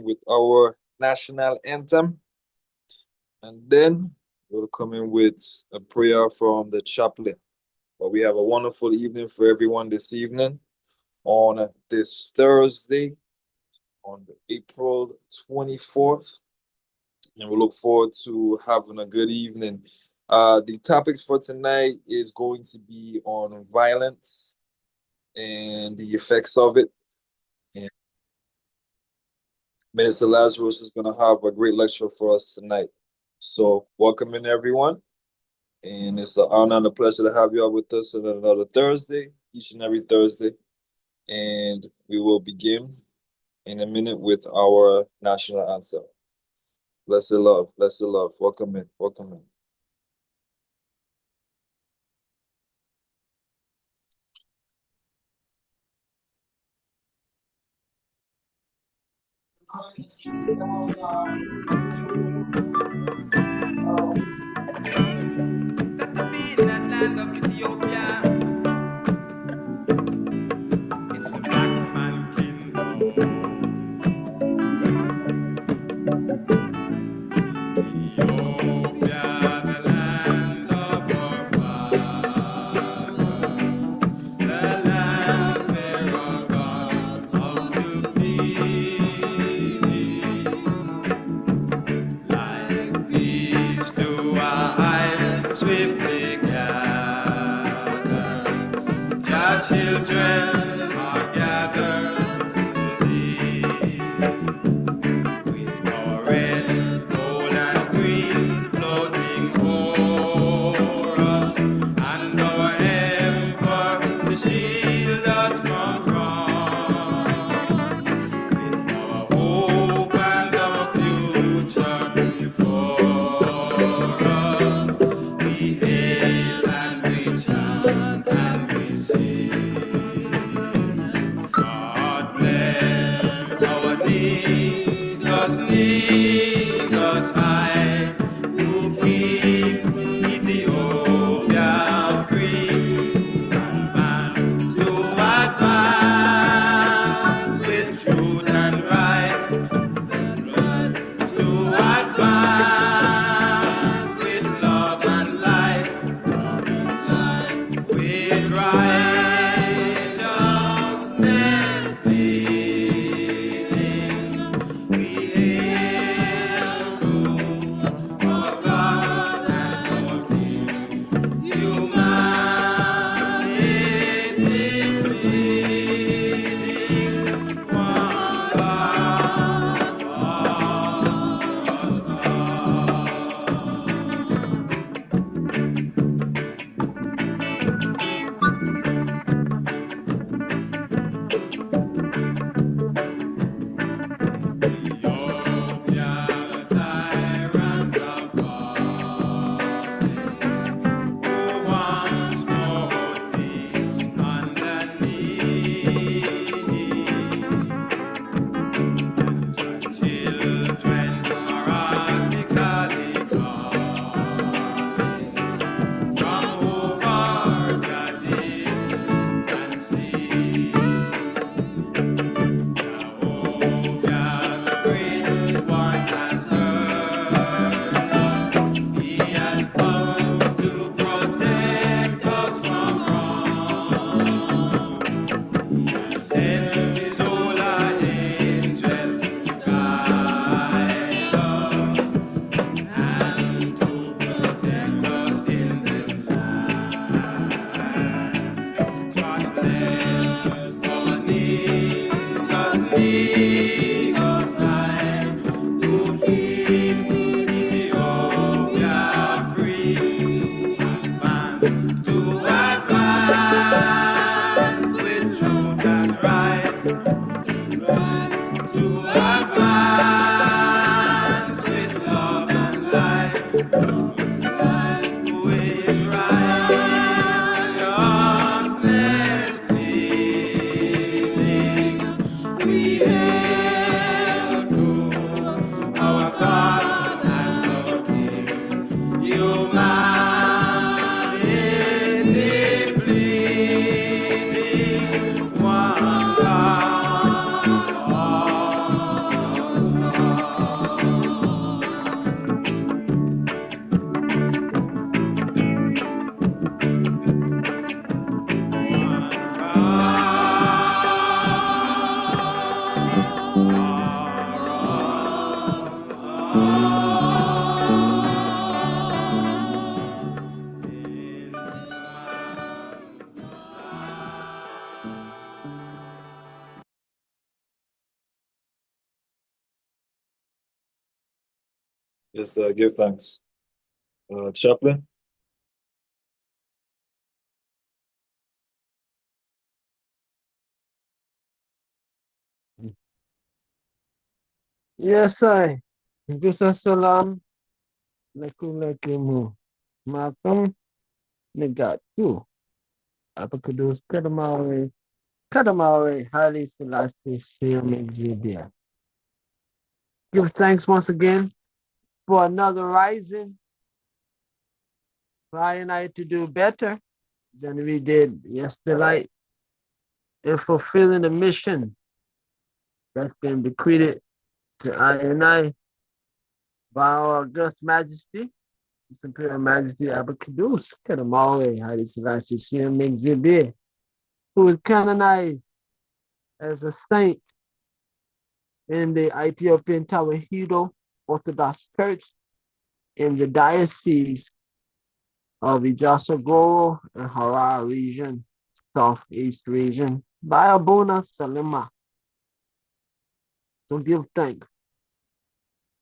with our national anthem, and then we'll come in with a prayer from the chaplain. But we have a wonderful evening for everyone this evening on this Thursday, on the April 24th, and we look forward to having a good evening. The topics for tonight is going to be on violence and the effects of it. And Minister Lazarus is going to have a great lecture for us tonight. So, welcome in everyone. And it's an honor and a pleasure to have you all with us on another Thursday, each and every Thursday. And we will begin in a minute with our national anthem. Blessed love, blessed love. Welcome in, welcome in. Got to be in that land of Ethiopia. It's the black man kingdom. Ethiopia, the land of our fathers, the land where our gods used to be. Like Yes, give thanks. Chaplain? Yes, I. Gusa salam leku Malcolm negatu. Apakadus kadamawe highly selassie Shem Exhibia. Give thanks once again for another rising. For I and I to do better than we did yesterday in fulfilling the mission that's been bequeathed to I and I by our August Majesty, His Imperial Majesty Abacadus, Kadamawe, Haile Selassie Shem Exhibit, who was canonized as a saint in the Ethiopian Tawahedo Orthodox Church in the Diocese of Ijasagoro and Harar region, Southeast region, by Abuna Salima. So give thanks.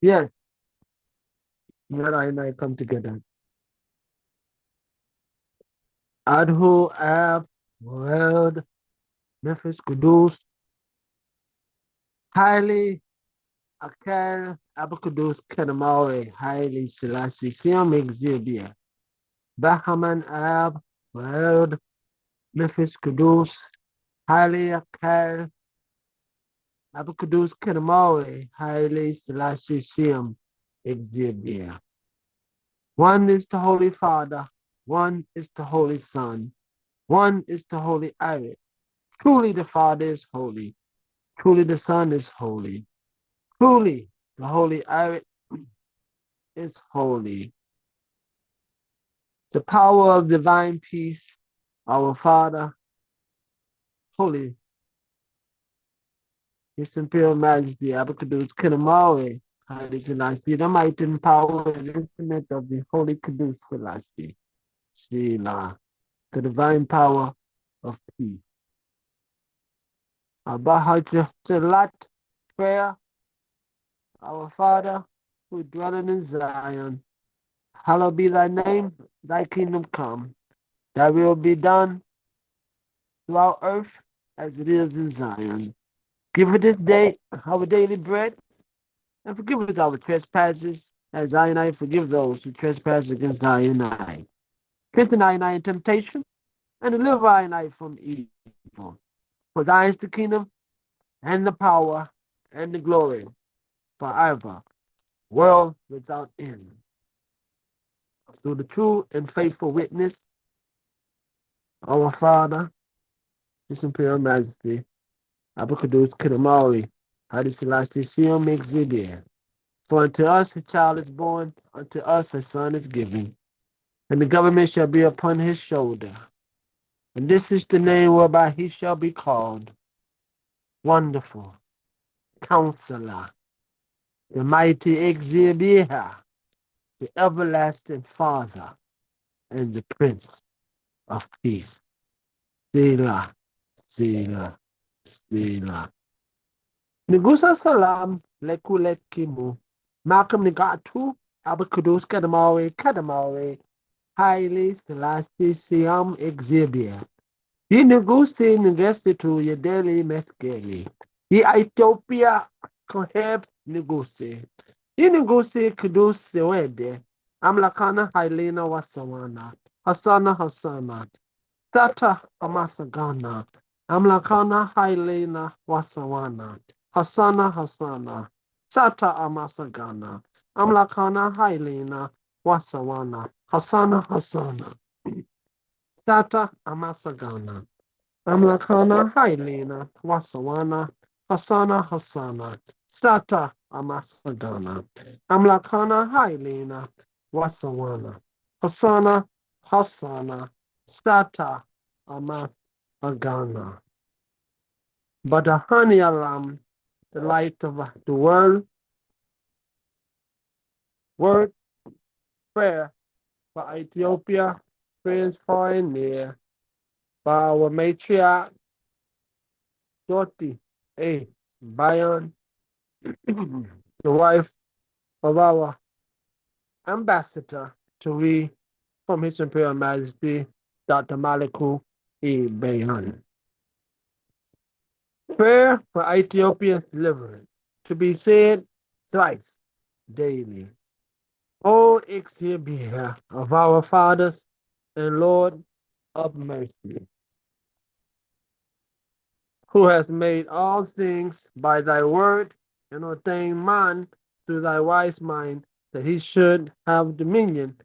Yes, Mera and I come together. Adhu Ab World Memphis Kudus Highly Akar Abakudus Kanamawe Highly Selassie Siam Exhibia Bahaman Ab World Memphis Kudus Highly Akar Abakudus Kanamawe Highly Selassie Siam Exhibia. One is the Holy Father, one is the Holy Son, one is the Holy Irit. Truly the Father is holy, truly the Son is holy, truly the Holy Irit is holy. The power of divine peace, our Father, holy, His Imperial Majesty, Abacadus Kinamawe, Highly Selassie, the might and power and infinite of the Holy Kadus Selassie, Sila, the divine power of peace. Abahajalat prayer, our Father, who dwelleth in Zion, hallowed be thy name, thy kingdom come, thy will be done throughout earth as it is in Zion. Give us this day our daily bread, and forgive us our trespasses, as I and I forgive those who trespass against I and I. Strengthen I and I in temptation, and deliver I and I from evil. For thine is the kingdom, and the power, and the glory, forever, world without end. Through the true and faithful witness, our Father, His Imperial Majesty, Abacadus Kidamari, Haile Selassie Siam Exhibit. For unto us a child is born, unto us a son is given, and the government shall be upon his shoulder. And this is the name whereby he shall be called Wonderful, Counselor, the Mighty Exhibiter, the Everlasting Father, and the Prince of Peace. Selah, Selah, Selah. Nigusa salam lekulekimu. Malcolm Nigatu, Abacadus Kadamawe, Haile Selassie Siam Exhibia. Yi Nigusi Nigestitu Yedeli Meskeli. Yi Ethiopia Koheb Nigusi. Yi Nigusi Kudus Sewede. Amlakana Hailena Wasawana. Hasana. Tata Amasagana. Amlakana Hailena Wasawana. Hasana. Sata Amasagana. Amlakana Hailena Wasawana. Hasana. Tata Amasagana. Amlakana Hailena Wasawana. Hasana. Sata Amasagana. Amlakana Hailena Wasawana. Hasana. Sata Amasagana. But a honey alarm, the light of the world, word, prayer for Ethiopia, prayers far and near, by our matriarch, Doti A. Bayon, the wife of our ambassador to we from His Imperial Majesty Dr. Maliku E. Bayan. Prayer for Ethiopia's deliverance to be said thrice daily. O Exhibia of our fathers and Lord of mercy, who has made all things by thy word and ordained man through thy wise mind, that he should have dominion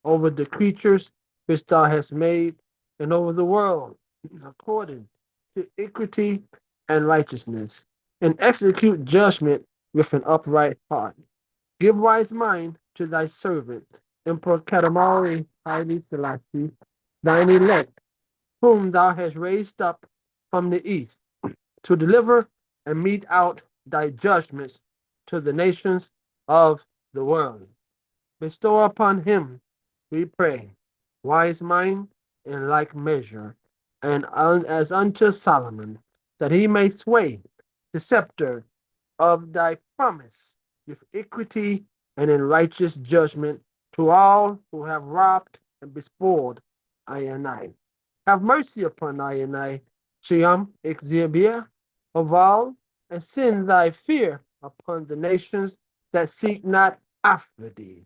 over the creatures which thou hast made, and over the world, according to equity and righteousness, and execute judgment with an upright heart. Give wise mind to thy servant, Emperor Katamari Haile Selassie, thine elect, whom thou hast raised up from the east, to deliver and mete out thy judgments to the nations of the world. Bestow upon him, we pray, wise mind in like measure, and as unto Solomon, that he may sway the scepter of thy promise with equity and in righteous judgment to all who have robbed and bespoiled I and I. Have mercy upon I and I, Shiam Exhibia, of all, and send thy fear upon the nations that seek not after thee.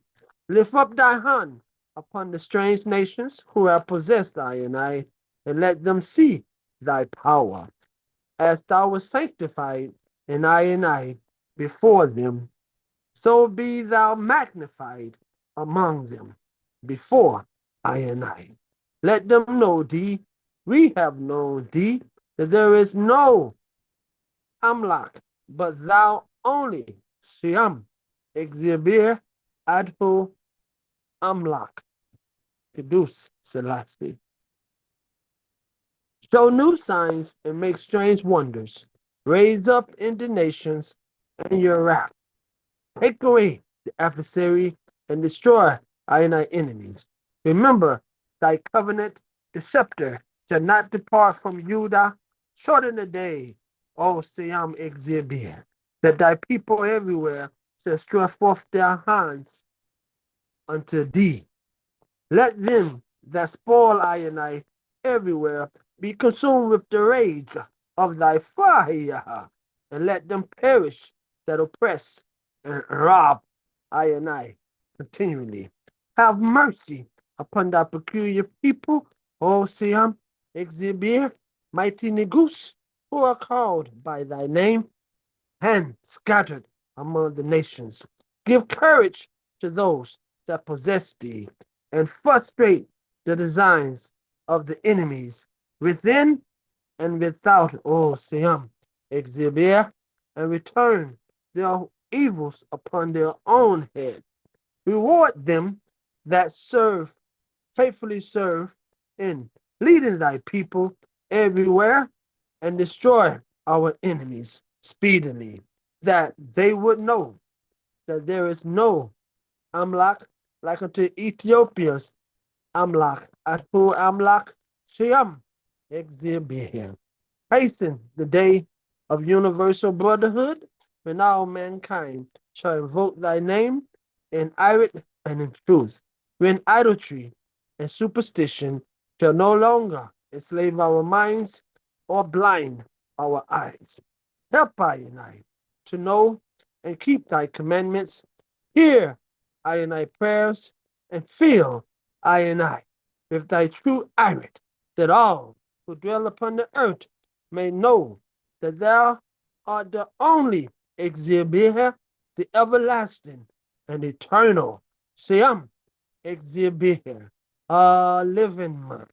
Lift up thy hand upon the strange nations who have possessed I, and let them see thy power, as thou wast sanctified in I before them, so be thou magnified among them before I. Let them know thee, we have known thee, that there is no Amlak, but thou only, Siam, Exhibir, Adhu, Amlak, Kedus, Selassie. Show new signs and make strange wonders. Raise up in the nations and your wrath. Take away the adversary and destroy our enemies. Remember thy covenant, the scepter shall not depart from Judah. Shorten the day, O Siam Exhibir, that thy people everywhere shall stretch forth their hands unto thee. Let them that spoil I everywhere be consumed with the rage of thy fire, and let them perish that oppress and rob I continually. Have mercy upon thy peculiar people, O Siam, Exhibir, mighty Negus, who are called by thy name and scattered among the nations. Give courage to those that possess thee, and frustrate the designs of the enemies within and without. O Siam, Exhibir, and return their evils upon their own head. Reward them that faithfully serve in leading thy people everywhere, and destroy our enemies speedily, that they would know that there is no Amlak like unto Ethiopia's Amlak, at who Amlak Shem exhibit. Hasten the day of universal brotherhood, when all mankind shall invoke thy name in irate and in truth, when idolatry and superstition shall no longer enslave our minds or blind our eyes. Help I to know and keep thy commandments. Hear I prayers, and fill I with thy true irate, that all who dwell upon the earth may know that thou art the only exhibitor, the everlasting and eternal Siam exhibitor, a living man.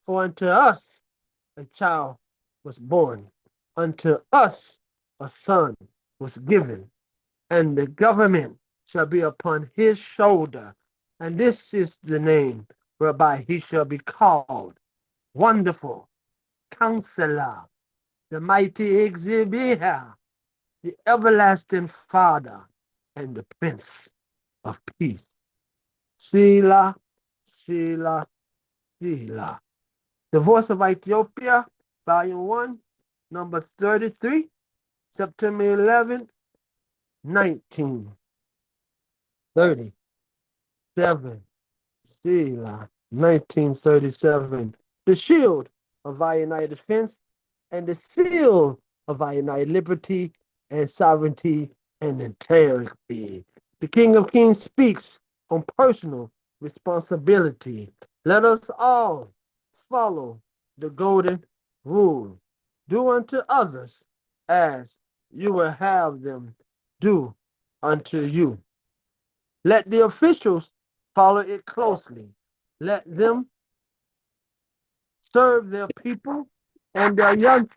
For unto us a child was born, unto us a son was given, and the government shall be upon his shoulder. And this is the name whereby he shall be called Wonderful Counselor, the mighty Exhibitor, the everlasting Father, and the Prince of Peace. Sila, Sila, Sila. The Voice of Ethiopia, Volume 1, number 33, September 11th, 1930. 7. Selah, 1937. The shield of our united defense and the seal of our united liberty and sovereignty and integrity. The King of Kings speaks on personal responsibility. Let us all follow the golden rule. Do unto others as you will have them do unto you. Let the officials follow it closely. Let them serve their people and their young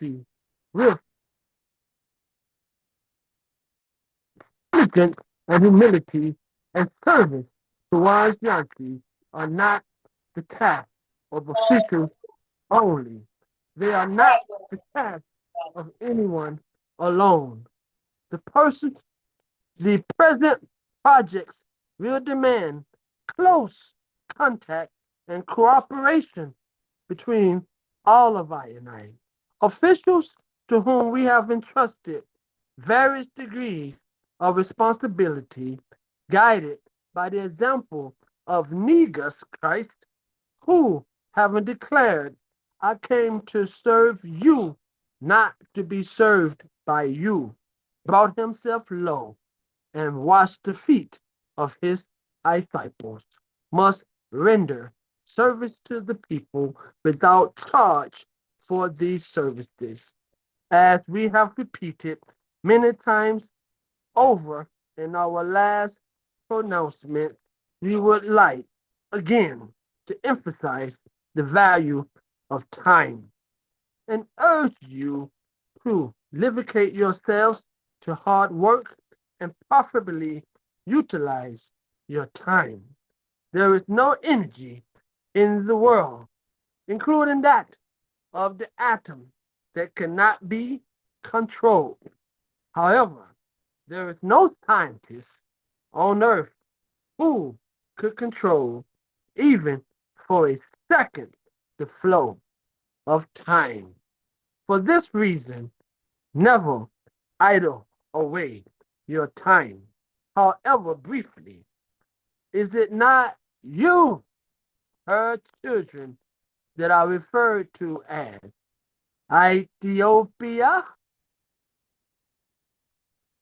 with diligence and humility and service towards young are not the task of officials only. They are not the task of anyone alone. The person, the present projects will demand close contact and cooperation between all of our united officials to whom we have entrusted various degrees of responsibility, guided by the example of Negus Christ, who, having declared, I came to serve you, not to be served by you, brought himself low and washed the feet of his disciples, must render service to the people without charge for these services. As we have repeated many times over in our last pronouncement, we would like again to emphasize the value of time and urge you to dedicate yourselves to hard work and profitably utilize your time. There is no energy in the world, including that of the atom, that cannot be controlled. However, there is no scientist on earth who could control, even for a second, the flow of time. For this reason, never idle away your time, however briefly. Is it not you, her children, that are referred to as Ethiopia?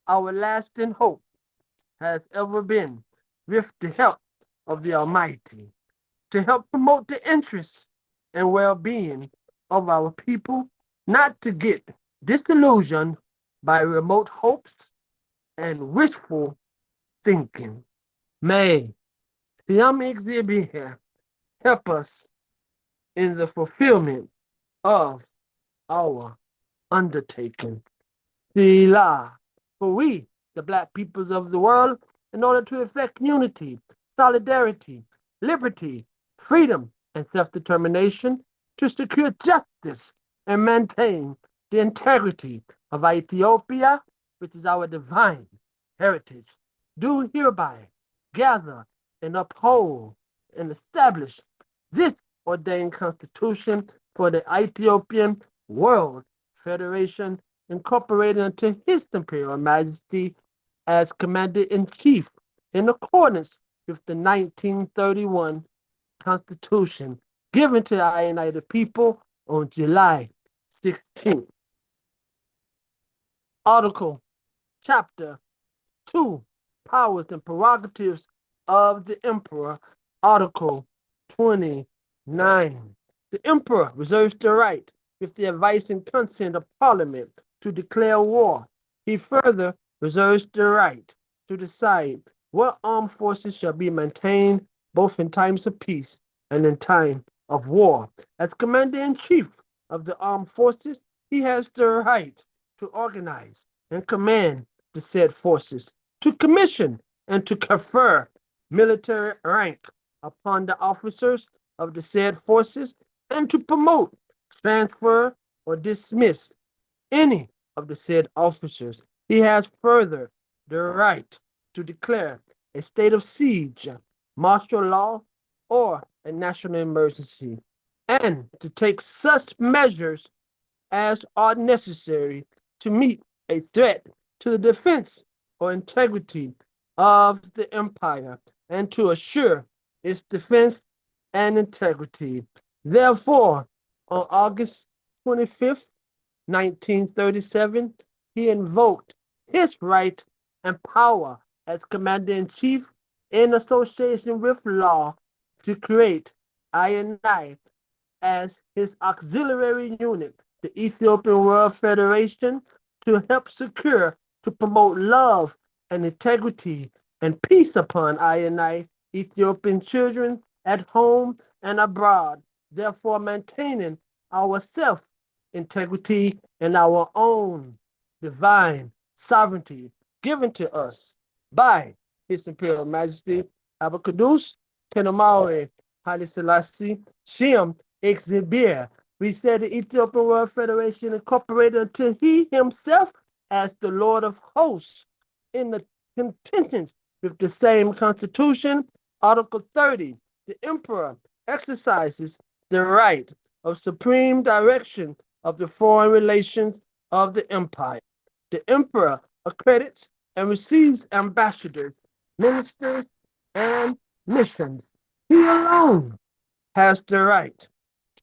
Our lasting hope has ever been, with the help of the Almighty, to help promote the interests and well-being of our people, not to get disillusioned by remote hopes and wishful thinking. May Siam exhibit here help us in the fulfillment of our undertaking. Sila. For we, the black peoples of the world, in order to effect unity, solidarity, liberty, freedom, and self-determination, to secure justice and maintain the integrity of Ethiopia, which is our divine heritage, do hereby gather and uphold and establish this ordained constitution for the Ethiopian World Federation, incorporated into His Imperial Majesty as Commander-in-Chief in accordance with the 1931 Constitution given to our United People on July 16th. Article, Chapter 2, Powers and Prerogatives of the Emperor. Article 29. The Emperor reserves the right, with the advice and consent of Parliament, to declare war. He further reserves the right to decide what armed forces shall be maintained both in times of peace and in time of war. As Commander-in-Chief of the armed forces, he has the right to organize and command the said forces, to commission and to confer military rank upon the officers of the said forces, and to promote, transfer, or dismiss any of the said officers. He has further the right to declare a state of siege, martial law, or a national emergency, and to take such measures as are necessary to meet a threat to the defense or integrity of the empire and to assure its defense and integrity. Therefore, on August 25th, 1937, he invoked his right and power as Commander in Chief in association with law to create I as his auxiliary unit, the Ethiopian World Federation, to help secure, to promote love and integrity and peace upon Ethiopian children at home and abroad, therefore maintaining our self integrity and our own divine sovereignty given to us by His Imperial Majesty Abakadus Kenamawe Haile Selassie Shem Exhibir. We said the Ethiopian World Federation incorporated until he himself as the Lord of hosts in the contentions with the same constitution. Article 30, the emperor exercises the right of supreme direction of the foreign relations of the empire. The emperor accredits and receives ambassadors, ministers, and missions. He alone has the right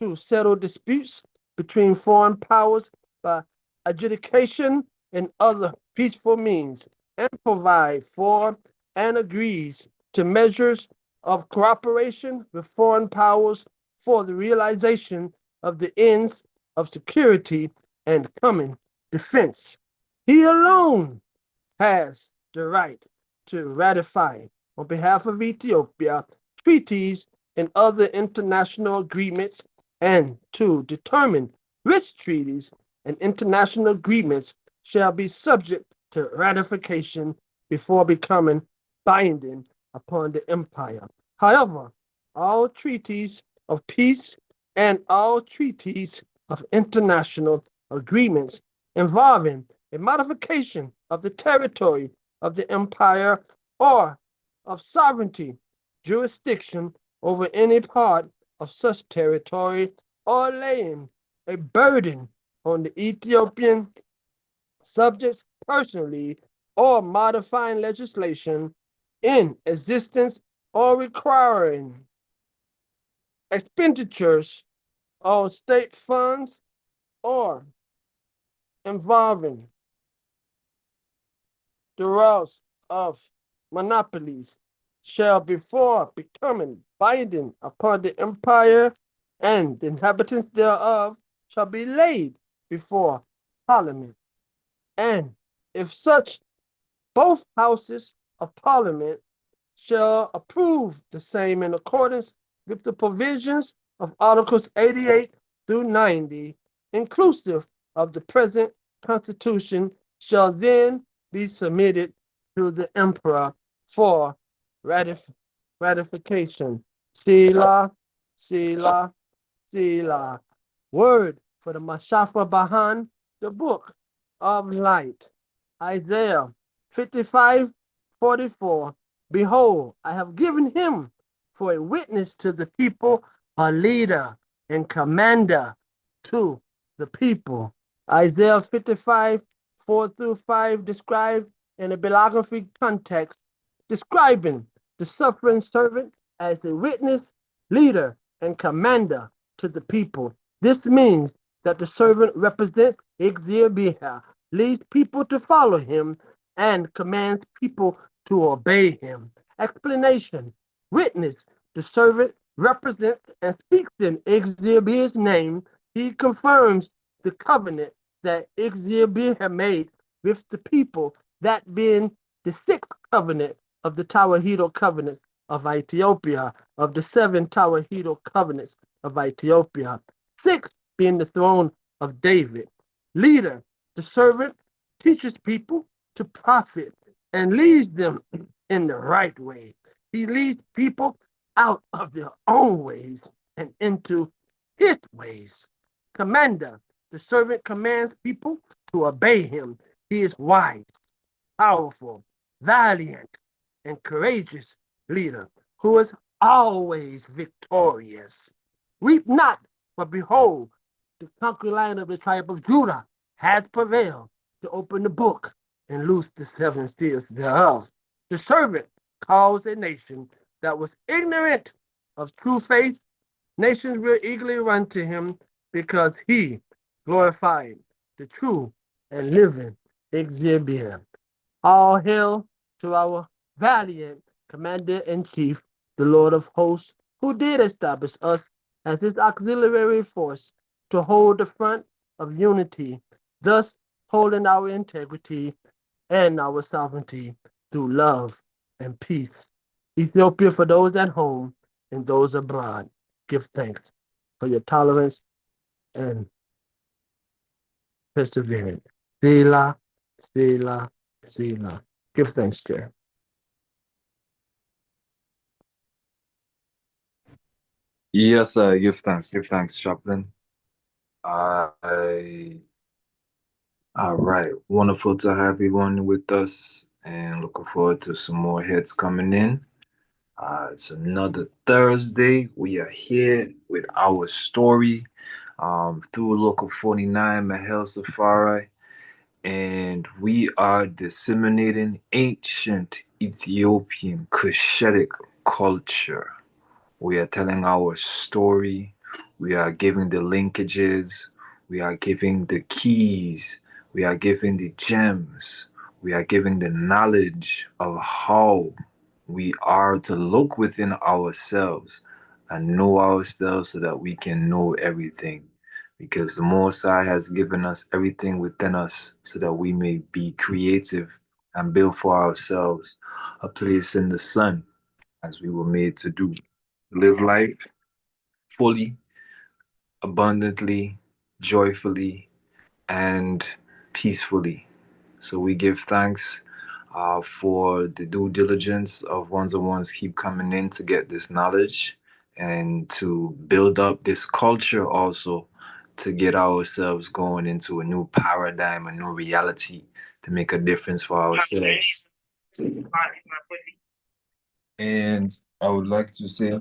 to settle disputes between foreign powers by adjudication and other peaceful means, and provide for and agrees to measures of cooperation with foreign powers for the realization of the ends of security and common defense. He alone has the right to ratify, on behalf of Ethiopia, treaties and other international agreements, and to determine which treaties and international agreements shall be subject to ratification before becoming binding upon the empire. However, all treaties of peace and all treaties of international agreements involving a modification of the territory of the empire or of sovereignty, jurisdiction over any part of such territory, or laying a burden on the Ethiopian subjects personally, or modifying legislation in existence, or requiring expenditures on state funds, or involving the routes of monopolies, shall before becoming binding upon the empire and the inhabitants thereof shall be laid before Parliament. And if such both houses of Parliament shall approve the same in accordance with the provisions of Articles 88 through 90, inclusive of the present Constitution, shall then be submitted to the Emperor for ratification. Selah, Selah, Selah. Word for the Mashafa Bahan, the book of light. Isaiah 55:44. Behold, I have given him for a witness to the people, a leader and commander to the people. Isaiah 55:4-5 described in a bibliography context, describing the suffering servant as the witness, leader, and commander to the people. This means that the servant represents Exir, leads people to follow him, and commands people to obey him. Explanation. Witness. The servant represents and speaks in Exir's name. He confirms the covenant that Exir had made with the people, that being the sixth covenant of the Tawahedo covenants of Ethiopia, of the seven Tawahedo covenants of Ethiopia. Six being the throne of David. Leader. The servant teaches people to profit and leads them in the right way. He leads people out of their own ways and into his ways. Commander. The servant commands people to obey him. He is wise, powerful, valiant, and courageous leader who is always victorious. Weep not, for behold, the conquering lion of the tribe of Judah has prevailed to open the book and loose the seven seals thereof. The servant calls a nation that was ignorant of true faith. Nations will eagerly run to him because he glorified the true and living exhibit. All hail to our valiant commander in chief, the Lord of hosts, who did establish us as his auxiliary force to hold the front of unity, thus holding our integrity and our sovereignty through love and peace. Ethiopia, for those at home and those abroad, give thanks for your tolerance and perseverance. Selah, Selah, Selah. Give thanks, Chair. Yes, sir. Give thanks, Chaplain. I All right. Wonderful to have everyone with us and looking forward to some more hits coming in. It's another Thursday. We are here with our story through Local 49, Mahel Safari, and we are disseminating ancient Ethiopian Cushitic culture. We are telling our story. We are giving the linkages. We are giving the keys. We are giving the gems. We are giving the knowledge of how we are to look within ourselves and know ourselves so that we can know everything. Because the Most High has given us everything within us so that we may be creative and build for ourselves a place in the sun as we were made to do. Live life fully, abundantly, joyfully, and peacefully. So we give thanks for the due diligence of ones and ones keep coming in to get this knowledge and to build up this culture also to get ourselves going into a new paradigm, a new reality to make a difference for ourselves. And I would like to say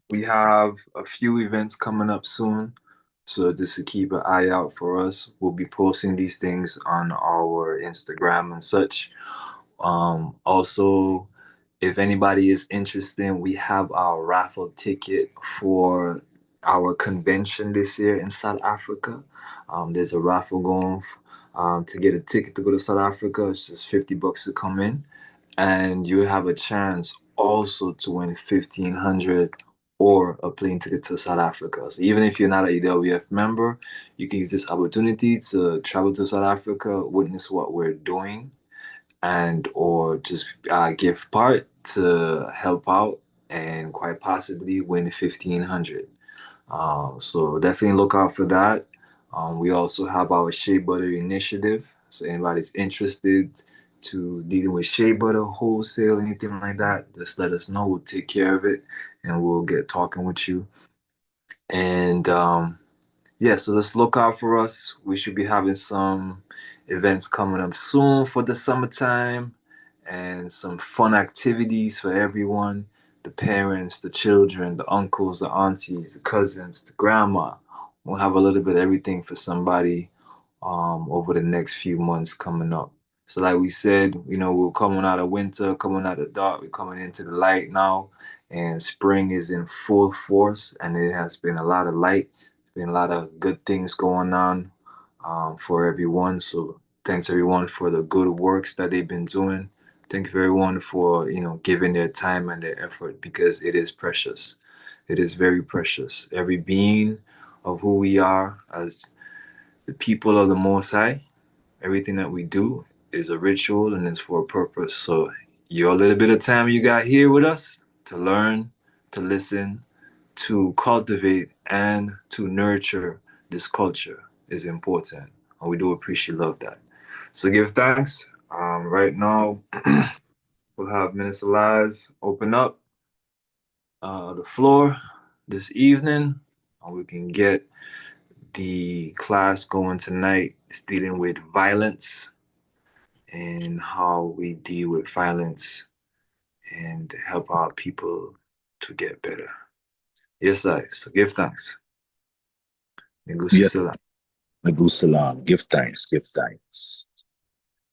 we have a few events coming up soon, so just to keep an eye out for us. We'll be posting these things on our Instagram and such. Also, if anybody is interested, we have our raffle ticket for our convention this year in South Africa. There's a raffle going to get a ticket to go to South Africa. It's just $50 to come in, and you have a chance also to win 1,500 or a plane ticket to South Africa. So even if you're not a EWF member, you can use this opportunity to travel to South Africa, witness what we're doing, and or just give part to help out and quite possibly win 1,500. So definitely look out for that. We also have our Shea Butter initiative. So anybody's interested to dealing with shea butter, wholesale, anything like that, just let us know. We'll take care of it and we'll get talking with you. And yeah, so let's look out for us. We should be having some events coming up soon for the summertime and some fun activities for everyone, the parents, the children, the uncles, the aunties, the cousins, the grandma. We'll have a little bit of everything for somebody over the next few months coming up. So like we said, we're coming out of winter, coming out of dark, we're coming into the light now, and spring is in full force, and it has been a lot of light, been a lot of good things going on for everyone. So thanks everyone for the good works that they've been doing. Thank you everyone for giving their time and their effort because it is precious. It is very precious. Every being of who we are as the people of the Most High, everything that we do is a ritual and is for a purpose. So your little bit of time you got here with us to learn, to listen, to cultivate, and to nurture this culture is important. And we do appreciate love that. So give thanks. Right now, we'll have Minister Lies open up the floor this evening, and we can get the class going tonight. It's dealing with violence and how we deal with violence and help our people to get better. Yes, I. So give thanks. Negusi Yes, Sila. Nagu Salam. Give thanks, give thanks.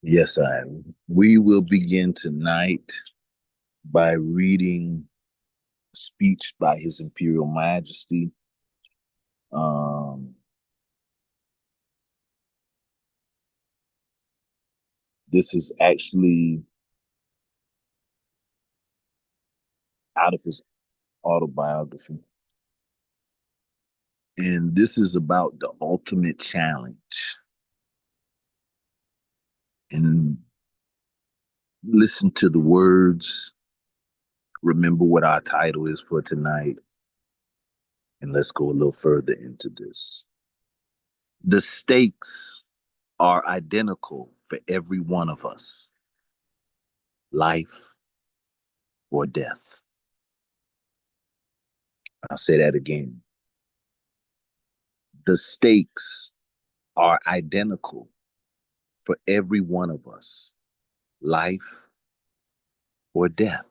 Yes, I am. We will begin tonight by reading a speech by His Imperial Majesty. Um, this is actually out of his autobiography. And this is about the ultimate challenge. And listen to the words. Remember what our title is for tonight. And let's go a little further into this. The stakes are identical for every one of us, life or death. I'll say that again. The stakes are identical for every one of us, life or death.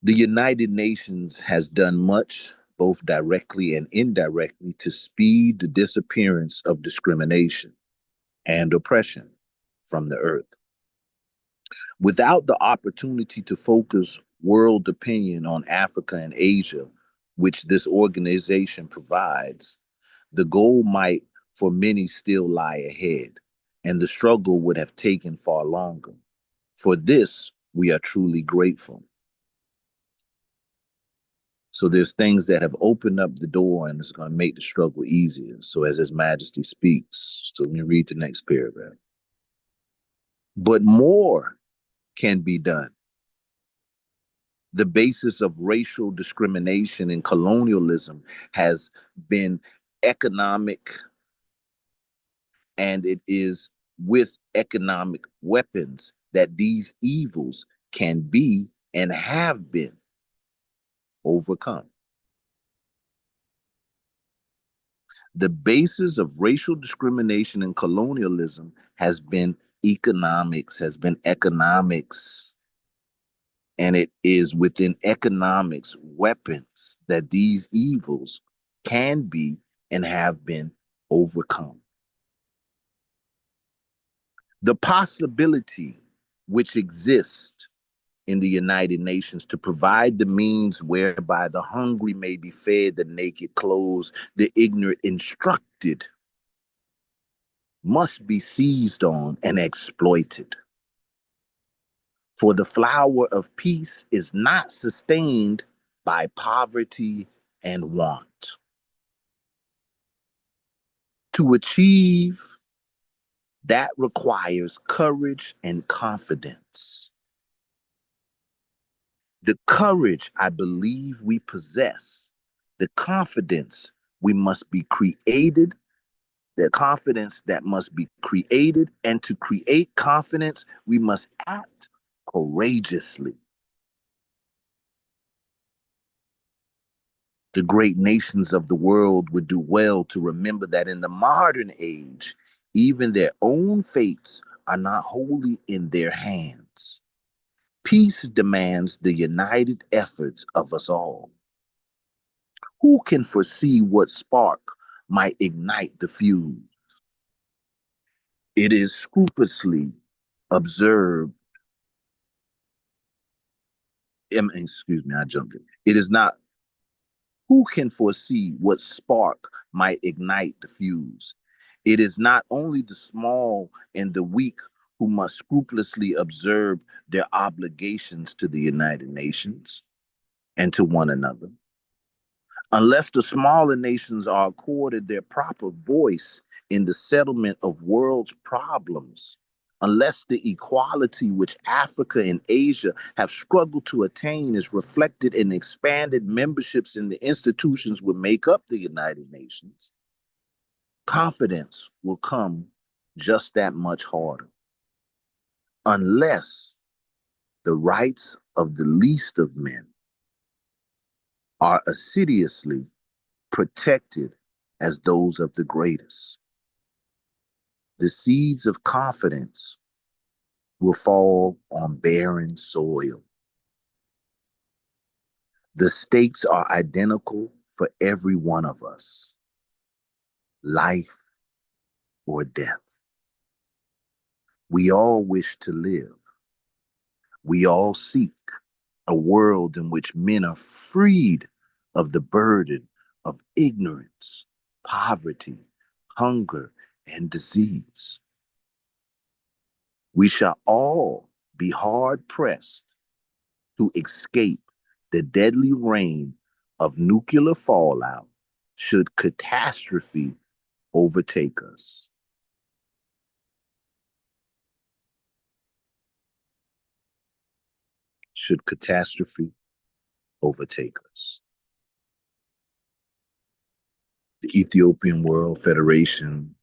The United Nations has done much, both directly and indirectly, to speed the disappearance of discrimination and oppression from the earth. Without the opportunity to focus world opinion on Africa and Asia, which this organization provides, the goal might, for many, still lie ahead, and the struggle would have taken far longer. For this, we are truly grateful. So there's things that have opened up the door and it's going to make the struggle easier. So as His Majesty speaks, so let me read the next paragraph. But more can be done. The basis of racial discrimination and colonialism has been economic, and it is with economic weapons that these evils can be and have been overcome. The basis of racial discrimination and colonialism has been economics, and it is within economics weapons that these evils can be and have been overcome. The possibility which exists in the United Nations to provide the means whereby the hungry may be fed, the naked clothed, the ignorant instructed, must be seized on and exploited. For the flower of peace is not sustained by poverty and want. To achieve that requires courage and confidence. The courage I believe we possess, the confidence we must be created, the confidence that must be created, and to create confidence, we must act courageously. The great nations of the world would do well to remember that in the modern age, even their own fates are not wholly in their hands. Peace demands the united efforts of us all. Who can foresee what spark might ignite the fuse? It is scrupulously observed. Excuse me, I jumped in. It is not. Who can foresee what spark might ignite the fuse? It is not only the small and the weak who must scrupulously observe their obligations to the United Nations and to one another. Unless the smaller nations are accorded their proper voice in the settlement of world's problems, unless the equality which Africa and Asia have struggled to attain is reflected in expanded memberships in the institutions which make up the United Nations, confidence will come just that much harder. Unless the rights of the least of men are assiduously protected as those of the greatest, the seeds of confidence will fall on barren soil. The stakes are identical for every one of us, life or death. We all wish to live. We all seek a world in which men are freed of the burden of ignorance, poverty, hunger, and disease. We shall all be hard pressed to escape the deadly rain of nuclear fallout should catastrophe overtake us. Should catastrophe overtake us. The Ethiopian World Federation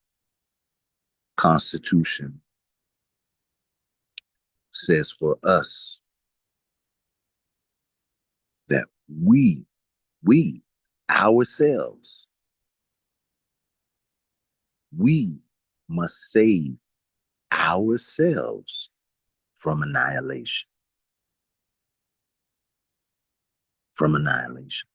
Constitution says for us that we ourselves, we must save ourselves from annihilation. From annihilation.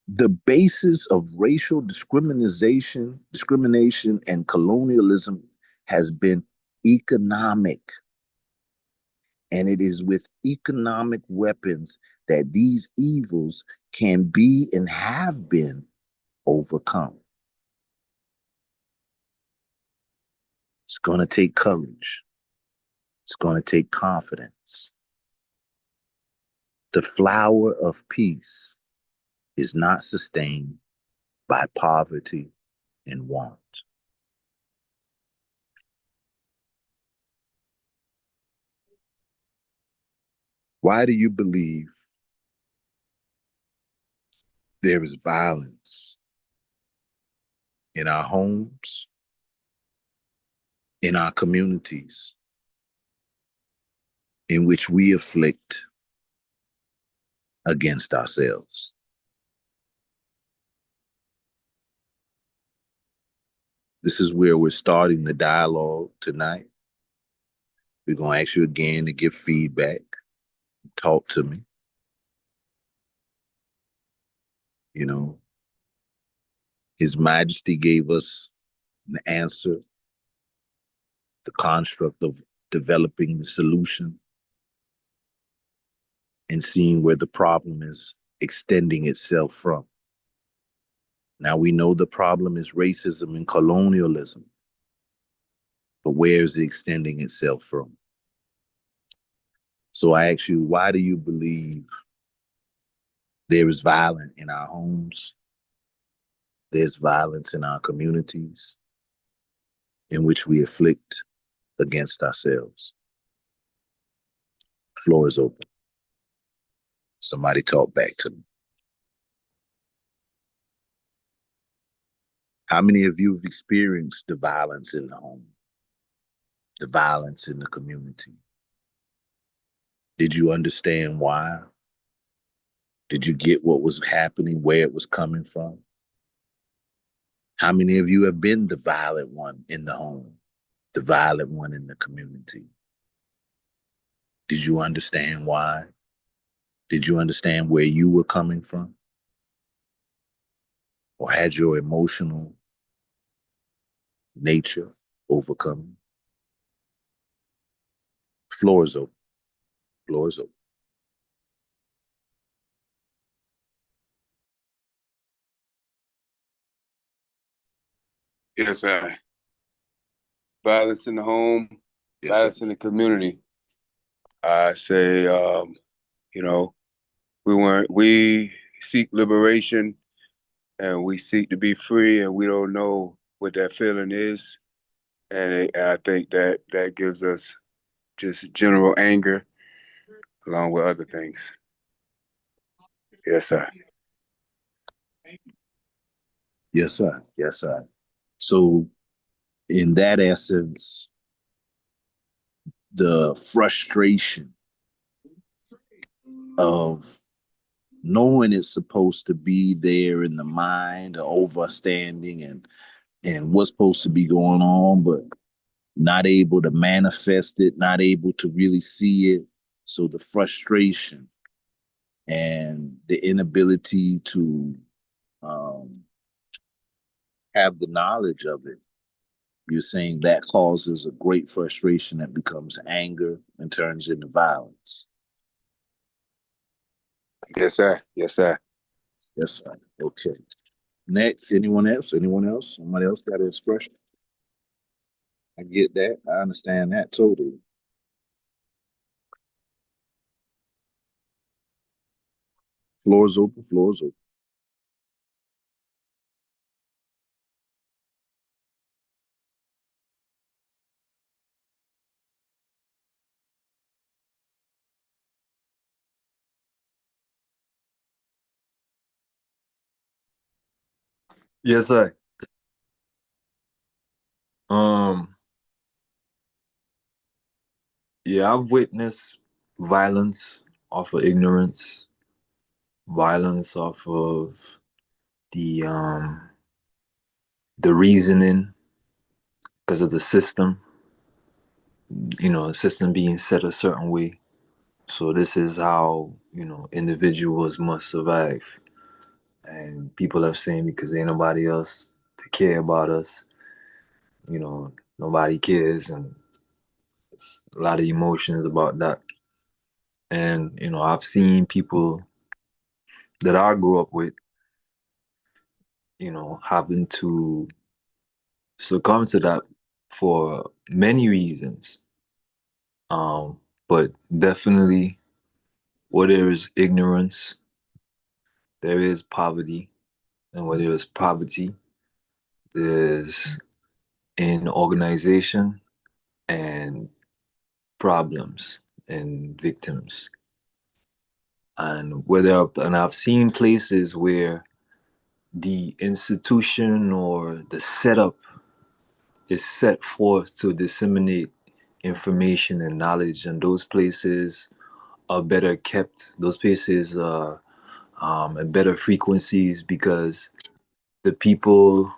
The basis of racial discrimination and colonialism has been economic. And it is with economic weapons that these evils can be and have been overcome. It's going to take courage. It's going to take confidence. The flower of peace is not sustained by poverty and want. Why do you believe there is violence in our homes, in our communities, in which we afflict against ourselves? This is where we're starting the dialogue tonight. We're going to ask you again to give feedback, talk to me. You know, His Majesty gave us an answer, the construct of developing the solution and seeing where the problem is extending itself from. Now we know the problem is racism and colonialism, but where is it extending itself from? So I ask you, why do you believe there is violence in our homes? There's violence in our communities in which we afflict against ourselves. Floor is open. Somebody talk back to me. How many of you have experienced the violence in the home? The violence in the community? Did you understand why? Did you get what was happening, where it was coming from? How many of you have been the violent one in the home, the violent one in the community? Did you understand why? Did you understand where you were coming from? Or had your emotional nature overcome? Floor is open. Floor is open. Yes, sir. Violence in the home, Yes, violence sir. in the community. I say, we seek liberation and we seek to be free, and we don't know what that feeling is. And I think that gives us just general anger along with other things. Yes, sir. Yes, sir. Yes, sir. So in that essence, the frustration of knowing it's supposed to be there in the mind, the overstanding and what's supposed to be going on, but not able to manifest it, not able to really see it. So the frustration and the inability to have the knowledge of it. You're saying that causes a great frustration that becomes anger and turns into violence. Yes, sir. Yes, sir. Yes, sir. Okay. Next, anyone else? Anyone else? Somebody else got an expression? I get that. I understand that totally. Floor is open. Floor is open. Yes, sir. Um, yeah, I've witnessed violence off of ignorance, violence off of the um the reasoning because of the system, the system being set a certain way. So this is how, individuals must survive. And people have seen because ain't nobody else to care about us, nobody cares, and it's a lot of emotions about that. And, I've seen people that I grew up with, having to succumb to that for many reasons. But definitely where there is ignorance, there is poverty. And where there is poverty, there's an organization and problems and victims. And I've seen places where the institution or the setup is set forth to disseminate information and knowledge, and those places are better kept. Those places are at better frequencies because the people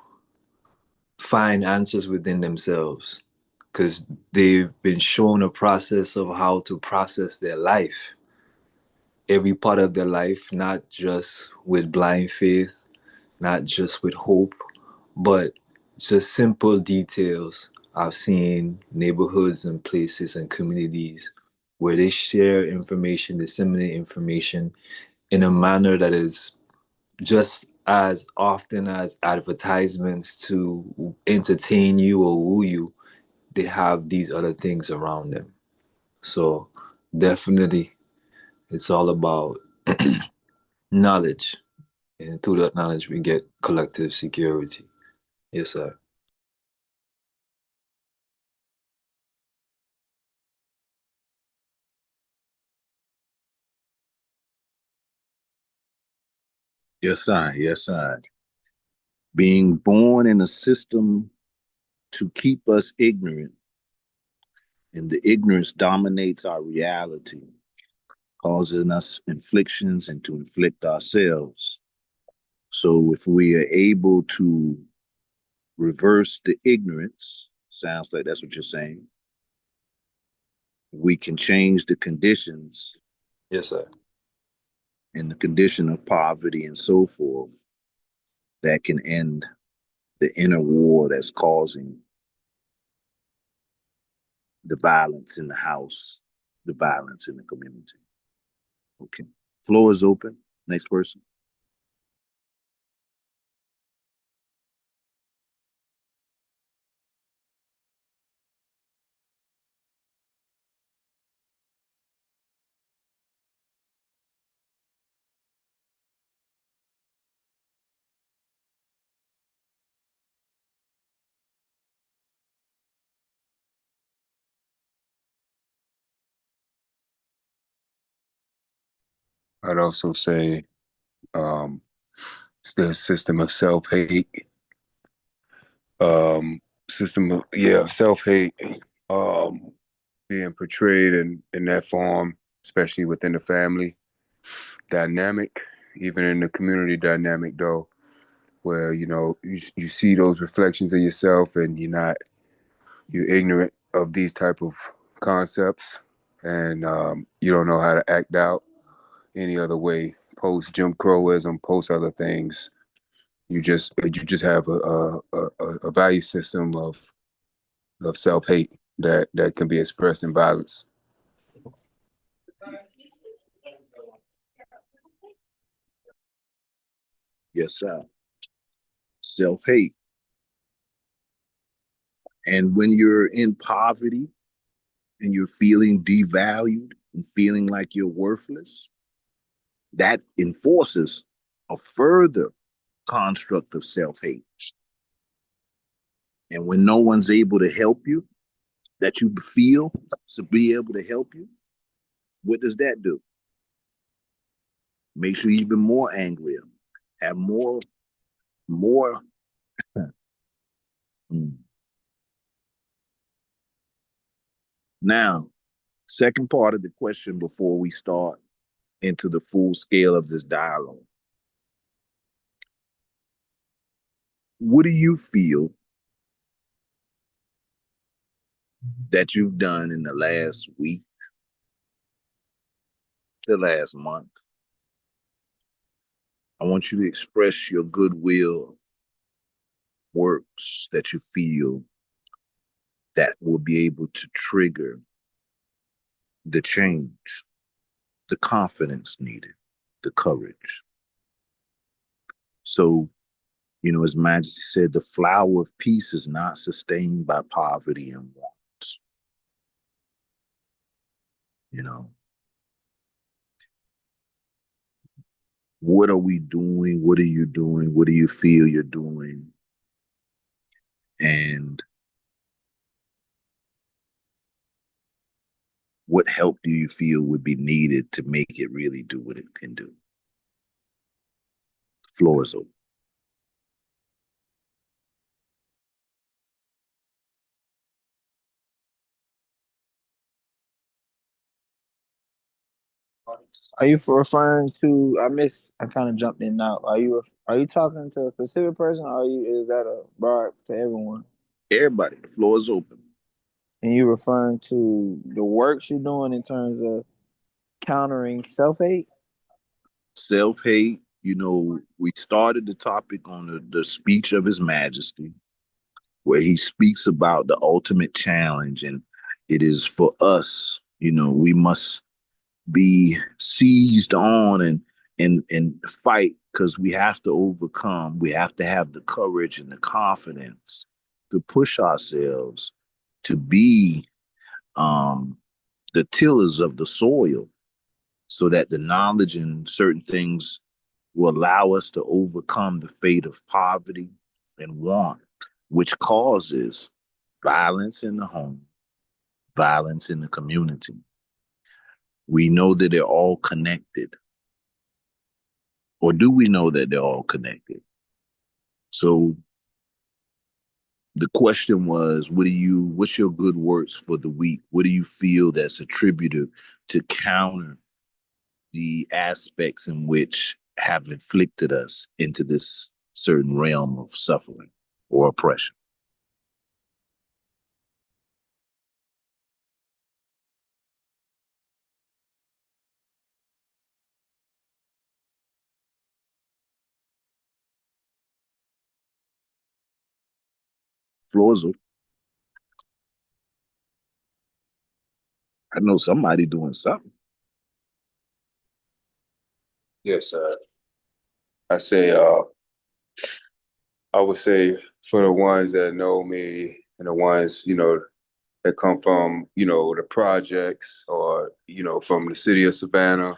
find answers within themselves because they've been shown a process of how to process their life, every part of their life, not just with blind faith, not just with hope, but just simple details. I've seen neighborhoods and places and communities where they share information, disseminate information in a manner that is just as often as advertisements to entertain you or woo you. They have these other things around them. So definitely it's all about knowledge. And through that knowledge we get collective security. Yes, sir. Yes, sir. Yes, sir. Being born in a system to keep us ignorant, and the ignorance dominates our reality, causing us inflictions and to inflict ourselves. So if we are able to reverse the ignorance, sounds like that's what you're saying, we can change the conditions Yes, sir. and the condition of poverty and so forth that can end the inner war that's causing the violence in the house, the violence in the community. Okay. Floor is open. Next person. I'd also say um, it's the system of self-hate, system of, yeah, self-hate, um, being portrayed in that form, especially within the family dynamic, even in the community dynamic, though, where you see those reflections of yourself, and you're ignorant of these type of concepts, and you don't know how to act out. any other way. Post Jim Crowism, post other things. You just have a value system of self hate that can be expressed in violence. Yes, sir. Self hate. And when you're in poverty and you're feeling devalued and feeling like you're worthless, that enforces a further construct of self hate. And when no one's able to help you, that you feel to be able to help you, what does that do? Makes you even more angrier, have more. Now, second part of the question before we start into the full scale of this dialogue. What do you feel that you've done in the last week, the last month? I want you to express your goodwill works that you feel that will be able to trigger the change, the confidence needed, the courage. So, His Majesty said, the flower of peace is not sustained by poverty and want. What are we doing? What are you doing? What do you feel you're doing? And what help do you feel would be needed to make it really do what it can do? The floor is open. Are you referring to? I kind of jumped in now. Are you talking to a specific person, or is that a broad to everyone? Everybody, the floor is open. And you referring to the works you're doing in terms of countering self hate? Self hate. We started the topic on the speech of His Majesty, where he speaks about the ultimate challenge, and it is for us. We must be seized on and fight, because we have to overcome. We have to have the courage and the confidence to push ourselves to be the tillers of the soil, so that the knowledge and certain things will allow us to overcome the fate of poverty and want, which causes violence in the home, violence in the community. We know that they're all connected. Or do we know that they're all connected? So the question was, what's your good works for the week? What do you feel that's attributed to counter the aspects in which have inflicted us into this certain realm of suffering or oppression? Floors open. I know somebody doing something. Yes, I say, I would say for the ones that know me and the ones, that come from, the projects or, from the city of Savannah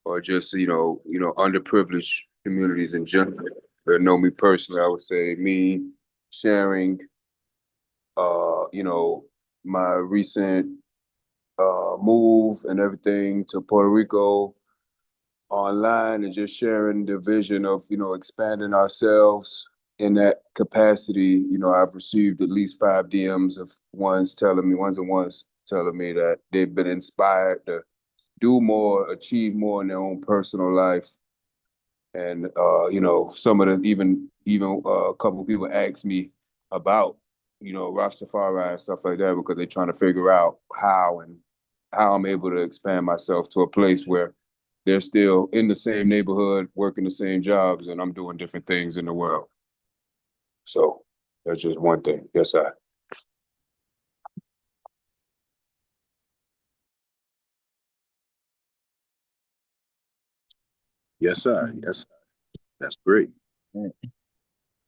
or just, underprivileged communities in general that know me personally, I would say me sharing, my recent move and everything to Puerto Rico online and just sharing the vision of, expanding ourselves in that capacity. I've received at least 5 DMs of ones and ones telling me that they've been inspired to do more, achieve more in their own personal life. And, some of them even a couple of people asked me about, Rastafari and stuff like that, because they're trying to figure out how I'm able to expand myself to a place where they're still in the same neighborhood, working the same jobs, and I'm doing different things in the world. So that's just one thing. Yes, I. Yes, sir. Yes, sir. That's great. Like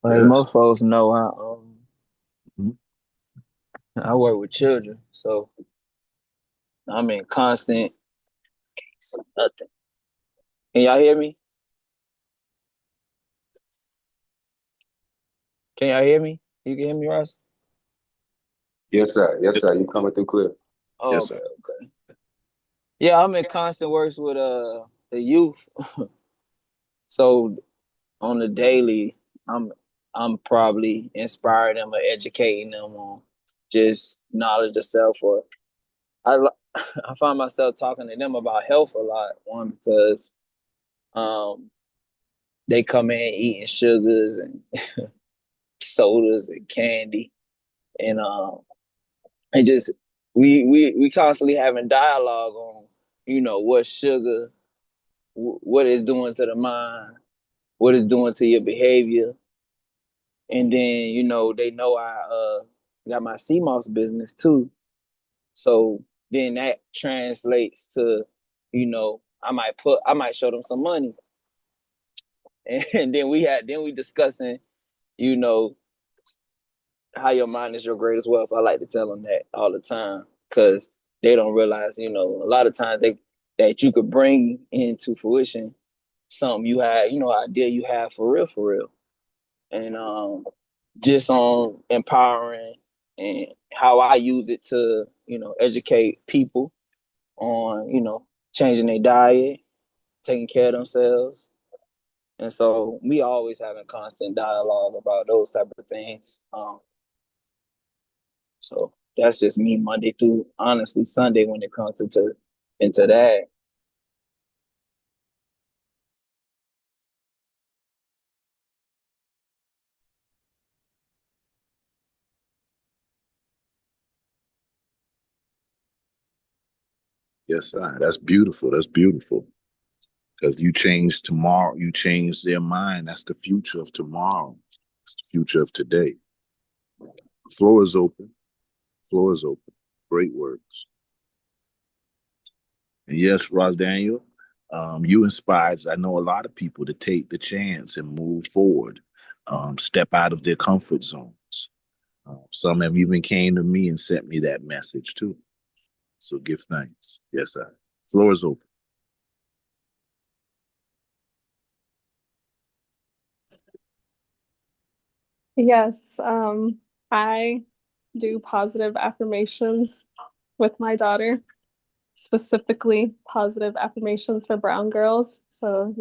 Yes. most folks know, Mhm. I work with children, so I'm in constant. Nothing. Can y'all hear me? Can y'all hear me? You can hear me, Ross? Yes, sir. Yes, sir. You coming through clear. Oh, Yes, okay, sir. okay. Yeah, I'm in constant works with the youth. So on the daily, I'm I'm probably inspiring them or educating them on just knowledge of self. Or I I find myself talking to them about health a lot. One, because um they come in eating sugars and sodas and candy, and and just we constantly having dialogue on what sugar, what it's doing to the mind, what it's doing to your behavior. And then they know I got my CMOS business too. So then that translates to, I might show them some money. And then we discussing, you know, how your mind is your greatest wealth. I like to tell them that all the time, because they don't realize, a lot of times that you could bring into fruition something you had, idea you have for real. And just on empowering and how I use it to, educate people on, changing their diet, taking care of themselves. And so we always having constant dialogue about those type of things. So that's just me Monday through honestly Sunday when it comes into that. Yes, sir. That's beautiful. That's beautiful. Because you change tomorrow, you change their mind. That's the future of tomorrow. It's the future of today. Floor is open. Floor is open. Great words. And yes, Ross Daniel, you inspired, I know, a lot of people to take the chance and move forward, step out of their comfort zones. Some have even came to me and sent me that message too. So give thanks. Yes, sir. Floor is open. Yes, I do positive affirmations with my daughter, specifically positive affirmations for brown girls. So,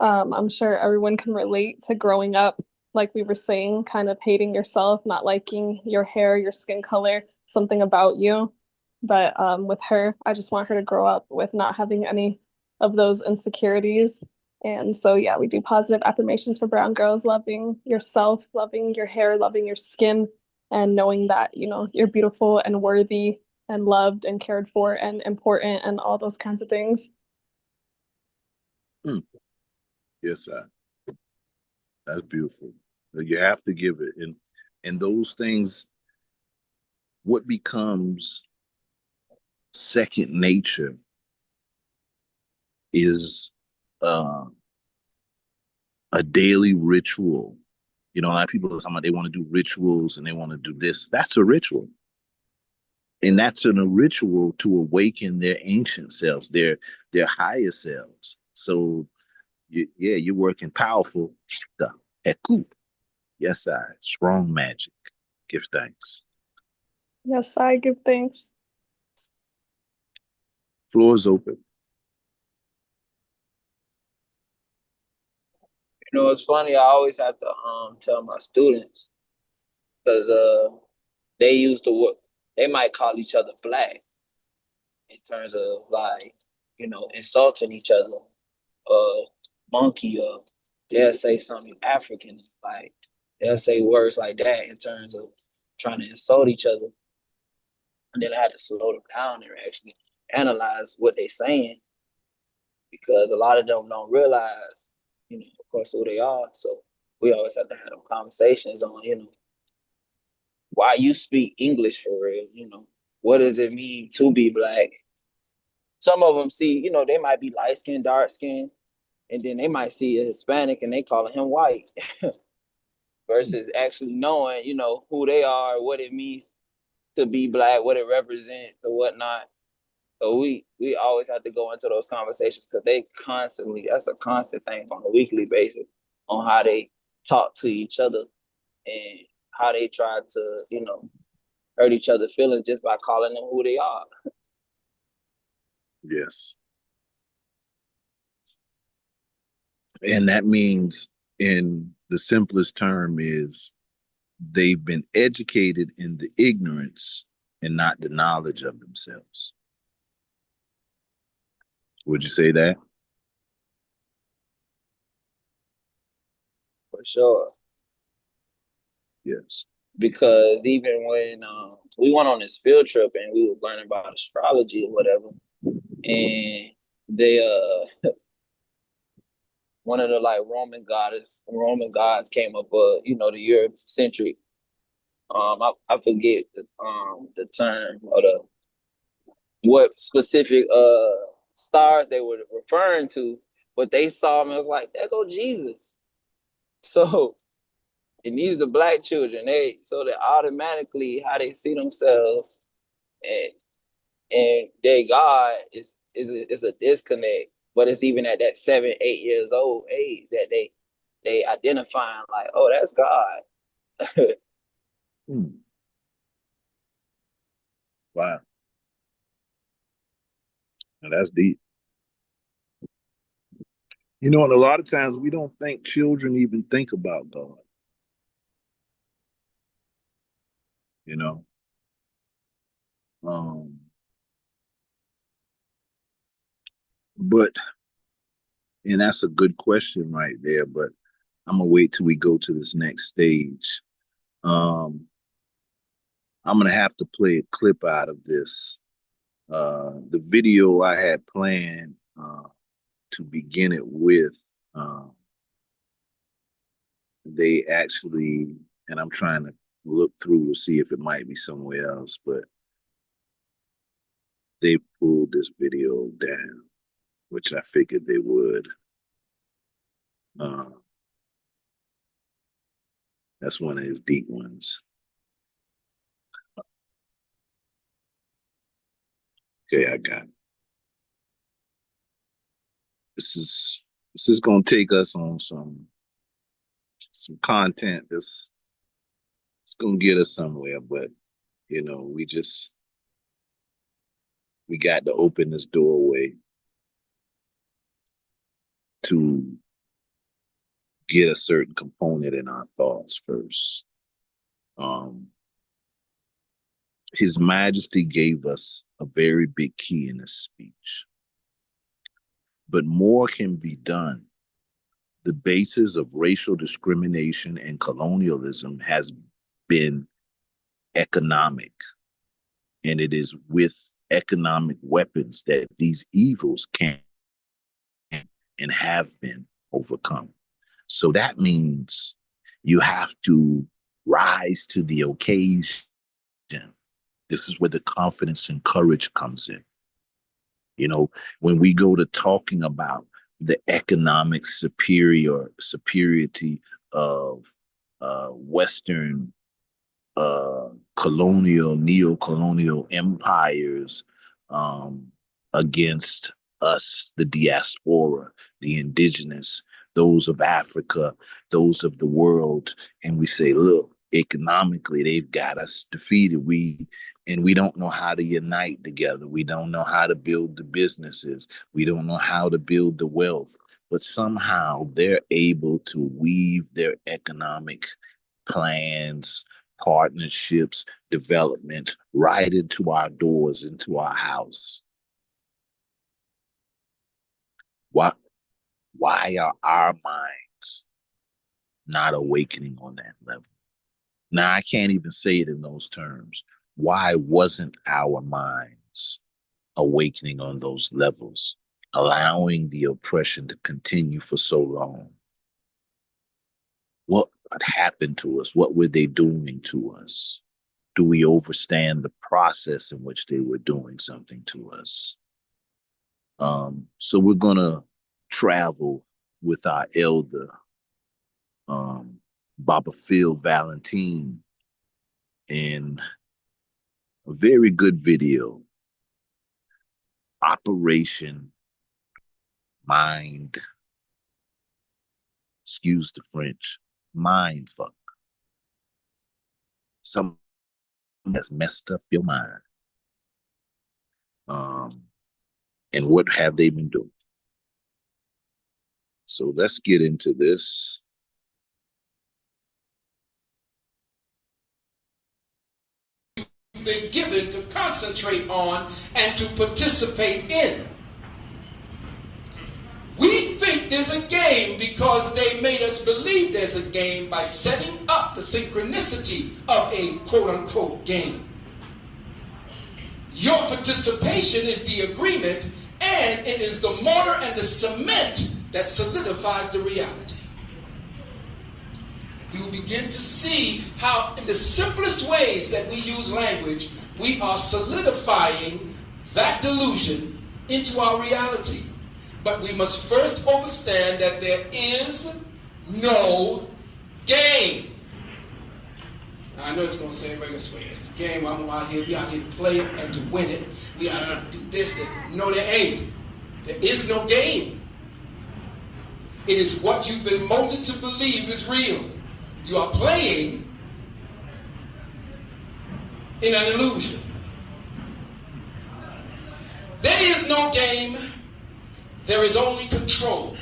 I'm sure everyone can relate to growing up, like we were saying, kind of hating yourself, not liking your hair, your skin color, something about you. But with her, I just want her to grow up with not having any of those insecurities. And so, yeah, we do positive affirmations for brown girls, loving yourself, loving your hair, loving your skin, and knowing that, you're beautiful and worthy and loved and cared for and important and all those kinds of things. Mm. Yes, sir. That's beautiful. You have to give it. And those things, what becomes second nature is uh, a daily ritual. A lot of people are talking about they want to do rituals and they want to do this. That's a ritual. And that's a ritual to awaken their ancient selves, their higher selves. So yeah, you're working powerful. Heku. Yes, I strong magic. Give thanks. Yes, I give thanks. Floor is open. It's funny. I always have to tell my students, because they use the word, they might call each other black in terms of like, insulting each other, monkey, or they'll say something African, like they'll say words like that in terms of trying to insult each other. And then I had to slow them down and actually analyze what they're saying. because a lot of them don't realize, of course, who they are. So we always have to have them conversations on, why you speak English for real. What does it mean to be black? Some of them see, they might be light skinned, dark skinned, and then they might see a Hispanic and they calling him white versus actually knowing, who they are, what it means to be black, what it represents or whatnot. So we always have to go into those conversations because that's a constant thing on a weekly basis on how they talk to each other and how they try to, hurt each other's feelings just by calling them who they are. Yes. And that means, in the simplest term, is they've been educated in the ignorance and not the knowledge of themselves. Would you say that? For sure. Yes. Because even when we went on this field trip and we were learning about astrology or whatever, and they one of the like Roman gods came up, the Eurocentric. I forget the term or what specific stars they were referring to, but they saw him and was like, there go Jesus. So, and these are black children. They automatically how they see themselves and their God is a disconnect. But it's even at that 7, 8 years old age that they identifying like, oh, that's God. Wow. Now that's deep. And a lot of times we don't think children even think about God. You know, um, but and that's a good question right there. But I'm gonna wait till we go to this next stage. Um, I'm gonna have to play a clip out of this. The video I had planned to begin it with, they actually, and I'm trying to look through to see if it might be somewhere else, but they pulled this video down, which I figured they would. That's one of his deep ones. Okay, I got it. This is gonna take us on some content that's it's gonna get us somewhere, but we got to open this doorway to get a certain component in our thoughts first. His Majesty gave us a very big key in his speech, but more can be done. The basis of racial discrimination and colonialism has been economic, and it is with economic weapons that these evils can and have been overcome. So that means you have to rise to the occasion. This is where the confidence and courage comes in. When we go to talking about the economic superiority of Western neo-colonial empires against us, the diaspora, the indigenous, those of Africa, those of the world, and we say, look, economically, they've got us defeated. We don't know how to unite together. We don't know how to build the businesses. We don't know how to build the wealth. But somehow they're able to weave their economic plans, partnerships, development right into our doors, into our house. Why are our minds not awakening on that level? Now, I can't even say it in those terms. Why wasn't our minds awakening on those levels allowing the oppression to continue for so long? What happened to us? What were they doing to us? Do we understand the process in which they were doing something to us? So we're going to travel with our elder, Baba Phil Valentine, in a very good video, Operation Mind, excuse the French, mind fuck. Something that's messed up your mind. And what have they been doing? So let's get into this. Been given to concentrate on and to participate in. We think there's a game because they made us believe there's a game by setting up the synchronicity of a quote-unquote game. Your participation is the agreement, and it is the mortar and the cement that solidifies the reality. We will begin to see how in the simplest ways that we use language, we are solidifying that delusion into our reality. But we must first understand that there is no game. Now, I know it's going to say, everybody swear, it's the game. I'm out here, we out here to play it and to win it. We out here to do this. No, there ain't. There is no game. It is what you've been molded to believe is real. You are playing in an illusion. There is no game. There is only control.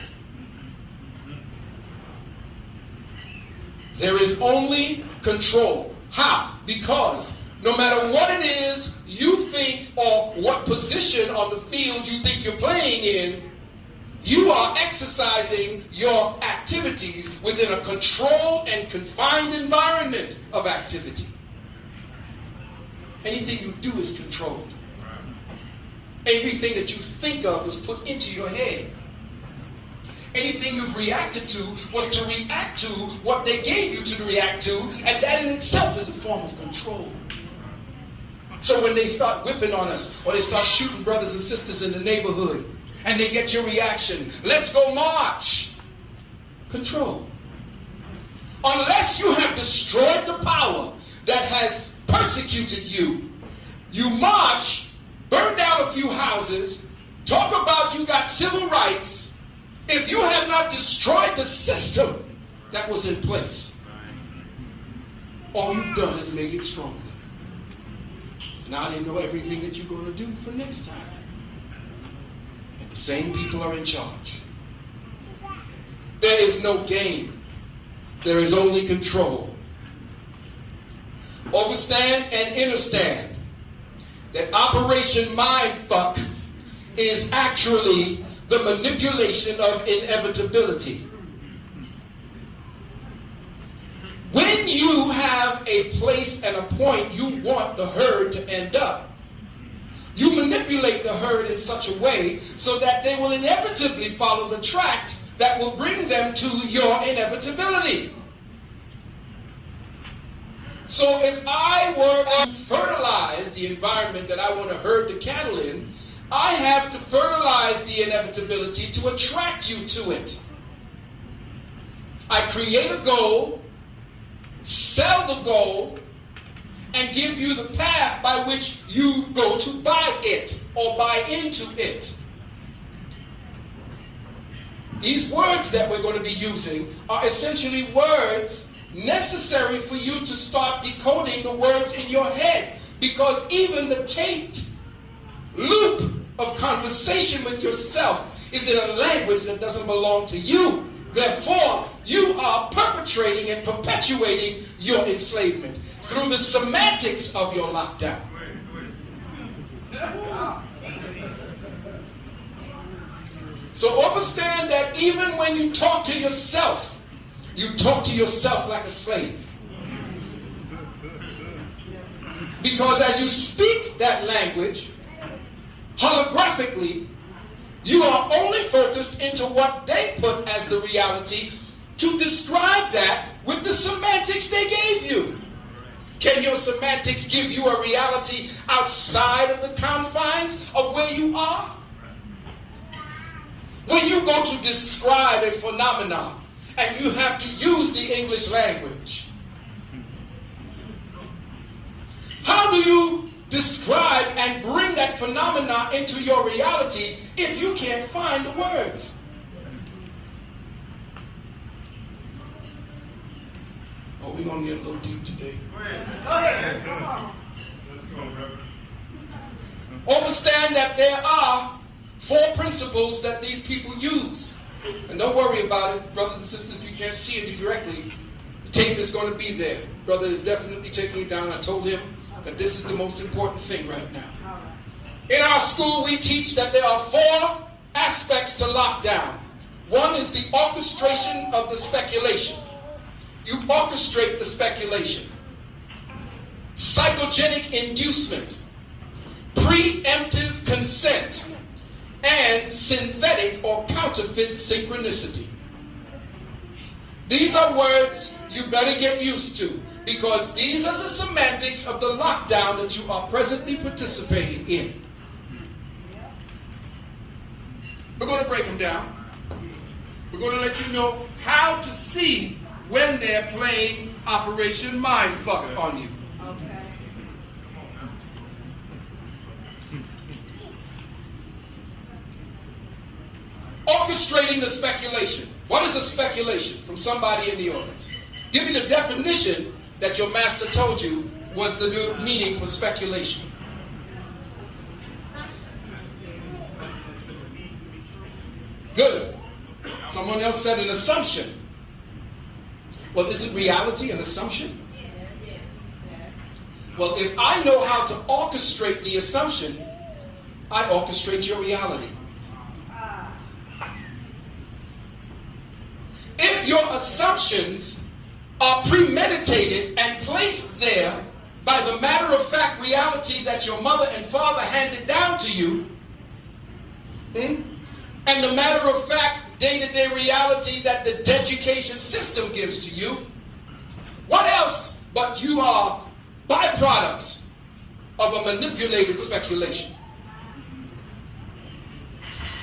There is only control. How? Because no matter what it is you think or what position on the field you think you're playing in, you are exercising your activities within a controlled and confined environment of activity. Anything you do is controlled. Everything that you think of is put into your head. Anything you've reacted to was to react to what they gave you to react to, and that in itself is a form of control. So when they start whipping on us, or they start shooting brothers and sisters in the neighborhood, and they get your reaction, let's go march. Control. Unless you have destroyed the power that has persecuted you, you march, burn down a few houses, talk about you got civil rights, if you have not destroyed the system that was in place. All you've done is made it stronger. So now they know everything that you're going to do for next time. And the same people are in charge. There is no game. There is only control. Overstand and understand that Operation Mindfuck is actually the manipulation of inevitability. When you have a place and a point you want the herd to end up, you manipulate the herd in such a way so that they will inevitably follow the track that will bring them to your inevitability. So if I were to fertilize the environment that I want to herd the cattle in, I have to fertilize the inevitability to attract you to it. I create a goal, sell the goal, and give you the path by which you go to buy it or buy into it. These words that we're going to be using are essentially words necessary for you to start decoding the words in your head, because even the taped loop of conversation with yourself is in a language that doesn't belong to you. Therefore, you are perpetrating and perpetuating your enslavement through the semantics of your lockdown. So understand that even when you talk to yourself like a slave. Because as you speak that language, holographically, You are only focused into what they put as the reality to describe that with the semantics they gave you. Can your semantics give you a reality outside of the confines of where you are? When you go to describe a phenomenon and you have to use the English language, how do you describe and bring that phenomena into your reality if you can't find the words? Oh, we're going to get a little deep today. Go ahead. Come on. Understand that there are 4 principles that these people use. And don't worry about it, brothers and sisters, if you can't see it directly, the tape is going to be there. Brother is definitely taking it down. I told him that this is the most important thing right now. In our school, we teach that there are 4 aspects to lockdown. One is the orchestration of the speculation. You orchestrate the speculation. Psychogenic inducement, preemptive consent, and synthetic or counterfeit synchronicity. These are words you better get used to, because these are the semantics of the lockdown that you are presently participating in. We're going to break them down. We're going to let you know how to see when they're playing Operation Mindfuck on you. Okay. Orchestrating the speculation. What is a speculation? From somebody in the audience. Give me the definition that your master told you was the new meaning for speculation. Good. Someone else said an assumption. Well, isn't reality an assumption? Well, if I know how to orchestrate the assumption, I orchestrate your reality. If your assumptions are premeditated and placed there by the matter-of-fact reality that your mother and father handed down to you, and the matter-of-fact day-to-day reality that the education system gives to you, what else but you are byproducts of a manipulated speculation?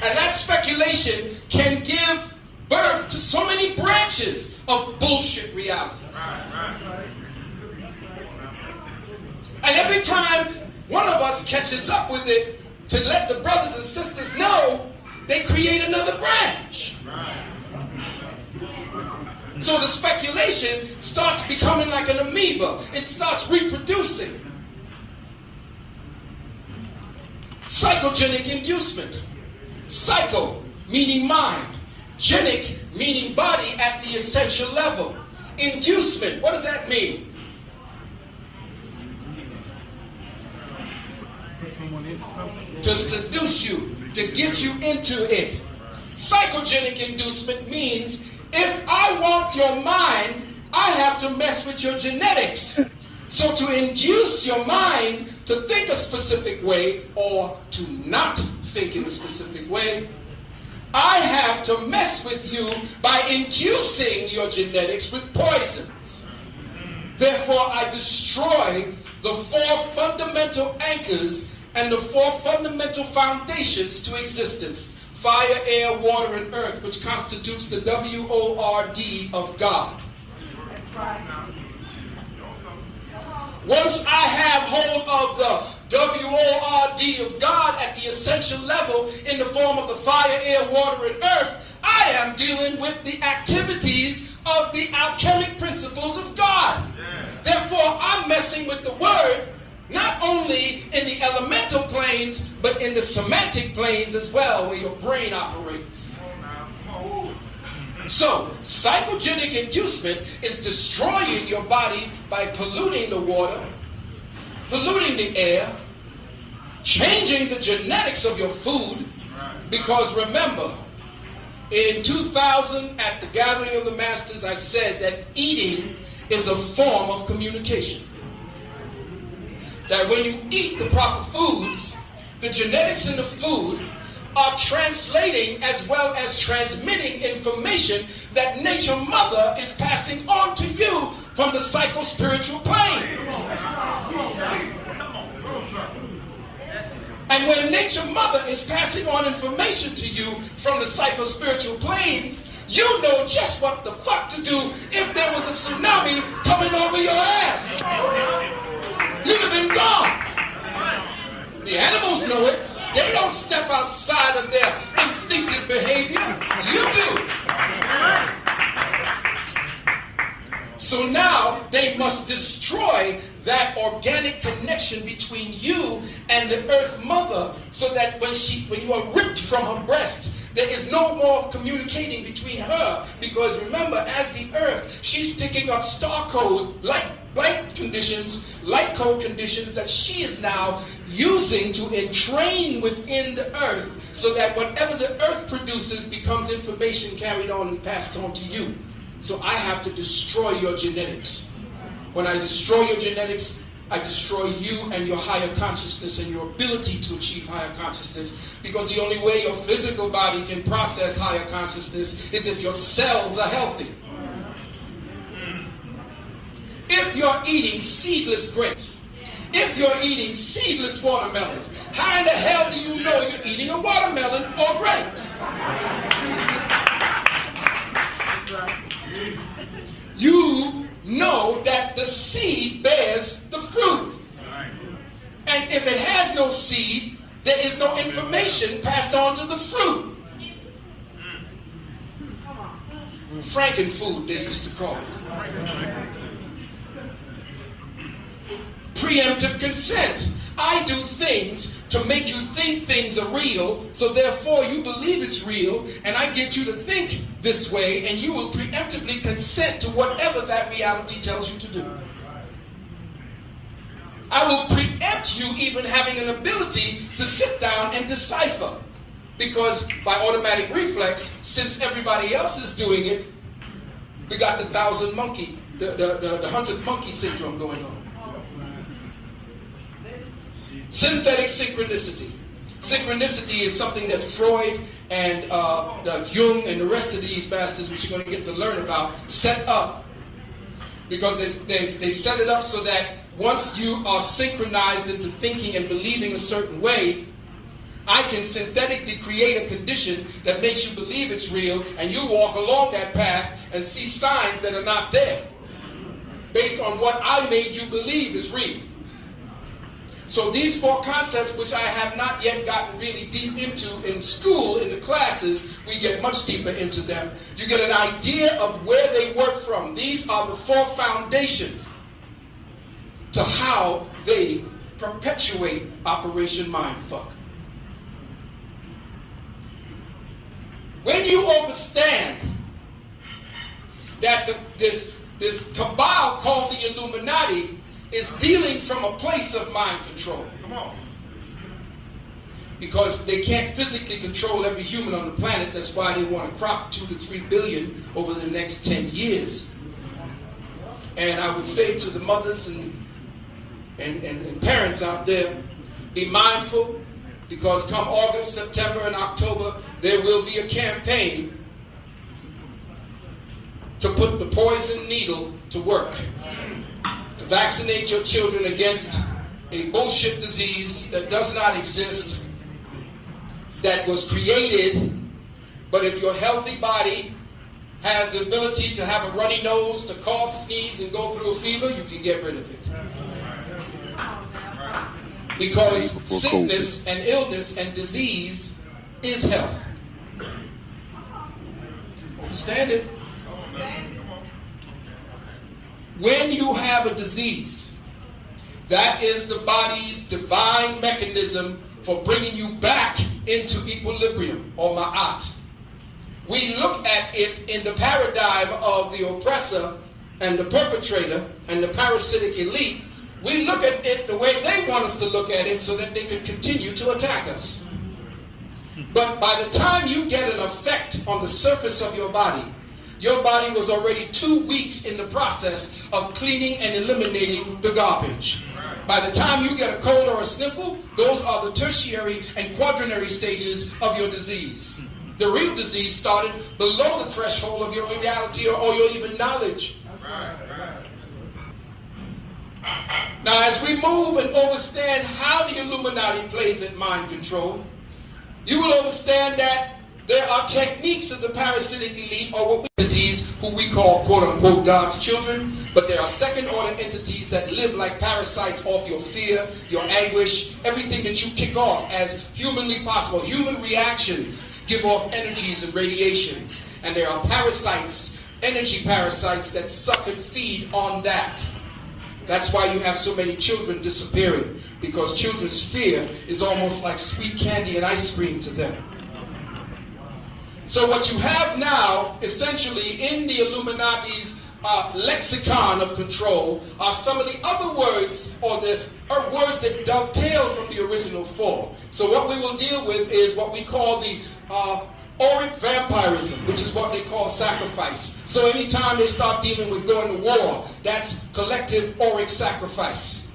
And that speculation can give birth to so many branches of bullshit realities. And every time one of us catches up with it to let the brothers and sisters know, they create another branch. So the speculation starts becoming like an amoeba. It starts reproducing. Psychogenic inducement. Psycho, meaning mind. Genic, meaning body at the essential level. Inducement, what does that mean? To seduce you, to get you into it. Psychogenic inducement means if I want your mind, I have to mess with your genetics. So to induce your mind to think a specific way or to not think in a specific way, I have to mess with you by inducing your genetics with poisons. Therefore, I destroy the 4 fundamental anchors and the 4 fundamental foundations to existence: fire, air, water, and earth, which constitutes the W-O-R-D of God. That's right. Once I have hold of the W-O-R-D of God at the essential level in the form of the fire, air, water, and earth, I am dealing with the activities of the alchemic principles of God. Therefore, I'm messing with the word not only in the elemental planes, but in the semantic planes as well, where your brain operates. So, psychogenic inducement is destroying your body by polluting the water, polluting the air, changing the genetics of your food, because remember, in 2000 at the Gathering of the Masters, I said that eating is a form of communication. That when you eat the proper foods, the genetics in the food are translating as well as transmitting information that nature mother is passing on to you from the psycho-spiritual planes. And when nature mother is passing on information to you from the psycho-spiritual planes, you know just what the fuck to do if there was a tsunami coming over your ass. You'd have been gone. The animals know it. They don't step outside of their instinctive behavior. You do. So now they must destroy that organic connection between you and the earth mother, so that when you are ripped from her breast, there is no more communicating between her, because remember, as the earth, she's picking up star code, light code conditions that she is now using to entrain within the earth, so that whatever the earth produces becomes information carried on and passed on to you. So I have to destroy your genetics. When I destroy your genetics, I destroy you and your higher consciousness and your ability to achieve higher consciousness, because the only way your physical body can process higher consciousness is if your cells are healthy. If you're eating seedless grapes, if you're eating seedless watermelons, how in the hell do you know you're eating a watermelon or grapes? You know that the seed bears the fruit. And if it has no seed, there is no information passed on to the fruit. Frankenfood, they used to call it. Preemptive consent. I do things to make you think things are real, so therefore you believe it's real, and I get you to think this way, and you will preemptively consent to whatever that reality tells you to do. I will preempt you even having an ability to sit down and decipher, because by automatic reflex, since everybody else is doing it, we got the 1,000th monkey, the 100th monkey syndrome going on. Synthetic synchronicity. Synchronicity is something that Freud and Jung and the rest of these bastards, which you're going to get to learn about, set up. Because they set it up so that once you are synchronized into thinking and believing a certain way, I can synthetically create a condition that makes you believe it's real, and you walk along that path and see signs that are not there, based on what I made you believe is real. So these four concepts, which I have not yet gotten really deep into in school, in the classes, we get much deeper into them. You get an idea of where they work from. These are the four foundations to how they perpetuate Operation Mindfuck. When you understand that this cabal called the Illuminati is dealing from a place of mind control. Come on. Because they can't physically control every human on the planet. That's why they want to crop 2 to 3 billion over the next 10 years. And I would say to the mothers and parents out there, be mindful, because come August, September, and October, there will be a campaign to put the poison needle to work. To vaccinate your children against a bullshit disease that does not exist, that was created, but if your healthy body has the ability to have a runny nose, to cough, sneeze, and go through a fever, you can get rid of it. Because sickness and illness and disease is health. Understand it? When you have a disease, that is the body's divine mechanism for bringing you back into equilibrium, or ma'at. We look at it in the paradigm of the oppressor and the perpetrator and the parasitic elite. We look at it the way they want us to look at it, so that they can continue to attack us. But by the time you get an effect on the surface of your body was already 2 weeks in the process of cleaning and eliminating the garbage. By the time you get a cold or a sniffle, those are the tertiary and quaternary stages of your disease. The real disease started below the threshold of your reality or your even knowledge. Now, as we move and understand how the Illuminati plays at mind control, you will understand that there are techniques of the parasitic elite, or what entities who we call quote-unquote God's children, but there are second-order entities that live like parasites off your fear, your anguish, everything that you kick off as humanly possible. Human reactions give off energies and radiations, and there are parasites, energy parasites that suck and feed on that. That's why you have so many children disappearing, because children's fear is almost like sweet candy and ice cream to them. So what you have now, essentially, in the Illuminati's lexicon of control are some of the other words, or the words that dovetail from the original four. So what we will deal with is what we call the auric vampirism, which is what they call sacrifice. So anytime they start dealing with going to war, that's collective auric sacrifice.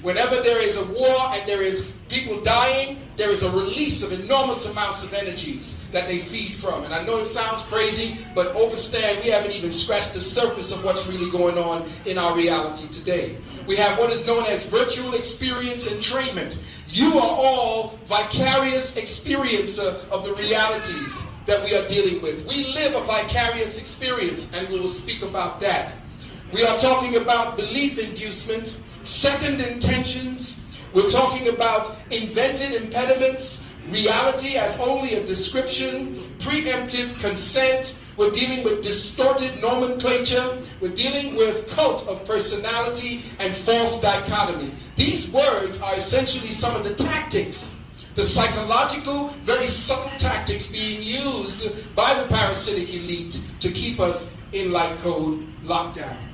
Whenever there is a war and there is people dying, there is a release of enormous amounts of energies that they feed from. And I know it sounds crazy, but understand we haven't even scratched the surface of what's really going on in our reality today. We have what is known as virtual experience entrainment. You are all vicarious experiencer of the realities that we are dealing with. We live a vicarious experience, and we will speak about that. We are talking about belief inducement, second intentions. We're talking about invented impediments, reality as only a description, preemptive consent. We're dealing with distorted nomenclature. We're dealing with cult of personality and false dichotomy. These words are essentially some of the tactics, the psychological, very subtle tactics being used by the parasitic elite to keep us in light code lockdown.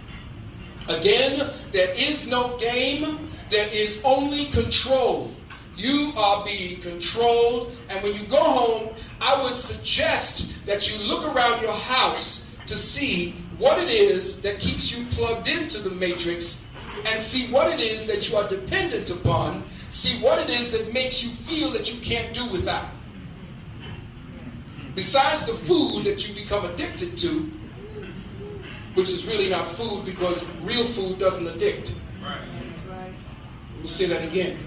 Again, there is no game, there is only control. You are being controlled, and when you go home, I would suggest that you look around your house to see what it is that keeps you plugged into the matrix, and see what it is that you are dependent upon, see what it is that makes you feel that you can't do without. Besides the food that you become addicted to, which is really not food, because real food doesn't addict. We'll say that again.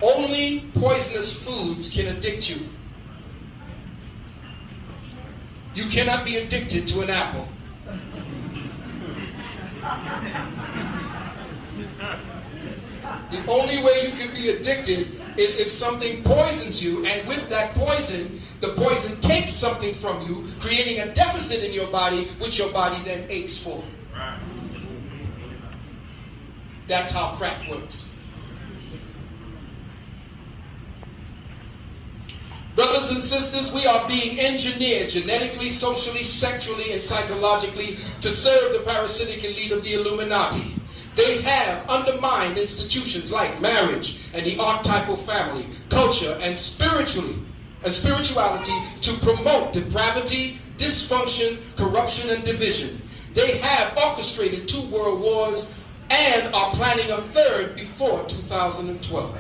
Only poisonous foods can addict you. You cannot be addicted to an apple. The only way you can be addicted is if something poisons you, and with that poison, the poison takes something from you, creating a deficit in your body, which your body then aches for. That's how crack works. Brothers and sisters, we are being engineered genetically, socially, sexually, and psychologically to serve the parasitic elite of the Illuminati. They have undermined institutions like marriage and the archetypal family, culture, and spirituality to promote depravity, dysfunction, corruption, and division. They have orchestrated 2 world wars and are planning a third before 2012.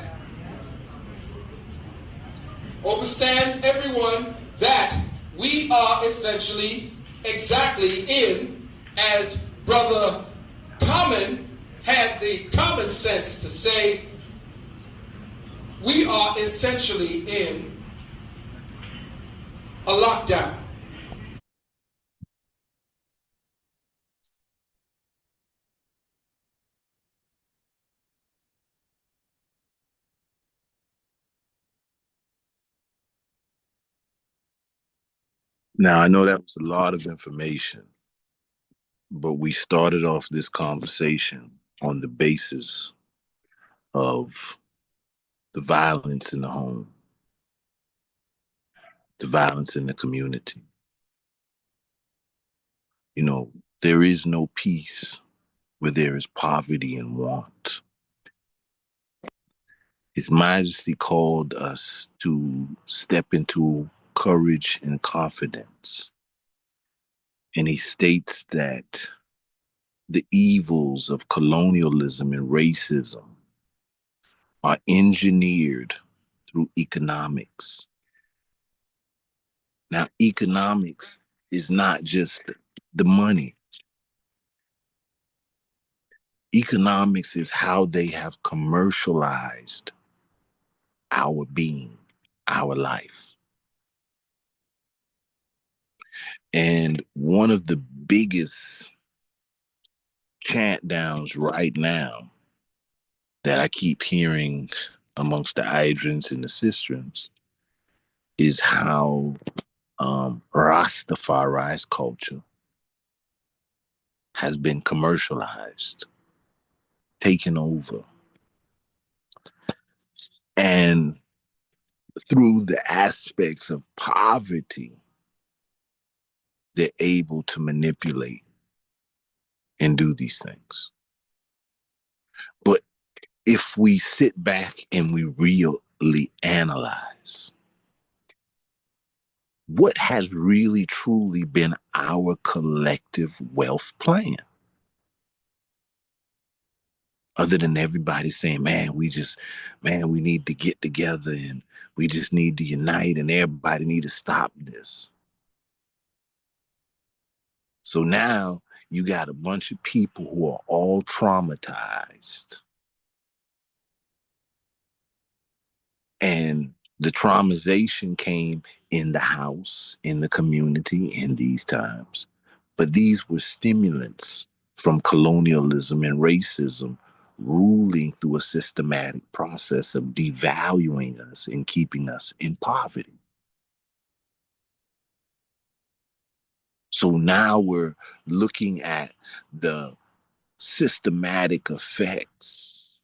Understand, everyone, that we are essentially exactly in, as Brother Common had the common sense to say, we are essentially in a lockdown. Now, I know that was a lot of information, but we started off this conversation on the basis of the violence in the home, the violence in the community. You know, there is no peace where there is poverty and want. His Majesty called us to step into courage and confidence. And he states that the evils of colonialism and racism are engineered through economics. Now, economics is not just the money. Economics is how they have commercialized our being, our life. And one of the biggest chant downs right now that I keep hearing amongst the Idrins and the Sistrins is how Rastafari's culture has been commercialized, taken over. And through the aspects of poverty, they're able to manipulate and do these things. But if we sit back and we really analyze what has really truly been our collective wealth plan, other than everybody saying, man, we need to get together and we just need to unite and everybody need to stop this. So now you got a bunch of people who are all traumatized. And the traumatization came in the house, in the community, in these times. But these were stimulants from colonialism and racism ruling through a systematic process of devaluing us and keeping us in poverty. So now we're looking at the systematic effects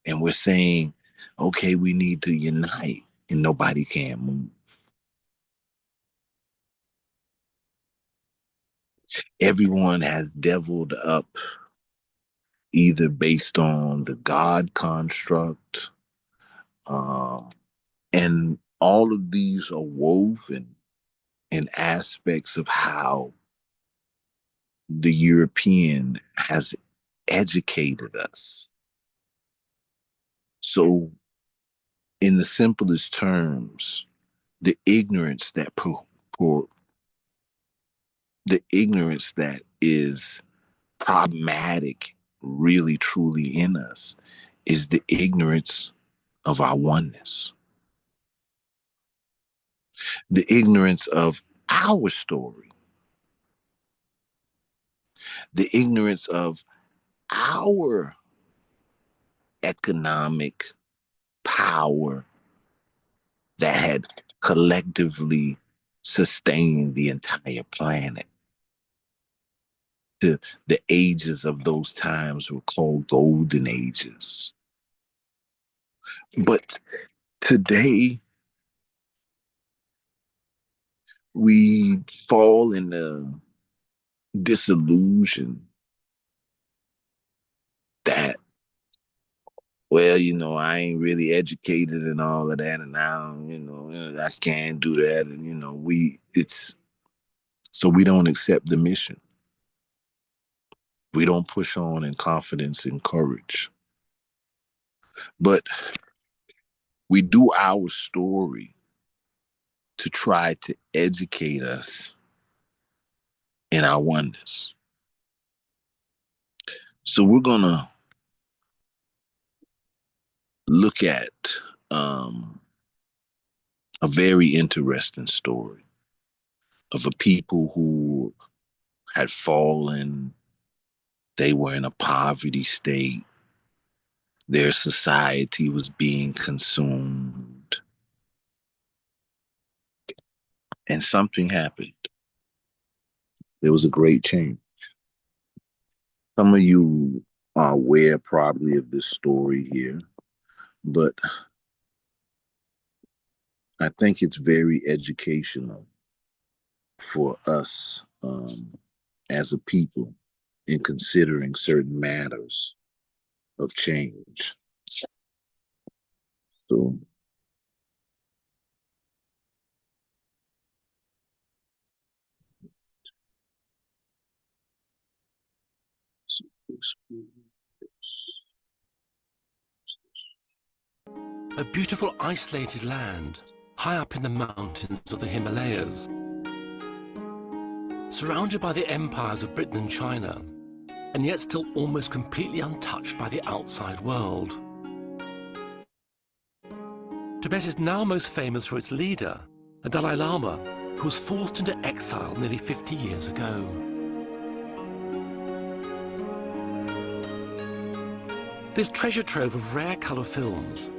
and we're saying, okay, we need to unite and nobody can move. Everyone has deviled up either based on the God construct, and all of these are woven in aspects of how the European has educated us. So, in the simplest terms, the ignorance that the ignorance that is problematic, really truly in us, is the ignorance of our oneness, the ignorance of our story, the ignorance of our economic power that had collectively sustained the entire planet. The ages of those times were called golden ages. But today, we fall in the disillusion that, well, I ain't really educated and all of that, and now, I can't do that, and so we don't accept the mission. We don't push on in confidence and courage, but we do our story to try to educate us in our wonders. So we're gonna look at um, a very interesting story of a people who had fallen. They were in a poverty state. Their society was being consumed. And something happened. There was a great change. Some of you are aware probably of this story here, but I think it's very educational for us as a people in considering certain matters of change. So A beautiful isolated land, high up in the mountains of the Himalayas. Surrounded by the empires of Britain and China, and yet still almost completely untouched by the outside world. Tibet is now most famous for its leader, the Dalai Lama, who was forced into exile nearly 50 years ago. This treasure trove of rare colour films,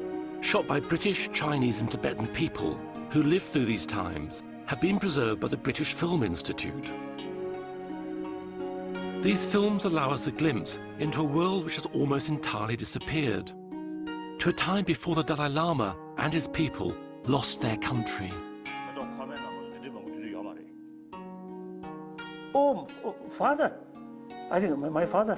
shot by British, Chinese and Tibetan people who lived through these times, have been preserved by the British Film Institute. These films allow us a glimpse into a world which has almost entirely disappeared, to a time before the Dalai Lama and his people lost their country. Oh, father. I think my father.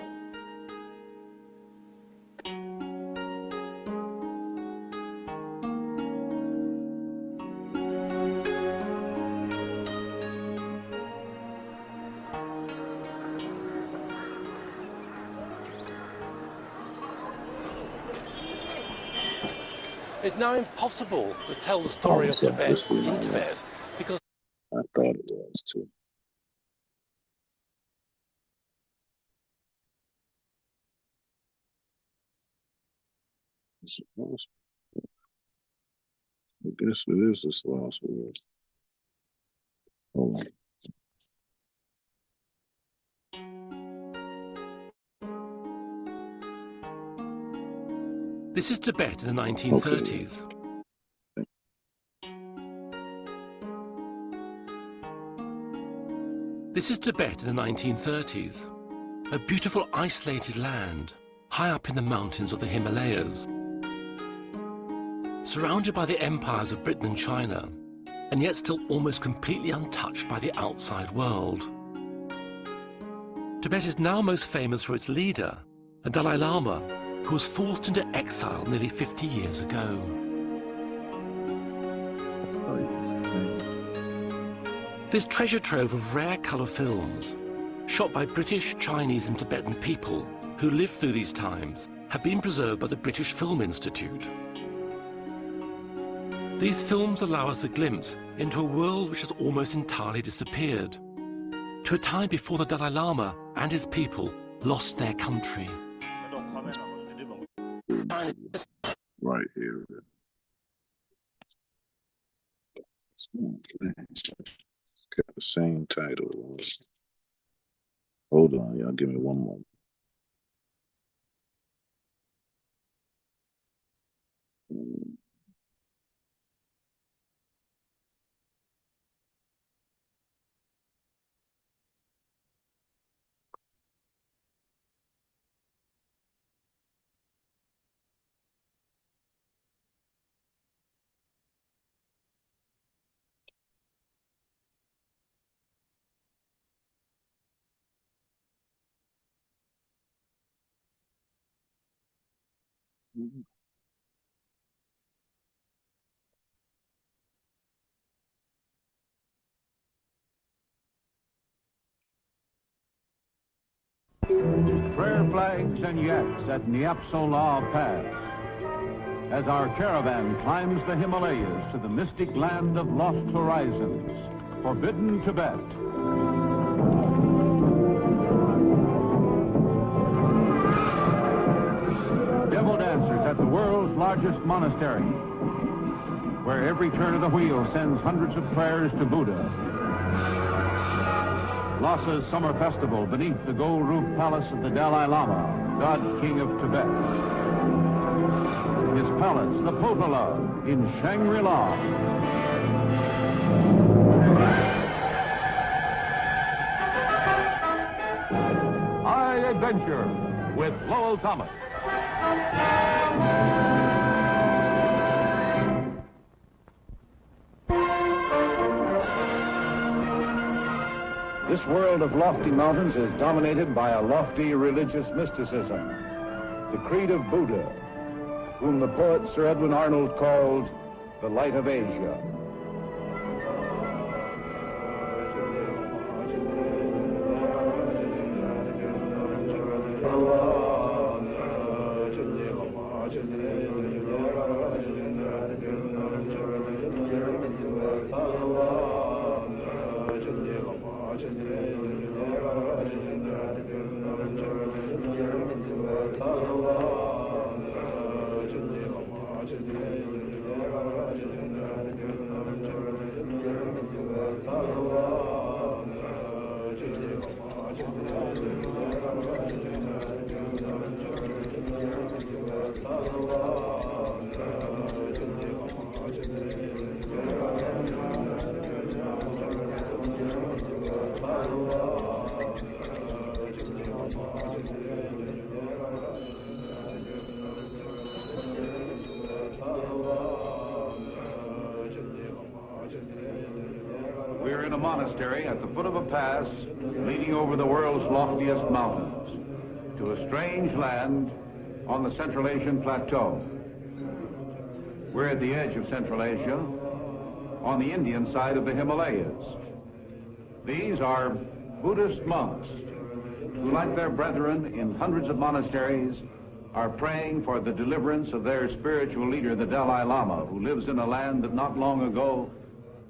It's now impossible to tell the story of Tibet in Tibet because I thought it was too. I guess it is this last word. Hold on. this is Tibet in the 1930s. This is Tibet in the 1930s, a beautiful isolated land, high up in the mountains of the Himalayas. Surrounded by the empires of Britain and China, and yet still almost completely untouched by the outside world. Tibet is now most famous for its leader, the Dalai Lama, who was forced into exile nearly 50 years ago. This treasure trove of rare colour films, shot by British, Chinese and Tibetan people who lived through these times, have been preserved by the British Film Institute. These films allow us a glimpse into a world which has almost entirely disappeared, to a time before the Dalai Lama and his people lost their country. Right here. It's got the same title. Hold on, y'all. Give me one moment. Prayer flags and yaks at Nyapsola Pass as our caravan climbs the Himalayas to the mystic land of lost horizons, forbidden Tibet. Devil dancers at the world's largest monastery, where every turn of the wheel sends hundreds of prayers to Buddha. Lhasa's summer festival beneath the gold-roofed palace of the Dalai Lama, God King of Tibet. His palace, the Potala, in Shangri-La. High Adventure with Lowell Thomas. This world of lofty mountains is dominated by a lofty religious mysticism. The creed of Buddha, whom the poet Sir Edwin Arnold called the light of Asia. We're in a monastery at the foot of a pass leading over the world's loftiest mountains to a strange land on the Central Asian plateau. We're at the edge of Central Asia on the Indian side of the Himalayas. These are Buddhist monks who, like their brethren in hundreds of monasteries, are praying for the deliverance of their spiritual leader, the Dalai Lama, who lives in a land that not long ago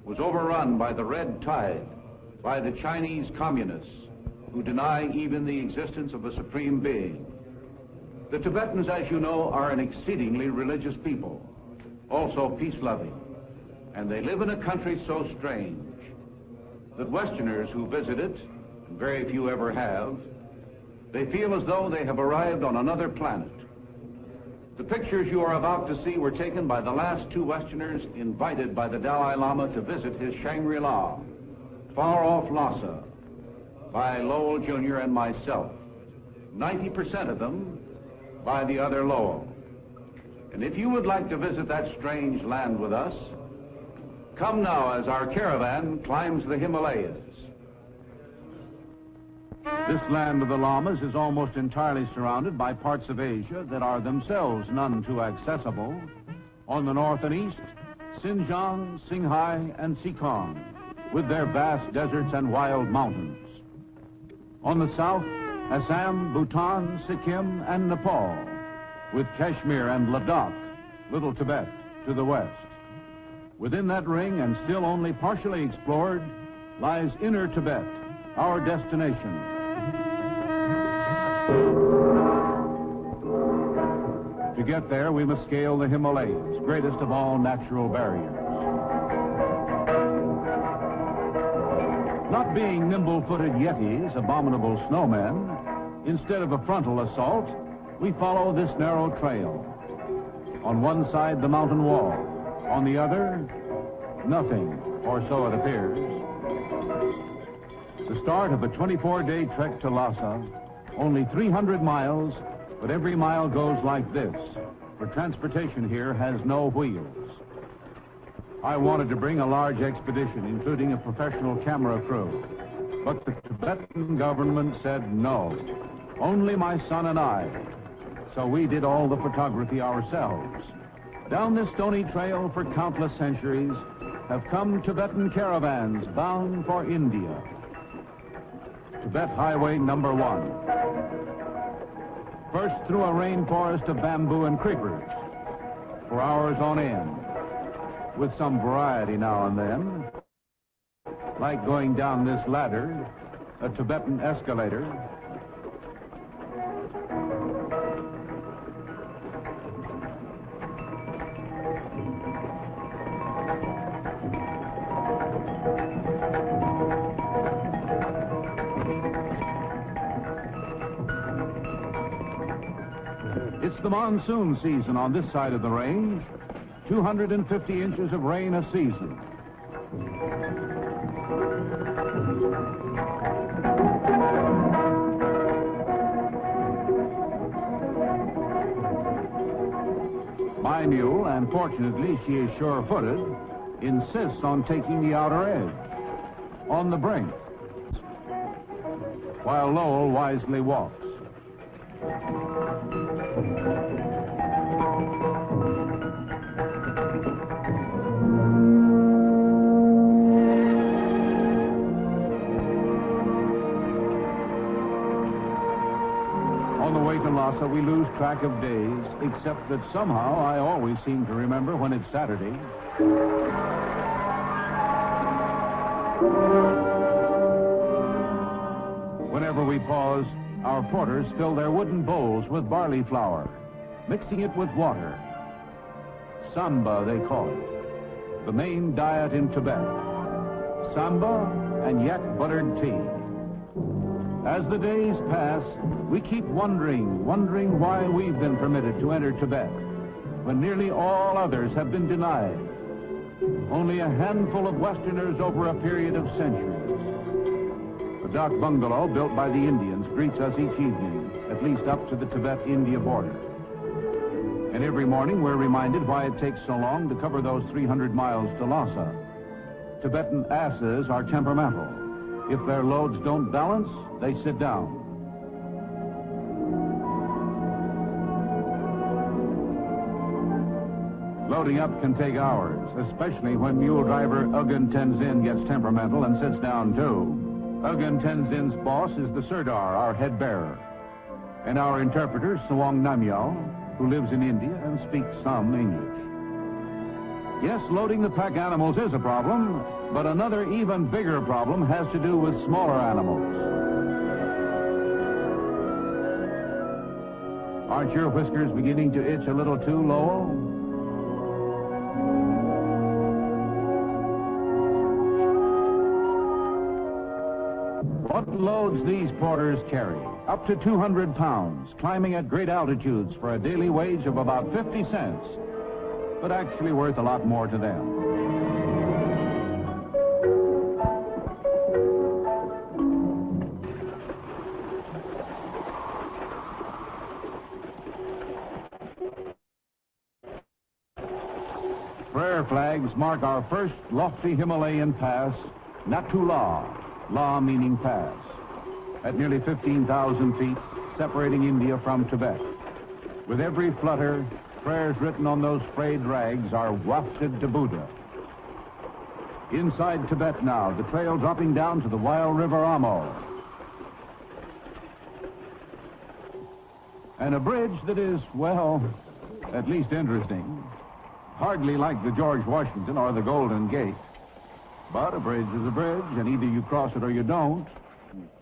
was overrun by the red tide, by the Chinese communists who deny even the existence of a supreme being. The Tibetans, as you know, are an exceedingly religious people, also peace-loving, and they live in a country so strange that Westerners who visit it, and very few ever have, they feel as though they have arrived on another planet. The pictures you are about to see were taken by the last two Westerners invited by the Dalai Lama to visit his Shangri-La, far off Lhasa, by Lowell Jr. and myself. 90% of them by the other Lowell. And if you would like to visit that strange land with us, come now as our caravan climbs the Himalayas. This land of the Lamas is almost entirely surrounded by parts of Asia that are themselves none too accessible. On the north and east, Xinjiang, Qinghai, and Sikong, with their vast deserts and wild mountains. On the south, Assam, Bhutan, Sikkim, and Nepal, with Kashmir and Ladakh, Little Tibet, to the west. Within that ring, and still only partially explored, lies Inner Tibet, our destination. To get there, we must scale the Himalayas, greatest of all natural barriers. Not being nimble-footed Yetis, abominable snowmen, instead of a frontal assault, we follow this narrow trail. On one side, the mountain wall. On the other, nothing, or so it appears. The start of a 24-day trek to Lhasa, only 300 miles, but every mile goes like this, for transportation here has no wheels. I wanted to bring a large expedition, including a professional camera crew, but the Tibetan government said no, only my son and I. So we did all the photography ourselves. Down this stony trail for countless centuries have come Tibetan caravans bound for India. Tibet Highway number 1. First through a rainforest of bamboo and creepers for hours on end, with some variety now and then, like going down this ladder, a Tibetan escalator. It's the monsoon season on this side of the range. 250 inches of rain a season. My mule, and fortunately she is sure-footed, insists on taking the outer edge, on the brink, while Lowell wisely walks. On on the way to Lhasa, we lose track of days, except that somehow I always seem to remember when it's Saturday. Whenever we pause, our porters fill their wooden bowls with barley flour, mixing it with water. Samba, they call it. The main diet in Tibet. Samba and yak buttered tea. As the days pass, we keep wondering why we've been permitted to enter Tibet, when nearly all others have been denied. Only a handful of Westerners over a period of centuries. A dak bungalow built by the Indians greets us each evening, at least up to the Tibet-India border. And every morning we're reminded why it takes so long to cover those 300 miles to Lhasa. Tibetan asses are temperamental. If their loads don't balance, they sit down. Loading up can take hours, especially when mule driver Ugan Tenzin gets temperamental and sits down too. Ugan Tenzin's boss is the Sirdar, our head bearer, and our interpreter, Suwang Namyal, who lives in India and speaks some English. Yes, loading the pack animals is a problem, but another even bigger problem has to do with smaller animals. Aren't your whiskers beginning to itch a little too, Lowell? What loads these porters carry? Up to 200 pounds, climbing at great altitudes for a daily wage of about 50 cents, but actually worth a lot more to them. Prayer flags mark our first lofty Himalayan pass, Natula, La meaning pass, at nearly 15,000 feet, separating India from Tibet. With every flutter, prayers written on those frayed rags are wafted to Buddha. Inside Tibet now, the trail dropping down to the wild river Amo. And a bridge that is, well, at least interesting. Hardly like the George Washington or the Golden Gate. But a bridge is a bridge, and either you cross it or you don't.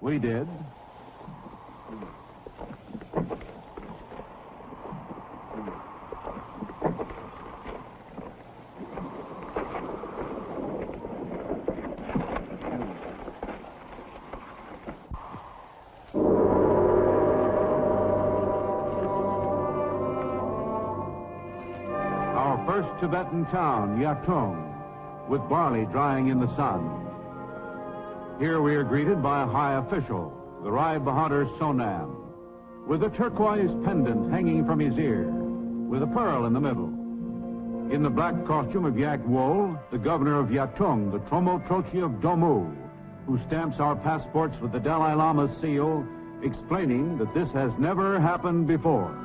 We did. Our first Tibetan town, Yatung, with barley drying in the sun. Here we are greeted by a high official, the Rai Bahadur Sonam, with a turquoise pendant hanging from his ear, with a pearl in the middle. In the black costume of yak wool, the governor of Yatung, the Tromo Trochi of Domu, who stamps our passports with the Dalai Lama's seal, explaining that this has never happened before.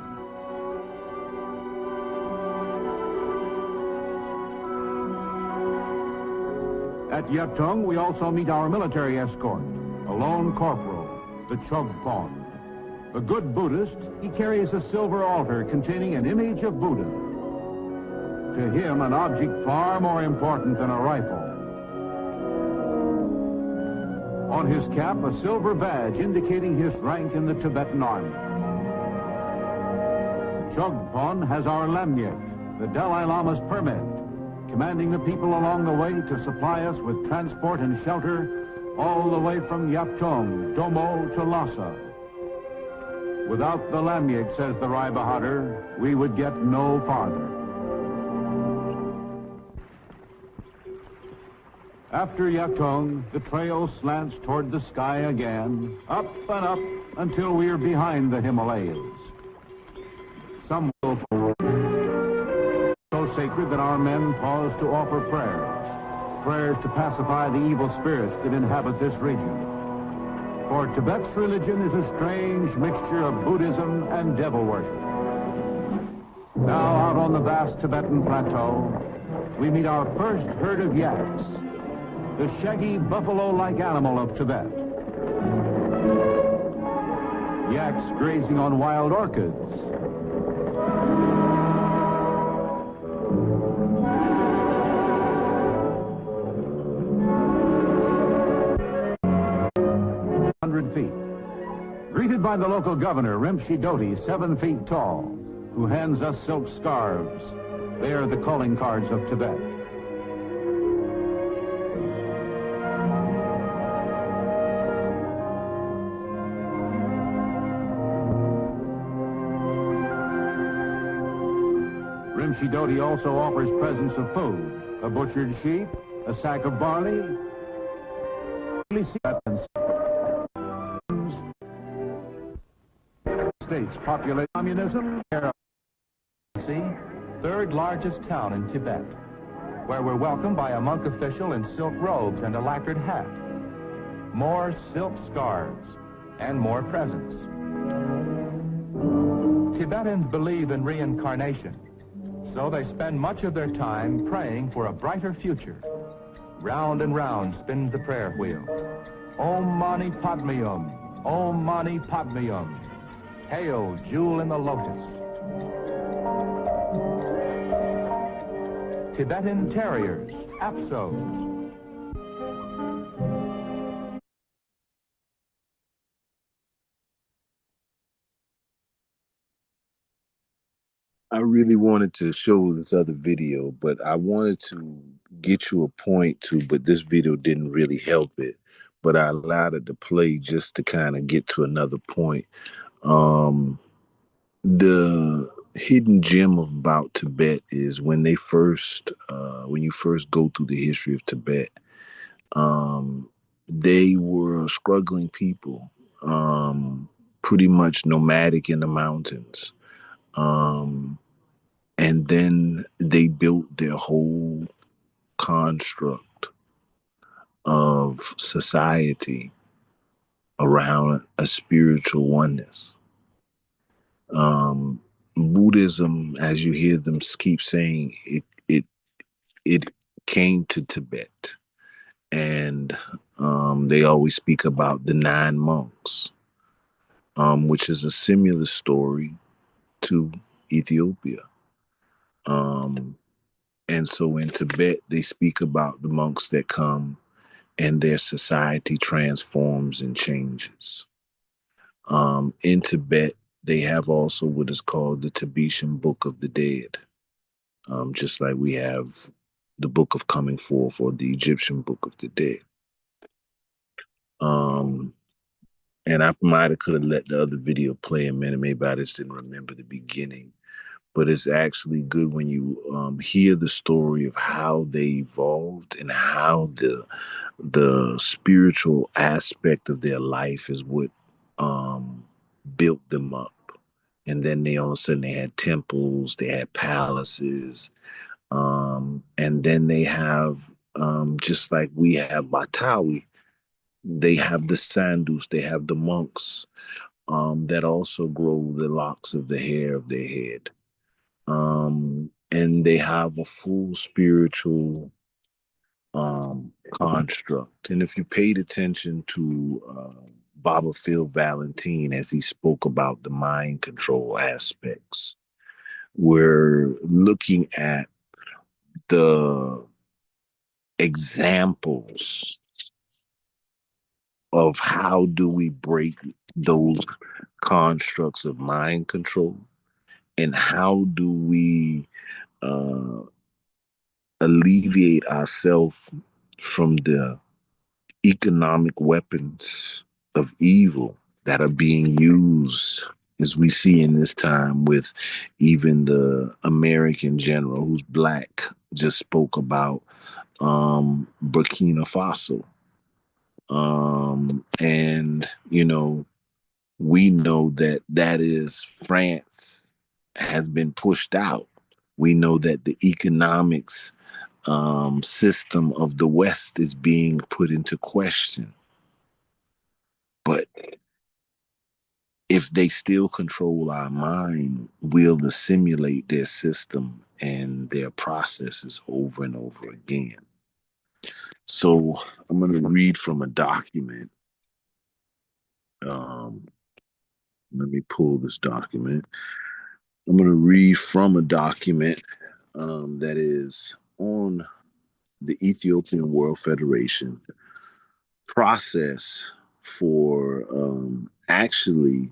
At Yatung, we also meet our military escort, a lone corporal, the Chogpon. A good Buddhist, he carries a silver altar containing an image of Buddha. To him, an object far more important than a rifle. On his cap, a silver badge indicating his rank in the Tibetan army. The Chogpon has our lamyek, the Dalai Lama's permit, commanding the people along the way to supply us with transport and shelter all the way from Yatung, Domo to Lhasa. Without the lamyek, says the Rai Bahadur, we would get no farther. After Yatung, the trail slants toward the sky again, up and up until we are behind the Himalayas. Some will forward. So sacred that our men pause to offer prayers to pacify the evil spirits that inhabit this region. For Tibet's religion is a strange mixture of Buddhism and devil worship. Now out on the vast Tibetan plateau, we meet our first herd of yaks, the shaggy buffalo-like animal of Tibet. yaks grazing on wild orchids. Feet. Greeted by the local governor, Rimshi Doti, 7 feet tall, who hands us silk scarves. They are the calling cards of Tibet. Rimshi Doti also offers presents of food, a butchered sheep, a sack of barley, States populate communism. Third largest town in Tibet, where we're welcomed by a monk official in silk robes and a lacquered hat. More silk scarves and more presents. Tibetans believe in reincarnation, so they spend much of their time praying for a brighter future. Round and round spins the prayer wheel. Om Mani Padme Hum, Om Mani Padme Hum. Hail, jewel in the lotus. Tibetan terriers, Apsos. I really wanted to show this other video, but I wanted to get you a point to, but this video didn't really help it. But I allowed it to play just to kind of get to another point. The hidden gem about Tibet is when you first go through the history of Tibet, they were struggling people, pretty much nomadic in the mountains. And then they built their whole construct of society around a spiritual oneness. Buddhism, as you hear them keep saying, it came to Tibet, and they always speak about the 9 monks, which is a similar story to Ethiopia. And so in Tibet, they speak about the monks that come and their society transforms and changes. In Tibet, they have also what is called the Tibetan Book of the Dead, just like we have the Book of Coming Forth or the Egyptian Book of the Dead. And I might have could have let the other video play a minute. Maybe I just didn't remember the beginning. But it's actually good when you hear the story of how they evolved and how the spiritual aspect of their life is what built them up. And then they all of a sudden they had temples, they had palaces, and then they have just like we have Batawi, they have the sandus, they have the monks that also grow the locks of the hair of their head. And they have a full spiritual construct. And if you paid attention to Baba Phil Valentine as he spoke about the mind control aspects, we're looking at the examples of how do we break those constructs of mind control, and how do we alleviate ourselves from the economic weapons of evil that are being used, as we see in this time with even the American general who's black just spoke about Burkina Faso. And, we know that that is France has been pushed out. We know that the economics system of the West is being put into question. But if they still control our mind, we'll assimilate their system and their processes over and over again. So I'm going to read from a document Let me pull this document. I'm going to read from a document that is on the Ethiopian World Federation process for actually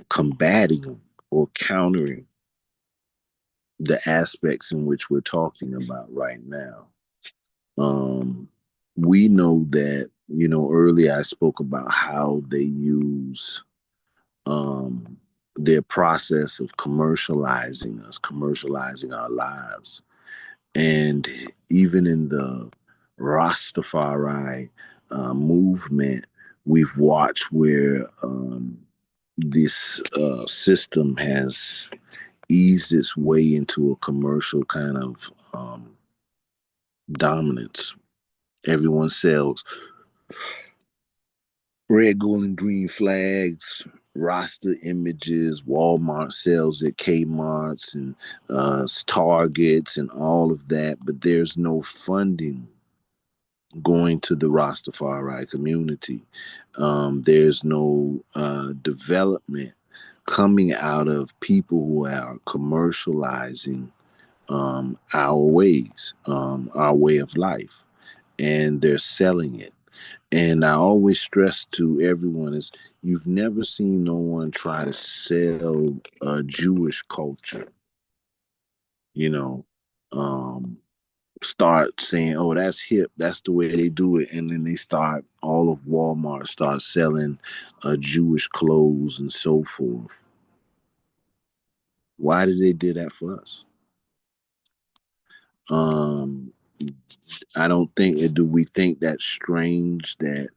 combating or countering the aspects in which we're talking about right now. We know that, earlier I spoke about how they use their process of commercializing us, commercializing our lives. And even in the Rastafari movement, we've watched where this system has eased its way into a commercial kind of dominance. Everyone sells red, gold, and green flags, roster images. Walmart sells at Kmart's and Targets and all of that, but there's no funding going to the Rastafari community. There's no development coming out of people who are commercializing our ways, our way of life, and they're selling it. And I always stress to everyone is you've never seen no one try to sell a Jewish culture, you know, um, start saying, oh, that's hip. That's the way they do it. And then they start, all of Walmart start selling Jewish clothes and so forth. Why did they do that for us? Um, I don't think, do we think that's strange that,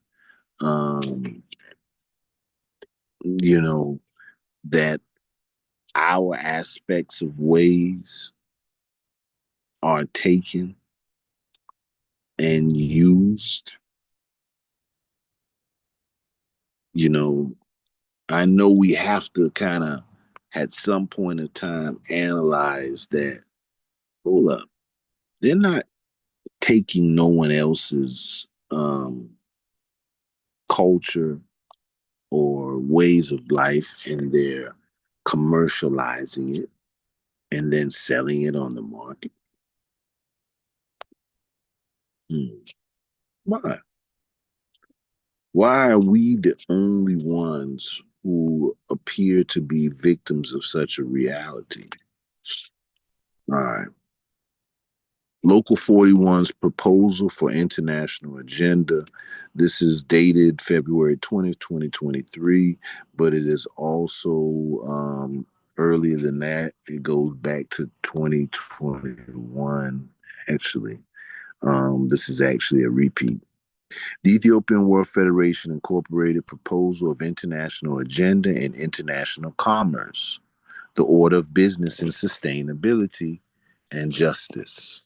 um, you know, that our aspects of ways are taken and used? You know, I know we have to kind of, at some point in time, analyze that, hold up, they're not taking no one else's culture or ways of life and they're commercializing it and then selling it on the market. Why? Why are we the only ones who appear to be victims of such a reality? All right. Local 41's proposal for international agenda. This is dated February 20th, 2023, but it is also earlier than that. It goes back to 2021, actually. This is actually a repeat. The Ethiopian World Federation Incorporated proposal of international agenda and international commerce, the order of business and sustainability and justice.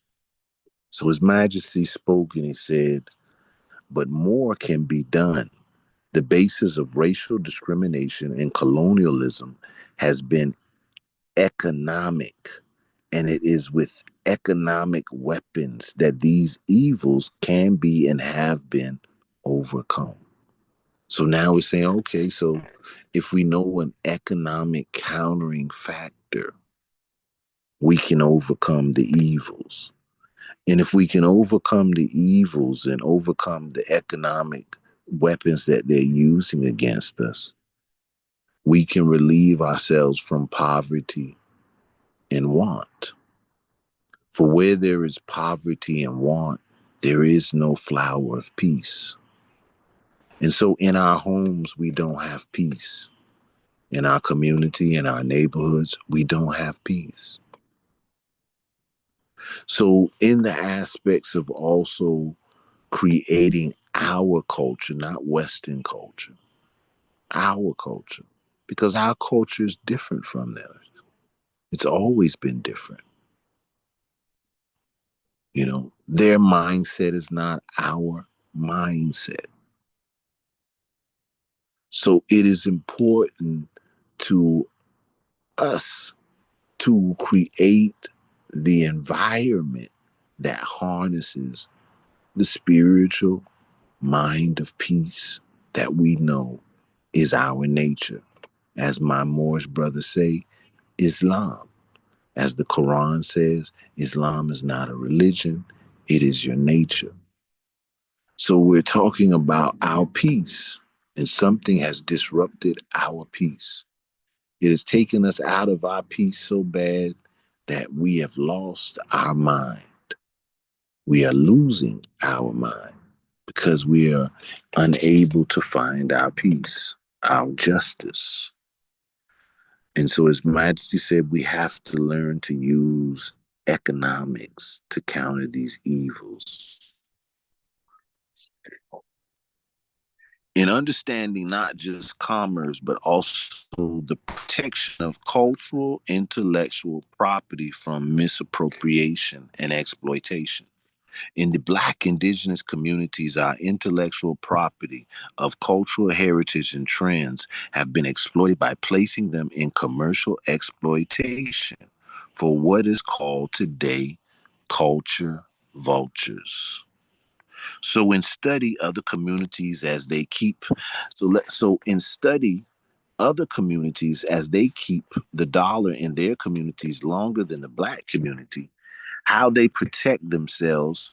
So His Majesty spoke and he said, but more can be done. The basis of racial discrimination and colonialism has been economic, and it is with economic weapons that these evils can be and have been overcome. So now we're saying, okay, so if we know an economic countering factor, we can overcome the evils. And if we can overcome the evils and overcome the economic weapons that they're using against us, we can relieve ourselves from poverty and want. For where there is poverty and want, there is no flower of peace. And so in our homes, we don't have peace. In our community, in our neighborhoods, we don't have peace. So in the aspects of also creating our culture, not Western culture, our culture, because our culture is different from theirs. It's always been different. Their mindset is not our mindset. So it is important to us to create the environment that harnesses the spiritual mind of peace that we know is our nature. As my Moorish brothers say, Islam. As the Quran says, Islam is not a religion, it is your nature. So we're talking about our peace, and something has disrupted our peace. It has taken us out of our peace so bad that we have lost our mind. We are losing our mind because we are unable to find our peace, our justice. And so, as Majesty said, we have to learn to use economics to counter these evils. In understanding not just commerce, but also the protection of cultural, intellectual property from misappropriation and exploitation. In the Black indigenous communities, our intellectual property of cultural heritage and trends have been exploited by placing them in commercial exploitation for what is called today culture vultures. So in study other communities as they keep so in study other communities as they keep the dollar in their communities longer than the Black community, how they protect themselves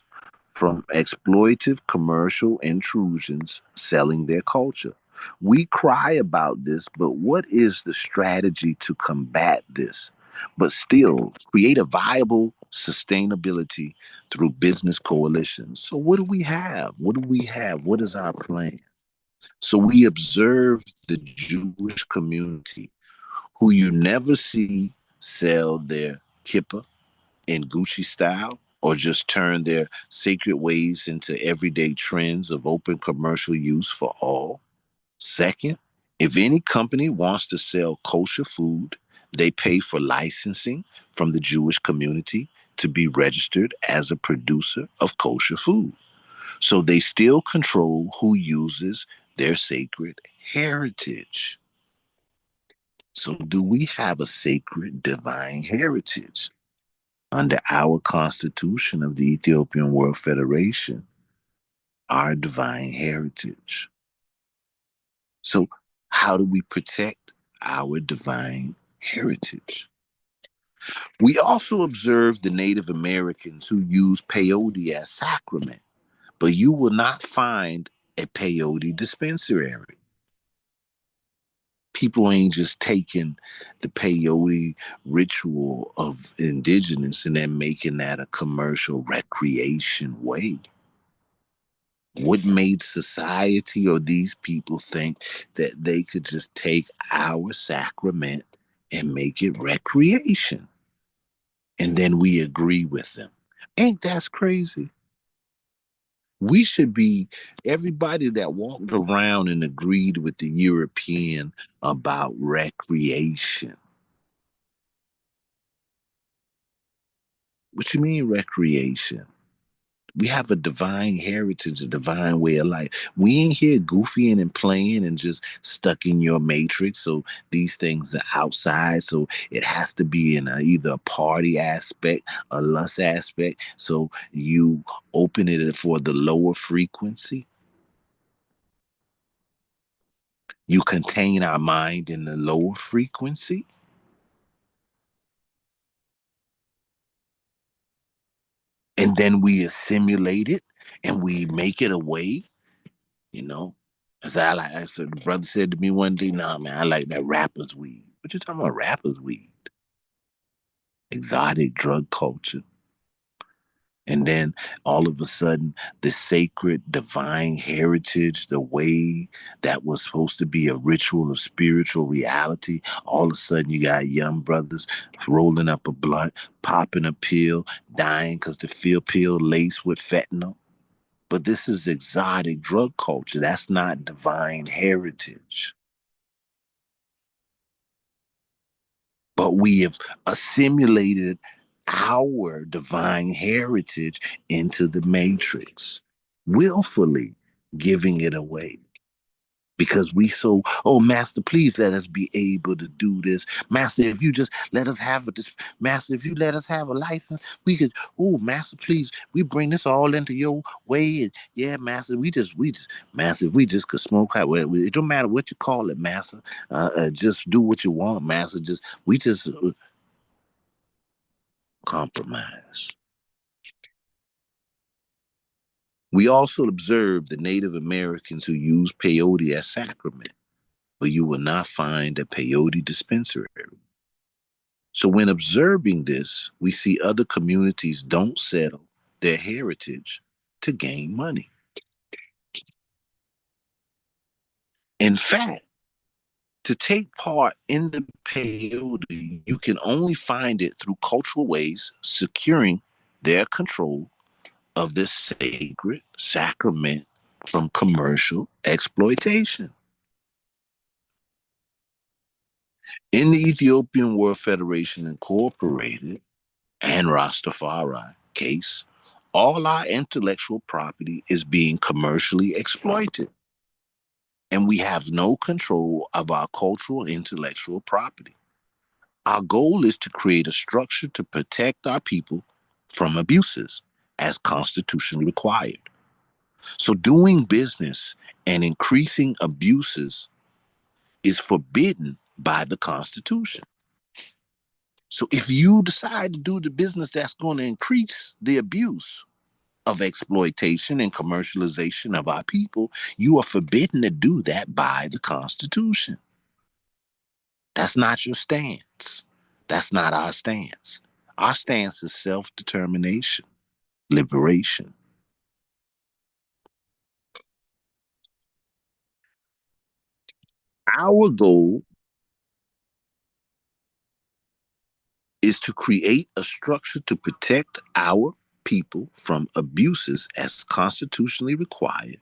from exploitive commercial intrusions selling their culture. We cry about this, but what is the strategy to combat this? But still create a viable sustainability through business coalitions. So, what do we have? What do we have? What is our plan? So, we observe the Jewish community who you never see sell their kippah in Gucci style or just turn their sacred ways into everyday trends of open commercial use for all. Second, if any company wants to sell kosher food, they pay for licensing from the Jewish community to be registered as a producer of kosher food. So they still control who uses their sacred heritage. So, do we have a sacred divine heritage? Under our constitution of the Ethiopian World Federation, our divine heritage. So, how do we protect our divine heritage? We also observe the Native Americans who use peyote as sacrament, but you will not find a peyote dispensary. People ain't just taking the peyote ritual of indigenous and then making that a commercial recreation way. What made society or these people think that they could just take our sacrament and make it recreation? And then we agree with them. Ain't that crazy? We should be everybody that walked around and agreed with the European about recreation. What you mean recreation? We have a divine heritage, a divine way of life. We ain't here goofying and playing and just stuck in your matrix. So these things are outside. So it has to be in either a party aspect, a lust aspect. So you open it for the lower frequency. You contain our mind in the lower frequency. And then we assimilate it and we make it a way, you know. As I said, the brother said to me one day, nah, man, I like that rapper's weed. What you talking about, rapper's weed? Exotic drug culture. And then all of a sudden, the sacred divine heritage, the way that was supposed to be a ritual of spiritual reality, all of a sudden you got young brothers rolling up a blunt, popping a pill, dying because the pill laced with fentanyl. But this is exotic drug culture. That's not divine heritage. But we have assimilated our divine heritage into the matrix, willfully giving it away because we so, oh master, please let us be able to do this. Master, if you just let us have this, master, if you let us have a license, we could, oh master, please, we bring this all into your way. And yeah, master, we just master, if we just could smoke out, well, it don't matter what you call it, master. Just do what you want, master. We just compromise. We also observed the Native Americans who used peyote as sacrament, but you will not find a peyote dispensary. So when observing this, we see other communities don't settle their heritage to gain money. In fact, to take part in the peyote, you can only find it through cultural ways, securing their control of this sacred sacrament from commercial exploitation. In the Ethiopian World Federation Incorporated and Rastafari case, all our intellectual property is being commercially exploited, and we have no control of our cultural intellectual property. Our goal is to create a structure to protect our people from abuses as constitutionally required. So doing business and increasing abuses is forbidden by the Constitution. So if you decide to do the business that's going to increase the abuse of exploitation and commercialization of our people, you are forbidden to do that by the Constitution. That's not your stance. That's not our stance. Our stance is self-determination, liberation. Our goal is to create a structure to protect our people from abuses as constitutionally required.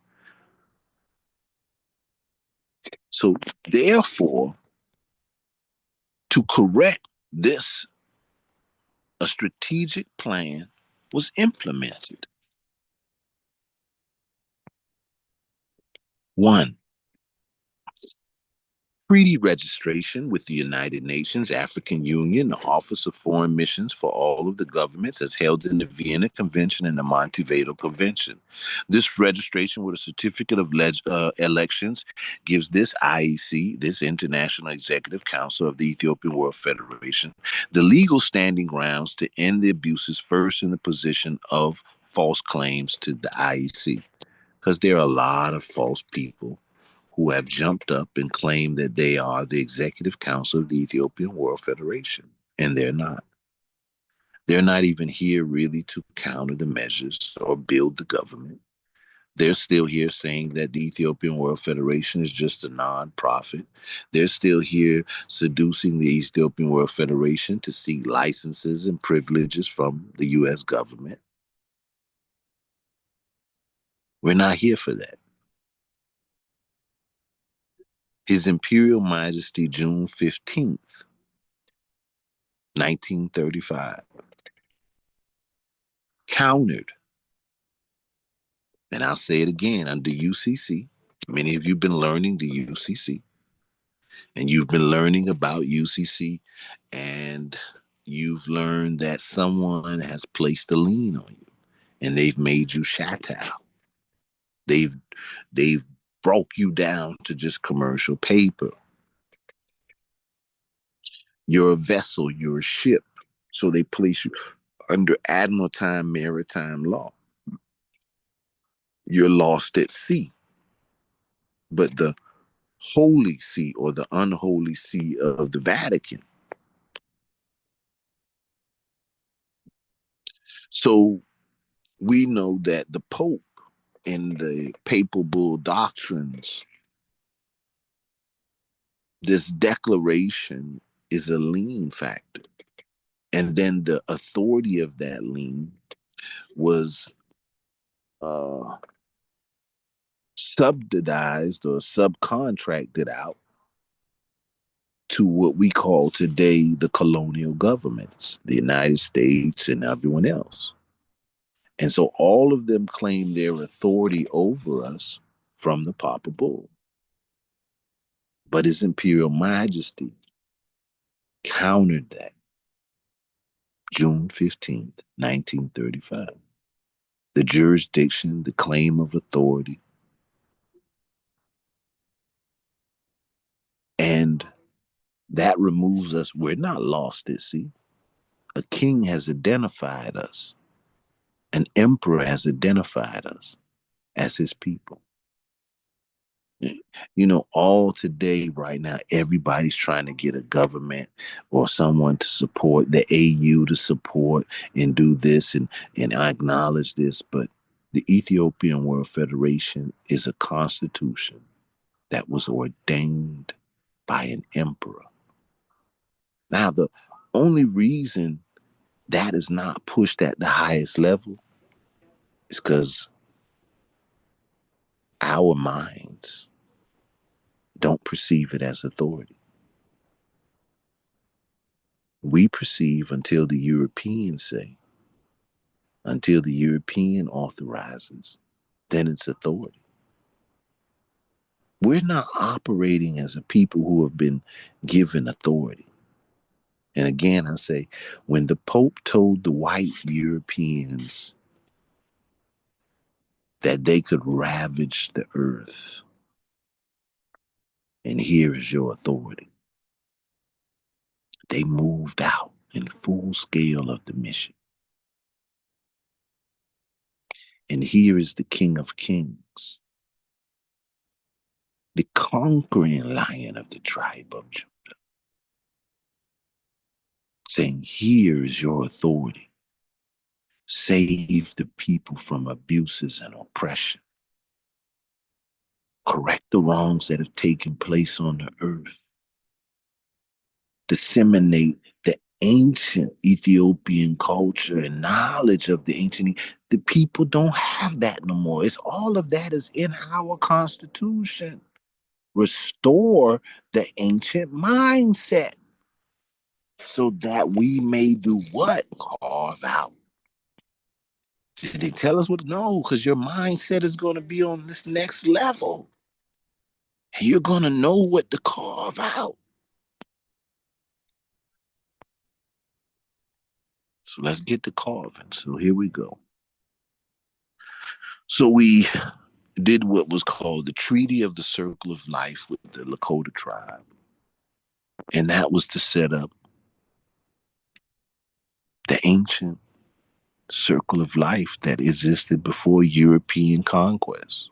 So, therefore, to correct this, a strategic plan was implemented. One, treaty registration with the United Nations, African Union, the Office of Foreign Missions for all of the governments as held in the Vienna Convention and the Montevideo Convention. This registration with a certificate of elections gives this IEC, this International Executive Council of the Ethiopian World Federation, the legal standing grounds to end the abuses first in the position of false claims to the IEC. Because there are a lot of false people who have jumped up and claimed that they are the executive council of the Ethiopian World Federation, and they're not. They're not even here really to counter the measures or build the government. They're still here saying that the Ethiopian World Federation is just a non-profit. They're still here seducing the Ethiopian World Federation to seek licenses and privileges from the U.S. government. We're not here for that. His Imperial Majesty, June 15th, 1935, countered, and I'll say it again, under UCC. Many of you have been learning the UCC, and you've been learning about UCC, and you've learned that someone has placed a lien on you, and they've made you chattel. They've they've broke you down to just commercial paper. You're a vessel, you're a ship, so they place you under Admiralty maritime law. You're lost at sea, but the Holy See or the unholy See of the Vatican. So we know that the Pope in the papal bull doctrines, this declaration is a lien factor. And then the authority of that lien was uh, subsidized or subcontracted out to what we call today the colonial governments, the United States and everyone else. And so all of them claim their authority over us from the Papa Bull. But His Imperial Majesty countered that June 15th, 1935. The jurisdiction, the claim of authority, and that removes us. We're not lost at sea. A king has identified us. An emperor has identified us as his people. You know, all today, right now, everybody's trying to get a government or someone to support the AU to support and do this and acknowledge this. But the Ethiopian World Federation is a constitution that was ordained by an emperor. Now, the only reason that is not pushed at the highest level is because our minds don't perceive it as authority. We perceive until the Europeans say, until the European authorizes, then it's authority. We're not operating as a people who have been given authority. And again, I say, when the Pope told the white Europeans that they could ravage the earth, and here is your authority, they moved out in full scale of the mission. And here is the King of Kings, the conquering lion of the tribe of Judah, saying, here is your authority. Save the people from abuses and oppression. Correct the wrongs that have taken place on the earth. Disseminate the ancient Ethiopian culture and knowledge of the ancient. The people don't have that no more. It's all of that is in our constitution. Restore the ancient mindset so that we may do what? Carve out. Did they tell us what? No, because your mindset is going to be on this next level. And you're going to know what to carve out. So let's get to carving. So here we go. So we did what was called the Treaty of the Circle of Life with the Lakota tribe. And that was to set up the ancient circle of life that existed before European conquest.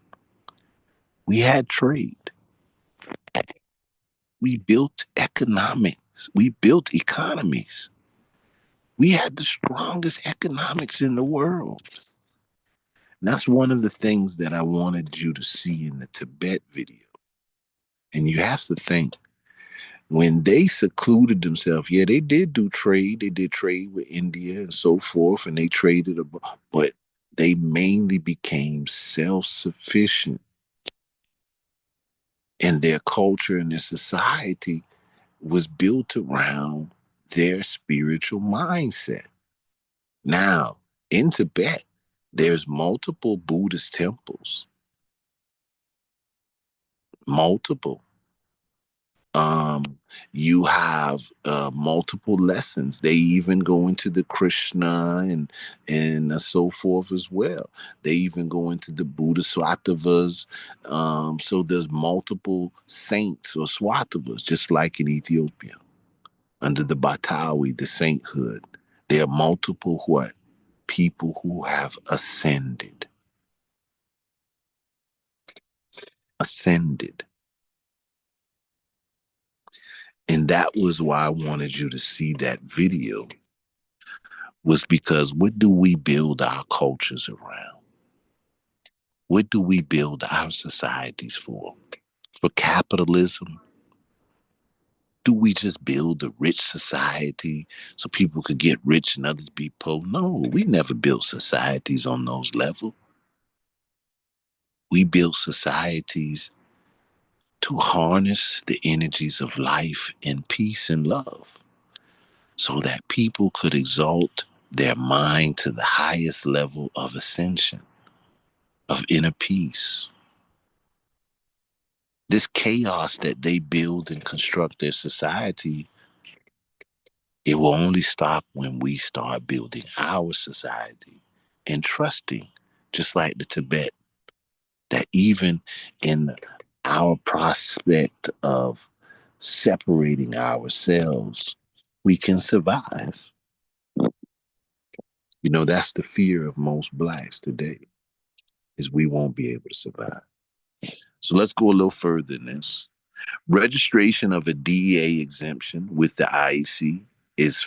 We had trade. We built economics. We built economies. We had the strongest economics in the world. And that's one of the things that I wanted you to see in the Tibet video. And you have to think, when they secluded themselves, yeah, they did do trade. They did trade with India and so forth, and they traded, but they mainly became self-sufficient in their culture and their society was built around their spiritual mindset. Now, in Tibet, there's multiple Buddhist temples. Multiple. You have multiple lessons. They even go into the Krishna and so forth as well. They even go into the Buddha Swattavas. So there's multiple saints or Swattavas, just like in Ethiopia. Under the Batawi, the sainthood, there are multiple what? People who have ascended. Ascended. And that was why I wanted you to see that video, was because what do we build our cultures around? What do we build our societies for? For capitalism? Do we just build a rich society so people could get rich and others be poor? No, we never built societies on those levels. We built societies to harness the energies of life in peace and love so that people could exalt their mind to the highest level of ascension, of inner peace. This chaos that they build and construct their society, it will only stop when we start building our society and trusting, just like the Tibet, that even in our prospect of separating ourselves, we can survive. You know, that's the fear of most blacks today, is we won't be able to survive. So let's go a little further in this. Registration of a DEA exemption with the IEC is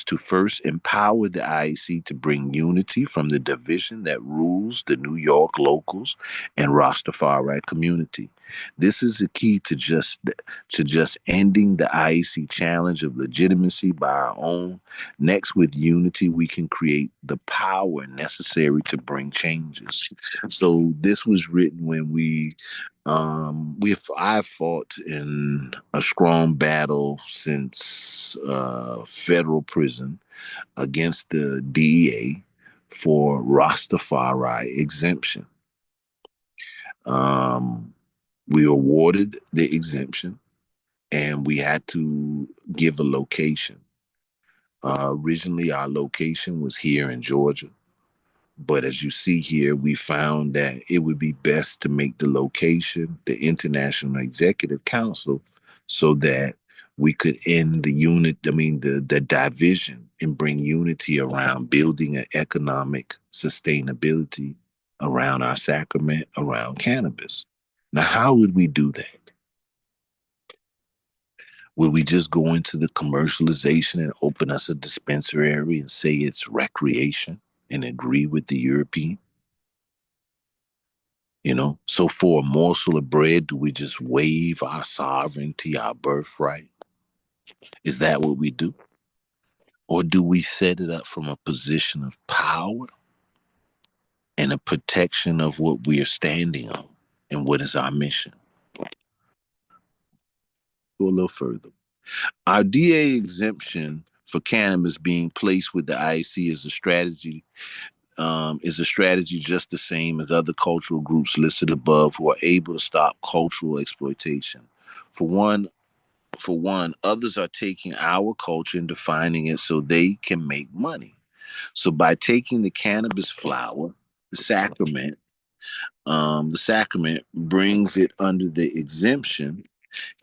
to first empower the IEC to bring unity from the division that rules the New York locals and Rastafari community. This is the key to just ending the IEC challenge of legitimacy by our own. Next, with unity, we can create the power necessary to bring changes. So this was written when I've fought in a strong battle since federal prison against the DEA for Rastafari exemption. Um, we awarded the exemption, and we had to give a location. Originally, our location was here in Georgia. But as you see here, we found that it would be best to make the location the International Executive Council so that we could end the division and bring unity around building an economic sustainability around our sacrament, around cannabis. Now, how would we do that? Would we just go into the commercialization and open us a dispensary and say it's recreation and agree with the European? So for a morsel of bread, do we just waive our sovereignty, our birthright? Is that what we do? Or do we set it up from a position of power and a protection of what we are standing on and what is our mission? Go a little further. Our DA exemption for cannabis being placed with the IEC is a strategy just the same as other cultural groups listed above who are able to stop cultural exploitation. For one, others are taking our culture and defining it so they can make money. So by taking the cannabis flower, the sacrament brings it under the exemption,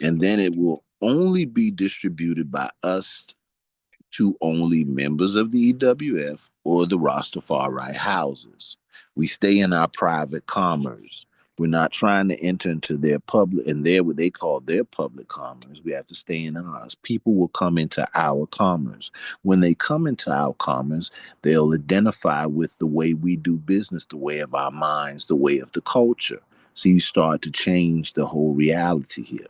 and then it will only be distributed by us to only members of the EWF or the Rastafari houses. We stay in our private commerce. We're not trying to enter into their public, and they're what they call their public commerce. We have to stay in ours. People will come into our commerce. When they come into our commerce, they'll identify with the way we do business, the way of our minds, the way of the culture. So you start to change the whole reality here,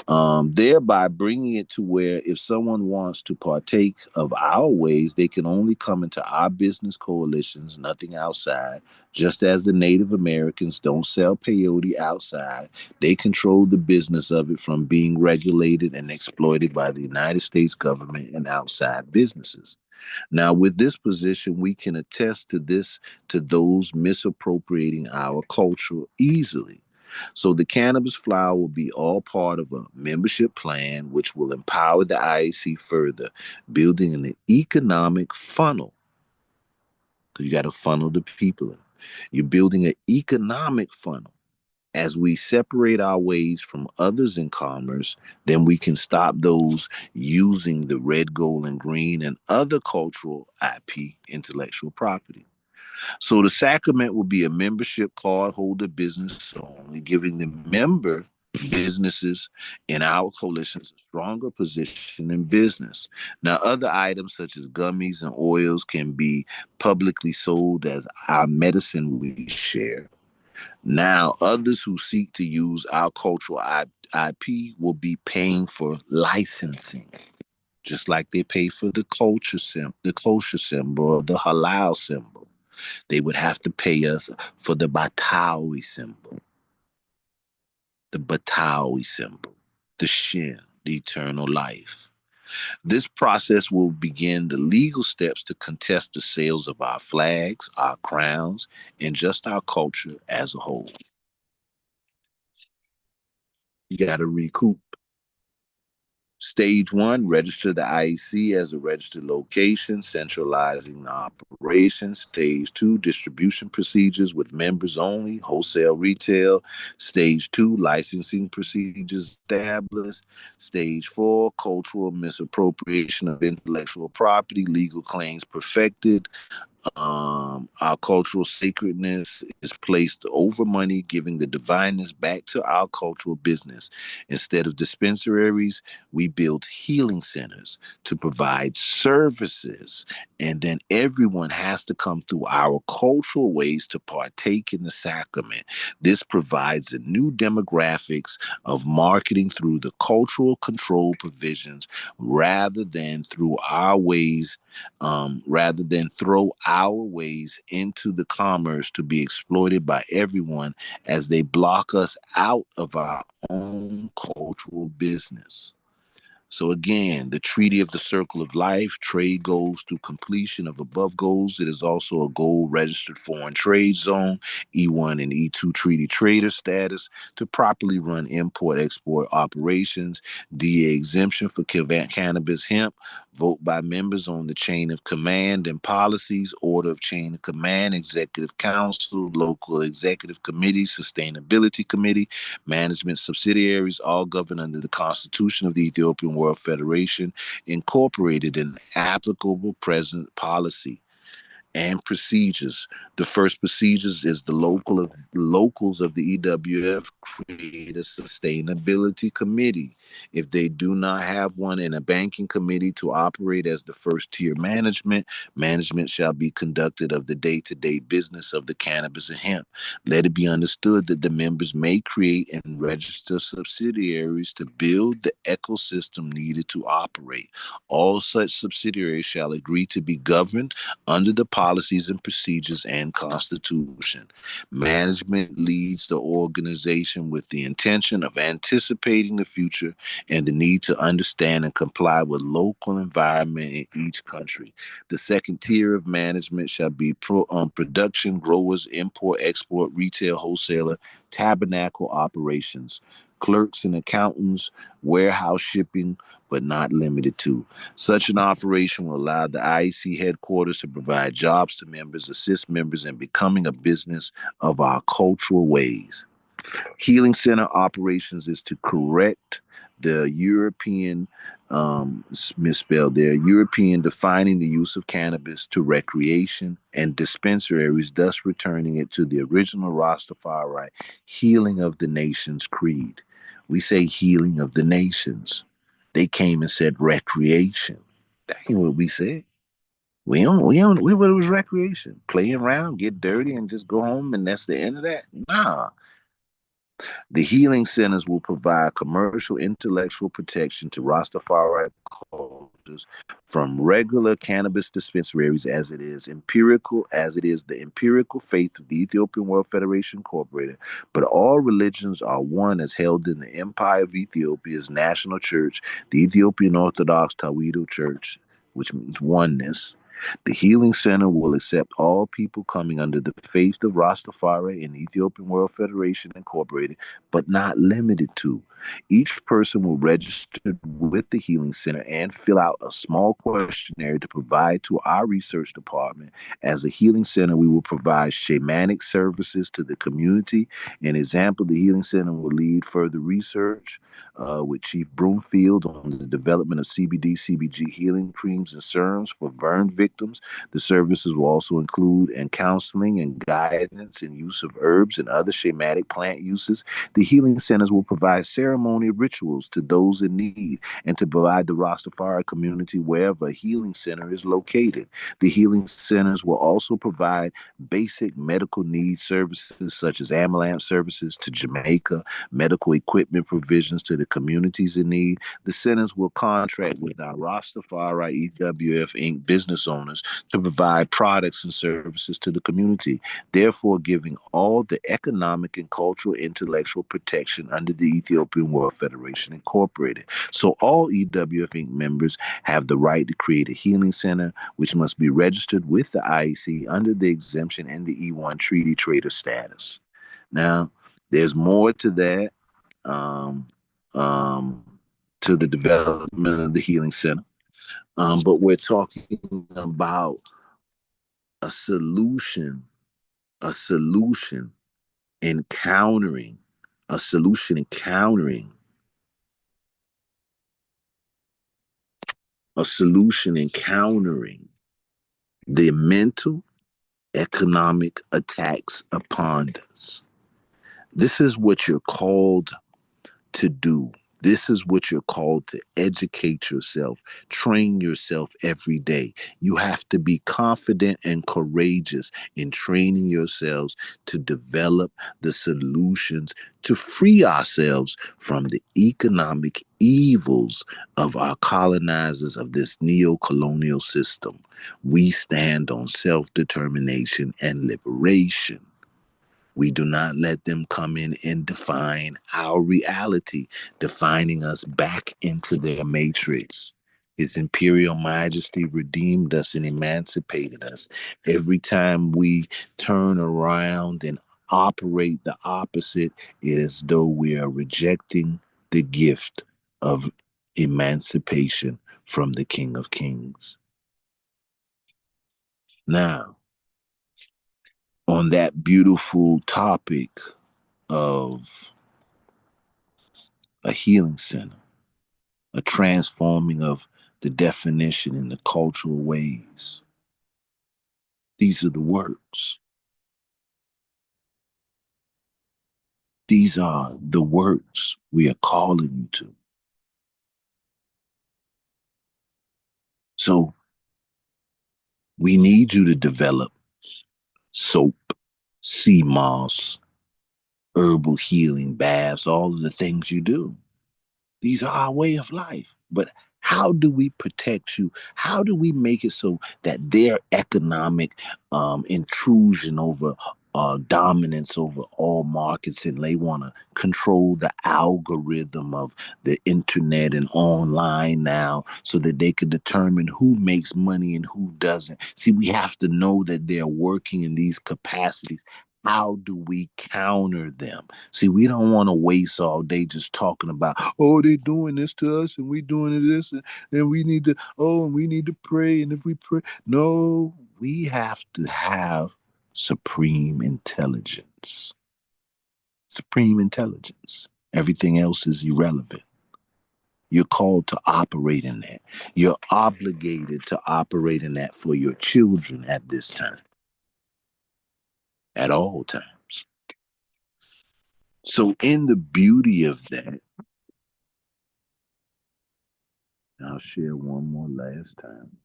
thereby bringing it to where if someone wants to partake of our ways, they can only come into our business coalitions, nothing outside. Just as the Native Americans don't sell peyote outside, they control the business of it from being regulated and exploited by the United States government and outside businesses. Now, with this position, we can attest to this to those misappropriating our culture easily. So the cannabis flower will be all part of a membership plan, which will empower the IAC further, building an economic funnel. Because you got to funnel the people in. You're building an economic funnel. As we separate our ways from others in commerce, then we can stop those using the red, gold, and green and other cultural IP, intellectual property. So the sacrament will be a membership card holder business only, giving the member businesses in our coalitions a stronger position in business. Now, other items such as gummies and oils can be publicly sold as our medicine we share. Now, others who seek to use our cultural IP will be paying for licensing, just like they pay for the kosher symbol or the halal symbol. They would have to pay us for the Batawi symbol, the Shin, the eternal life. This process will begin the legal steps to contest the sales of our flags, our crowns, and just our culture as a whole. You got to recoup. Stage one, register the IEC as a registered location, centralizing the operation. Stage two, distribution procedures with members only, wholesale retail. Stage two, licensing procedures established. Stage four, cultural misappropriation of intellectual property, legal claims perfected. Our cultural sacredness is placed over money, giving the divineness back to our cultural business. Instead of dispensaries, we build healing centers to provide services, and then everyone has to come through our cultural ways to partake in the sacrament. This provides a new demographics of marketing through the cultural control provisions rather than through our ways rather than throw our ways into the commerce to be exploited by everyone as they block us out of our own cultural business. So again, the Treaty of the Circle of Life, trade goals through completion of above goals. It is also a gold registered foreign trade zone, E1 and E2 treaty trader status to properly run import-export operations, DA exemption for cannabis hemp, vote by members on the chain of command and policies, order of chain of command, executive council, local executive committee, sustainability committee, management subsidiaries, all governed under the Constitution of the Ethiopian World Federation, incorporated in applicable present policy and procedures. The first procedures is the locals of the EWF create a sustainability committee. If they do not have one, in a banking committee to operate as the first tier management, management shall be conducted of the day-to-day business of the cannabis and hemp. Let it be understood that the members may create and register subsidiaries to build the ecosystem needed to operate. All such subsidiaries shall agree to be governed under the policies and procedures and constitution. Management leads the organization with the intention of anticipating the future and the need to understand and comply with local environment in each country. The second tier of management shall be production, growers, import, export, retail, wholesaler, tabernacle operations, clerks and accountants, warehouse shipping, but not limited to. Such an operation will allow the IEC headquarters to provide jobs to members, assist members in becoming a business of our cultural ways. Healing Center operations is to correct the European, misspelled there, European defining the use of cannabis to recreation and dispensaries, thus returning it to the original Rastafari healing of the nations creed. We say healing of the nations. They came and said recreation. That ain't what we said. We what it was recreation. Play around, get dirty, and just go home, and that's the end of that. Nah, the healing centers will provide commercial intellectual protection to Rastafari cultures from regular cannabis dispensaries as it is the empirical faith of the Ethiopian World Federation Incorporated. But all religions are one as held in the Empire of Ethiopia's national church, the Ethiopian Orthodox Tawido Church, which means oneness. The Healing Center will accept all people coming under the faith of Rastafari and Ethiopian World Federation Incorporated, but not limited to. Each person will register with the Healing Center and fill out a small questionnaire to provide to our research department. As a Healing Center, we will provide shamanic services to the community. An example, the Healing Center will lead further research with Chief Broomfield on the development of CBD, CBG healing creams and serums for burn victims. The services will also include counseling and guidance in use of herbs and other shamanic plant uses. The healing centers will provide ceremony rituals to those in need and to provide the Rastafari community wherever a healing center is located. The healing centers will also provide basic medical needs services such as ambulance services to Jamaica, medical equipment provisions to the communities in need. The centers will contract with our Rastafari EWF Inc. business owners to provide products and services to the community, therefore giving all the economic and cultural intellectual protection under the Ethiopian World Federation Incorporated. So all EWF Inc. members have the right to create a healing center, which must be registered with the IEC under the exemption and the E1 treaty trader status. Now, there's more to that. um, to the development of the Healing Center. But we're talking about a solution, a solution encountering, a solution encountering, a solution encountering the mental, economic attacks upon us. This is what you're called to do. This is what you're called to educate yourself, train yourself every day. You have to be confident and courageous in training yourselves to develop the solutions to free ourselves from the economic evils of our colonizers of this neo-colonial system. We stand on self-determination and liberation. We do not let them come in and define our reality, defining us back into their matrix. His Imperial Majesty redeemed us and emancipated us. Every time we turn around and operate the opposite, it is as though we are rejecting the gift of emancipation from the King of Kings. Now, on that beautiful topic of a healing center, a transforming of the definition in the cultural ways. These are the works. These are the works we are calling you to. So we need you to develop soap, sea moss, herbal healing baths, all of the things you do. These are our way of life. But how do we protect you? How do we make it so that their economic intrusion over dominance over all markets, and they want to control the algorithm of the internet and online now so that they can determine who makes money and who doesn't? See, we have to know that they're working in these capacities. How do we counter them? See, we don't want to waste all day just talking about, oh, they're doing this to us and we doing this and we need to, oh, and we need to pray. And if we pray, no, we have to have supreme intelligence. Supreme intelligence. Everything else is irrelevant. You're called to operate in that. You're obligated to operate in that for your children at this time, at all times. So, in the beauty of that, I'll share one more last time.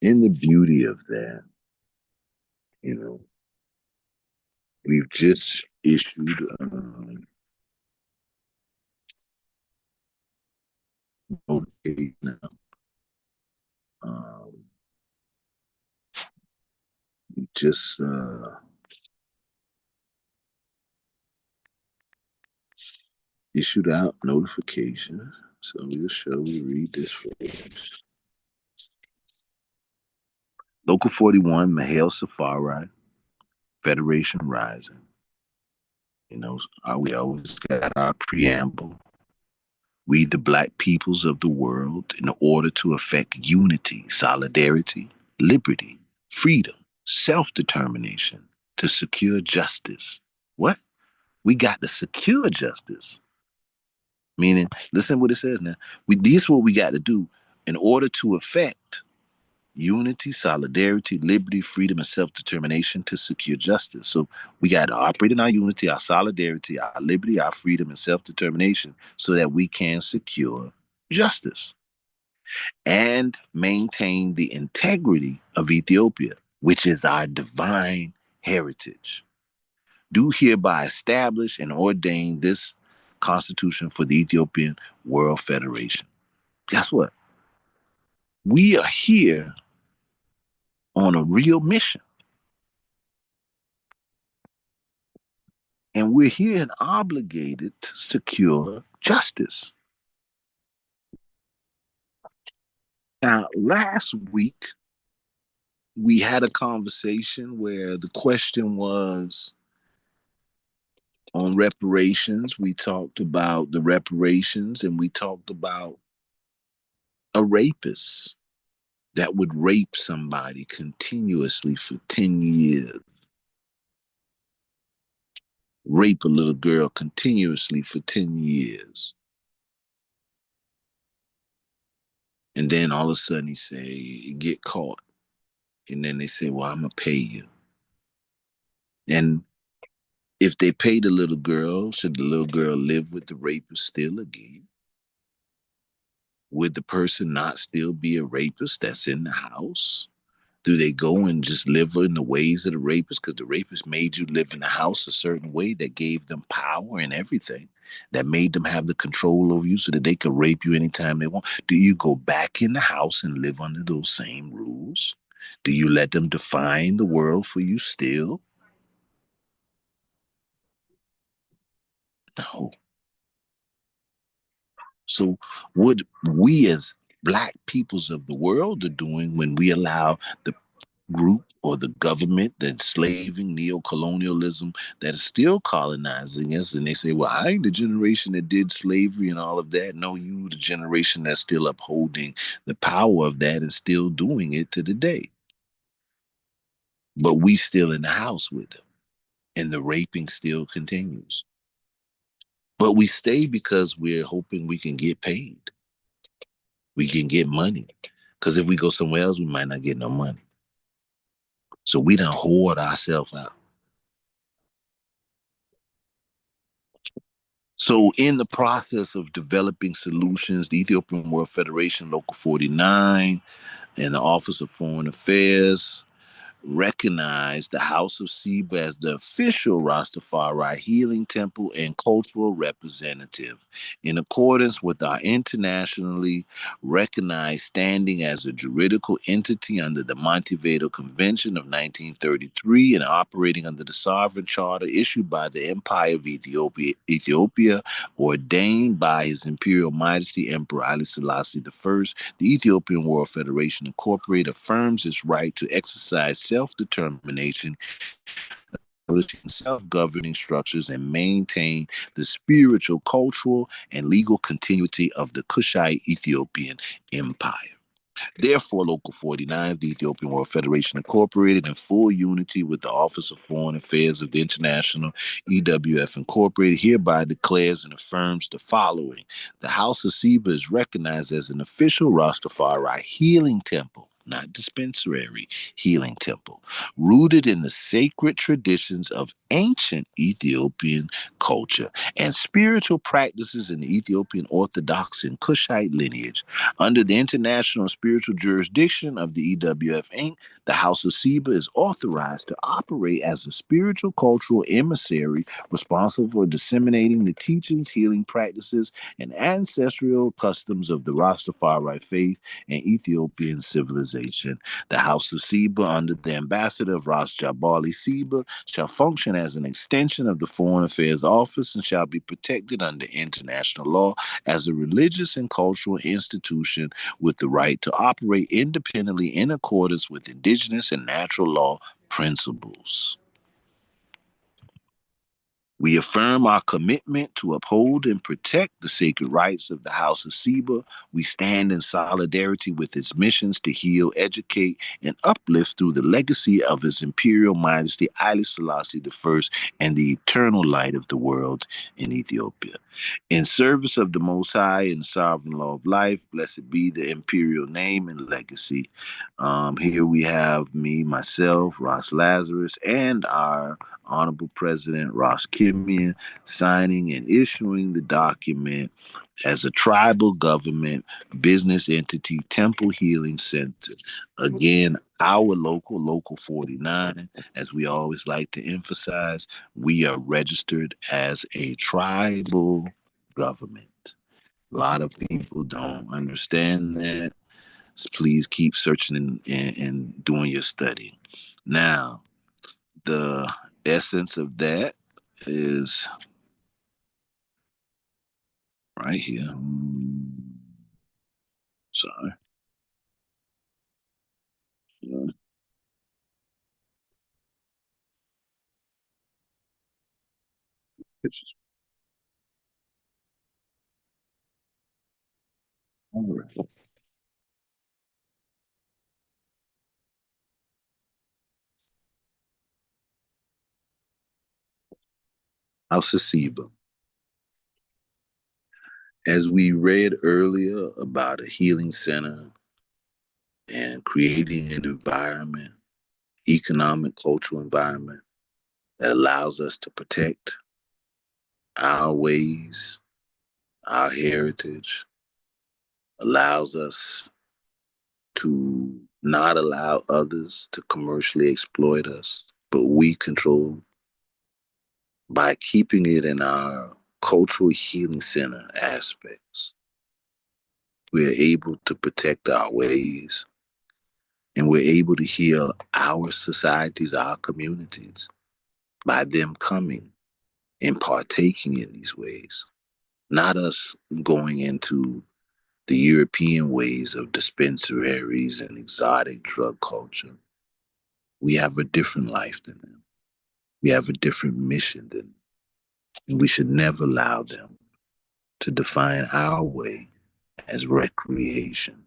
In the beauty of that, you know, we've just issued notification now. We just issued out notification. So shall we read this first? Local 41, Mahale Safari, Federation Rising. You know, we always got our preamble. We, the black peoples of the world, in order to effect unity, solidarity, liberty, freedom, self-determination, to secure justice. What? We got to secure justice. Meaning, listen what it says now. This is what we got to do in order to effect unity, solidarity, liberty, freedom, and self-determination to secure justice. So we got to operate in our unity, our solidarity, our liberty, our freedom, and self-determination so that we can secure justice and maintain the integrity of Ethiopia, which is our divine heritage. Do hereby establish and ordain this constitution for the Ethiopian World Federation. Guess what? We are here on a real mission. And we're here and obligated to secure justice. Now, last week, we had a conversation where the question was, On reparations, we talked about the reparations and we talked about a rapist that would rape somebody continuously for 10 years, rape a little girl continuously for 10 years. And then all of a sudden he say, get caught. And then they say, well, I'm going to pay you. And if they pay the little girl, should the little girl live with the rapist still again? Would the person not still be a rapist that's in the house? Do they go and just live in the ways of the rapist because the rapist made you live in the house a certain way that gave them power and everything, that made them have the control over you so that they could rape you anytime they want? Do you go back in the house and live under those same rules? Do you let them define the world for you still? No. So what we as black peoples of the world are doing when we allow the group or the government, the enslaving neo-colonialism that is still colonizing us, and they say, well, I ain't the generation that did slavery and all of that. No, you the generation that's still upholding the power of that and still doing it to the day. But we still in the house with them, and the raping still continues. But we stay because we're hoping we can get paid. We can get money. Because if we go somewhere else, we might not get no money. So we done hoard ourselves out. So in the process of developing solutions, the Ethiopian World Federation, Local 49, and the Office of Foreign Affairs recognized the House of Seba as the official Rastafari healing temple and cultural representative, in accordance with our internationally recognized standing as a juridical entity under the Montevideo Convention of 1933 and operating under the sovereign charter issued by the Empire of Ethiopia, ordained by His Imperial Majesty Emperor Haile Selassie I. The Ethiopian World Federation Incorporated affirms its right to exercise self-determination, self-governing structures, and maintain the spiritual, cultural, and legal continuity of the Kushite Ethiopian Empire. Therefore, Local 49 of the Ethiopian World Federation Incorporated, in full unity with the Office of Foreign Affairs of the International EWF Incorporated, hereby declares and affirms the following. The House of Seba is recognized as an official Rastafari healing temple, not dispensary, healing temple, rooted in the sacred traditions of ancient Ethiopian culture and spiritual practices in the Ethiopian Orthodox and Kushite lineage. Under the international spiritual jurisdiction of the EWF Inc., the House of Seba is authorized to operate as a spiritual cultural emissary responsible for disseminating the teachings, healing practices, and ancestral customs of the Rastafari faith and Ethiopian civilization. The House of Seba, under the ambassador of Ras Jabali Seba, shall function as an extension of the Foreign Affairs Office and shall be protected under international law as a religious and cultural institution with the right to operate independently in accordance with indigenous and natural law principles. We affirm our commitment to uphold and protect the sacred rights of the House of Seba. We stand in solidarity with its missions to heal, educate, and uplift through the legacy of His Imperial Majesty Haile Selassie I and the eternal light of the world in Ethiopia. In service of the Most High and sovereign law of life, blessed be the imperial name and legacy. Here we have me, myself, Ross Lazarus, and our Honorable President Ross Kimian signing and issuing the document as a tribal government business entity, Temple Healing Center. Again, our local 49, as we always like to emphasize, we are registered as a tribal government. A lot of people don't understand that. So please keep searching and doing your studying. Now, the essence of that is right here. Sorry. Pictures. All right. Alcesiba. As we read earlier about a healing center and creating an environment, economic, cultural environment that allows us to protect our ways, our heritage, allows us to not allow others to commercially exploit us, but we control by keeping it in our cultural healing center aspects. We are able to protect our ways and we're able to heal our societies, our communities by them coming and partaking in these ways. Not us going into the European ways of dispensaries and exotic drug culture. We have a different life than them. We have a different mission than them. And we should never allow them to define our way as recreation.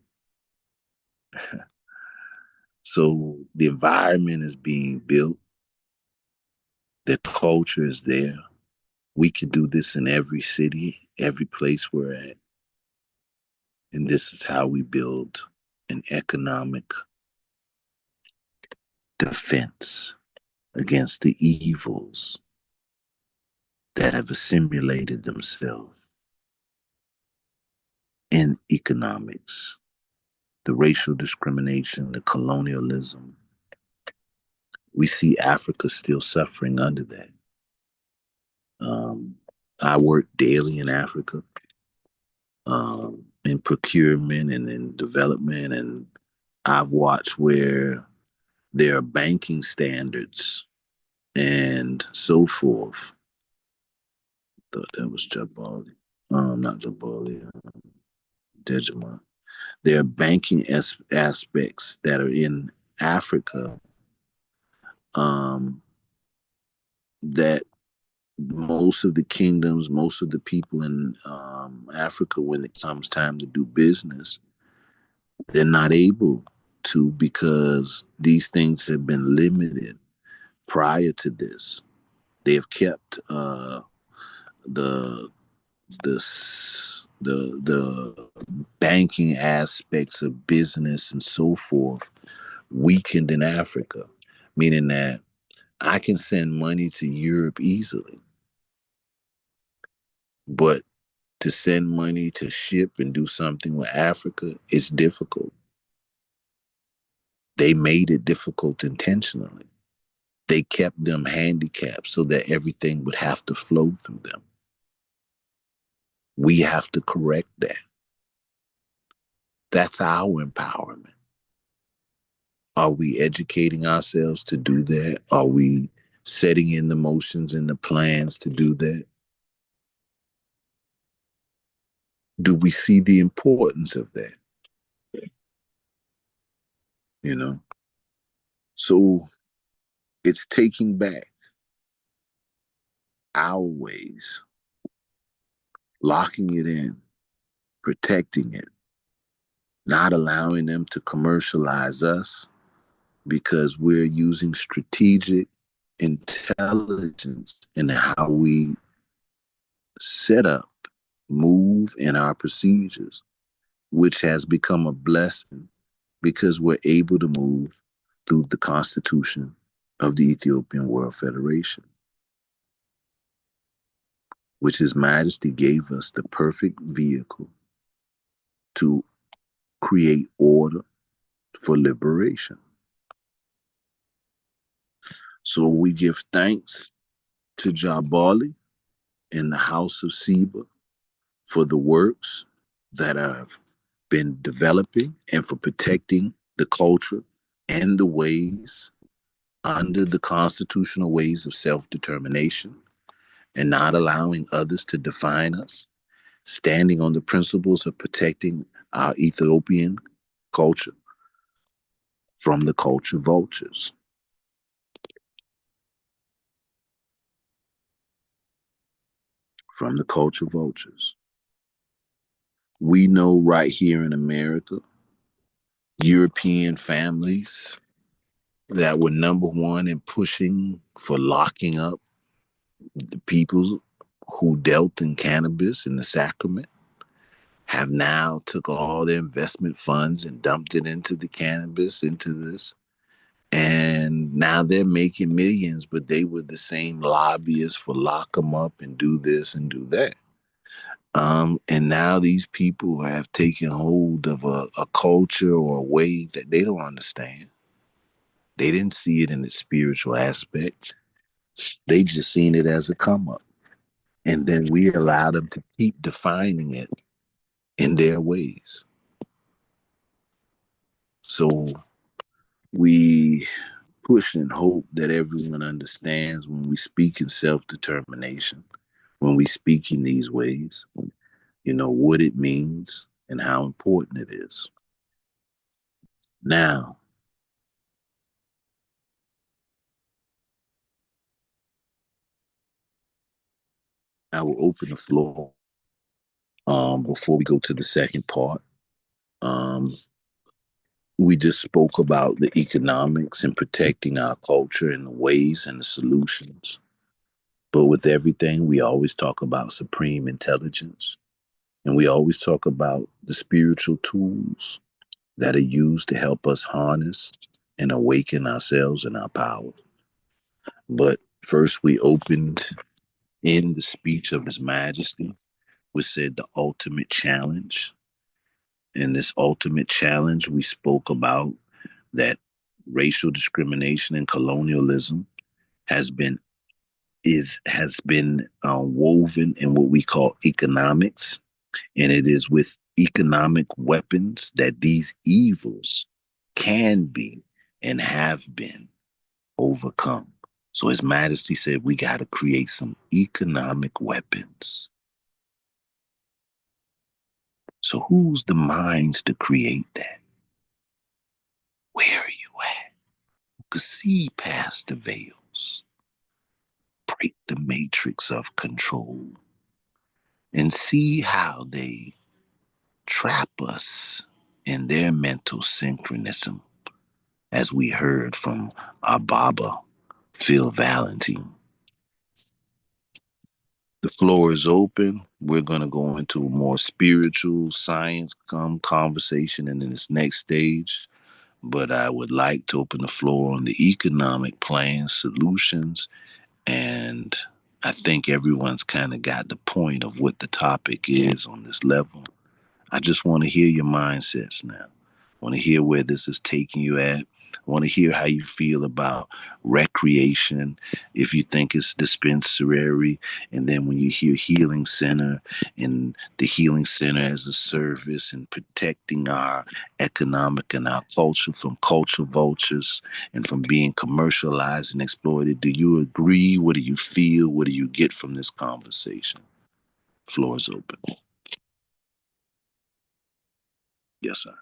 So the environment is being built, the culture is there. We can do this in every city, every place we're at. And this is how we build an economic defense against the evils that have assimilated themselves in economics, the racial discrimination, the colonialism. We see Africa still suffering under that. I work daily in Africa, in procurement and in development, and I've watched where there are banking standards and so forth. Thought that was Jabali. Not Jabali, Dejima. There are banking aspects that are in Africa that most of the kingdoms, most of the people in Africa, when it comes time to do business, they're not able to because these things have been limited prior to this. They have kept the the banking aspects of business and so forth weakened in Africa, meaning that I can send money to Europe easily, but to send money to ship and do something with Africa is difficult. They made it difficult intentionally. They kept them handicapped so that everything would have to flow through them. We have to correct that. That's our empowerment. Are we educating ourselves to do that? Are we setting in the motions and the plans to do that? Do we see the importance of that? You know? So it's taking back our ways, locking it in, protecting it, not allowing them to commercialize us because we're using strategic intelligence in how we set up, move in our procedures, which has become a blessing because we're able to move through the constitution of the Ethiopian World Federation, which His Majesty gave us the perfect vehicle to create order for liberation. So we give thanks to Jabali in the house of Seba for the works that have been developing and for protecting the culture and the ways under the constitutional ways of self-determination and not allowing others to define us, standing on the principles of protecting our Ethiopian culture from the culture vultures. from the culture vultures. We know right here in America, European families that were number one in pushing for locking up the people who dealt in cannabis in the sacrament have now took all their investment funds and dumped it into the cannabis, into this. And now they're making millions, but they were the same lobbyists for lock them up and do this and do that. And now these people have taken hold of a culture or a way that they don't understand. They didn't see it in its spiritual aspect. They just seen it as a come up. And then we allow them to keep defining it in their ways. So we push and hope that everyone understands when we speak in self-determination, when we speak in these ways, you know, what it means and how important it is. Now, I will open the floor before we go to the second part. Um, we just spoke about the economics and protecting our culture and the ways and the solutions. But with everything, we always talk about supreme intelligence. And we always talk about the spiritual tools that are used to help us harness and awaken ourselves and our power. But first, we opened in the speech of His Majesty, which said the ultimate challenge. In this ultimate challenge, we spoke about that racial discrimination and colonialism has been woven in what we call economics, and it is with economic weapons that these evils can be and have been overcome. So His Majesty said we got to create some economic weapons. So who's the minds to create that? Where are you at? You could see past the veils, break the matrix of control, and see how they trap us in their mental synchronism, as we heard from our Baba, Phil Valentine. The floor is open. We're going to go into a more spiritual science conversation in this next stage. But I would like to open the floor on the economic plan solutions. And I think everyone's kind of got the point of what the topic is on this level. I just want to hear your mindsets now. I want to hear where this is taking you at. I want to hear how you feel about recreation, if you think it's dispensary, and then when you hear healing center and the healing center as a service and protecting our economic and our culture from culture vultures and from being commercialized and exploited. Do you agree? What do you feel? What do you get from this conversation? Floor is open. Yes, sir.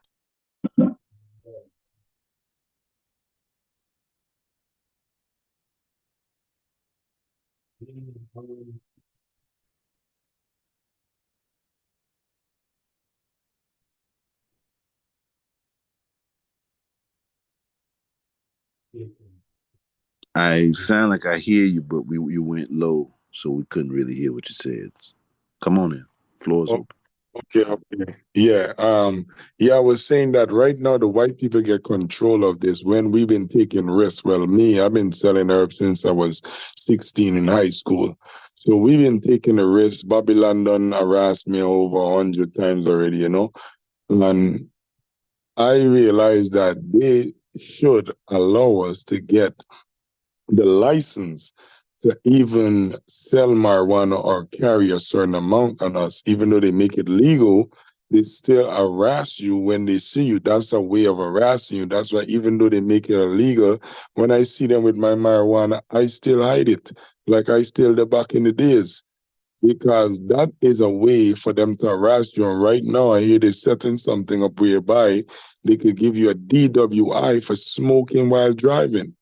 I sound like I hear you, but you went low, so we couldn't really hear what you said. Come on in. Floor's Oh, open. okay. Yeah, I was saying that right now the white people get control of this when we've been taking risks. Well, I've been selling herbs since I was 16 in high school. So we've been taking a risk. Babylon done harassed me over 100 times already, you know. And I realized that they should allow us to get the license to even sell marijuana or carry a certain amount on us. Even though they make it legal, they still harass you when they see you. That's a way of harassing you. That's why even though they make it illegal, when I see them with my marijuana, I still hide it like I still did back in the days. Because that is a way for them to harass you. And right now, I hear they're setting something up whereby they could give you a DWI for smoking while driving.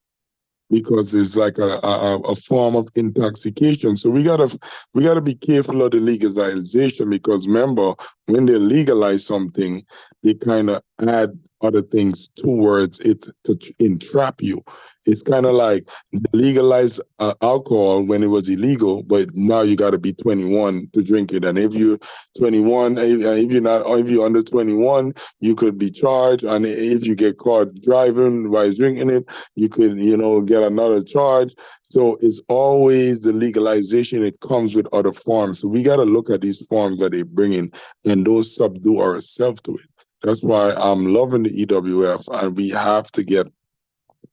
because it's like a form of intoxication. So we gotta be careful of the legalization, because remember, when they legalize something, they kind of add other things towards it to entrap you. It's kind of like they legalized alcohol when it was illegal, but now you got to be 21 to drink it. And if you're 21, if you're not, or if you're under 21, you could be charged. And if you get caught driving while drinking it, you could, get another charge. So it's always the legalization. It comes with other forms. So we got to look at these forms that they bring in and don't subdue ourselves to it. That's why I'm loving the EWF, and we have to get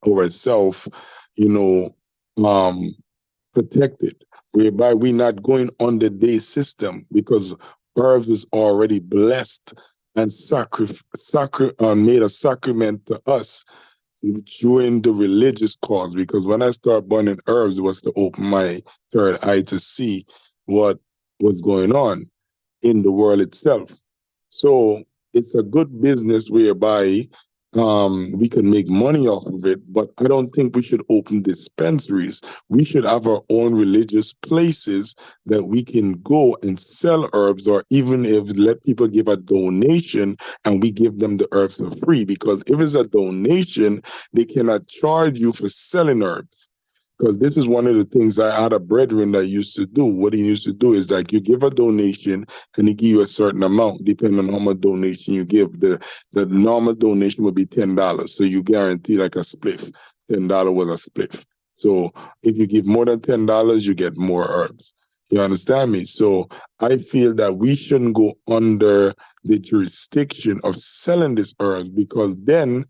ourselves, you know, protected, whereby we're not going on the day system, because herbs is already blessed and made a sacrament to us during the religious cause. Because when I started burning herbs, it was to open my third eye to see what was going on in the world itself. So it's a good business whereby we can make money off of it, but I don't think we should open dispensaries. We should have our own religious places that we can go and sell herbs, or even if let people give a donation and we give them the herbs for free. Because if it's a donation, they cannot charge you for selling herbs. Because this is one of the things I had a brethren that used to do. What he used to do is like, you give a donation and he give you a certain amount, depending on how much donation you give. The normal donation would be $10. So you guarantee like a spliff. $10 was a spliff. So if you give more than $10, you get more herbs. You understand me? So I feel that we shouldn't go under the jurisdiction of selling these herbs, because then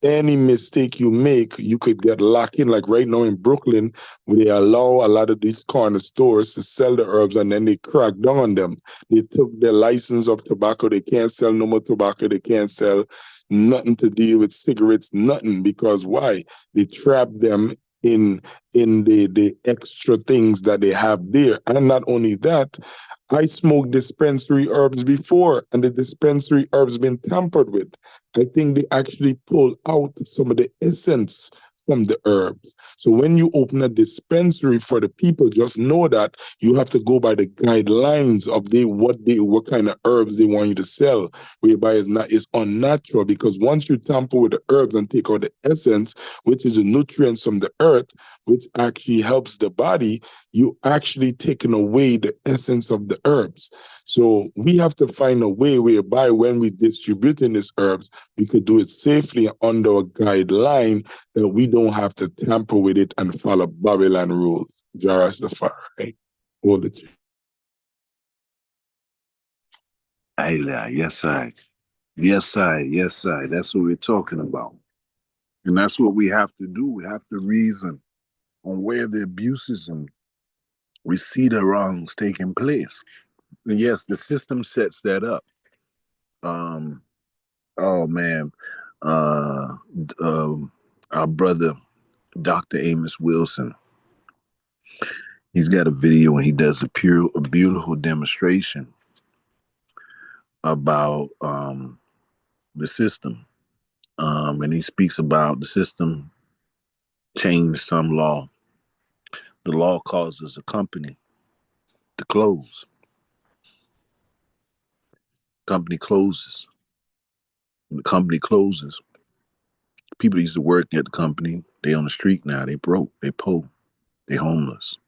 any mistake you make, you could get locked in. Like right now in Brooklyn, where they allow a lot of these corner stores to sell the herbs, and then they crack down on them. They took their license of tobacco. They can't sell no more tobacco. They can't sell nothing to deal with cigarettes, nothing. Because why? They trap them in the extra things that they have there. And not only that, I smoked dispensary herbs before, and the dispensary herbs been tampered with. I think they actually pull out some of the essence from the herbs. So when you open a dispensary for the people, just know that you have to go by the guidelines of what kind of herbs they want you to sell, whereby it's unnatural. Because once you tamper with the herbs and take out the essence, which is the nutrients from the earth, which actually helps the body, you actually taking away the essence of the herbs. So we have to find a way whereby when we distributing these herbs, we could do it safely under a guideline that we don't have to tamper with it and follow Babylon rules. Jarastafari. Hold it. Yes, I. Yes, I. Yes, I. That's what we're talking about. And that's what we have to do. We have to reason on where the abuses and we see the wrongs taking place. And yes, the system sets that up. Um, oh man, uh, our brother Dr. Amos Wilson, he's got a video and he does a beautiful demonstration about the system. And he speaks about the system changed some law. The law causes a company to close. Company closes. When the company closes, people used to work at the company. They on the street now. They broke. They poor. They homeless.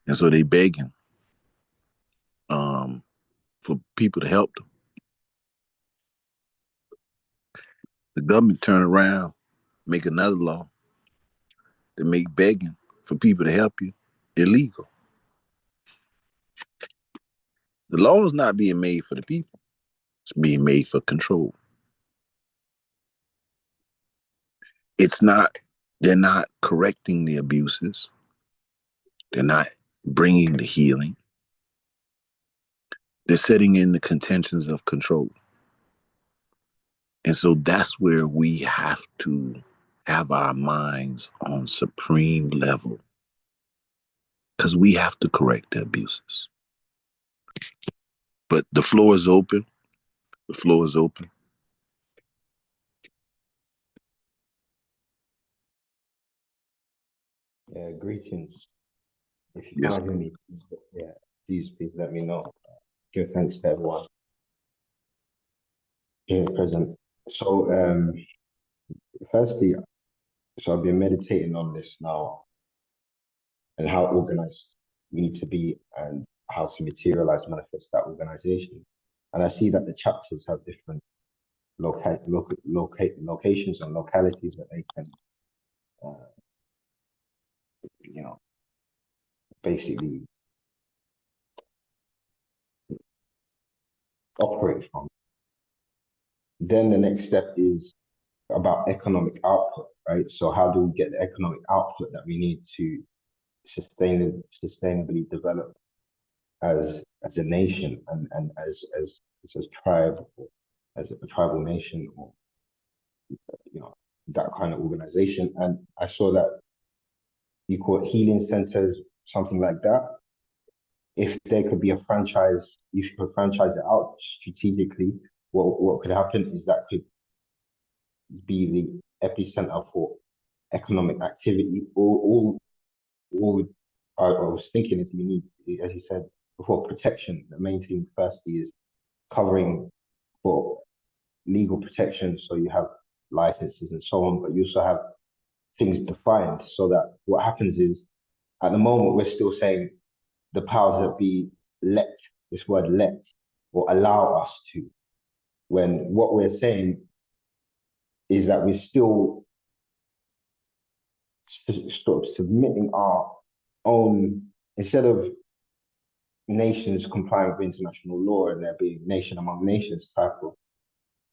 And so they begging um, for people to help them. The government turn around, make another law to make begging for people to help you illegal. The law is not being made for the people. It's being made for control. It's not, they're not correcting the abuses. They're not bringing the healing. They're setting in the contentions of control. And so that's where we have to have our minds on supreme level, because we have to correct the abuses. But the floor is open. The floor is open. Yeah, greetings. If you Yes. can't hear me, please let me know. Give thanks to everyone here present. So, firstly, I've been meditating on this now and how organized we need to be and how to materialize, manifest that organization. And I see that the chapters have different locations and localities that they can, uh, you know, basically operate from. Then the next step is about economic output, right? So how do we get the economic output that we need to sustainably develop as a nation and as a tribe, or as a tribal nation, or you know that kind of organization? And I saw that you call it healing centers, something like that. If there could be a franchise, if you could franchise it out strategically, what could happen is that could be the epicenter for economic activity. All I was thinking is you need, as you said before, protection. The main thing firstly is covering for legal protection, so you have licenses and so on, but you also have things defined so that what happens is at the moment we're still saying the powers that be let, this word let, or allow us to, when what we're saying is that we're still sort of submitting our own, instead of nations complying with international law and there being nation among nations type of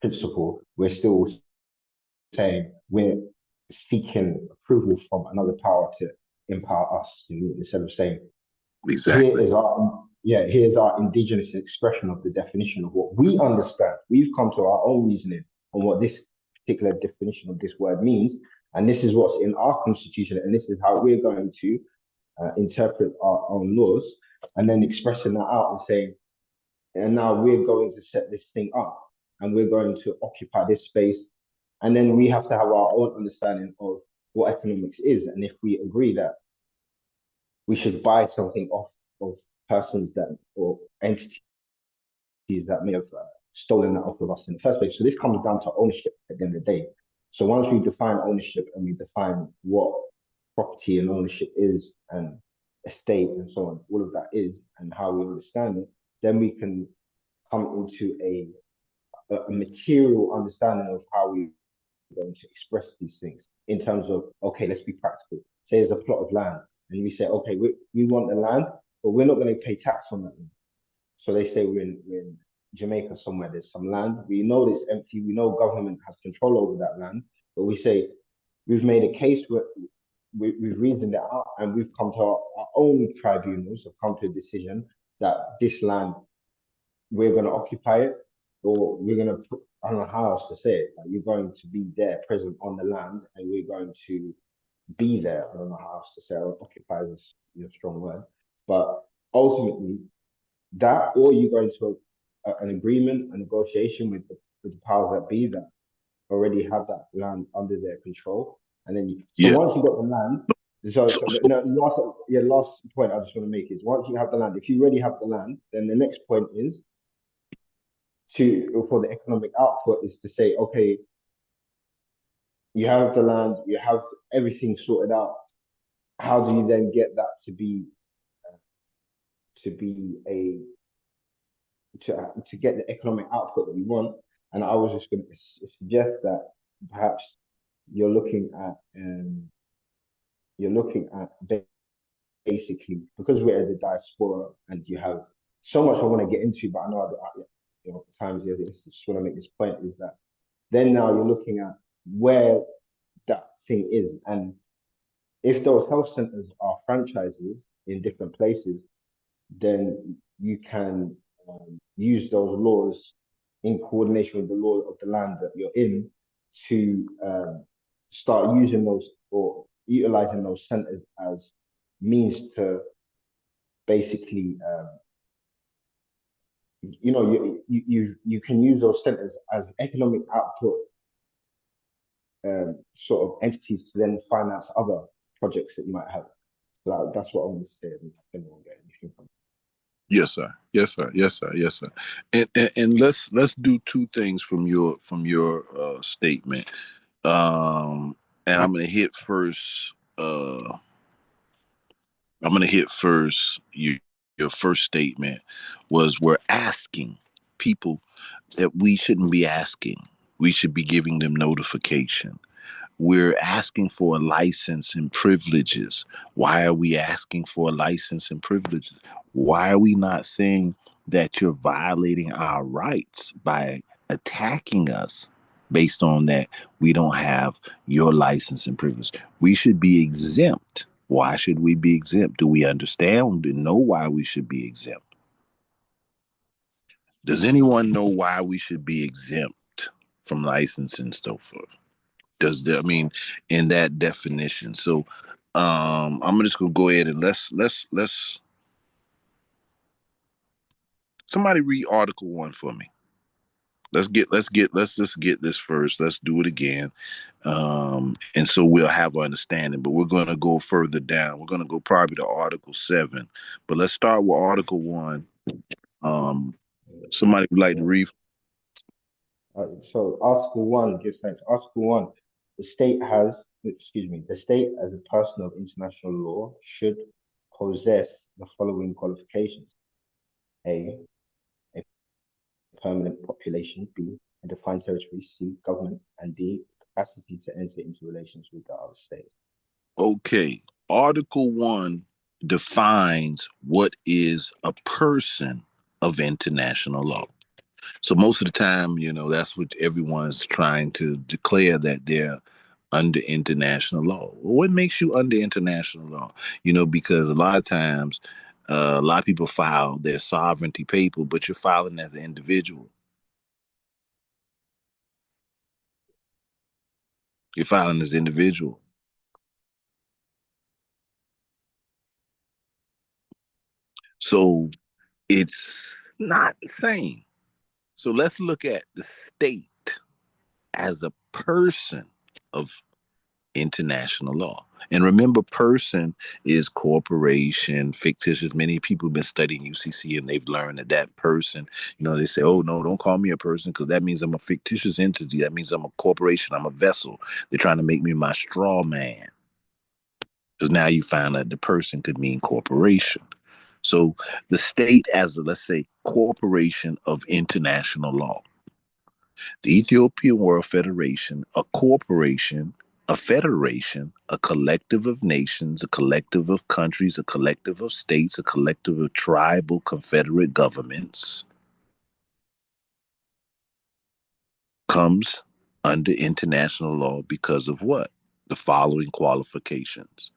principle, we're still saying we're seeking approval from another power to empower us, instead of saying Exactly. here's our indigenous expression of the definition of what we understand. We've come to our own reasoning on what this particular definition of this word means, and this is what's in our constitution, and this is how we're going to interpret our own laws, and then expressing that out and saying, and now we're going to set this thing up, and we're going to occupy this space, and then we have to have our own understanding of what economics is, and if we agree that we should buy something off of persons that or entities that may have stolen that off of us in the first place. So this comes down to ownership at the end of the day. So once we define ownership and we define what property and ownership is and estate and so on, all of that is and how we understand it, then we can come into a material understanding of how we're going to express these things in terms of, okay, let's be practical. Say there's a plot of land and we say, okay, we want the land, but we're not going to pay tax on that land. So they say we're in Jamaica somewhere, there's some land. We know it's empty. We know government has control over that land, but we say we've made a case where we've reasoned it out and we've come to our own tribunals, have come to a decision that this land, we're going to occupy it, or we're going to put, I don't know how else to say it, like you're going to be there present on the land and we're going to be there. I don't know how else to say it. Occupy is a strong word, but ultimately that, or you go into an agreement, a negotiation with the powers that be that already have that land under their control, and then so Yeah. once you got the land, last point I just want to make is once you have the land, if you already have the land, then the next point is for the economic output is to say, okay, you have the land, you have everything sorted out. How do you then get that to be a to get the economic output that we want? And I was just going to suggest that perhaps you're looking at basically, because we're at the diaspora and you have so much I want to get into, but I know times here, just want to make this point is that then now you're looking at where that thing is, and if those health centers are franchises in different places, then you can use those laws in coordination with the law of the land that you're in to start using those or utilizing those centers as means to basically, you can use those centers as economic output sort of entities to then finance other projects that you might have. Like, that's what I want to say. And anyone get anything from Yes, sir. Yes, sir. Yes, sir. Yes, sir. And let's do two things from your statement. And I'm gonna hit first. I'm gonna hit first. Your first statement was we're asking people that we shouldn't be asking. We should be giving them notification. We're asking for a license and privileges. Why are we asking for a license and privileges? Why are we not saying that you're violating our rights by attacking us based on that we don't have your license and privilege? We should be exempt. Why should we be exempt? Do we understand? Do we know why we should be exempt? Does anyone know why we should be exempt from license and so forth? I mean, in that definition? So I'm just gonna go ahead and let's somebody read Article 1 for me. Let's just get this first. Let's do it again. And so we'll have an understanding, but we're gonna go further down. We're gonna go probably to Article 7. But let's start with Article 1. Um Somebody would like to yeah. read. So Article 1 gives thanks. Article 1, the state as a person of international law should possess the following qualifications. A permanent population. B, a defined territory. C, government. And D, capacity to enter into relations with the other states. Okay. Article 1 defines what is a person of international law. So most of the time, that's what everyone's trying to declare, that they're under international law. Well, what makes you under international law? Because a lot of times, a lot of people file their sovereignty paper, but you're filing as an individual. You're filing as individual. So it's not the same. So let's look at the state as a person of international law. And remember, person is corporation, fictitious. Many people have been studying UCC and they've learned that person, they say, oh, no, don't call me a person because that means I'm a fictitious entity. That means I'm a corporation. I'm a vessel. They're trying to make me my straw man. Because now you find that the person could mean corporation. So the state as a, let's say, corporation of international law. The Ethiopian World Federation, a corporation, a federation, a collective of nations, a collective of countries, a collective of states, a collective of tribal confederate governments, comes under international law because of what? The following qualifications.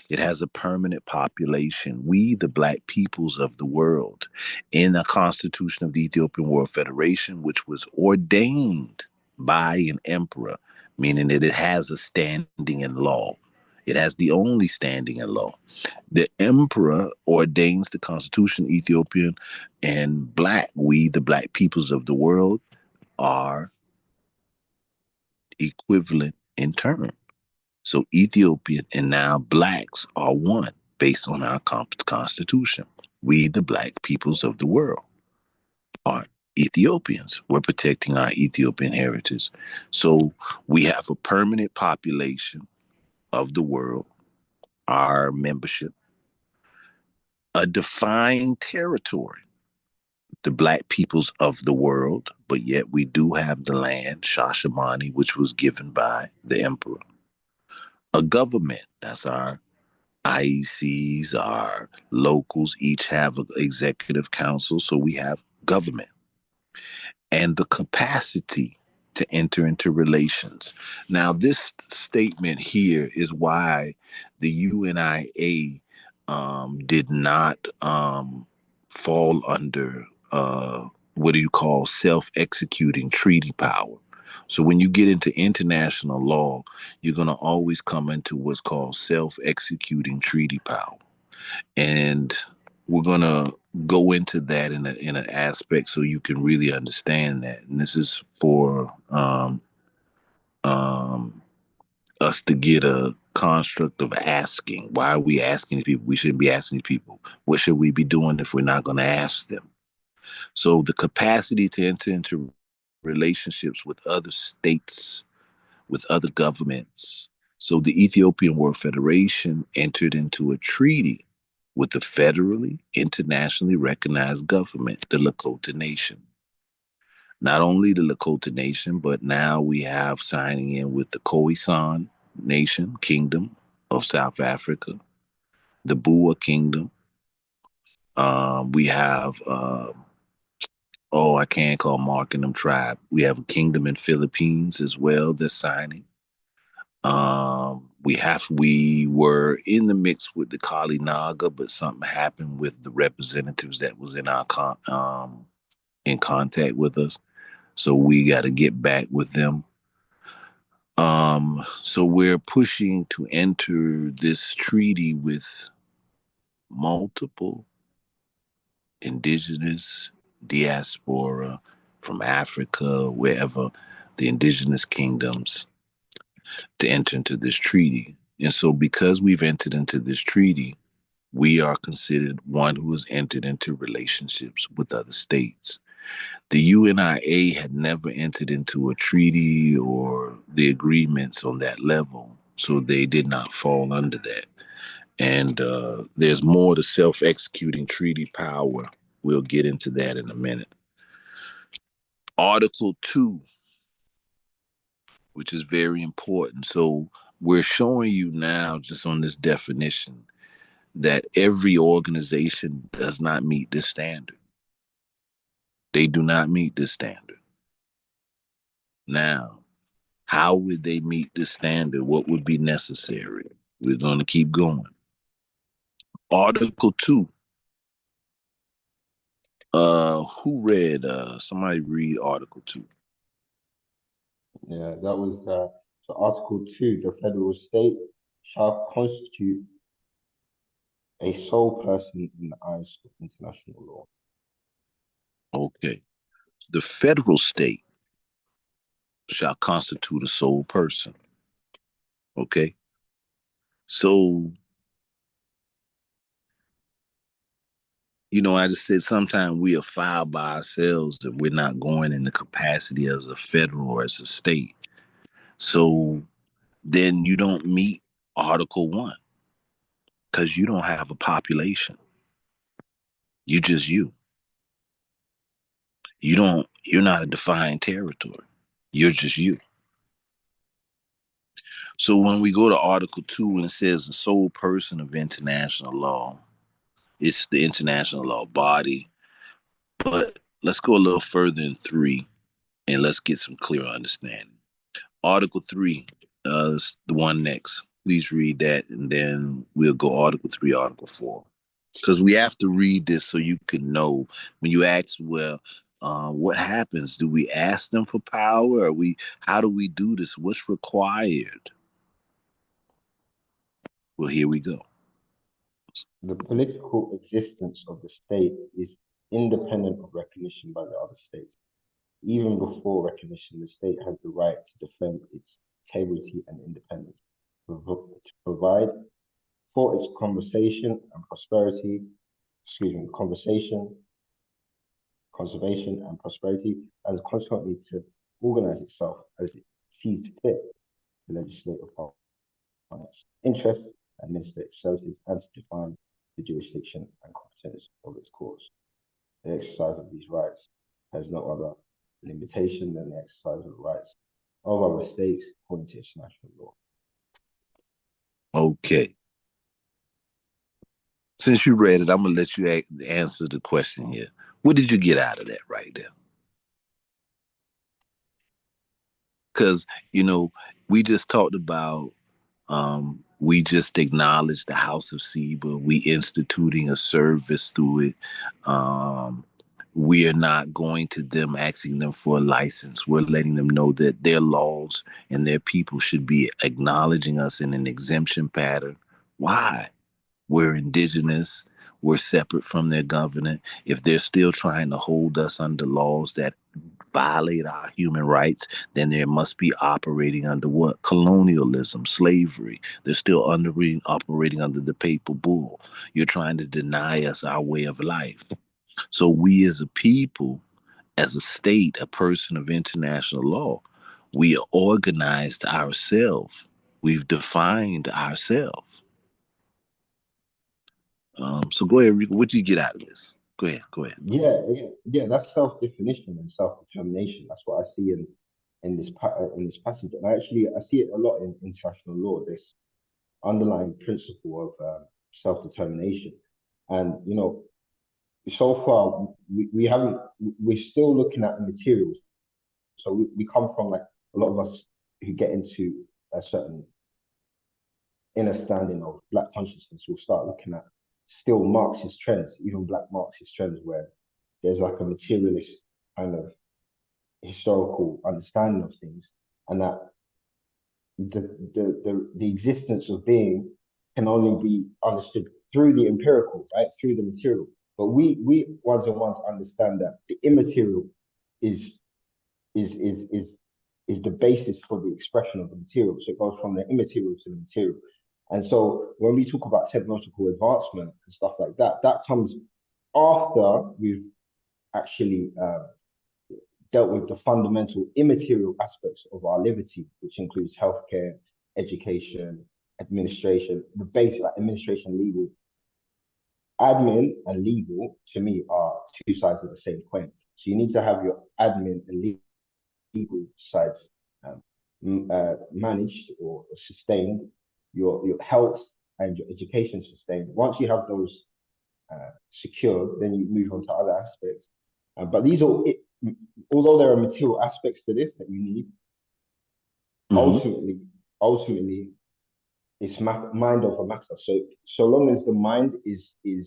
It has a permanent population. We, the black peoples of the world, in the Constitution of the Ethiopian World Federation, which was ordained by an emperor, meaning that it has a standing in law. It has the only standing in law. The emperor ordains the Constitution, Ethiopian and black. We, the black peoples of the world, are equivalent in term. So Ethiopian and now blacks are one based on our constitution. We, the black peoples of the world, are Ethiopians. We're protecting our Ethiopian heritage. So we have a permanent population of the world, our membership, a defined territory, the black peoples of the world, but yet we do have the land, Shashamani, which was given by the emperor. A government, that's our IECs, our locals, each have an executive council, so we have government. And the capacity to enter into relations. Now, this statement here is why the UNIA did not fall under what do you call self-executing treaty power. So when you get into international law, you're going to always come into what's called self-executing treaty power. And we're going to go into that in an aspect so you can really understand that. And this is for um, us to get construct of asking. Why are we asking these people? We shouldn't be asking these people. What should we be doing if we're not going to ask them? So the capacity to enter into relationships with other states, with other governments. So the Ethiopian World Federation entered into a treaty with the federally, internationally recognized government, the Lakota Nation. Not only the Lakota Nation, but now we have signing in with the Khoisan Nation, Kingdom of South Africa, the Bua Kingdom. We have, I can't call Mark and them tribe. We have a kingdom in Philippines as well that's signing. We were in the mix with the Kali Naga, but something happened with the representatives that was in contact with us. So we got to get back with them. So we're pushing to enter this treaty with multiple indigenous diaspora from Africa, wherever, the indigenous kingdoms, to enter into this treaty. And so because we've entered into this treaty, we are considered one who has entered into relationships with other states. The UNIA had never entered into a treaty or the agreements on that level, so they did not fall under that. And there's more to self-executing treaty power. We'll get into that in a minute. Article 2, which is very important. So we're showing you now, just on this definition, that every organization does not meet this standard. They do not meet this standard. Now, how would they meet this standard? What would be necessary? We're going to keep going. Article 2. Who read? Somebody read Article 2. Yeah, that was so Article 2, the federal state shall constitute a sole person in the eyes of international law. Okay. The federal state shall constitute a sole person. Okay. So, I just said sometimes we are filed by ourselves that we're not going in the capacity as a federal or as a state. So then you don't meet Article 1 because you don't have a population. You just you. You're not a defined territory. You're just you. So when we go to Article 2 and it says the sole person of international law, it's the international law body. But let's go a little further in 3 and let's get some clear understanding. Article 3, the one next. Please read that and then we'll go Article 3, Article 4. Because we have to read this so you can know. When you ask, what happens? Do we ask them for power? How do we do this? What's required? Well, here we go. The political existence of the state is independent of recognition by the other states. Even before recognition, the state has the right to defend its integrity and independence, to provide for its conservation and prosperity, and consequently to organize itself as it sees fit to legislate upon its interests, administer its services, and to define the jurisdiction and competence of its courts. The exercise of these rights has no other limitation than the exercise of the rights of other states according to international law. Okay. Since you read it, I'm going to let you answer the question here. What did you get out of that right there? Because, we just talked about, we just acknowledged the House of Seba. We instituting a service through it. We are not going to them asking them for a license. We're letting them know that their laws and their people should be acknowledging us in an exemption pattern. Why? We're indigenous. We're separate from their government. If they're still trying to hold us under laws that violate our human rights, then they must be operating under what? Colonialism, slavery. They're still operating under the papal bull. You're trying to deny us our way of life. So we as a people, as a state, a person of international law, we are organized ourselves. We've defined ourselves. So go ahead, Rico. What do you get out of this? Go ahead. Go ahead. Yeah. That's self-definition and self-determination. That's what I see in this passage, and I see it a lot in international law. This underlying principle of self-determination, and so far we haven't. We're still looking at the materials. So we come from, like, a lot of us who get into a certain understanding of Black consciousness will start looking at still Marxist trends, even Black Marxist trends, where there's like a materialist kind of historical understanding of things, and that the existence of being can only be understood through the empirical, right, through the material. But we ones and ones understand that the immaterial is is is is is the basis for the expression of the material. So it goes from the immaterial to the material. And so when we talk about technological advancement and stuff like that, that comes after we've actually dealt with the fundamental immaterial aspects of our liberty, which includes healthcare, education, administration, the basic, like administration, legal. Admin and legal, to me, are two sides of the same coin. So you need to have your admin and legal sides managed or sustained, your health and your education sustained. Once you have those secured, then you move on to other aspects. But these are, although there are material aspects to this that you need, ultimately, it's mind over matter. So long as the mind is you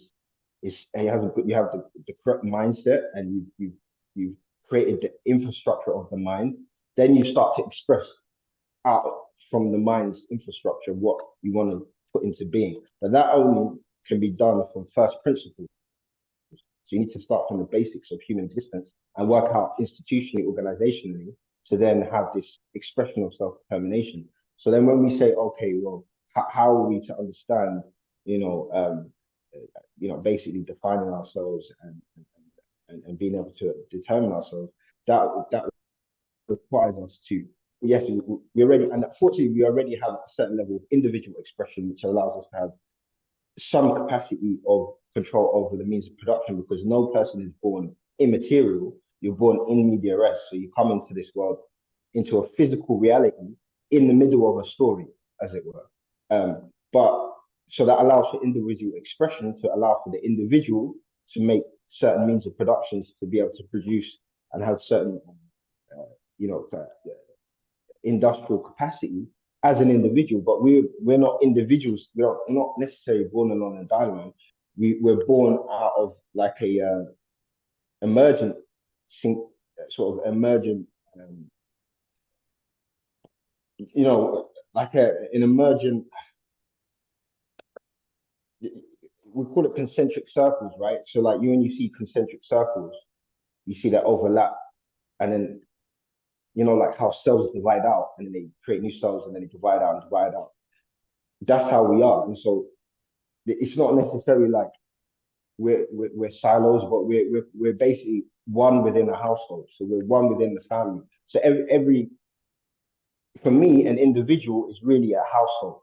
have the correct mindset, and you've created the infrastructure of the mind, then you start to express out from the mind's infrastructure what you want to put into being. But that only can be done from first principles. So you need to start from the basics of human existence and work out institutionally, organizationally, to then have this expression of self-determination. So then when we say, okay, well, how are we to understand, basically defining ourselves and being able to determine ourselves, that requires us to, yes, we already, and fortunately, we already have a certain level of individual expression, which allows us to have some capacity of control over the means of production, because no person is born immaterial. You're born in media res. So you come into this world, into a physical reality in the middle of a story, as it were. But so that allows for individual expression, to allow for the individual to make certain means of productions, to be able to produce and have certain, industrial capacity as an individual. But we're not individuals. We're not necessarily born alone and die alone. We're born out of like a emergent, sort of emergent, like an emergent. We call it concentric circles, right? So like when you see concentric circles, you see that overlap, and then like how cells divide out, and then they create new cells, and then they divide out and divide out. That's how we are. And so it's not necessarily like we're silos, but we're basically one within a household. So we're one within the family. So every for me, an individual is really a household,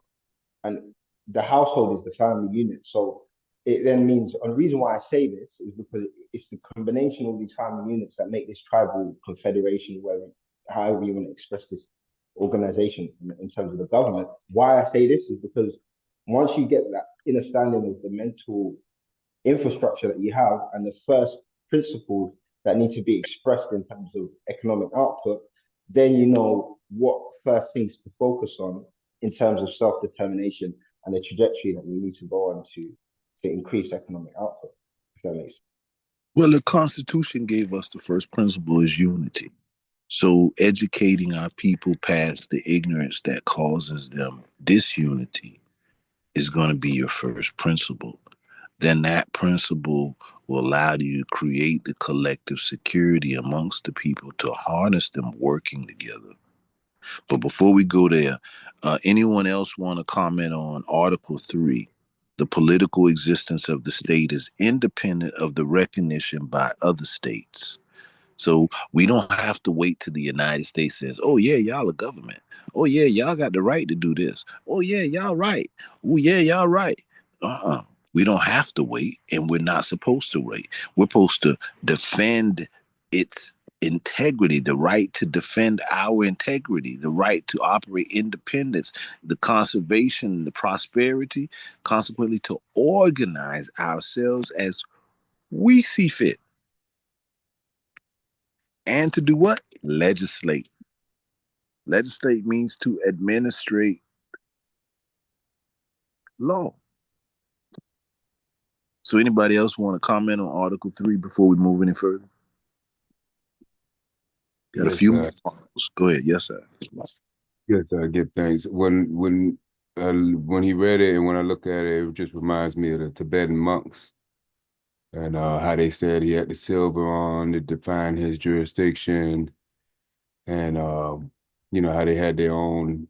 and the household is the family unit. So it then means, and the reason why I say this is because it's the combination of these family units that make this tribal confederation, where however you want to express this organization in terms of the government. Why I say this is because once you get that understanding of the mental infrastructure that you have and the first principles that need to be expressed in terms of economic output, then you know what first things to focus on in terms of self-determination and the trajectory that we need to go on to increase economic output, if that makes sense. Well, the Constitution gave us the first principle is unity. So educating our people past the ignorance that causes them disunity is going to be your first principle. Then that principle will allow you to create the collective security amongst the people to harness them working together. But before we go there, anyone else want to comment on Article 3? The political existence of the state is independent of the recognition by other states. So we don't have to wait till the United States says, "Oh yeah, y'all a government. Oh yeah, y'all got the right to do this. Oh yeah, y'all right. Oh yeah, y'all right." Uh-uh. We don't have to wait, and we're not supposed to wait. We're supposed to defend its integrity, the right to defend our integrity, the right to operate independence, the conservation, the prosperity, consequently to organize ourselves as we see fit. And to do what? Legislate. Legislate means to administrate law. So anybody else want to comment on Article 3 before we move any further? Got a Yes, few more sir. articles. Go ahead. Yes, sir. Yes, sir. Give thanks. When he read it and when I look at it, it just reminds me of the Tibetan monks and how they said he had the silver on to define his jurisdiction, and how they had their own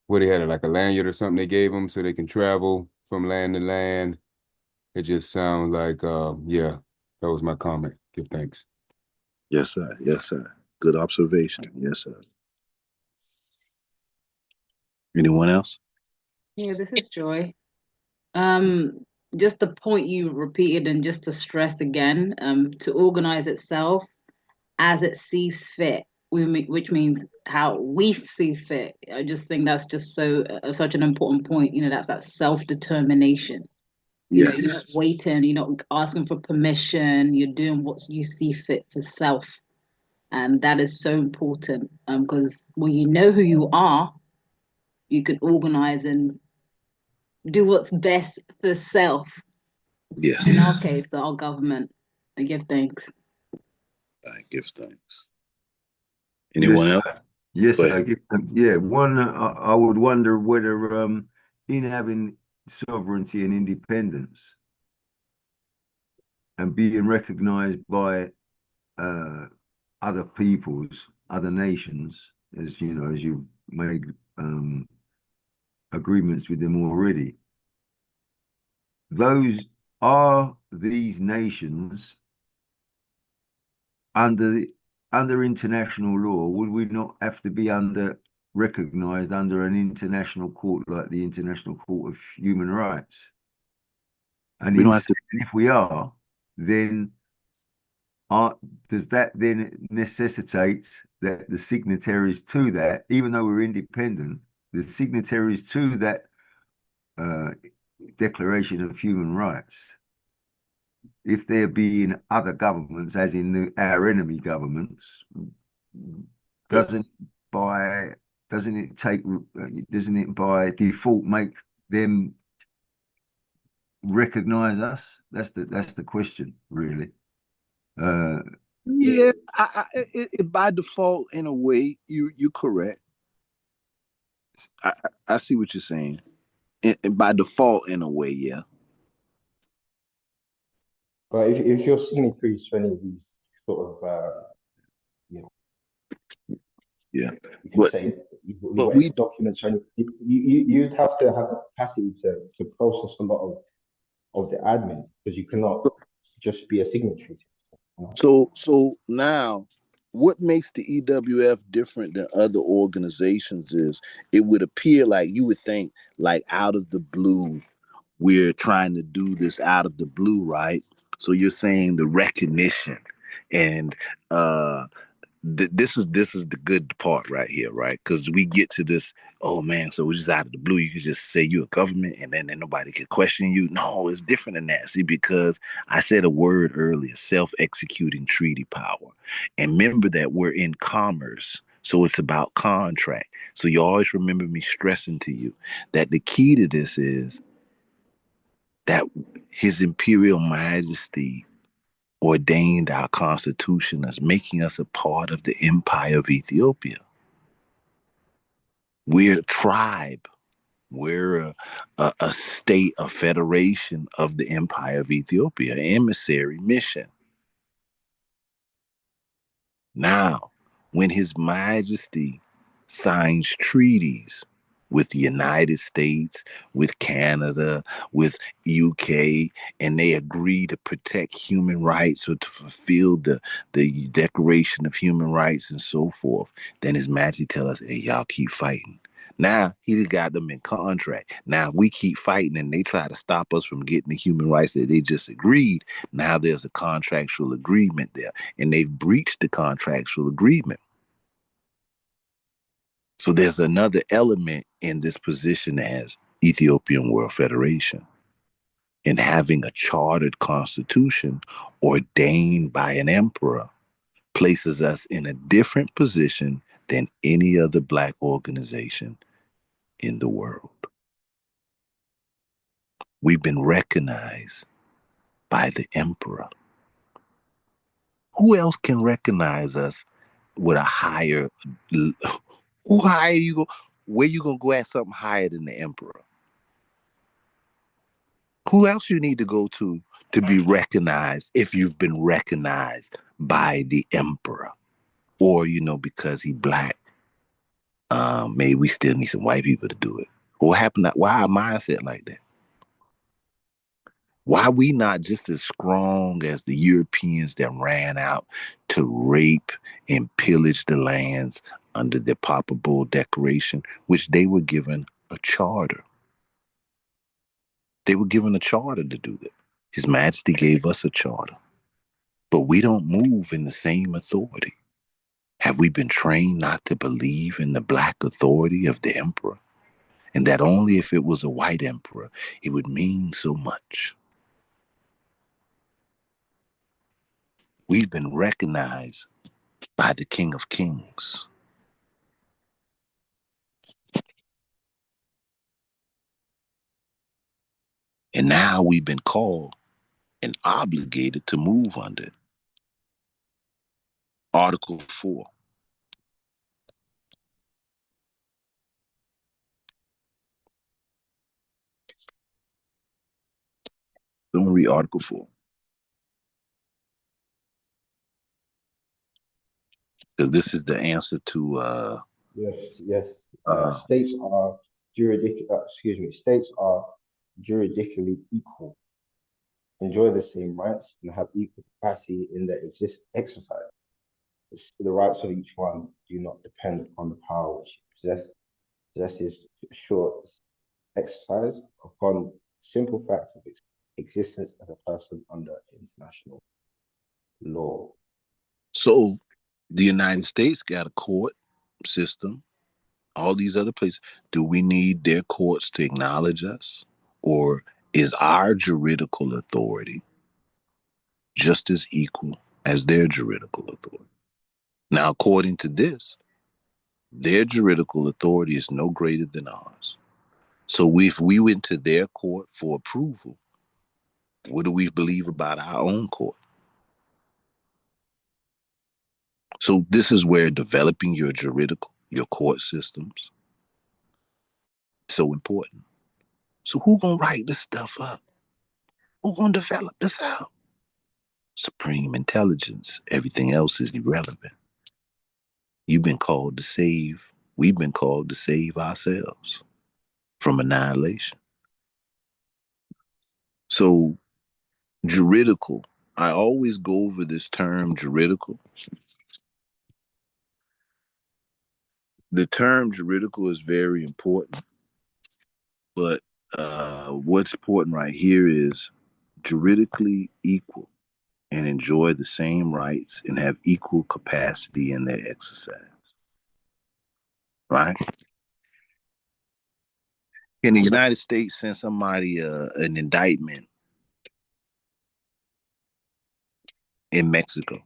what they had like a lanyard or something they gave them so they can travel from land to land. It just sounds like yeah, that was my comment. Give thanks. Yes, sir. Yes, sir. Good observation. Yes, sir. Anyone else? Yeah, this is Joy. Just the point you repeated, and just to stress again, to organize itself as it sees fit, which means how we see fit. I just think that's just such an important point. That's that self-determination. You're not Yes. waiting, you're not asking for permission, you're doing what you see fit for self. And that is so important, because when you know who you are, you can organize and do what's best for self. Yes. In our case, our government. I give thanks. I give thanks. Yes, Anyone else? yes, Go I ahead. get yeah. One, I would wonder whether, in having sovereignty and independence and being recognized by uh, other peoples, other nations, as you know, as you've made agreements with them already, these nations under under international law? Would we not have to be recognized under an international court like the International Court of Human Rights? And We don't have to. if we are, then does that then necessitate that the signatories to that, even though we're independent, the signatories to that uh, Declaration of Human Rights, if there being other governments, as in our enemy governments, doesn't doesn't it by default make them recognize us? That's the question, really. Yeah, by default, in a way, you're correct. I see what you're saying. And by default, in a way, yeah. But if you're signatories to any of these sort of, you know, Yeah. you can say But legal documents or anything, you'd have to have the capacity to process a lot of the admin, because you cannot just be a signatory. So now, what makes the EWF different than other organizations is it would appear like you would think like out of the blue we're trying to do this out of the blue, right? So you're saying the recognition and uh this is the good part right here, right? Because we get to this, oh man, so we're just out of the blue. You can just say you're a government and then nobody can question you. No, it's different than that. See, because I said a word earlier, self-executing treaty power. And remember that we're in commerce. So it's about contract. So you always remember me stressing to you that the key to this is that His Imperial Majesty ordained our Constitution as making us a part of the Empire of Ethiopia. We're a tribe. We're a state, a federation of the Empire of Ethiopia, an emissary mission. Now, when His Majesty signs treaties with the United States, with Canada, with UK, and they agree to protect human rights or to fulfill the Declaration of Human Rights and so forth, then His Majesty tell us, hey, y'all keep fighting. Now he got them in contract. Now if we keep fighting and they try to stop us from getting the human rights that they just agreed, now there's a contractual agreement there, and they've breached the contractual agreement. So there's another element in this position as Ethiopian World Federation, in having a chartered constitution ordained by an emperor places us in a different position than any other Black organization in the world. We've been recognized by the emperor. Who else can recognize us with a higher? Who higher you go? Where you gonna go at something higher than the emperor? Who else you need to go to be recognized if you've been recognized by the emperor, or because he Black? Maybe we still need some white people to do it. What happened? Why our mindset like that? Why we not just as strong as the Europeans that ran out to rape and pillage the lands under the Papa Bull Declaration, which they were given a charter. They were given a charter to do that. His Majesty gave us a charter, but we don't move in the same authority. Have we been trained not to believe in the Black authority of the emperor? And that only if it was a white emperor, it would mean so much. We've been recognized by the King of Kings. And now we've been called and obligated to move under it. Article 4. Let me read Article 4. So this is the answer to Yes. uh States are States are juridically equal, enjoy the same rights, and have equal capacity in their exercise. The rights of each one do not depend upon the power which possesses to assure its exercise upon simple fact of its existence as a person under international law. so the United States got a court system, all these other places. Do we need their courts to acknowledge us? Or is our juridical authority just as equal as their juridical authority? Now, according to this, their juridical authority is no greater than ours. So if we went to their court for approval, what do we believe about our own court? So this is where developing your your court systems, so important. So who gonna write this stuff up? Who gonna develop this out? Supreme intelligence. Everything else is irrelevant. You've been called to save. We've been called to save ourselves from annihilation. So juridical. I always go over this term juridical. The term juridical is very important, but what's important right here is juridically equal and enjoy the same rights and have equal capacity in their exercise. Right? In the United States, send somebody an indictment in Mexico,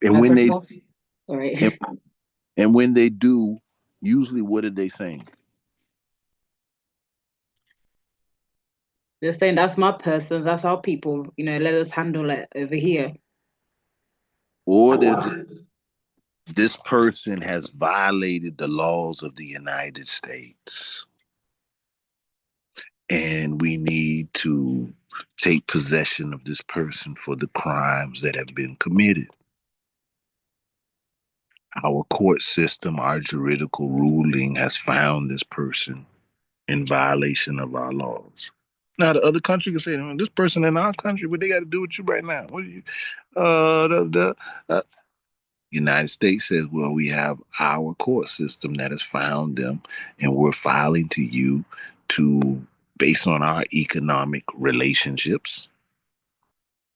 and when they Sorry. and, and when they do, usually what are they saying? They're saying that's my person, that's our people, let us handle it over here. or this person has violated the laws of the United States, and we need to take possession of this person for the crimes that have been committed. Our court system, our juridical ruling has found this person in violation of our laws. Now, the other country can say, this person in our country, what they got to do with you right now? What do you, United States says, well, we have our court system that has found them, and we're filing to you to, based on our economic relationships,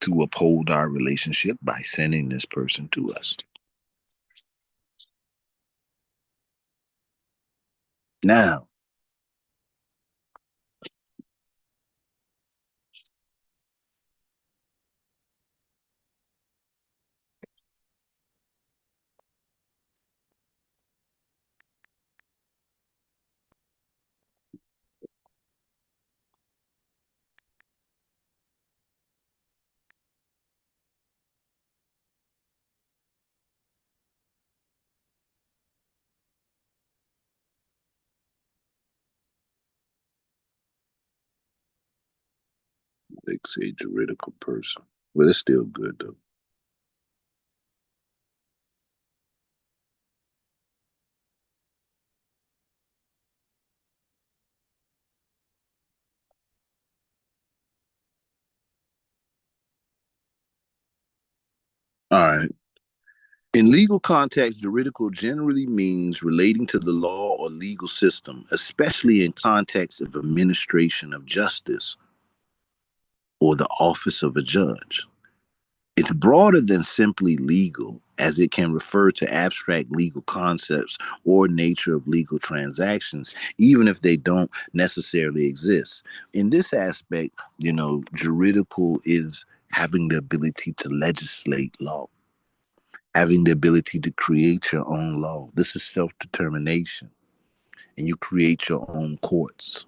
to uphold our relationship by sending this person to us. Now, they say juridical person, but it's still good though. All right. In legal context, juridical generally means relating to the law or legal system, especially in context of administration of justice or the office of a judge. It's broader than simply legal, as it can refer to abstract legal concepts or nature of legal transactions, even if they don't necessarily exist. In this aspect, juridical is having the ability to legislate law, having the ability to create your own law. This is self-determination, and you create your own courts.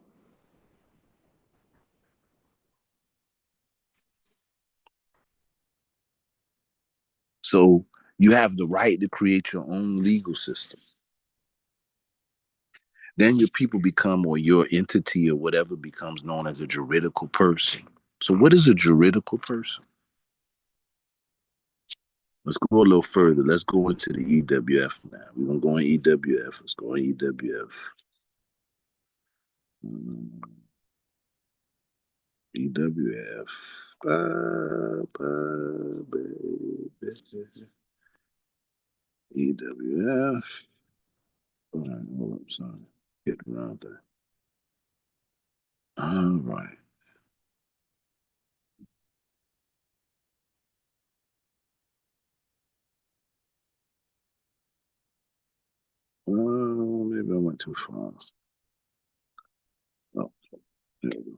So you have the right to create your own legal system. Then your people become, or your entity or whatever becomes known as a juridical person. So what is a juridical person? Let's go a little further. Let's go into the EWF now. We're going to go in EWF. Let's go in EWF. EWF. EWF. All right, hold up, son. Get around there. All right. Maybe I went too far. Oh, there we go.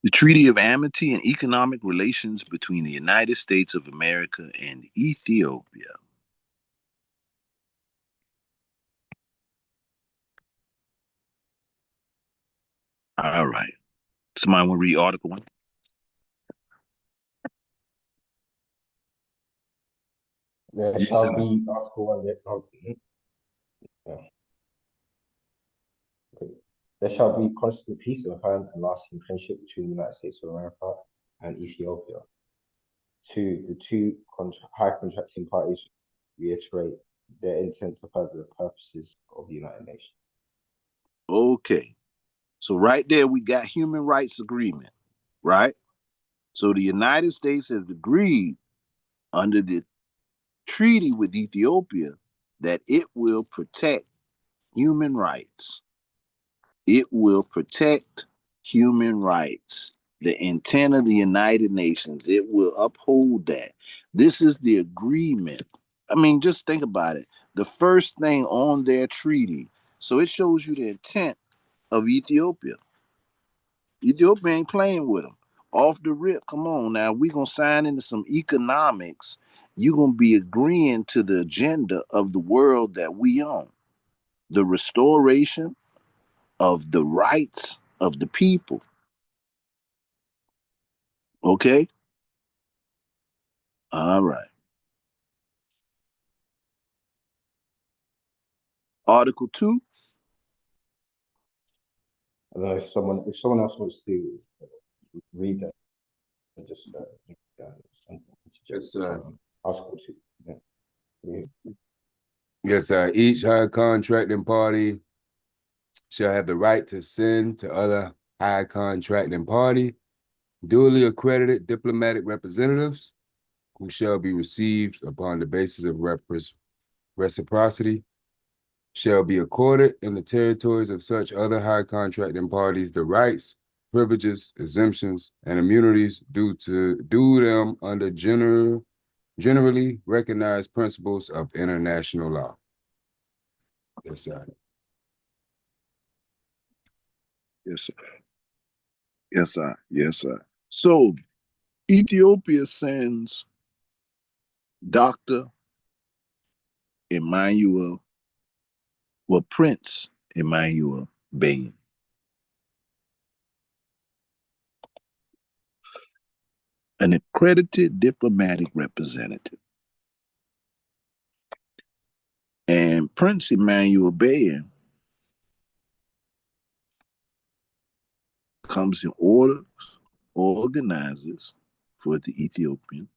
The Treaty of Amity and Economic Relations between the United States of America and Ethiopia. All right. Somebody want to read Article 1? There shall be Article 1. There shall be constant peace and firm and lasting friendship between the United States of America and Ethiopia. 2. The two high contracting parties reiterate their intent to further the purposes of the United Nations. Okay. So right there we got human rights agreement, right? So the United States has agreed under the treaty with Ethiopia that it will protect human rights. It will protect human rights. The intent of the United Nations, it will uphold that. This is the agreement. I mean, just think about it. The first thing on their treaty. So it shows you the intent of Ethiopia. Ethiopia ain't playing with them. Off the rip, come on now. We gonna sign into some economics. You're gonna be agreeing to the agenda of the world that we own. The restoration of the rights of the people. Okay? All right. Article 2. I don't know if someone else wants to read that, just Yes, sir. Article 2. Yeah. Yeah. Yes, sir. Each high contracting party shall have the right to send to other high contracting party duly accredited diplomatic representatives who shall be received upon the basis of reciprocity, shall be accorded in the territories of such other high contracting parties the rights, privileges, exemptions, and immunities due them under generally recognized principles of international law. Yes, sir. Yes, sir. Yes, sir. Yes, sir. So Ethiopia sends Dr. Emmanuel, well, Prince Emmanuel Bey, an accredited diplomatic representative. And Prince Emmanuel Bey comes in order, organizes for the Ethiopian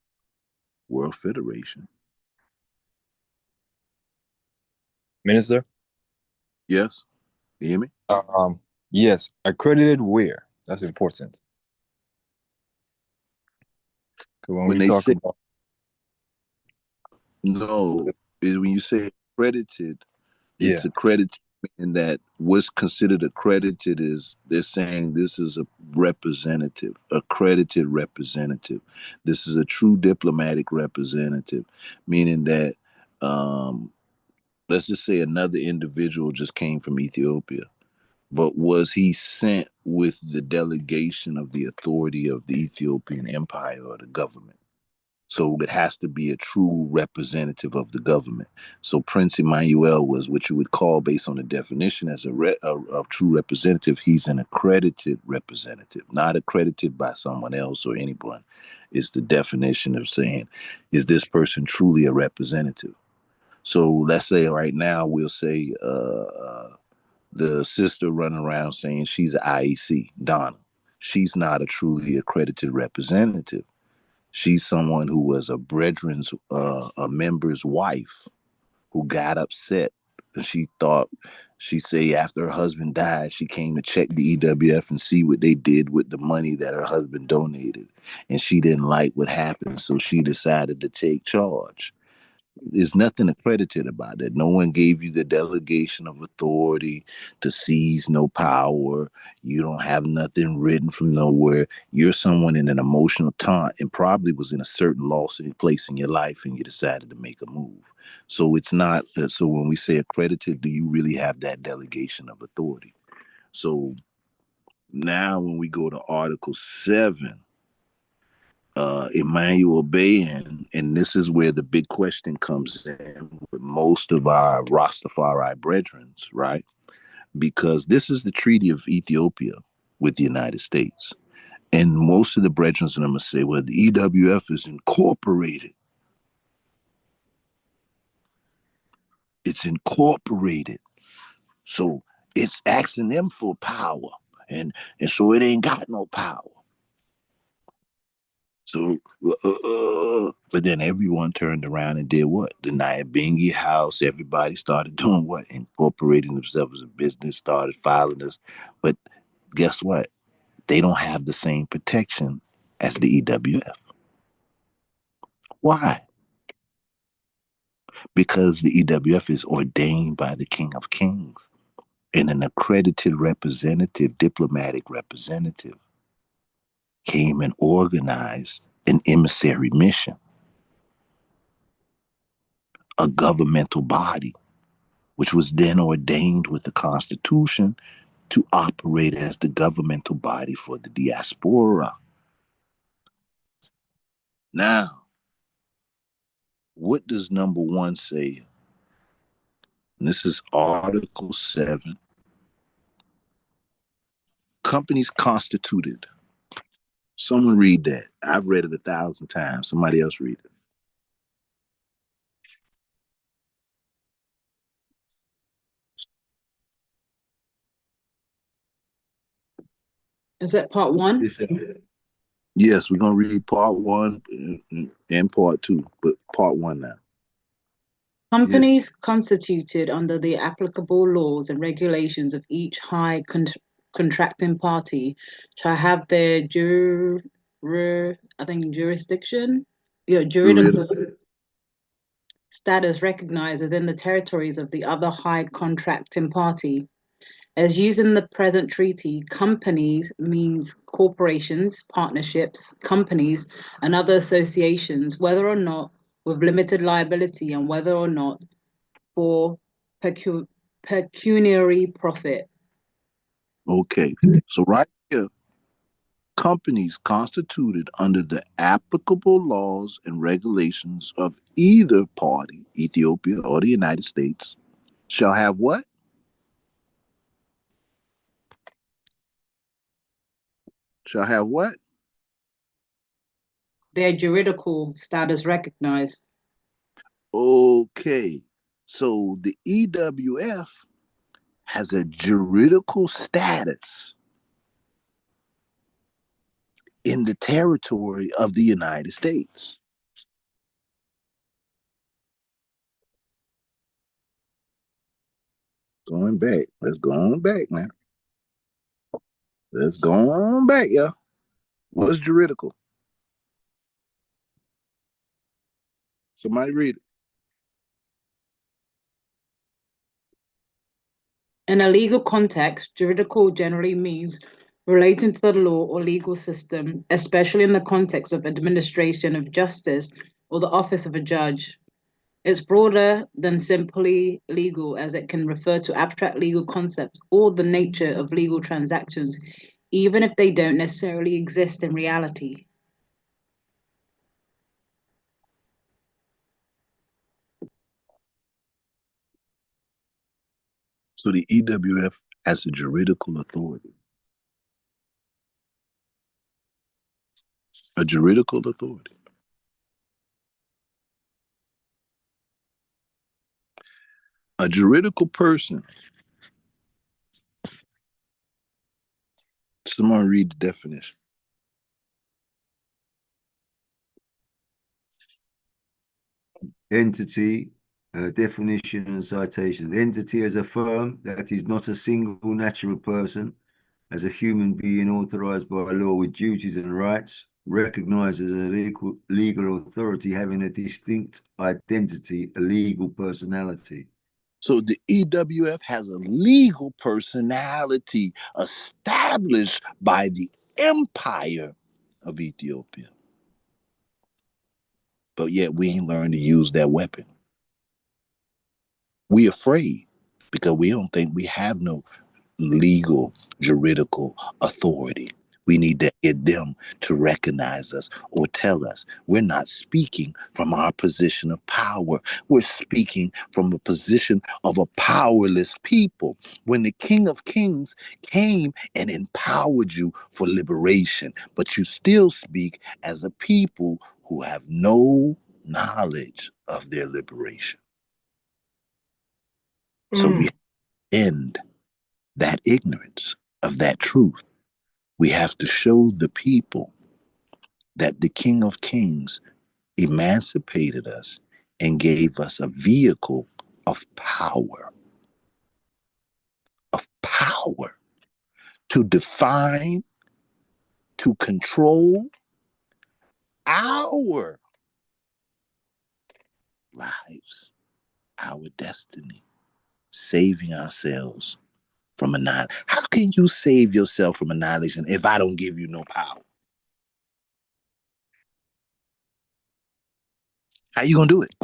World Federation. Minister? Yes? You hear me? Yes, accredited where? That's important. 'Cause when When we they talk say about no, is when you say accredited, it's yeah, accredited in that what's considered accredited is they're saying this is a representative, accredited representative. This is a true diplomatic representative, meaning that let's just say another individual just came from Ethiopia, but was he sent with the delegation of the authority of the Ethiopian Empire or the government? So it has to be a true representative of the government. So Prince Emmanuel was what you would call, based on the definition, as a true representative. He's an accredited representative, not accredited by someone else or anyone. It's the definition of saying, is this person truly a representative? So let's say right now we'll say the sister running around saying she's an IEC, Donna. She's not a truly accredited representative. She's someone who was a brethren's, a member's wife who got upset. And she say after her husband died, she came to check the EWF and see what they did with the money that her husband donated. And she didn't like what happened, so she decided to take charge. There's nothing accredited about it. No one gave you the delegation of authority to seize no power. You don't have nothing written from nowhere. You're someone in an emotional taunt and probably was in a certain loss place in your life and you decided to make a move. So it's not, so when we say accredited, do you really have that delegation of authority? So now when we go to Article 7, Emmanuel Bayan, and this is where the big question comes in with most of our Rastafari brethren, right? Because this is the Treaty of Ethiopia with the United States. And most of the brethren are going to say, well, the EWF is incorporated. It's incorporated. So it's asking them for power. And so it ain't got no power. So, but then everyone turned around and did what? The Nyabingi House, everybody started doing what? Incorporating themselves as a business, started filing this. But guess what? They don't have the same protection as the EWF. Why? Because the EWF is ordained by the King of Kings and an accredited representative, diplomatic representative, came and organized an emissary mission, a governmental body which was then ordained with the Constitution to operate as the governmental body for the diaspora. Now, what does number 1 say? And this is Article 7. Companies constituted Someone read that. I've read it 1,000 times. Somebody else read it. Is that part one? Yes, we're gonna read part one and part two, but part one now. Companies constituted under the applicable laws and regulations of each high contracting party shall have their jurisdiction, juridical status recognized within the territories of the other high contracting party. As used in the present treaty, companies means corporations, partnerships, companies, and other associations, whether or not with limited liability and whether or not for pecuniary profit. Okay, so right here, companies constituted under the applicable laws and regulations of either party, Ethiopia or the United States, shall have what? Shall have what? Their juridical status recognized. Okay, so the EWF has a juridical status in the territory of the United States. Going back. Let's go on back now. Let's go on back, y'all. What's juridical? Somebody read it. In a legal context, juridical generally means relating to the law or legal system, especially in the context of administration of justice or the office of a judge. It's broader than simply legal, as it can refer to abstract legal concepts or the nature of legal transactions, even if they don't necessarily exist in reality. So the EWF has a juridical authority. A juridical authority. A juridical person. Someone read the definition. Entity, definition and citation. Entity as a firm that is not a single natural person, as a human being authorized by law with duties and rights, recognized as a legal authority having a distinct identity, a legal personality. So the EWF has a legal personality established by the empire of Ethiopia. But yet we ain't learned to use that weapon. We afraid because we don't think we have no legal, juridical authority. We need to get them to recognize us or tell us we're not speaking from our position of power. We're speaking from a position of a powerless people. When the King of Kings came and empowered you for liberation, but you still speak as a people who have no knowledge of their liberation. So we end that ignorance of that truth. We have to show the people that the King of Kings emancipated us and gave us a vehicle of power to define, to control our lives, our destiny, saving ourselves from annihilation. How can you save yourself from annihilation if I don't give you no power? How you gonna do it?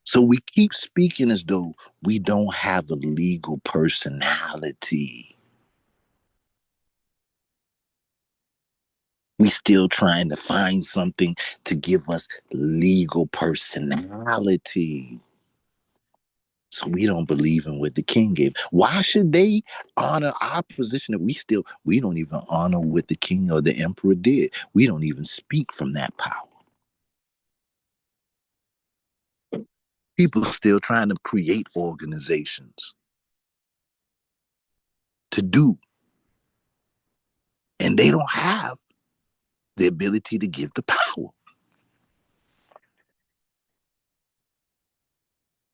So we keep speaking as though we don't have a legal personality. We still trying to find something to give us legal personality. So we don't believe in what the king gave. Why should they honor our position if we don't even honor what the king or the emperor did? We don't even speak from that power. People are still trying to create organizations to do, and they don't have the ability to give the power.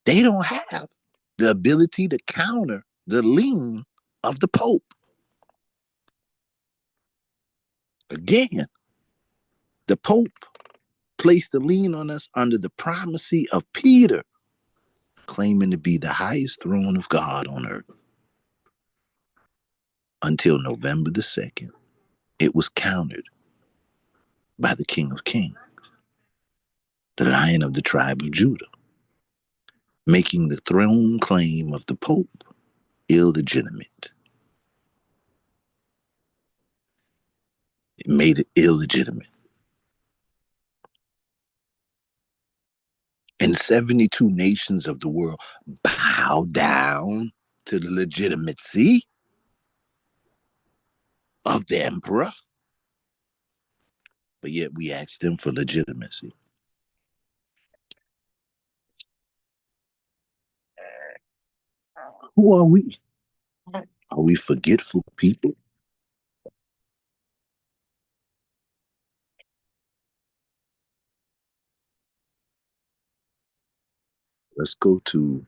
They don't have the ability to counter the lean of the Pope. Again, the Pope placed the lien on us under the primacy of Peter, claiming to be the highest throne of God on earth. Until November the 2nd, it was countered by the King of Kings, the Lion of the tribe of Judah, making the throne claim of the Pope illegitimate. It made it illegitimate. And 72 nations of the world bow down to the legitimacy of the emperor. But yet we asked them for legitimacy. Who are we? Are we forgetful people? Let's go to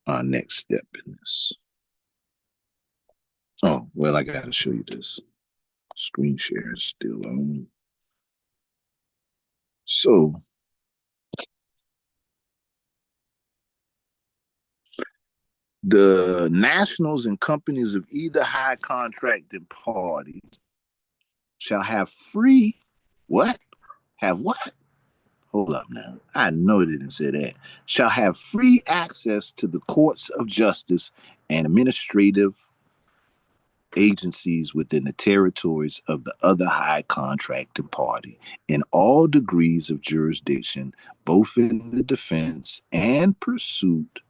our next step in this. Oh, well, I got to show you this. Screen share is still on. So, the nationals and companies of either high contracting party shall have free what? Have what? Hold up now. I know it didn't say that. Shall have free access to the courts of justice and administrative agencies within the territories of the other high contracting party in all degrees of jurisdiction, both in the defense and pursuit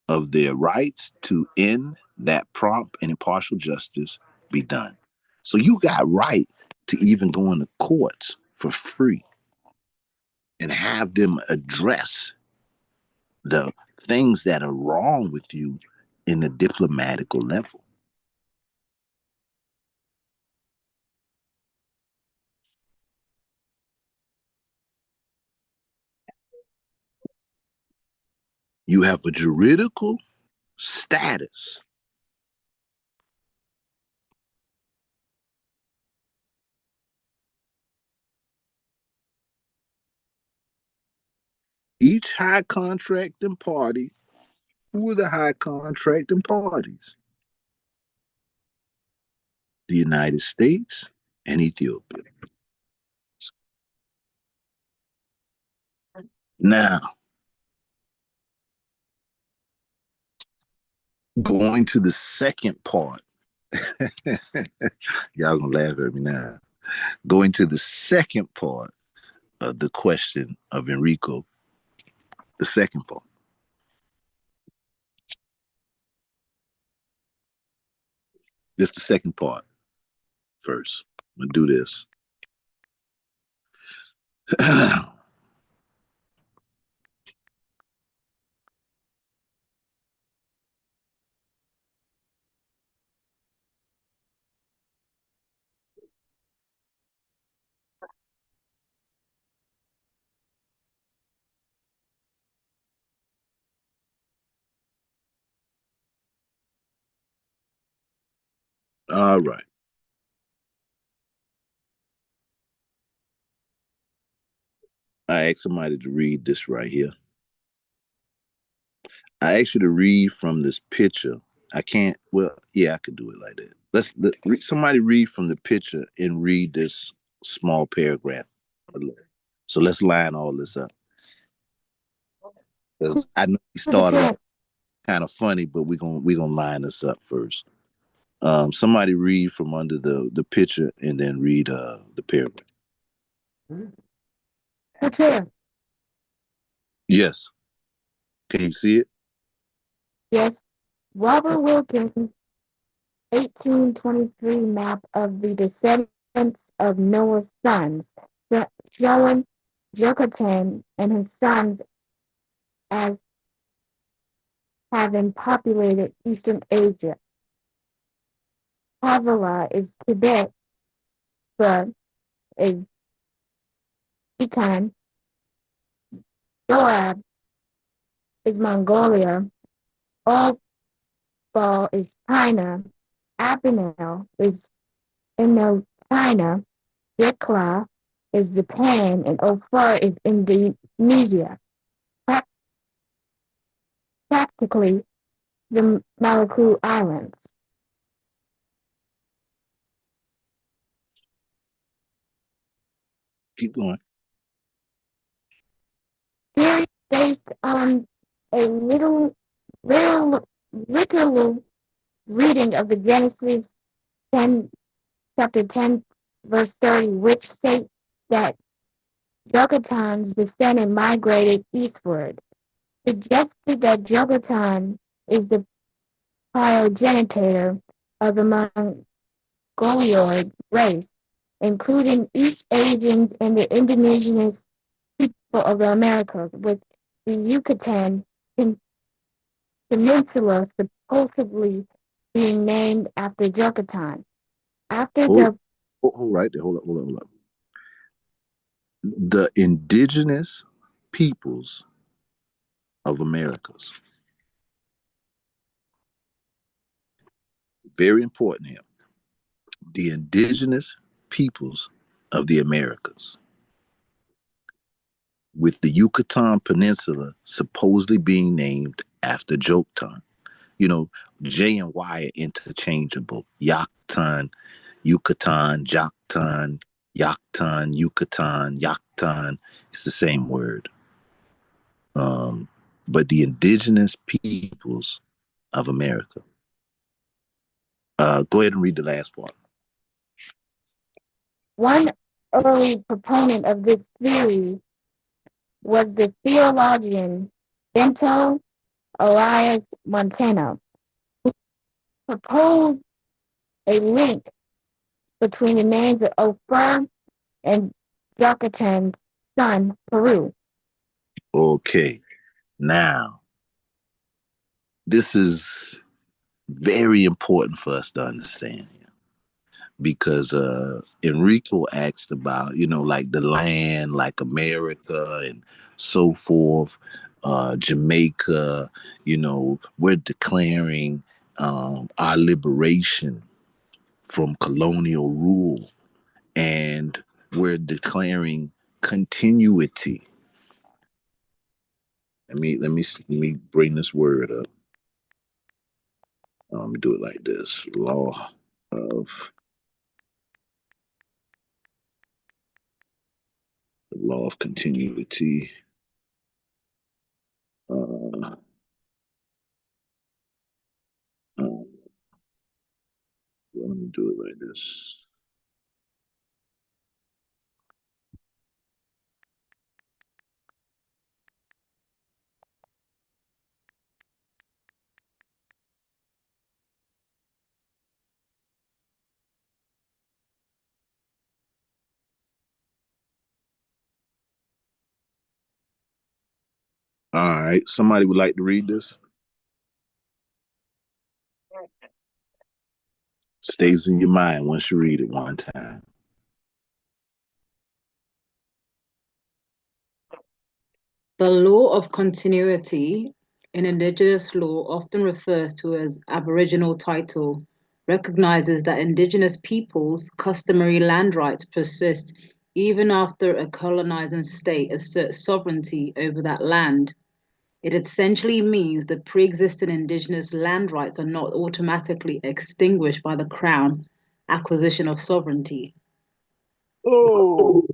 of their rights to end that prompt and impartial justice be done. So you got right to even go into courts for free and have them address the things that are wrong with you in the diplomatical level. You have a juridical status. Each high contracting party, who are the high contracting parties? The United States and Ethiopia. Now, going to the second part. Y'all gonna laugh at me now. Going to the second part of the question of Enrico, the second part. This is the second part first. I'm gonna do this. All right. I asked somebody to read this right here. I asked you to read from this picture. I can't. Well, yeah, I could do it like that. Somebody read from the picture and read this small paragraph. So let's line all this up. Because I know we started off kind of funny, but we're gonna line this up first. Somebody read from under the picture and then read the paragraph. The chair. Yes. Can you see it? Yes. Robert Wilkins' 1823 map of the descendants of Noah's sons, showing Yucatan and his sons as having populated Eastern Asia. Havilah is Tibet, but is Pekan. Joab is Mongolia. Ball is China. Abenel is Indochina. Dikla is Japan. And Ophir is Indonesia. Practically the Maluku Islands. Keep going. Theory based on a literal reading of the Genesis 10, chapter 10, verse 30, which states that Yucatan's descendant migrated eastward, suggested that Yucatan is the progenitor of the Mongoloid race, including East Asians and the indigenous people of the Americas, with the Yucatan Peninsula supposedly being named after Yucatan. After Hold, the hold right there. Hold up. The indigenous peoples of Americas. Very important here. The indigenous peoples of the Americas, with the Yucatan Peninsula supposedly being named after Joktan. You know, J and Y are interchangeable. Yaktan, Yucatan, Joktan, Yaktan, Yucatan, Yaktan. It's the same word. But the indigenous peoples of America. Go ahead and read the last part. one early proponent of this theory was the theologian Bento Elias Montano, who proposed a link between the names of Ophir and Yucatan's son, Peru. Okay. Now, this is very important for us to understand here because Enrico asked about, like the land, like America and so forth, Jamaica, we're declaring our liberation from colonial rule and we're declaring continuity. Let me bring this word up. Do it like this: law of the law of continuity. Uh, let me do it like this. All right, somebody would like to read this. Stays in your mind once you read it one time. The law of continuity in Indigenous law, often refers to as Aboriginal title, recognizes that Indigenous peoples' customary land rights persist even after a colonizing state asserts sovereignty over that land. It essentially means that pre-existing Indigenous land rights are not automatically extinguished by the Crown acquisition of sovereignty. Oh,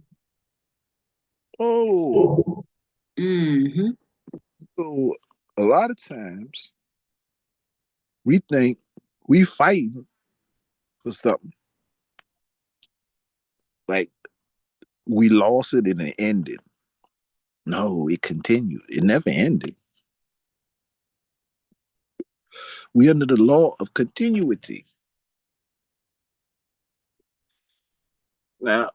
oh. Mm-hmm. So a lot of times we think we fighting for something. Like we lost it and it ended. No, it continued. It never ended. We under the law of continuity. Now,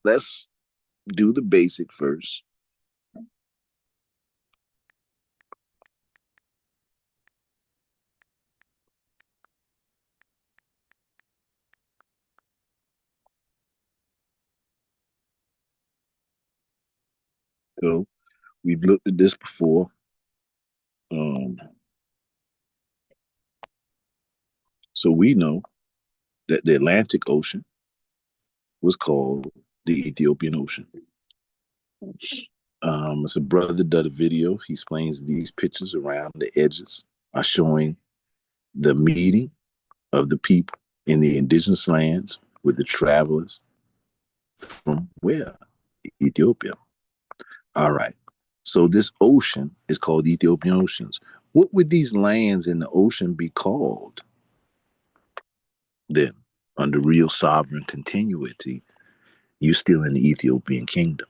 let's do the basic first. So we've looked at this before. So we know that the Atlantic Ocean was called the Ethiopian Ocean. It's a brother that did a video. He explains these pictures around the edges are showing the meeting of the people in the indigenous lands with the travelers from where? Ethiopia. All right. So this ocean is called the Ethiopian Oceans. What would these lands in the ocean be called then? Under real sovereign continuity, you're still in the Ethiopian kingdom.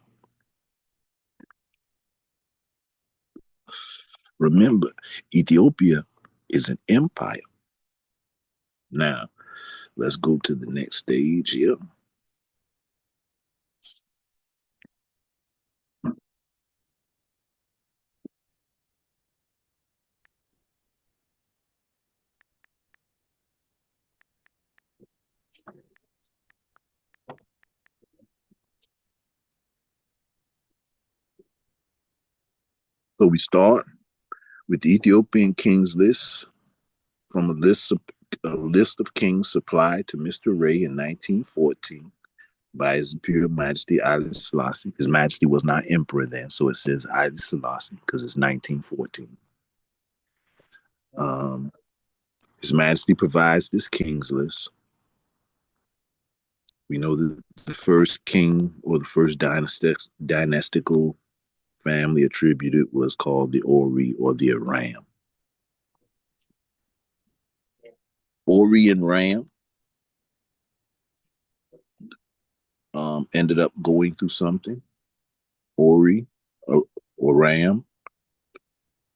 Remember, Ethiopia is an empire. Now, let's go to the next stage here. So we start with the Ethiopian kings list from a list of kings supplied to Mr. Ray in 1914 by His Imperial Majesty Haile Selassie. His Majesty was not emperor then, so it says Haile Selassie because it's 1914. His Majesty provides this king's list. We know that the first king or the first dynastical family attributed was called the Ori or the Aram. Ori and Ram ended up going through something. Ori or Ram,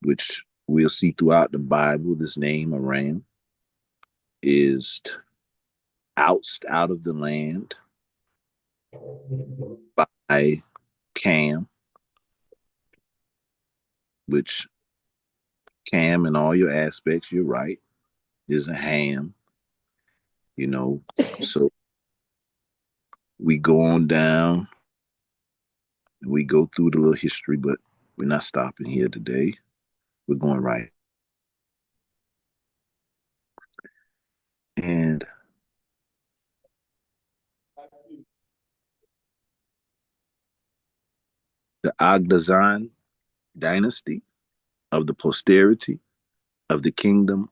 which we'll see throughout the Bible, this name Aram is ousted out of the land by Cam, which Cam in all your aspects, you're right, is a ham, you know. So we go on down and we go through the little history, but we're not stopping here today. We're going right. And the Agdazan dynasty of the posterity of the kingdom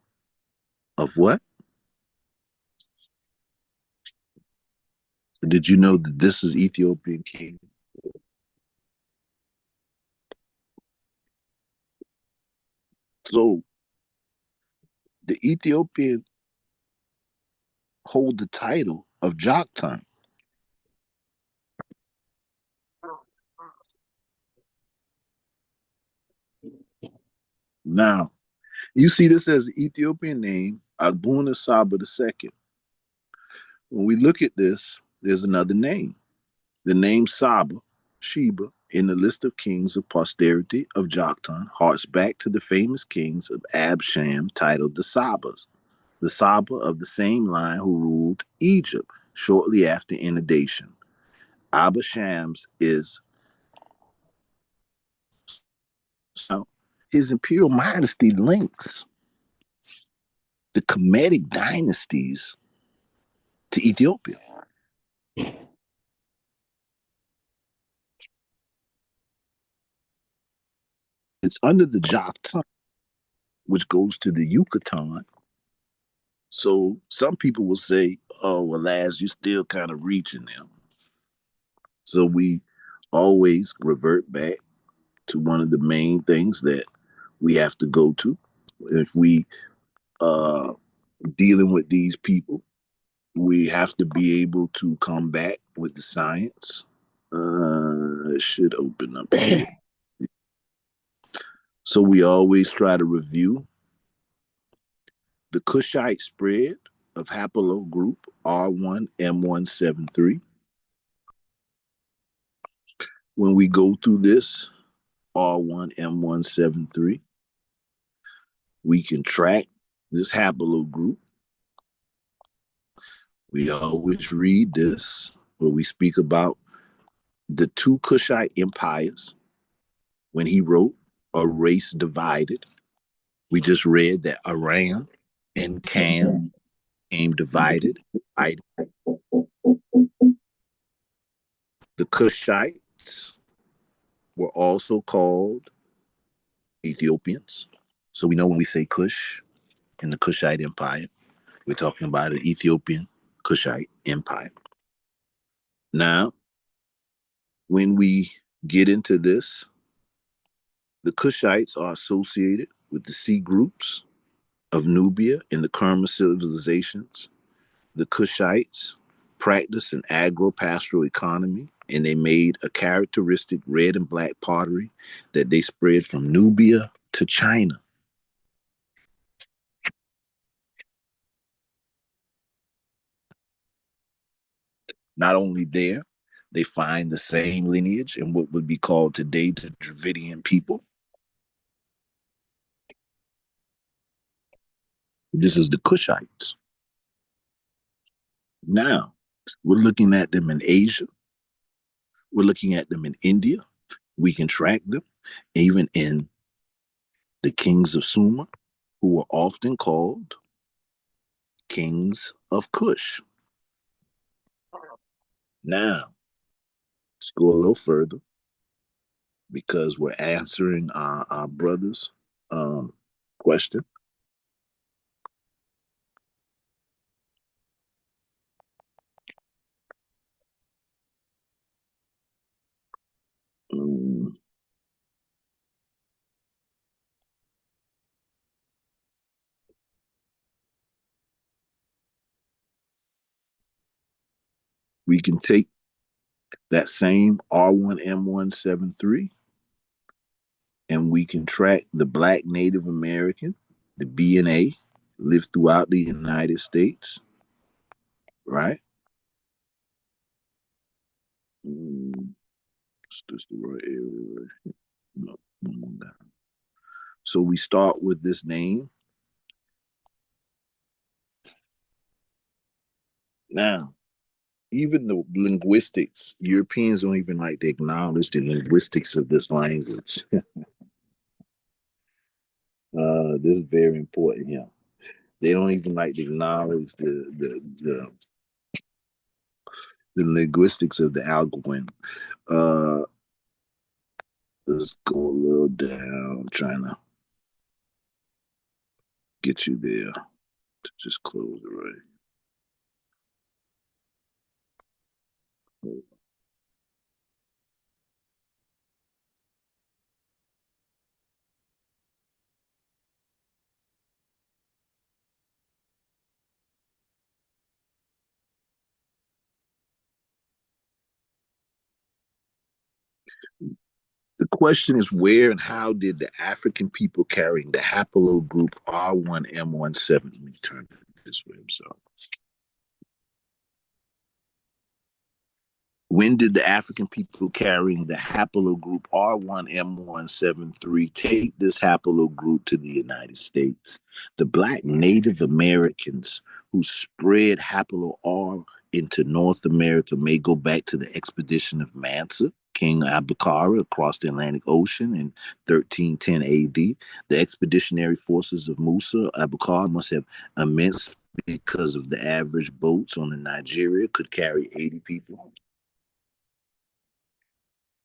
of what? Did you know that this is Ethiopian king? So the Ethiopian hold the title of Joktan. Now, you see this as the Ethiopian name, Agbuna Saba II. When we look at this, there's another name. The name Saba, Sheba, in the list of kings of posterity of Joktan harks back to the famous kings of Absham titled the Sabas, the Saba of the same line who ruled Egypt shortly after inundation. Abashams is so his imperial majesty links the Kemetic dynasties to Ethiopia. It's under the Joktan, which goes to the Yucatan. So some people will say, oh, well, Laz, you're still kind of reaching them. So we always revert back to one of the main things that we have to go to if we dealing with these people. We have to be able to come back with the science. It should open up here. So we always try to review the Kushite spread of haplogroup R1M173. When we go through this R1M173, we can track this haplogroup. We always read this where we speak about the two Kushite empires when he wrote A Race Divided. We just read that Aram and Cam came divided. The Kushites were also called Ethiopians. So we know when we say Kush in the Kushite Empire, we're talking about an Ethiopian Kushite Empire. Now, when we get into this, the Kushites are associated with the sea groups of Nubia and the Kerma civilizations. The Kushites practiced an agro-pastoral economy, and they made a characteristic red and black pottery that they spread from Nubia to China. Not only there, they find the same lineage in what would be called today the Dravidian people. This is the Kushites. Now, we're looking at them in Asia. We're looking at them in India. We can track them even in the kings of Sumer, who were often called kings of Kush. Now, let's go a little further because we're answering our brother's question. We can take that same R1M173 and we can track the Black Native American, the BNA, lived throughout the United States, right? Is this the right area? No, no. So we start with this name. Now, even the linguistics, Europeans don't even like to acknowledge the linguistics of this language. This is very important here. They don't even like to acknowledge the linguistics of the Algonquin. Let's go a little down. I'm trying to get you there. Just close it right. The question is where and how did the African people carrying the haplogroup R1M17, let me turn it this way, I'm sorry. When did the African people carrying the haplogroup R1M173 take this haplogroup to the United States? The Black Native Americans who spread haplo R into North America may go back to the expedition of Mansa, King Abukari, across the Atlantic Ocean in 1310 AD. The expeditionary forces of Musa Abukar must have immense because of the average boats on the Nigeria could carry 80 people.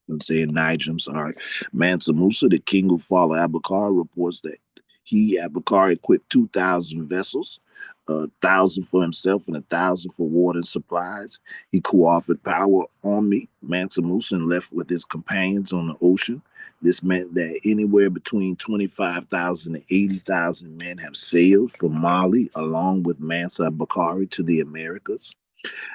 I'm saying Niger, I'm sorry. Mansa Musa, the king who followed Abukar, reports that he, Abukar, equipped 2,000 vessels, 1,000 for himself and 1,000 for water supplies. He co-offered power on me, Mansa Musa, and left with his companions on the ocean. This meant that anywhere between 25,000 and 80,000 men have sailed from Mali along with Mansa Abukari to the Americas.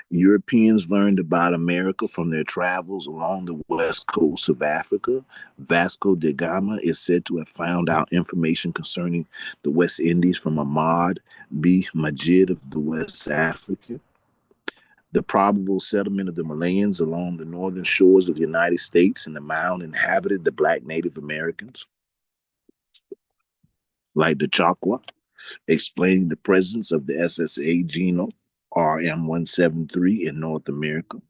Europeans learned about America from their travels along the west coast of Africa. Vasco da Gama is said to have found out information concerning the West Indies from Ahmad B. Majid of the West Africa. The probable settlement of the Malayans along the northern shores of the United States and the mound inhabited the black Native Americans, like the Choctaw, explaining the presence of the SSA genome RM173 in North America.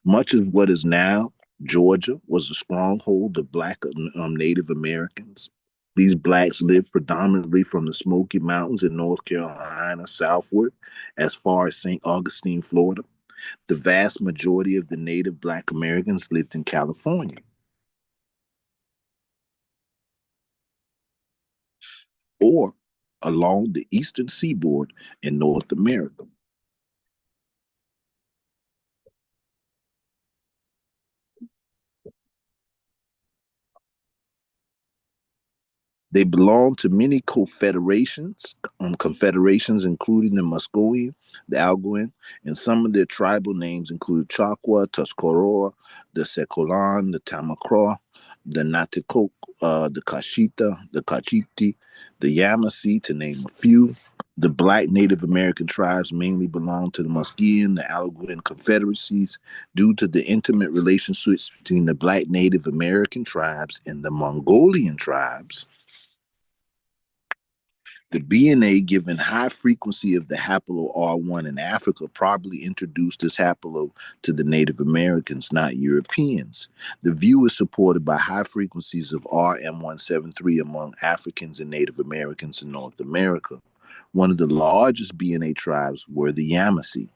Much of what is now Georgia was a stronghold of black Native Americans. These blacks lived predominantly from the Smoky Mountains in North Carolina southward as far as St. Augustine, Florida. The vast majority of the native black Americans lived in California. Or along the eastern seaboard in North America. They belonged to many confederations, including the Muscogee, the Algonquin, and some of their tribal names include Choctaw, Tuscarora, the Secolan, the Tamacraw, the Natikoke, the Kashita, the Kachiti, the Yamasee, to name a few. The black Native American tribes mainly belonged to the Muskegon, the Algonquin confederacies due to the intimate relationships between the black Native American tribes and the Mongolian tribes. The BNA, given high frequency of the haplo R1 in Africa, probably introduced this haplo to the Native Americans, not Europeans. The view is supported by high frequencies of RM173 among Africans and Native Americans in North America. One of the largest BNA tribes were the Yamasee.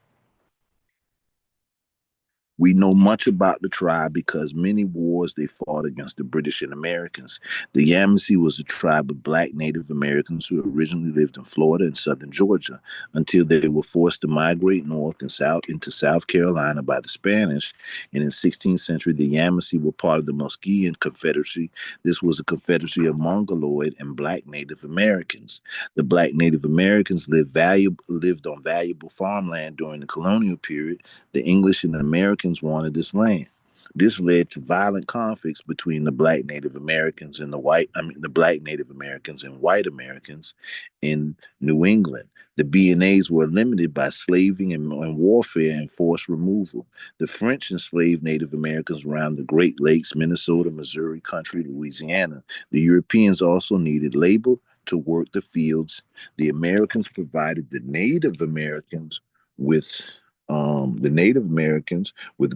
We know much about the tribe because many wars they fought against the British and Americans. The Yamasee was a tribe of black Native Americans who originally lived in Florida and southern Georgia until they were forced to migrate north and south into South Carolina by the Spanish. And in the 16th century, the Yamasee were part of the Muskegon Confederacy. This was a confederacy of Mongoloid and black Native Americans. The black Native Americans lived on valuable farmland during the colonial period. The English and the Americans wanted this land. This led to violent conflicts between the black Native Americans and the black Native Americans and white Americans in New England. The BNAs were limited by slaving and warfare and forced removal. The French enslaved Native Americans around the Great Lakes, Minnesota, Missouri country, Louisiana. The Europeans also needed labor to work the fields. The Americans provided the Native Americans with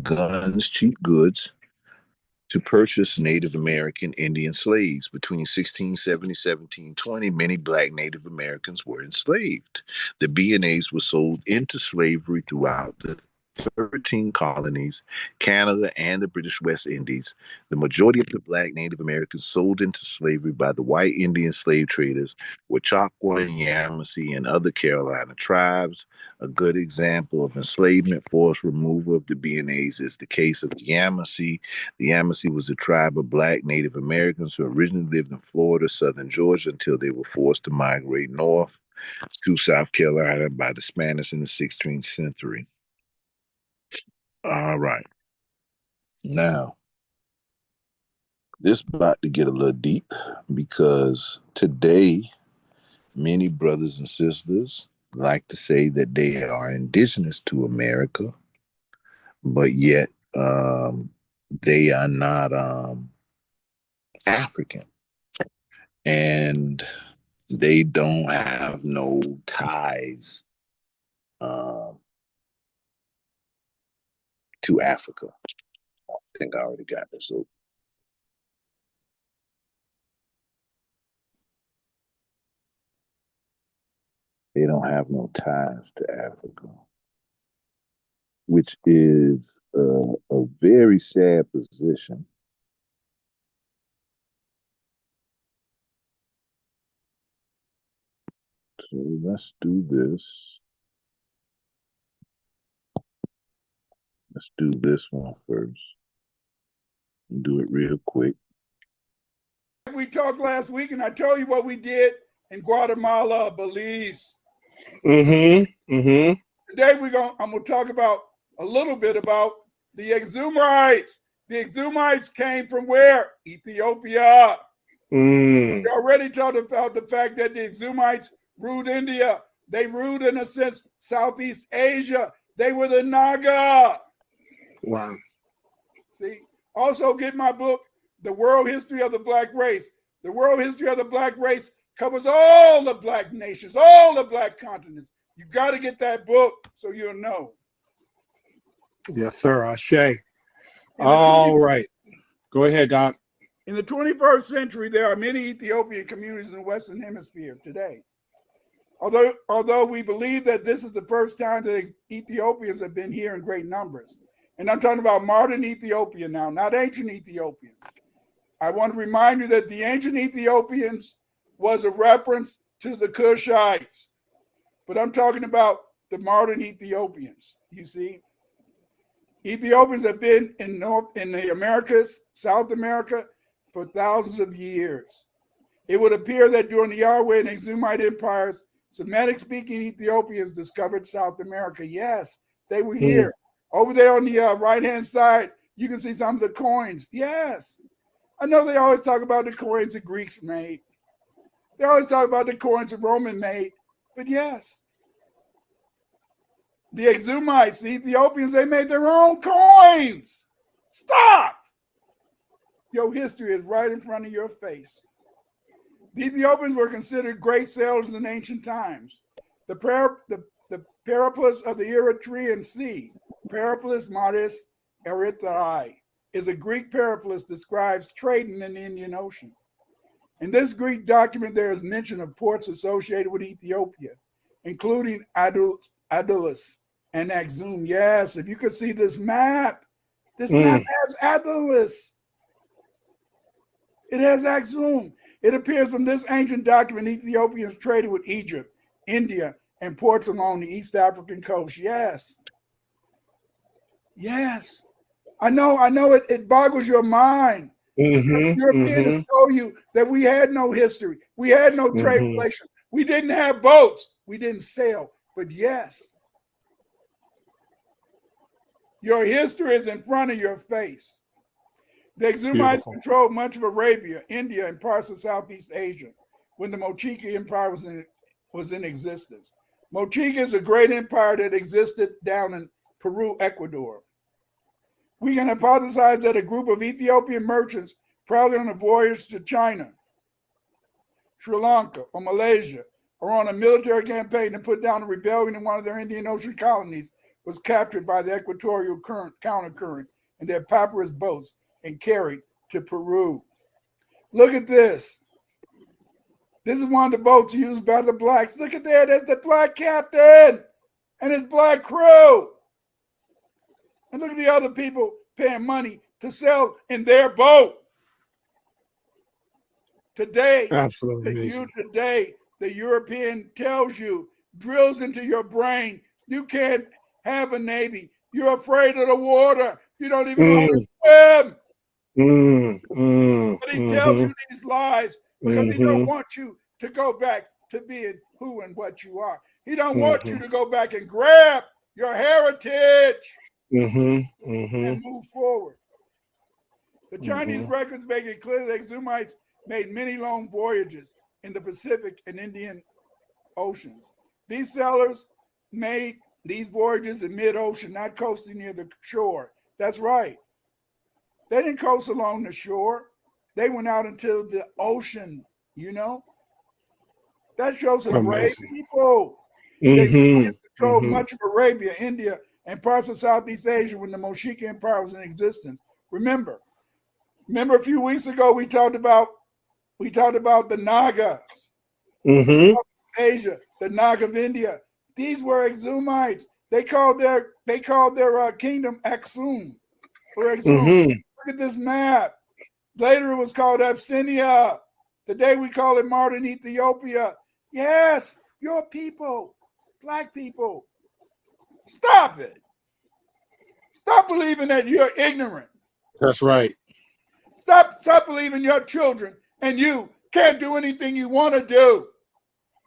guns, cheap goods to purchase Native American Indian slaves. Between 1670 and 1720, many black Native Americans were enslaved. The BNAs were sold into slavery throughout the 13 colonies, Canada, and the British West Indies. The majority of the black Native Americans sold into slavery by the white Indian slave traders were Choctaw, Yamasee, and other Carolina tribes. A good example of enslavement forced removal of the BNAs is the case of the Yamasee. The Yamasee was a tribe of black Native Americans who originally lived in Florida, southern Georgia, until they were forced to migrate north to South Carolina by the Spanish in the 16th century. All right. Now, this about to get a little deep because today, many brothers and sisters like to say that they are indigenous to America, but yet they are not African. And they don't have no ties to Africa. I think I already got this. So they don't have no ties to Africa, which is a very sad position. So let's do this. Let's do this one first. Do it real quick. We talked last week, and I told you what we did in Guatemala, Belize. Mm-hmm. Mm-hmm. today I'm gonna talk about a little bit about the Exumites. The Exumites came from where? Ethiopia. We already talked about the fact that the Exumites ruled India. They ruled, in a sense, Southeast Asia. They were the Naga. Wow. See, also get my book, The World History of the Black Race. The World History of the Black Race covers all the black nations, all the black continents. You got to get that book so you'll know. Yes, sir. Ashe. All right. Go ahead, Doc. In the 21st century, there are many Ethiopian communities in the Western Hemisphere today. Although we believe that this is the first time that Ethiopians have been here in great numbers. And I'm talking about modern Ethiopia now, not ancient Ethiopians. I want to remind you that the ancient Ethiopians was a reference to the Kushites. But I'm talking about the modern Ethiopians, you see. Ethiopians have been in the Americas, South America, for thousands of years. It would appear that during the Yahweh and Exumite empires, Semitic-speaking Ethiopians discovered South America. Yes, they were here. Over there on the right-hand side, you can see some of the coins. Yes. I know they always talk about the coins the Greeks made. They always talk about the coins the Roman made. But yes, the Exumites, the Ethiopians, they made their own coins. Stop! Your history is right in front of your face. The Ethiopians were considered great sailors in ancient times. The Periplus of the Eritrean Sea, Periplus Maris Erythrae, is a Greek periplus describes trading in the Indian Ocean. In this Greek document, there is mention of ports associated with Ethiopia, including Adulis and Axum. Yes, if you could see this map has Adulis. It has Axum. It appears from this ancient document, Ethiopians traded with Egypt, India, and ports along the East African coast. Yes. Yes. I know it boggles your mind. Europeans told you that we had no history. We had no trade relations. We didn't have boats. We didn't sail. But yes, your history is in front of your face. The Exumites controlled much of Arabia, India, and parts of Southeast Asia when the Mochica Empire was in existence. Mochica is a great empire that existed down in Peru, Ecuador. We can hypothesize that a group of Ethiopian merchants, probably on a voyage to China, Sri Lanka, or Malaysia, or on a military campaign to put down a rebellion in one of their Indian Ocean colonies, was captured by the equatorial countercurrent in their papyrus boats and carried to Peru. Look at this. This is one of the boats used by the blacks. Look at that. That's the black captain and his black crew. And look at the other people paying money to sail in their boat. Today, the European tells you, drills into your brain, you can't have a navy. You're afraid of the water. You don't even know how to swim. But he tells you these lies because he don't want you to go back to being who and what you are. He don't want you to go back and grab your heritage and move forward. The Chinese records make it clear that Exumites made many long voyages in the Pacific and Indian Oceans. These sailors made these voyages in mid-ocean, not coasting near the shore. That's right. They didn't coast along the shore. They went out into the ocean, you know? That shows some brave people. They controlled much of Arabia, India, and parts of Southeast Asia when the Mochica Empire was in existence. Remember a few weeks ago we talked about the Nagas. Asia, the Nag of India. These were Exumites. They called their kingdom Axum. Or Exum. Look at this map. Later it was called Abyssinia. Today we call it modern Ethiopia. Yes, your people, black people. Stop it. Stop believing that you're ignorant. That's right. Stop believing your children and you can't do anything you want to do.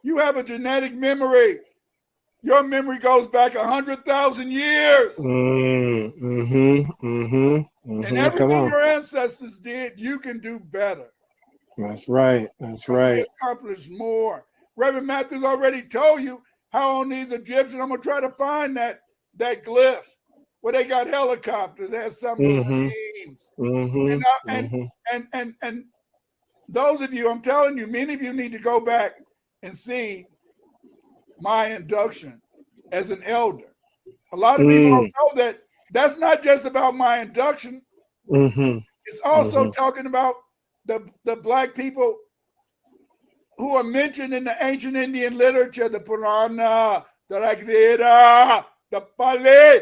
You have a genetic memory. Your memory goes back 100,000 years. And Come everything on. your ancestors did, you can do better. That's right. That's Because we right. accomplished more. Reverend Matthews already told you how on these Egyptians, I'm going to try to find that glyph where they got helicopters. They had submarines. And those of you, I'm telling you, many of you need to go back and see my induction as an elder. A lot of people don't know that that's not just about my induction. It's also talking about the black people who are mentioned in the ancient Indian literature, the Purana, the Rigveda, the Pali.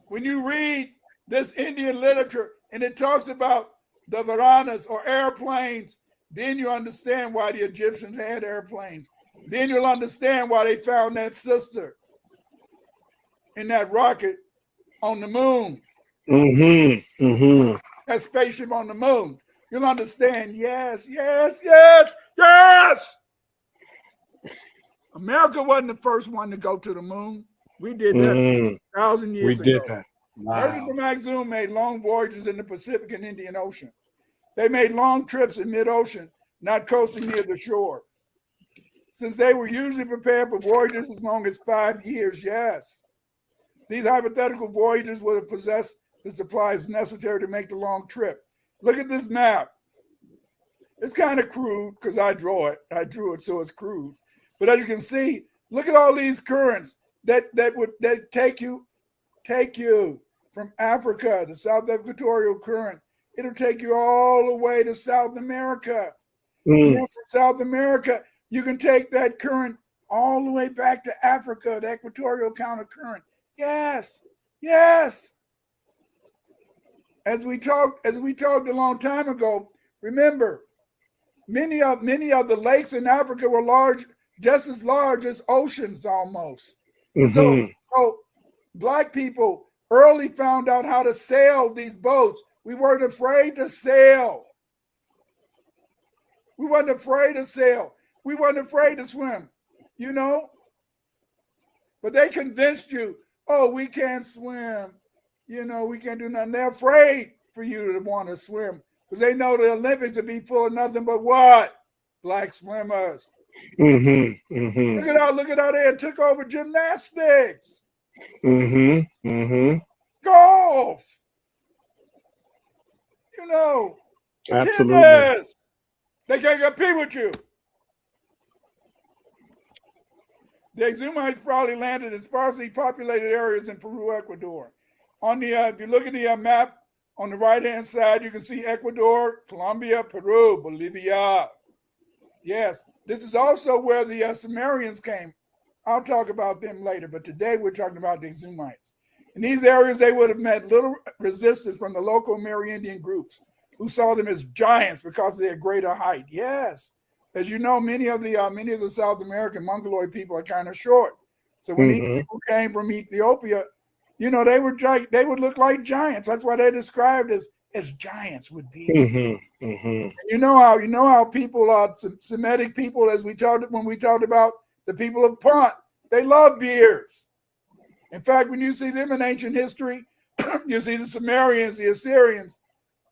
When you read this Indian literature and it talks about the Varanas or airplanes, then you understand why the Egyptians had airplanes. Then you'll understand why they found that sister in that rocket on the moon. That spaceship on the moon. You'll understand, yes. America wasn't the first one to go to the moon. We did that 1,000 years ago. We did that. Ernest and Max Zoom made long voyages in the Pacific and Indian Ocean. They made long trips in mid-ocean, not coasting near the shore. Since they were usually prepared for voyages as long as 5 years, yes. These hypothetical voyages would have possessed the supplies necessary to make the long trip. Look at this map. It's kind of crude because I drew it, so it's crude. But as you can see, look at all these currents that take you from Africa, the South Equatorial Current. It'll take you all the way to South America. And then from South America, you can take that current all the way back to Africa, the Equatorial Counter Current. Yes. As we talked a long time ago, remember, many of the lakes in Africa were large, just as large as oceans almost. So black people early found out how to sail these boats. We weren't afraid to sail. We weren't afraid to sail. We weren't afraid to swim, But they convinced you, oh, we can't swim. We can't do nothing. They're afraid for you to want to swim because they know the Olympics will be full of nothing but what? Black swimmers. Look at how they took over gymnastics. Golf. Absolutely. Tennis. They can't compete with you. The Exumites probably landed in sparsely populated areas in Peru, Ecuador. If you look at the map on the right-hand side, you can see Ecuador, Colombia, Peru, Bolivia. Yes, this is also where the Sumerians came. I'll talk about them later, but today we're talking about the Exumites. In these areas, they would have met little resistance from the local Amerindian groups who saw them as giants because of their greater height. Yes. As you know, many of the South American Mongoloid people are kind of short. So when these people came from Ethiopia, they would look like giants. That's why they're described as giants would be. You know how people Semitic people, when we talked about the people of Punt, they love beards. In fact, when you see them in ancient history, you see the Sumerians, the Assyrians,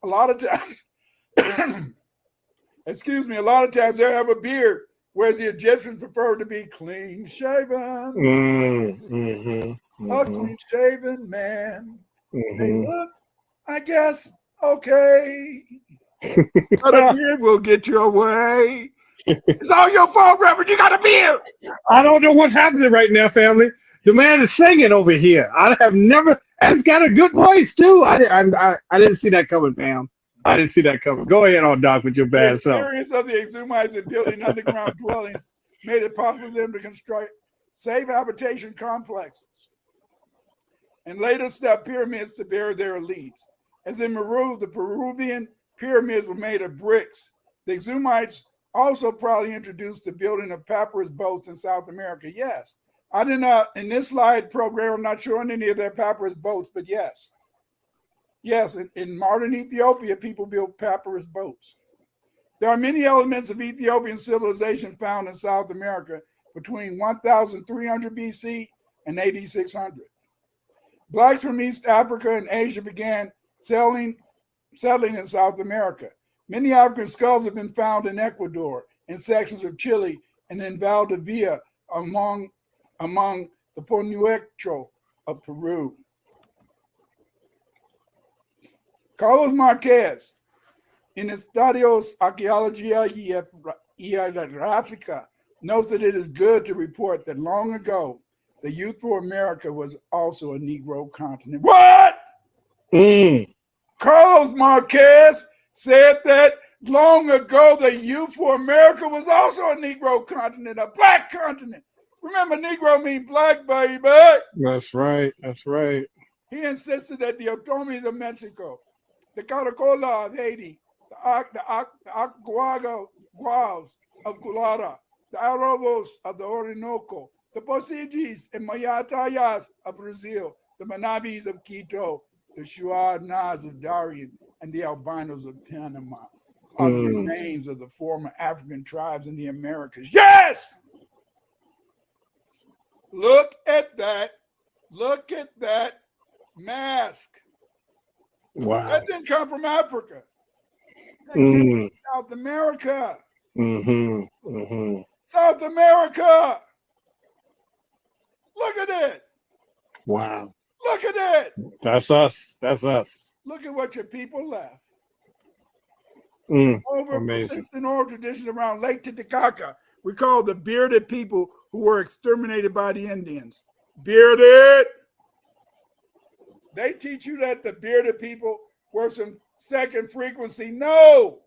a lot of times a lot of times they have a beard, whereas the Egyptians prefer to be clean shaven. A clean shaven man. They look, I guess, okay. But a beard will get you away. It's all your fault, Reverend. You got a beard. I don't know what's happening right now, family. The man is singing over here. It's got a good voice too. I didn't see that coming, Pam. I didn't see that coming. Go ahead on, Doc, with your bad self. The experience of the Exumites in building underground dwellings made it possible for them to construct safe habitation complexes and later step pyramids to bury their elites. As in Meru, the Peruvian pyramids were made of bricks. The Exumites also probably introduced the building of papyrus boats in South America. Yes. I did not, in this slide program, I'm not showing any of their papyrus boats, but yes. Yes, in modern Ethiopia, people built papyrus boats. There are many elements of Ethiopian civilization found in South America, between 1300 BC and 8600. Blacks from East Africa and Asia began settling in South America. Many African skulls have been found in Ecuador, in sections of Chile, and in Valdivia among the Ponuecho of Peru. Carlos Marquez, in Estadios Arqueología y Geográfica, notes that it is good to report that long ago, the youthful America was also a Negro continent. What? Carlos Marquez said that long ago, the youthful America was also a Negro continent, a black continent. Remember, Negro means black, baby. That's right. That's right. He insisted that the Otomis of Mexico, the Caracola of Haiti, the Aguaguas of Culara, the Arobos of the Orinoco, the Posigis and Mayatayas of Brazil, the Manabis of Quito, the Shuanas of Darien, and the Albinos of Panama are the remains of the former African tribes in the Americas. Yes! Look at that. Look at that mask. Wow. That didn't come from Africa. That came from South America. South America. Look at it. Wow. Look at it. That's us. That's us. Look at what your people left. Amazing. Persistent oral tradition around Lake Titicaca, we call the bearded people who were exterminated by the Indians. Bearded. They teach you that the bearded people were some second frequency. No.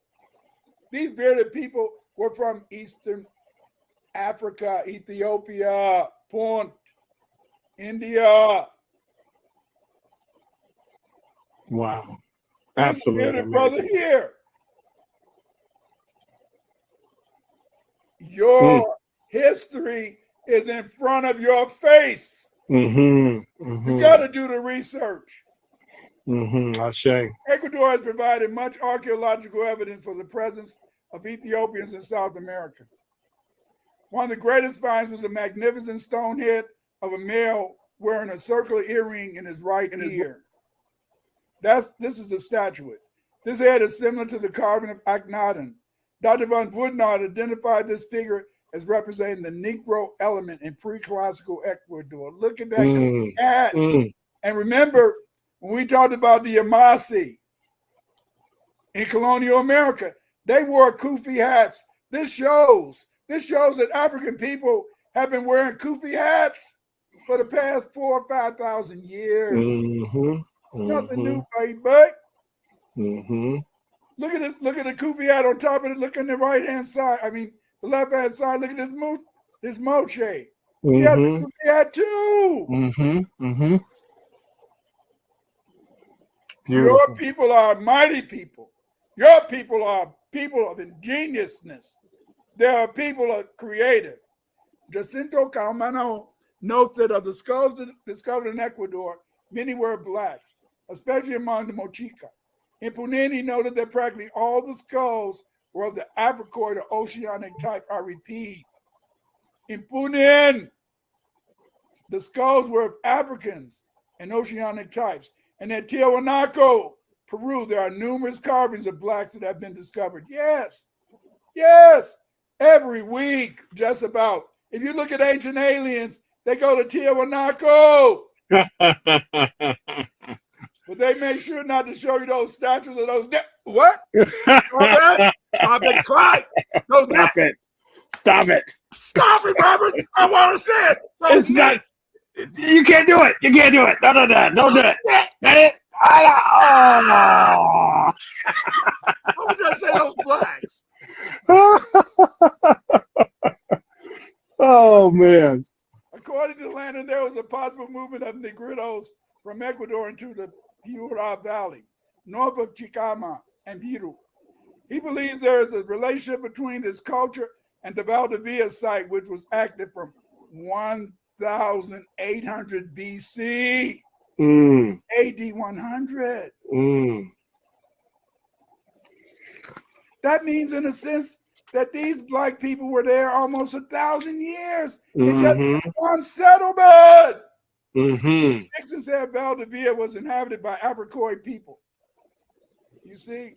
These bearded people were from Eastern Africa, Ethiopia, Punt, India. Wow. Absolutely Bearded amazing. brother here. Your history is in front of your face. You got to do the research. I say. Ecuador has provided much archaeological evidence for the presence of Ethiopians in South America. One of the greatest finds was a magnificent stone head of a male wearing a circular earring in his right ear. This is the statuette. This head is similar to the carving of Akhenaten. Dr. von Woodnard identified this figure as representing the Negro element in pre-classical Ecuador. Look at that hat. And remember, when we talked about the Amasi in colonial America, they wore kufi hats. This shows that African people have been wearing kufi hats for the past 4,000 or 5,000 years. It's nothing new, baby. Look at this. Look at the kufi hat on top of it. Look on the right-hand side. I mean, the left-hand side. Look at this moche. He has a kufi hat too. Your people are mighty people. Your people are people of ingeniousness. They are people of creative. Jacinto Calmano notes that of the skulls discovered in Ecuador, many were blacks, especially among the Mochica. In Punini noted that practically all the skulls were of the Africoid or oceanic type. I repeat, in Punin, the skulls were of Africans and oceanic types. And at Tiahuanaco, Peru, there are numerous carvings of blacks that have been discovered. Yes, every week, just about. If you look at Ancient Aliens, they go to Tiahuanaco. But they make sure not to show you those statues of those. What? Stop it, Clyde. Stop it. Stop it, Robert. I want to say it. It's not. You can't do it. You can't do it. Don't do it. That it. What would I say? Those blacks. Oh man. According to Landon, there was a possible movement of Negritos from Ecuador into the Piura Valley, north of Chicama and Piru. He believes there is a relationship between this culture and the Valdivia site, which was active from 1,800 BC, AD 100. That means, in a sense, that these black people were there almost 1,000 years. It just Mm-hmm. one settlement. Mm-hmm. Nixon said Valdivia was inhabited by Africoid people. You see?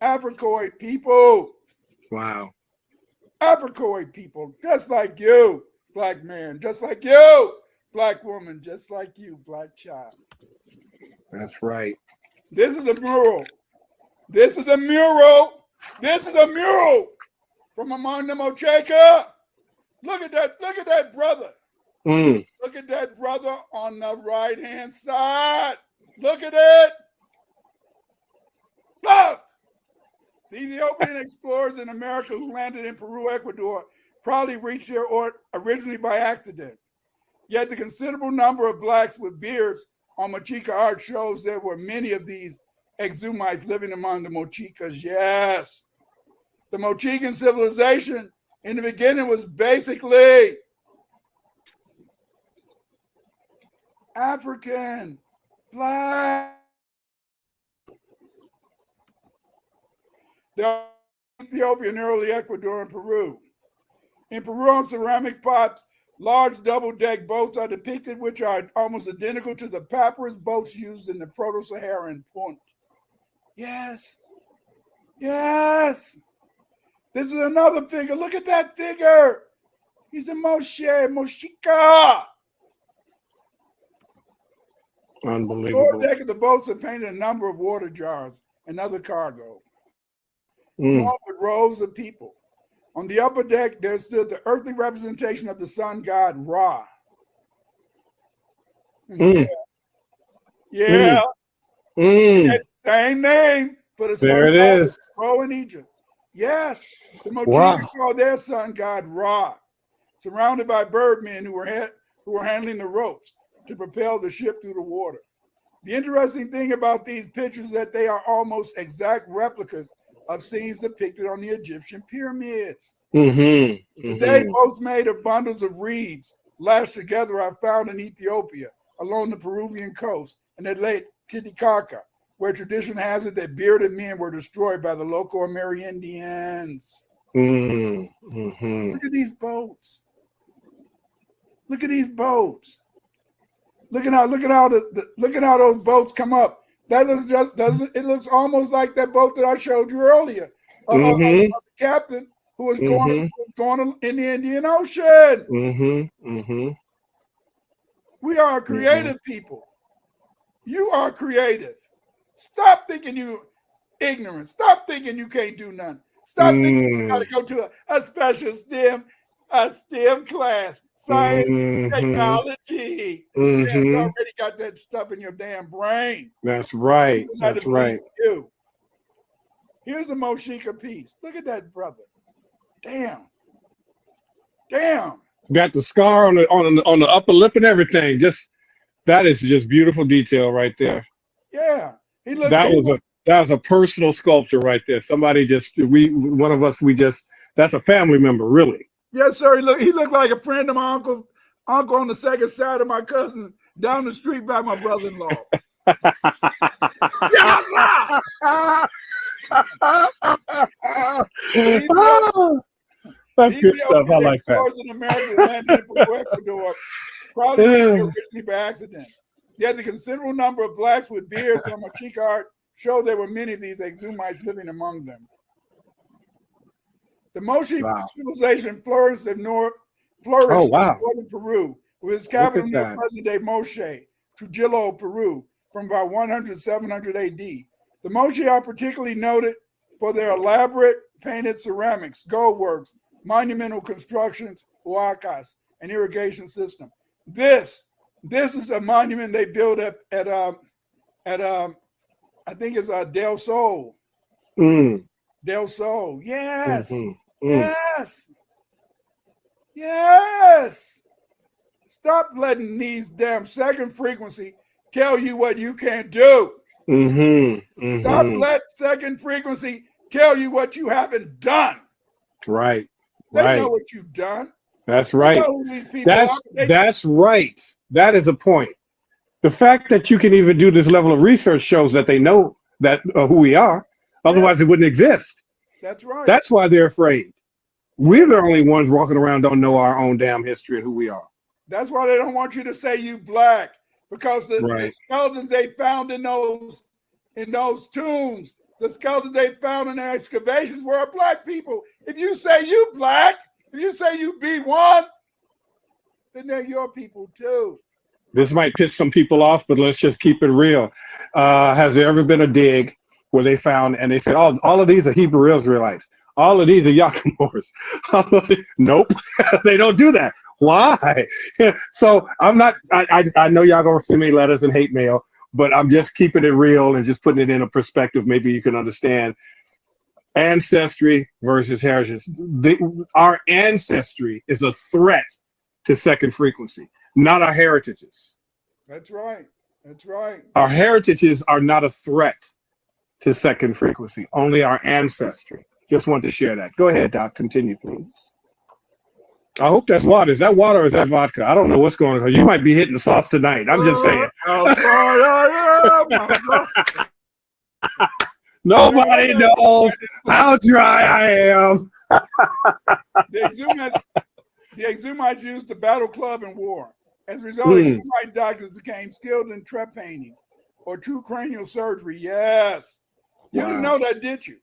Africoid people. Wow. Africoid people, just like you, black man, just like you, black woman, just like you, black child. That's right. This is a mural. This is a mural. This is a mural from among the Mocheca. Look at that. Look at that brother. Mm. Look at that brother on the right-hand side. Look at it. Look. The Ethiopian explorers in America who landed in Peru, Ecuador, probably reached there originally by accident. Yet the considerable number of blacks with beards on Mochica art shows there were many of these exumites living among the Mochicas. Yes. The Mochican civilization in the beginning was basically African, black. The Ethiopian, early Ecuador, and Peru. In Peru, on ceramic pots, large double-deck boats are depicted, which are almost identical to the papyrus boats used in the Proto-Saharan point. Yes. Yes. This is another figure. Look at that figure. He's a Moshika. Unbelievable. The lower deck of the boats are painted a number of water jars and other cargo. Mm. Along with rows of people. On the upper deck, there stood the earthly representation of the sun god Ra. Mm. Yeah. Mm. Same name for the There sun it god is. Ra in Egypt. Yes. The Mochica Wow. called their sun god Ra, surrounded by birdmen who were handling the ropes to propel the ship through the water. The interesting thing about these pictures is that they are almost exact replicas of scenes depicted on the Egyptian pyramids. Mm-hmm. Today, Mm-hmm. boats made of bundles of reeds lashed together are found in Ethiopia, along the Peruvian coast, and at Lake Titicaca, where tradition has it that bearded men were destroyed by the local Amerindians. Mm-hmm. Look at these boats. Look at these boats. Look at how those boats come up. That looks it looks almost like that boat that I showed you earlier. Mm-hmm. The captain who was Mm-hmm. going in the Indian Ocean. Mm-hmm. Mm-hmm. We are creative people. You are creative. Stop thinking you ignorant. Stop thinking you can't do nothing. Stop thinking you got to go to a special STEM class, science, technology. Mm-hmm. You already got that stuff in your damn brain. That's right. That's right. You. Here's a Moshika piece. Look at that brother. Damn. Got the scar on the upper lip and everything. That is just beautiful detail right there. Yeah. That was a personal sculpture right there. Somebody that's a family member, really. Yes, sir. He looked like a friend of my uncle on the second side of my cousin down the street by my brother-in-law. Yes, That's good stuff. I like that. In America landed in Ecuador, probably originally by accident. Yet the considerable number of blacks with beards on Mochica art show there were many of these exumites living among them. The Moshi civilization flourished in northern Peru, with its capital near present-day Moche, Trujillo, Peru, from about 100 to 700 AD. The Moshi are particularly noted for their elaborate painted ceramics, gold works, monumental constructions, huacas, and irrigation system. This is a monument they built at I think it's Del Sol. Del Sol. Yes. Yes. Yes. Stop letting these damn second frequency tell you what you can't do. Stop letting second frequency tell you what you haven't done. Right. They know what you've done. That's right. That's right. That is a point. The fact that you can even do this level of research shows that they know that who we are. Otherwise, it wouldn't exist. That's right. That's why they're afraid. We're the only ones walking around don't know our own damn history and who we are. That's why they don't want you to say you black, because the Right. skeletons they found in those tombs, the skeletons they found in their excavations were black people. If you say you black, if you say you B1, then they're your people too. This might piss some people off, but let's just keep it real. Has there ever been a dig where they found and they said, "Oh, all of these are Hebrew Israelites. All of these are Yakimors." Nope, they don't do that. Why? So I'm not. I know y'all gonna send me letters and hate mail, but I'm just keeping it real and just putting it in a perspective. Maybe you can understand ancestry versus heritage. Our ancestry is a threat to second frequency, not our heritages. That's right. That's right. Our heritages are not a threat to second frequency, only our ancestry. Just wanted to share that. Go ahead, Doc. Continue, please. I hope that's water. Is that water or is that vodka? I don't know what's going on. You might be hitting the sauce tonight. I'm just saying. Nobody knows how dry I am. The Exumites used the battle club in war. As a result, Exumite doctors became skilled in trap painting or true cranial surgery. Yes. You didn't know that, did you?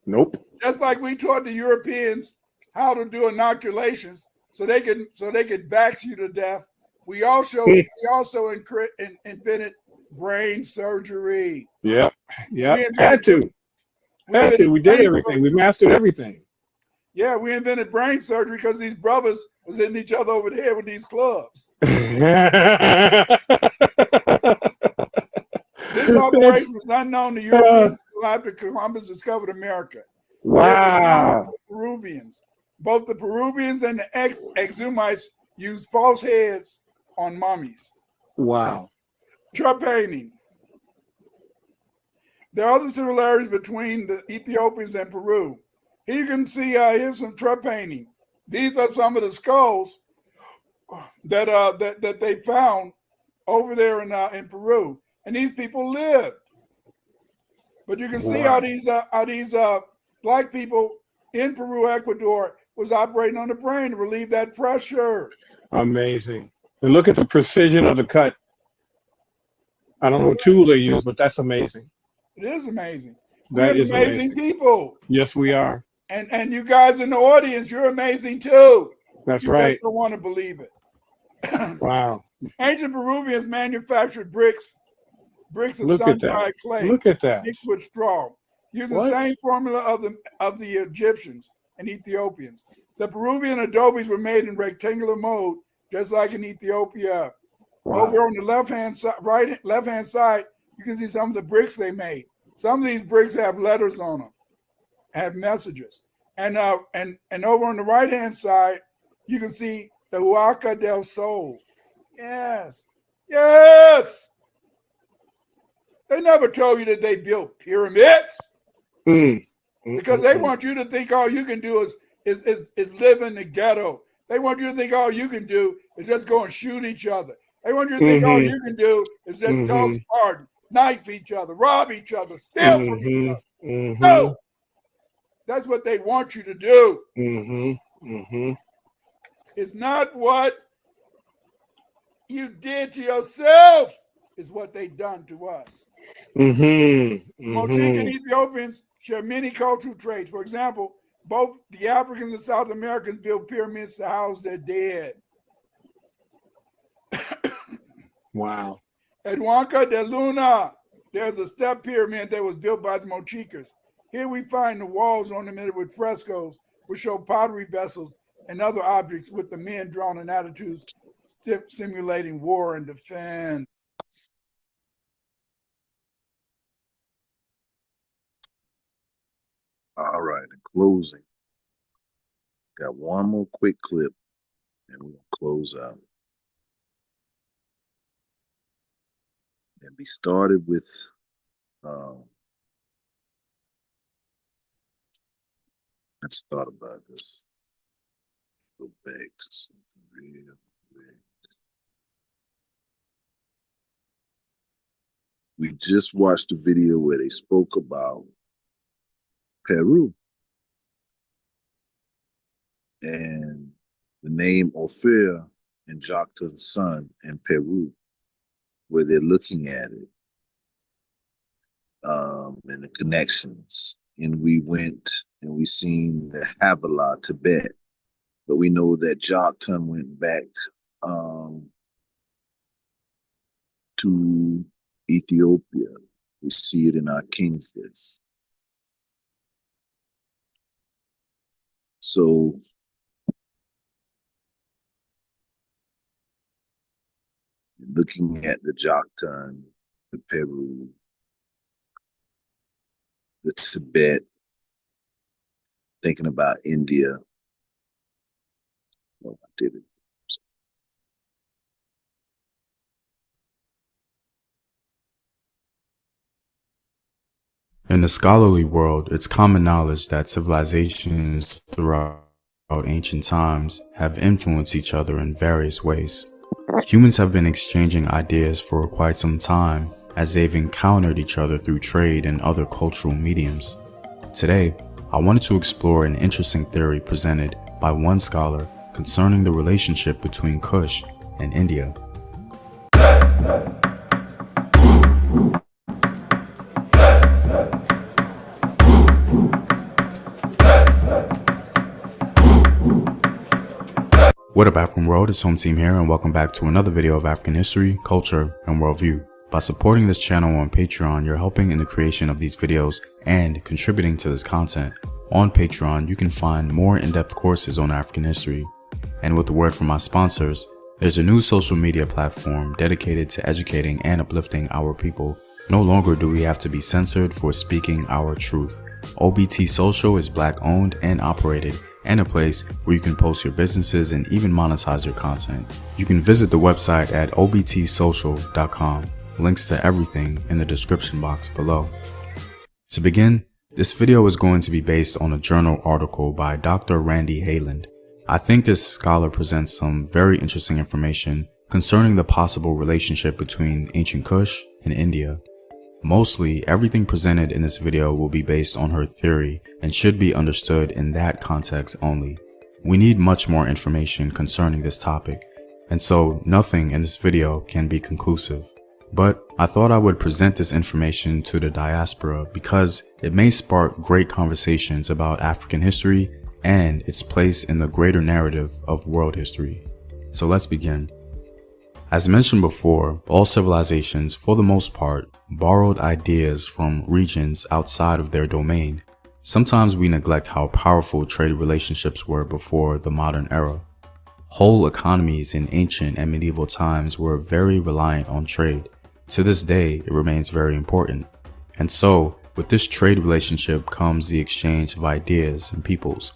Nope. Just like we taught the Europeans how to do inoculations so they could vax you to death. We also invented brain surgery. Yep. Had to. We did everything. We mastered everything. Yeah, we invented brain surgery because these brothers was hitting each other over the head with these clubs. This operation was unknown to Europeans until after Columbus discovered America. Wow. Peruvians. Both the Peruvians and the Exumites used false heads on mummies. Wow. Trap painting. There are other similarities between the Ethiopians and Peru. Here you can see here's some trap painting. These are some of the skulls that they found over there in Peru, and these people lived. But you can see how these black people in Peru, Ecuador, was operating on the brain to relieve that pressure. Amazing. And look at the precision of the cut. I don't know what tool they use, but that's amazing. It is amazing. That We're is amazing people. Yes, we are. And you guys in the audience, you're amazing too. That's you right. Just don't want to believe it. Wow. Ancient Peruvians manufactured bricks of sun-dried clay. Look at that. Mixed with straw, using the same formula of the Egyptians and Ethiopians. The Peruvian adobes were made in rectangular mode, just like in Ethiopia. Wow. Over on the left-hand side, you can see some of the bricks they made. Some of these bricks have letters on them, have messages. And over on the right-hand side, you can see the Huaca del Sol. Yes. Yes. They never told you that they built pyramids. Because they want you to think all you can do is live in the ghetto. They want you to think all you can do is just go and shoot each other. They want you to think all you can do is just talk smart, knife each other, rob each other, steal from each other. No. That's what they want you to do. It's not what you did to yourself, is what they done to us. Mochican Ethiopians share many cultural traits. For example, both the Africans and South Americans built pyramids to house their dead. Wow. At Huanca de Luna, there's a step pyramid that was built by the Mochicas. Here we find the walls ornamented with frescoes, which show pottery vessels and other objects with the men drawn in attitudes simulating war and defense. All right, in closing, got one more quick clip and we're going to close out. And we started with I just thought about this. Go back to something real quick. We just watched a video where they spoke about Peru. And the name Ophir and Jokta the sun in Peru, where they're looking at it, and the connections. And we went and we seen the Havilah, Tibet, but we know that Joktan went back to Ethiopia. We see it in our King's List. So looking at the Joktan, the Peru, the Tibet, thinking about India. Oh, I did it. In the scholarly world, it's common knowledge that civilizations throughout ancient times have influenced each other in various ways. Humans have been exchanging ideas for quite some time as they've encountered each other through trade and other cultural mediums. Today, I wanted to explore an interesting theory presented by one scholar concerning the relationship between Kush and India. What up, African world? It's Home Team here, and welcome back to another video of African history, culture, and worldview. By supporting this channel on Patreon, you're helping in the creation of these videos and contributing to this content. On Patreon, you can find more in-depth courses on African history. And with the word from my sponsors, there's a new social media platform dedicated to educating and uplifting our people. No longer do we have to be censored for speaking our truth. OBT Social is Black owned and operated, and a place where you can post your businesses and even monetize your content. You can visit the website at obtsocial.com. Links to everything in the description box below. To begin, this video is going to be based on a journal article by Dr. Randy Hayland. I think this scholar presents some very interesting information concerning the possible relationship between ancient Kush and India. Mostly, everything presented in this video will be based on her theory and should be understood in that context only. We need much more information concerning this topic, and so nothing in this video can be conclusive. But I thought I would present this information to the diaspora because it may spark great conversations about African history and its place in the greater narrative of world history. So let's begin. As mentioned before, all civilizations, for the most part, borrowed ideas from regions outside of their domain. Sometimes we neglect how powerful trade relationships were before the modern era. Whole economies in ancient and medieval times were very reliant on trade. To this day, it remains very important. And so, with this trade relationship comes the exchange of ideas and peoples.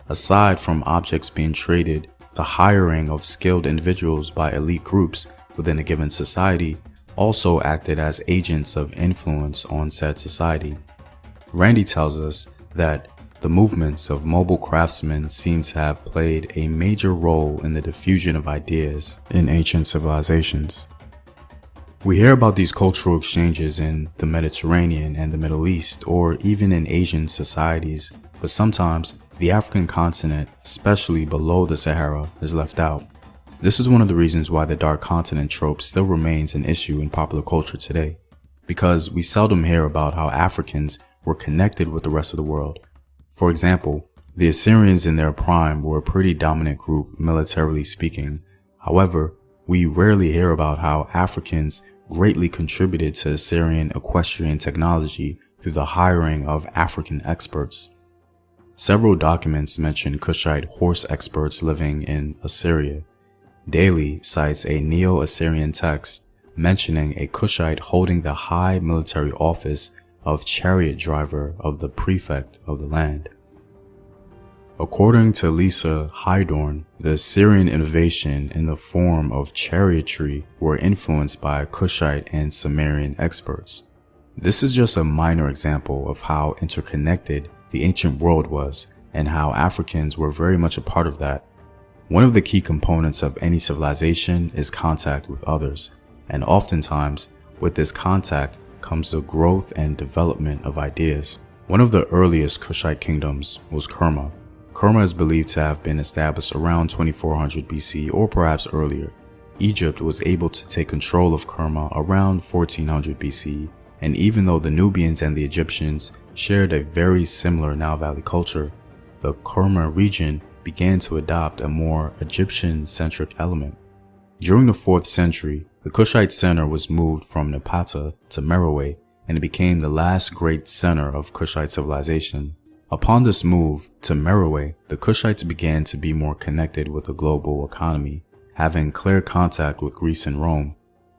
Aside from objects being traded, the hiring of skilled individuals by elite groups within a given society also acted as agents of influence on said society. Randy tells us that the movements of mobile craftsmen seem to have played a major role in the diffusion of ideas in ancient civilizations. We hear about these cultural exchanges in the Mediterranean and the Middle East, or even in Asian societies, but sometimes the African continent, especially below the Sahara, is left out. This is one of the reasons why the Dark Continent trope still remains an issue in popular culture today, because we seldom hear about how Africans were connected with the rest of the world. For example, the Assyrians in their prime were a pretty dominant group militarily speaking. However, we rarely hear about how Africans greatly contributed to Assyrian equestrian technology through the hiring of African experts. Several documents mention Kushite horse experts living in Assyria. Daly cites a Neo-Assyrian text mentioning a Kushite holding the high military office of chariot driver of the prefect of the land. According to Lisa Hydorn, the Assyrian innovation in the form of chariotry were influenced by Kushite and Sumerian experts. This is just a minor example of how interconnected the ancient world was and how Africans were very much a part of that. One of the key components of any civilization is contact with others, and oftentimes with this contact comes the growth and development of ideas. One of the earliest Kushite kingdoms was Kerma. Kerma is believed to have been established around 2400 BC or perhaps earlier. Egypt was able to take control of Kerma around 1400 BC, and even though the Nubians and the Egyptians shared a very similar Nile Valley culture, the Kerma region began to adopt a more Egyptian-centric element. During the 4th century, the Kushite center was moved from Napata to Meroe, and it became the last great center of Kushite civilization. Upon this move to Meroe, the Kushites began to be more connected with the global economy, having clear contact with Greece and Rome.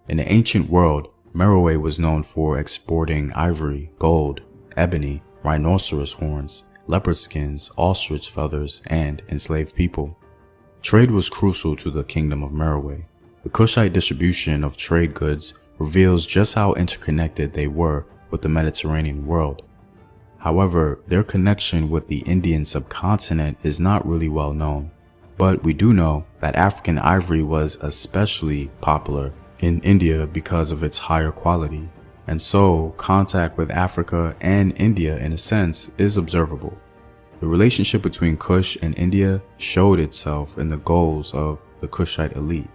In the ancient world, Meroe was known for exporting ivory, gold, ebony, rhinoceros horns, leopard skins, ostrich feathers, and enslaved people. Trade was crucial to the kingdom of Meroe. The Kushite distribution of trade goods reveals just how interconnected they were with the Mediterranean world. However, their connection with the Indian subcontinent is not really well known, but we do know that African ivory was especially popular in India because of its higher quality, and so contact with Africa and India in a sense is observable. The relationship between Kush and India showed itself in the goals of the Kushite elite.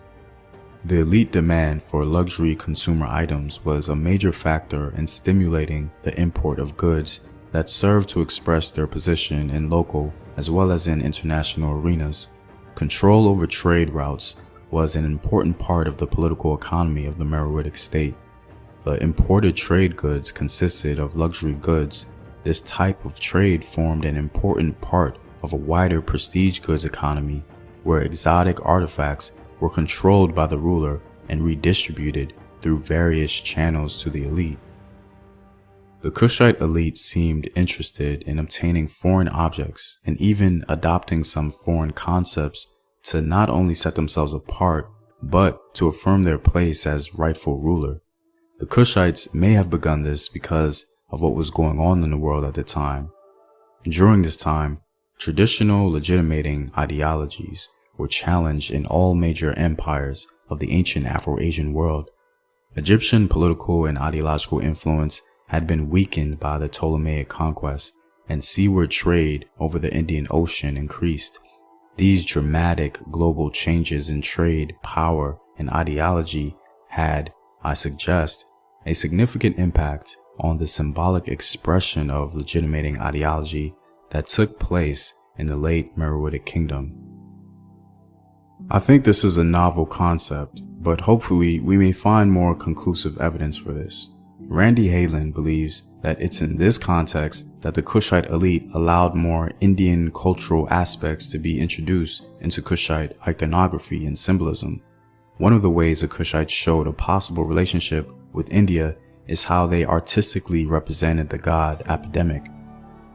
The elite demand for luxury consumer items was a major factor in stimulating the import of goods that served to express their position in local as well as in international arenas. Control over trade routes was an important part of the political economy of the Meroitic state. The imported trade goods consisted of luxury goods. This type of trade formed an important part of a wider prestige goods economy, where exotic artifacts were controlled by the ruler and redistributed through various channels to the elite. The Kushite elite seemed interested in obtaining foreign objects and even adopting some foreign concepts to not only set themselves apart, but to affirm their place as rightful ruler. The Kushites may have begun this because of what was going on in the world at the time. During this time, traditional legitimating ideologies were challenged in all major empires of the ancient Afro-Asian world. Egyptian political and ideological influence had been weakened by the Ptolemaic conquest, and seaward trade over the Indian Ocean increased. These dramatic global changes in trade, power, and ideology had, I suggest, a significant impact on the symbolic expression of legitimating ideology that took place in the late Meroitic kingdom. I think this is a novel concept, but hopefully we may find more conclusive evidence for this. Randy Halen believes that it's in this context that the Kushite elite allowed more Indian cultural aspects to be introduced into Kushite iconography and symbolism. One of the ways the Kushites showed a possible relationship with India is how they artistically represented the god Epidemic.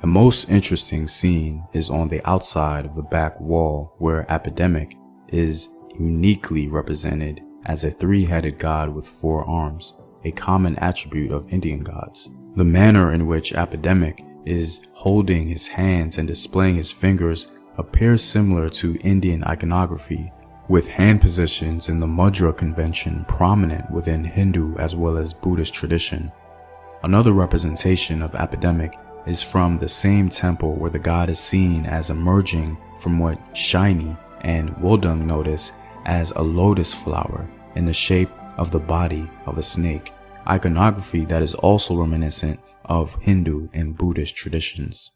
The most interesting scene is on the outside of the back wall, where Epidemic is uniquely represented as a three-headed god with 4 arms, a common attribute of Indian gods. The manner in which Epidemic is holding his hands and displaying his fingers appears similar to Indian iconography, with hand positions in the mudra convention prominent within Hindu as well as Buddhist tradition. Another representation of Epidemic is from the same temple, where the god is seen as emerging from what Shiny and Wodung notice as a lotus flower in the shape of the body of a snake, iconography that is also reminiscent of Hindu and Buddhist traditions.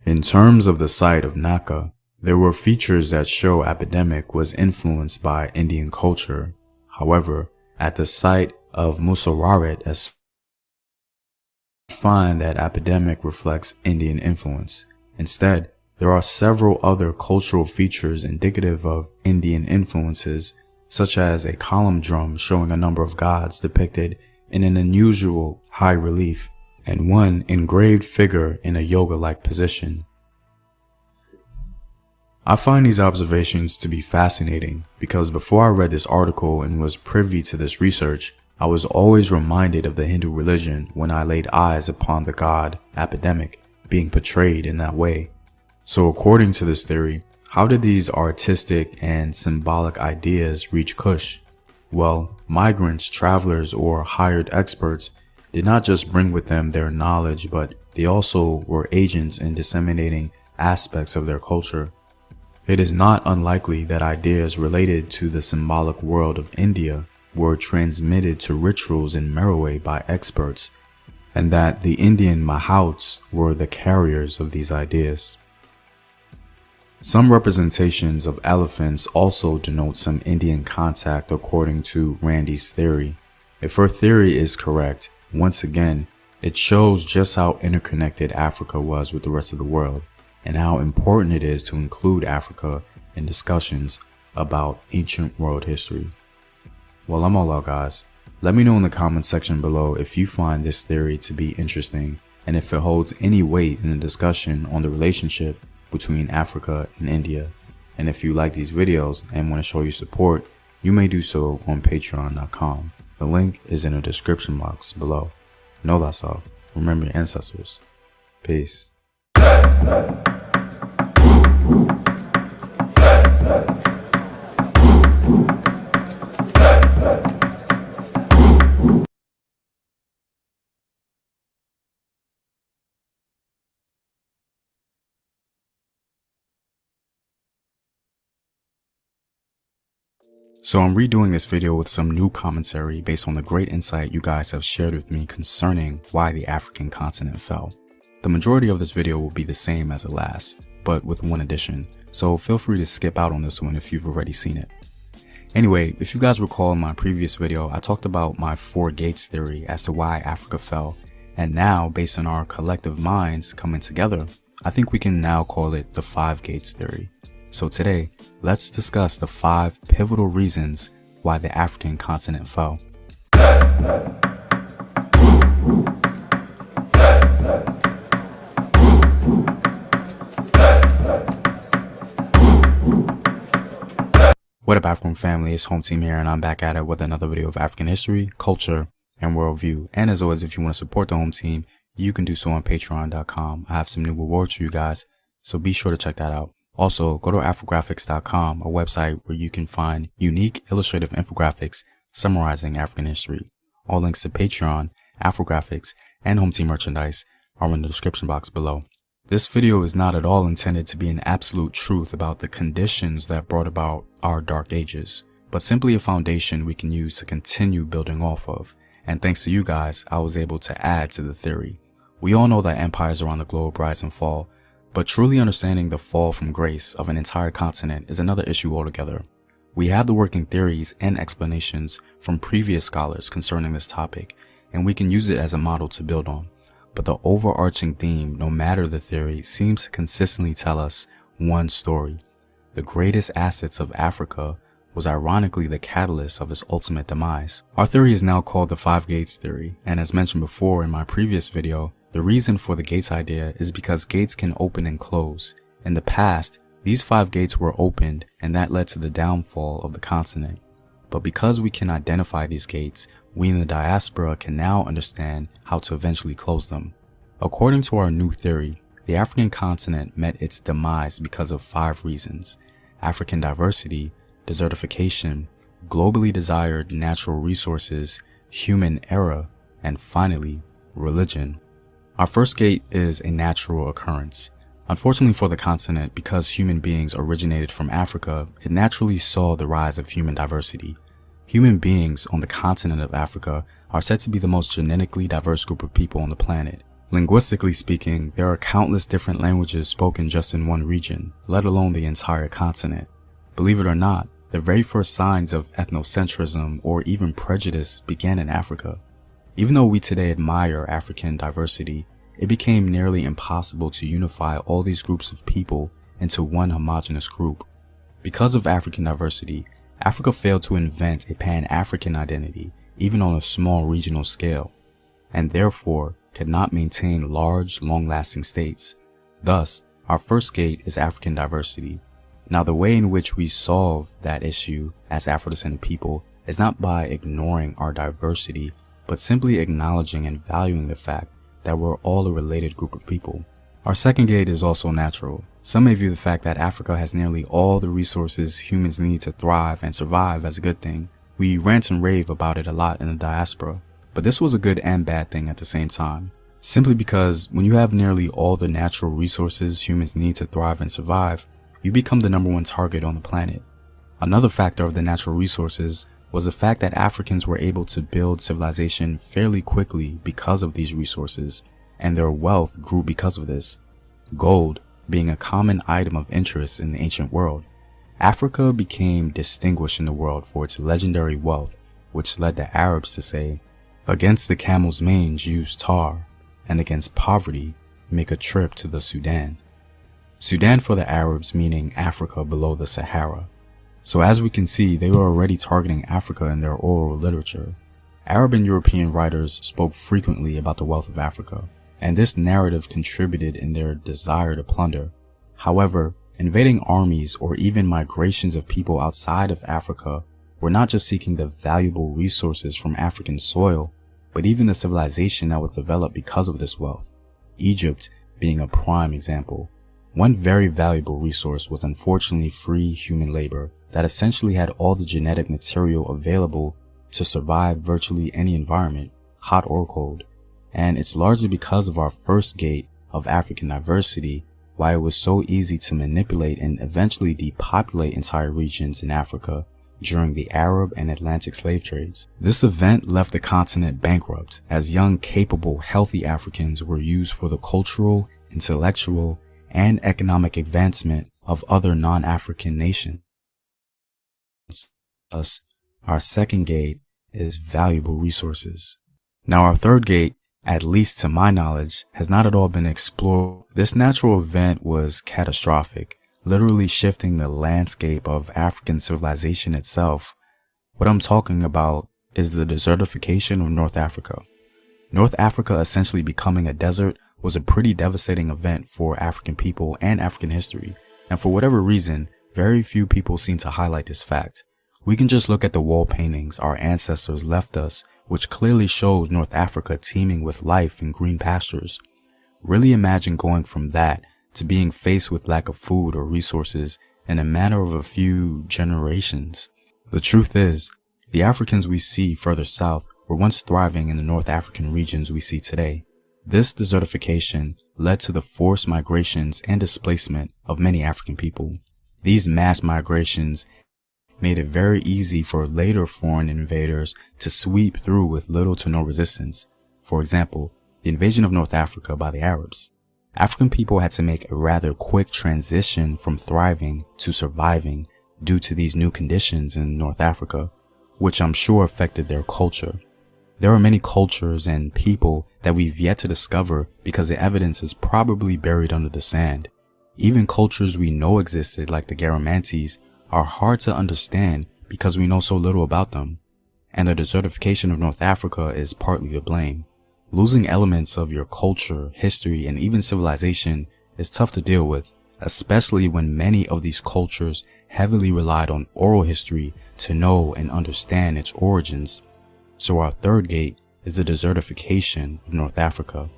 In terms of the site of Naka, there were features that show Epidemic was influenced by Indian culture. However, at the site of Musararet, we find that Epidemic reflects Indian influence. Instead, there are several other cultural features indicative of Indian influences, such as a column drum showing a number of gods depicted in an unusual high relief, and one engraved figure in a yoga-like position. I find these observations to be fascinating because before I read this article and was privy to this research, I was always reminded of the Hindu religion when I laid eyes upon the god Epidemic being portrayed in that way. So according to this theory, how did these artistic and symbolic ideas reach Kush? Well, migrants, travelers, or hired experts did not just bring with them their knowledge, but they also were agents in disseminating aspects of their culture. It is not unlikely that ideas related to the symbolic world of India were transmitted to rituals in Meroe by experts, and that the Indian Mahouts were the carriers of these ideas. Some representations of elephants also denote some Indian contact according to Randy's theory. If her theory is correct, once again, it shows just how interconnected Africa was with the rest of the world, and how important it is to include Africa in discussions about ancient world history. Well, I'm all out, guys. Let me know in the comments section below if you find this theory to be interesting and if it holds any weight in the discussion on the relationship between Africa and India. And if you like these videos and want to show your support, you may do so on patreon.com. The link is in the description box below. Know thyself, remember your ancestors. Peace. So I'm redoing this video with some new commentary based on the great insight you guys have shared with me concerning why the African continent fell. The majority of this video will be the same as the last, but with one addition, so feel free to skip out on this one if you've already seen it. Anyway, if you guys recall in my previous video, I talked about my 4 gates theory as to why Africa fell, and now based on our collective minds coming together, I think we can now call it the 5 gates theory. So today, let's discuss the 5 pivotal reasons why the African continent fell. What up, African family? It's Home Team here, and I'm back at it with another video of African history, culture, and worldview. And as always, if you want to support the Home Team, you can do so on patreon.com. I have some new rewards for you guys, so be sure to check that out. Also, go to afrographics.com, a website where you can find unique illustrative infographics summarizing African history. All links to Patreon, Afrographics, and Home Team merchandise are in the description box below. This video is not at all intended to be an absolute truth about the conditions that brought about our dark ages, but simply a foundation we can use to continue building off of. And thanks to you guys, I was able to add to the theory. We all know that empires around the globe rise and fall, but truly understanding the fall from grace of an entire continent is another issue altogether. We have the working theories and explanations from previous scholars concerning this topic, and we can use it as a model to build on. But the overarching theme, no matter the theory, seems to consistently tell us one story. The greatest assets of Africa was ironically the catalyst of its ultimate demise. Our theory is now called the 5 gates theory, and as mentioned before in my previous video, the reason for the gates idea is because gates can open and close. In the past, these 5 gates were opened, and that led to the downfall of the continent. But because we can identify these gates, we in the diaspora can now understand how to eventually close them. According to our new theory, the African continent met its demise because of 5 reasons: African diversity, desertification, globally desired natural resources, human error, and finally, religion. Our first gate is a natural occurrence. Unfortunately for the continent, because human beings originated from Africa, it naturally saw the rise of human diversity. Human beings on the continent of Africa are said to be the most genetically diverse group of people on the planet. Linguistically speaking, there are countless different languages spoken just in one region, let alone the entire continent. Believe it or not, the very first signs of ethnocentrism or even prejudice began in Africa. Even though we today admire African diversity, it became nearly impossible to unify all these groups of people into one homogeneous group. Because of African diversity, Africa failed to invent a Pan-African identity, even on a small regional scale, and therefore could not maintain large, long-lasting states. Thus, our first gate is African diversity. Now, the way in which we solve that issue as Afro-descended people is not by ignoring our diversity, but simply acknowledging and valuing the fact that we're all a related group of people. Our second gate is also natural. Some may view the fact that Africa has nearly all the resources humans need to thrive and survive as a good thing. We rant and rave about it a lot in the diaspora, but this was a good and bad thing at the same time. Simply because when you have nearly all the natural resources humans need to thrive and survive, you become the #1 target on the planet. Another factor of the natural resources was the fact that Africans were able to build civilization fairly quickly because of these resources, and their wealth grew because of this. Gold being a common item of interest in the ancient world, Africa became distinguished in the world for its legendary wealth, which led the Arabs to say, "Against the camel's mange use tar, and against poverty make a trip to the Sudan." Sudan for the Arabs meaning Africa below the Sahara. So as we can see, they were already targeting Africa in their oral literature. Arab and European writers spoke frequently about the wealth of Africa, and this narrative contributed in their desire to plunder. However, invading armies or even migrations of people outside of Africa were not just seeking the valuable resources from African soil, but even the civilization that was developed because of this wealth, Egypt being a prime example. One very valuable resource was unfortunately free human labor that essentially had all the genetic material available to survive virtually any environment, hot or cold. And it's largely because of our first gate of African diversity why it was so easy to manipulate and eventually depopulate entire regions in Africa during the Arab and Atlantic slave trades. This event left the continent bankrupt, as young, capable, healthy Africans were used for the cultural, intellectual, and economic advancement of other non-African nations. Thus, our second gate is valuable resources. Now our third gate, at least to my knowledge, has not at all been explored. This natural event was catastrophic, literally shifting the landscape of African civilization itself. What I'm talking about is the desertification of North Africa. North Africa essentially becoming a desert was a pretty devastating event for African people and African history, and for whatever reason, very few people seem to highlight this fact. We can just look at the wall paintings our ancestors left us, which clearly shows North Africa teeming with life and green pastures. Really imagine going from that to being faced with lack of food or resources in a matter of a few generations. The truth is, the Africans we see further south were once thriving in the North African regions we see today. This desertification led to the forced migrations and displacement of many African people. These mass migrations made it very easy for later foreign invaders to sweep through with little to no resistance. For example, the invasion of North Africa by the Arabs. African people had to make a rather quick transition from thriving to surviving due to these new conditions in North Africa, which I'm sure affected their culture. There are many cultures and people that we've yet to discover because the evidence is probably buried under the sand. Even cultures we know existed, like the Garamantes, are hard to understand because we know so little about them. And the desertification of North Africa is partly to blame. Losing elements of your culture, history, and even civilization is tough to deal with, especially when many of these cultures heavily relied on oral history to know and understand its origins. So our third gate is the desertification of North Africa.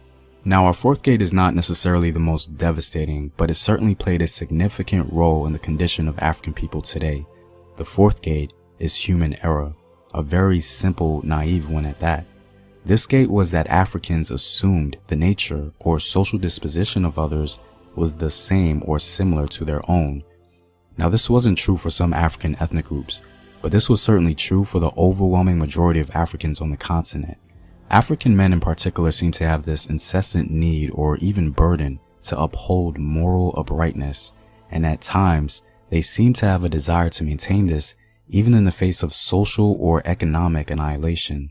Now our fourth gate is not necessarily the most devastating, but it certainly played a significant role in the condition of African people today. The fourth gate is human error, a very simple, naive one at that. This gate was that Africans assumed the nature or social disposition of others was the same or similar to their own. Now this wasn't true for some African ethnic groups, but this was certainly true for the overwhelming majority of Africans on the continent. African men in particular seem to have this incessant need or even burden to uphold moral uprightness, and at times they seem to have a desire to maintain this even in the face of social or economic annihilation.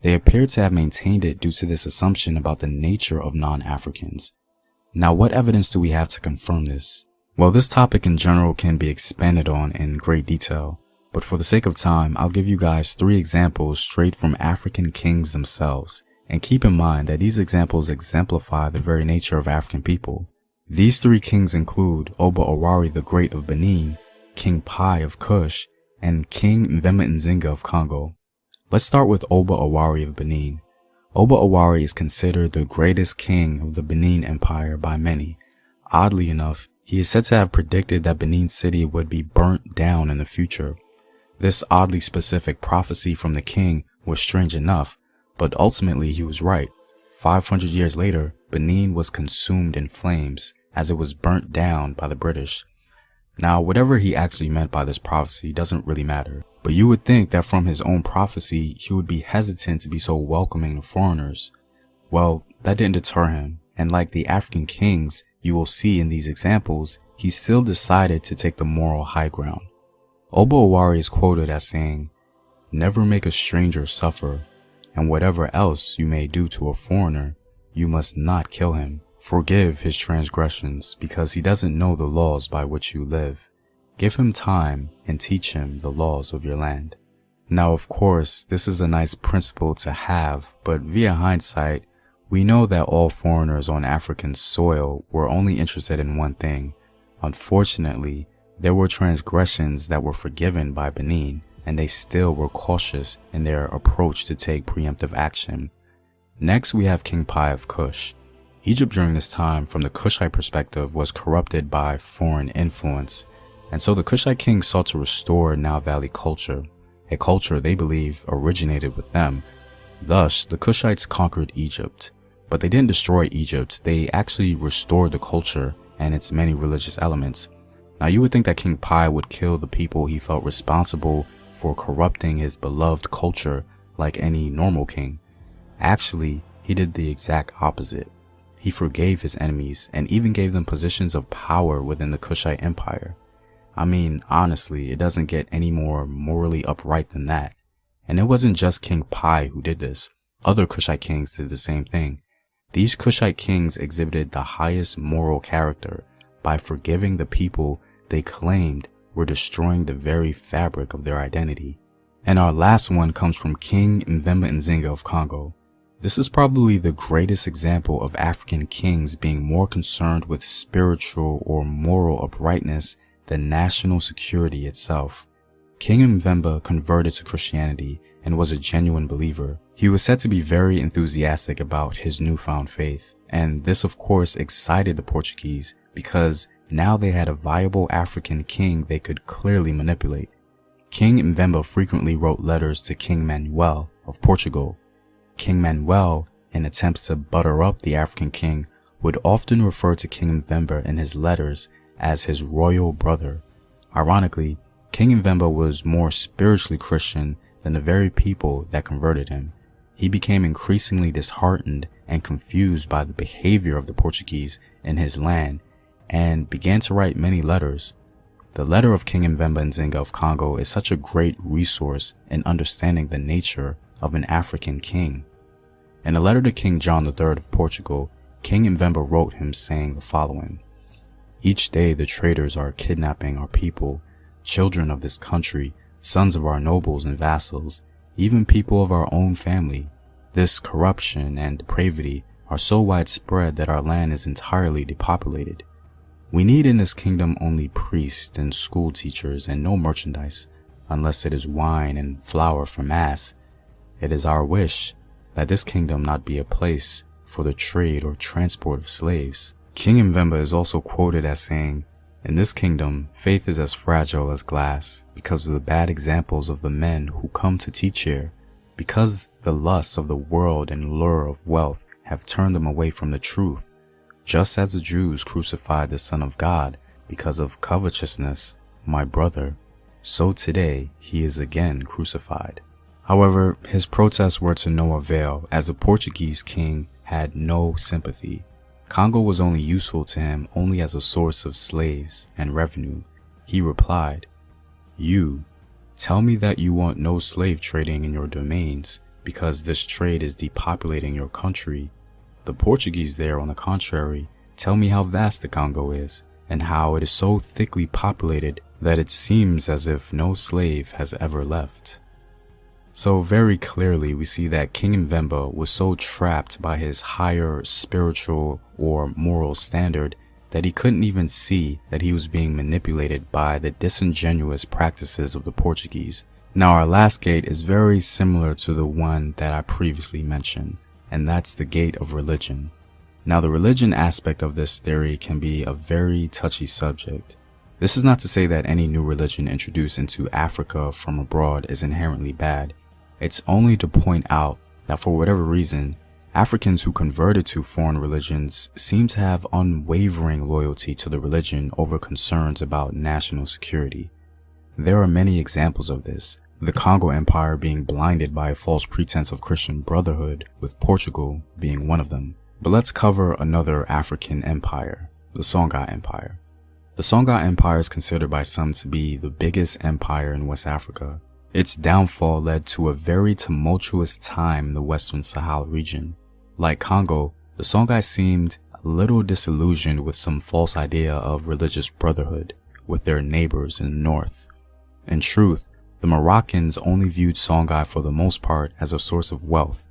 They appear to have maintained it due to this assumption about the nature of non-Africans. Now, what evidence do we have to confirm this? Well, this topic in general can be expanded on in great detail, but for the sake of time, I'll give you guys 3 examples straight from African kings themselves, and keep in mind that these examples exemplify the very nature of African people. These 3 kings include Oba Owari the Great of Benin, King Pi of Kush, and King Mvema Nzinga of Congo. Let's start with Oba Owari of Benin. Oba Owari is considered the greatest king of the Benin Empire by many. Oddly enough, he is said to have predicted that Benin City would be burnt down in the future. This oddly specific prophecy from the king was strange enough, but ultimately he was right. 500 years later, Benin was consumed in flames as it was burnt down by the British. Now, whatever he actually meant by this prophecy doesn't really matter, but you would think that from his own prophecy, he would be hesitant to be so welcoming to foreigners. Well, that didn't deter him, and like the African kings you will see in these examples, he still decided to take the moral high ground. Oba Owari is quoted as saying, "Never make a stranger suffer, and whatever else you may do to a foreigner, you must not kill him. Forgive his transgressions, because he doesn't know the laws by which you live. Give him time and teach him the laws of your land." Now, of course, this is a nice principle to have, but via hindsight, we know that all foreigners on African soil were only interested in one thing. Unfortunately, there were transgressions that were forgiven by Benin, and they still were cautious in their approach to take preemptive action. Next, we have King Pi of Kush. Egypt during this time, from the Kushite perspective, was corrupted by foreign influence, and so the Kushite kings sought to restore Nile Valley culture, a culture they believe originated with them. Thus, the Kushites conquered Egypt, but they didn't destroy Egypt, they actually restored the culture and its many religious elements. Now, you would think that King Pi would kill the people he felt responsible for corrupting his beloved culture like any normal king. Actually, he did the exact opposite. He forgave his enemies and even gave them positions of power within the Kushite Empire. I mean, honestly, it doesn't get any more morally upright than that. And it wasn't just King Pi who did this. Other Kushite kings did the same thing. These Kushite kings exhibited the highest moral character by forgiving the people they claimed were destroying the very fabric of their identity. And our last one comes from King Mvemba Nzinga of Congo. This is probably the greatest example of African kings being more concerned with spiritual or moral uprightness than national security itself. King Mvemba converted to Christianity and was a genuine believer. He was said to be very enthusiastic about his newfound faith, and this of course excited the Portuguese because now they had a viable African king they could clearly manipulate. King Mvemba frequently wrote letters to King Manuel of Portugal. King Manuel, in attempts to butter up the African king, would often refer to King Mvemba in his letters as his royal brother. Ironically, King Mvemba was more spiritually Christian than the very people that converted him. He became increasingly disheartened and confused by the behavior of the Portuguese in his land and began to write many letters. The letter of King Mvemba Nzinga of Congo is such a great resource in understanding the nature of an African king. In a letter to King John III of Portugal, King Mvemba wrote him saying the following: "Each day the traitors are kidnapping our people, children of this country, sons of our nobles and vassals, even people of our own family. This corruption and depravity are so widespread that our land is entirely depopulated. We need in this kingdom only priests and school teachers and no merchandise, unless it is wine and flour for mass. It is our wish that this kingdom not be a place for the trade or transport of slaves." King Mvemba is also quoted as saying, "In this kingdom, faith is as fragile as glass because of the bad examples of the men who come to teach here, because the lusts of the world and lure of wealth have turned them away from the truth. Just as the Jews crucified the Son of God because of covetousness, my brother, so today he is again crucified." However, his protests were to no avail as the Portuguese king had no sympathy. Congo was only useful to him only as a source of slaves and revenue. He replied, "You tell me that you want no slave trading in your domains because this trade is depopulating your country. The Portuguese there, on the contrary, tell me how vast the Congo is and how it is so thickly populated that it seems as if no slave has ever left." So very clearly we see that King Mvemba was so trapped by his higher spiritual or moral standard that he couldn't even see that he was being manipulated by the disingenuous practices of the Portuguese. Now our last gate is very similar to the one that I previously mentioned, and that's the gate of religion. Now the religion aspect of this theory can be a very touchy subject. This is not to say that any new religion introduced into Africa from abroad is inherently bad. It's only to point out that for whatever reason, Africans who converted to foreign religions seem to have unwavering loyalty to the religion over concerns about national security. There are many examples of this, the Congo Empire being blinded by a false pretense of Christian brotherhood, with Portugal being one of them. But let's cover another African empire, the Songhai Empire. The Songhai Empire is considered by some to be the biggest empire in West Africa. Its downfall led to a very tumultuous time in the Western Sahel region. Like Congo, the Songhai seemed a little disillusioned with some false idea of religious brotherhood with their neighbors in the north. In truth, the Moroccans only viewed Songhai for the most part as a source of wealth.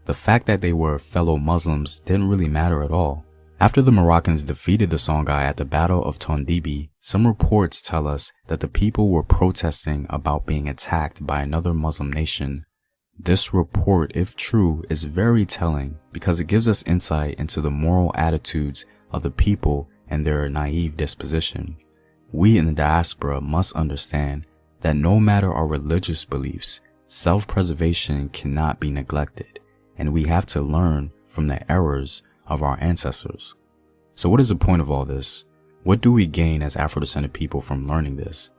The fact that they were fellow Muslims didn't really matter at all. After the Moroccans defeated the Songhai at the Battle of Tondibi, some reports tell us that the people were protesting about being attacked by another Muslim nation. This report, if true, is very telling because it gives us insight into the moral attitudes of the people and their naive disposition. We in the diaspora must understand that no matter our religious beliefs, self-preservation cannot be neglected, and we have to learn from the errors of our ancestors. So what is the point of all this? What do we gain as Afro-descended people from learning this?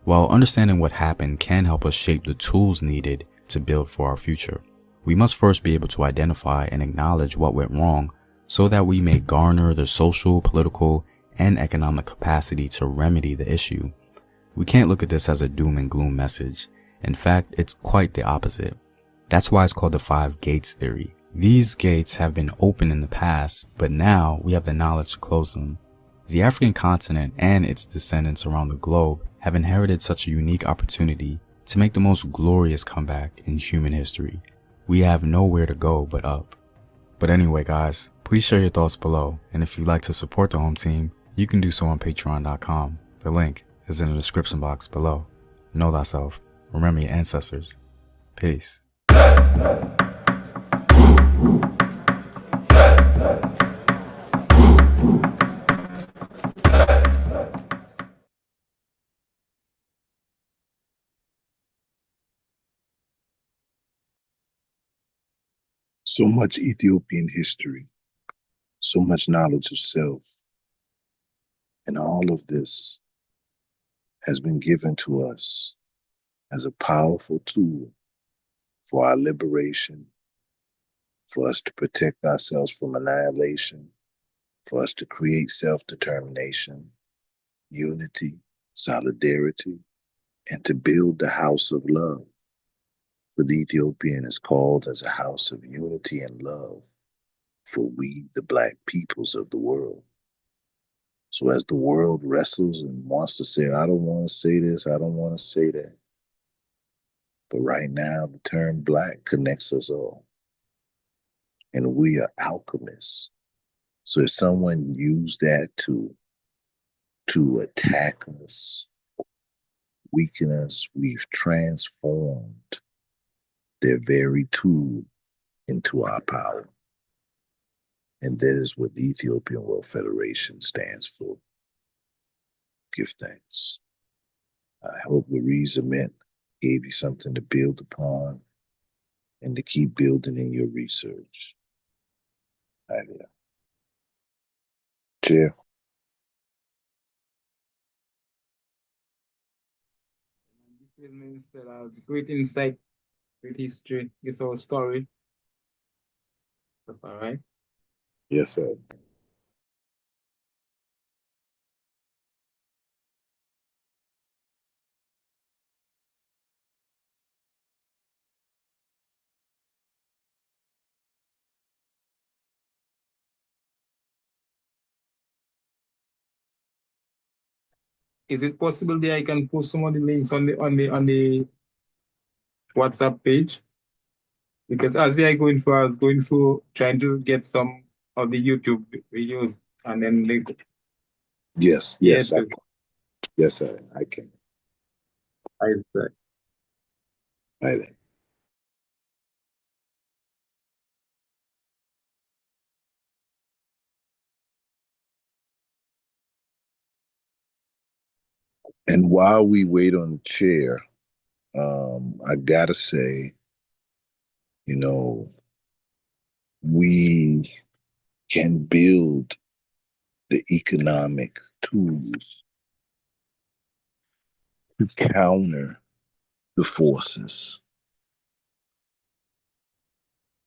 Well, understanding what happened can help us shape the tools needed to build for our future. We must first be able to identify and acknowledge what went wrong so that we may garner the social, political, and economic capacity to remedy the issue. We can't look at this as a doom and gloom message. In fact, it's quite the opposite. That's why it's called the 5 gates theory. These gates have been open in the past, but now we have the knowledge to close them. The African continent and its descendants around the globe have inherited such a unique opportunity to make the most glorious comeback in human history. We have nowhere to go but up. But anyway guys, please share your thoughts below, and if you'd like to support the home team, you can do so on patreon.com. The link is in the description box below. Know thyself. Remember your ancestors. Peace. So much Ethiopian history, so much knowledge of self, and all of this has been given to us as a powerful tool for our liberation, for us to protect ourselves from annihilation, for us to create self-determination, unity, solidarity, and to build the house of love. For the Ethiopian is called as a house of unity and love, for we, the Black peoples of the world. So as the world wrestles and wants to say, I don't want to say this, I don't want to say that. But right now, the term Black connects us all. And we are alchemists. So if someone used that to attack us, weaken us, we've transformed their very tool into our power. And that is what the Ethiopian World Federation stands for. Give thanks. I hope the Louise gave you something to build upon and to keep building in your research. Chair. It means that has great insight, great history. It's our story. That's all right. Yes, sir. Is it possible that I can post some of the links on the WhatsApp page? Because as I was going through trying to get some of the YouTube videos and then link. Yes, yes, yes, sir. I can. I say. Right. And while we wait on the chair, I gotta say, you know, we can build the economic tools to counter the forces.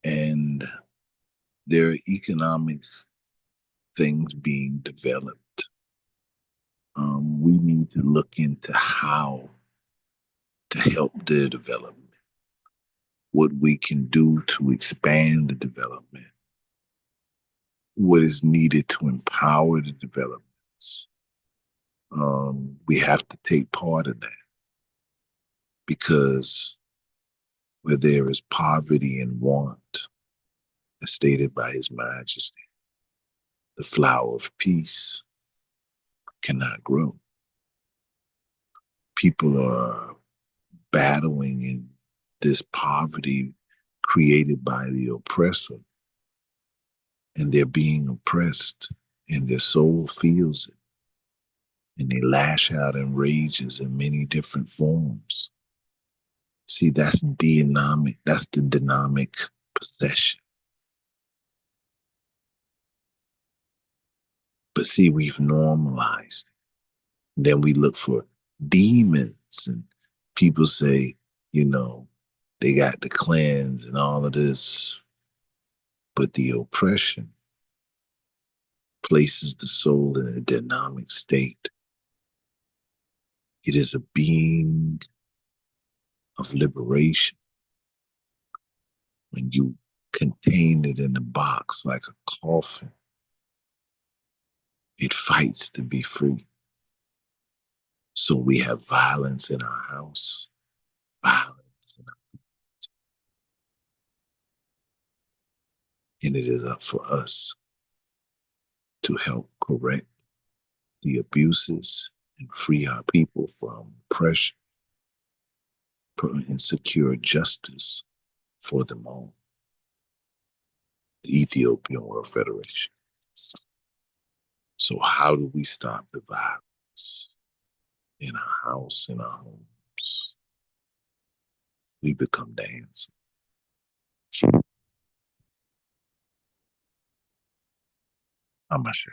And there are economic things being developed. We need to look into how to help their development, what we can do to expand the development, what is needed to empower the developments. We have to take part in that because where there is poverty and want, as stated by His Majesty, the flower of peace cannot grow. People are battling in this poverty created by the oppressor, and they're being oppressed, and their soul feels it, and they lash out in rages in many different forms. See, that's the dynamic possession. But see, we've normalized it. Then we look for demons, and people say, they got the cleanse and all of this. But the oppression places the soul in a dynamic state. It is a being of liberation. When you contain it in a box like a coffin, it fights to be free. So we have violence in our house, violence in our and it is up for us to help correct the abuses and free our people from oppression and secure justice for them all. The Ethiopian World Federation. So how do we stop the violence in our house, in our homes? We become the answer. I'm not sure.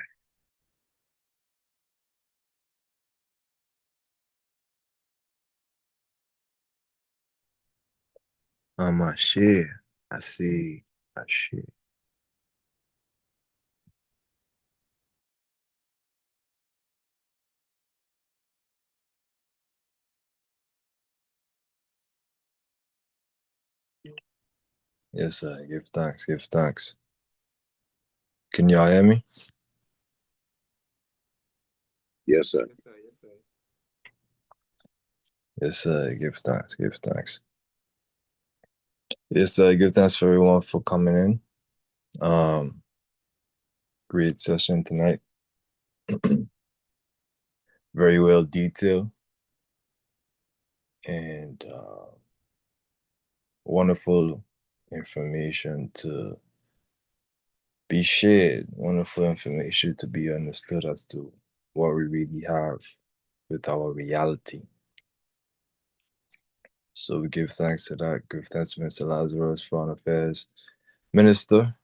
I share. I see. I share. Yes, sir. Give thanks. Give thanks. Can y'all hear me? Yes, sir. Yes, sir. Give thanks. Give thanks. Yes, sir. Give thanks for everyone for coming in. Great session tonight. Very well detailed and wonderful information to be shared, wonderful information to be understood as to what we really have with our reality. So we give thanks to that. Give thanks to Mr. Lazarus, Foreign Affairs Minister,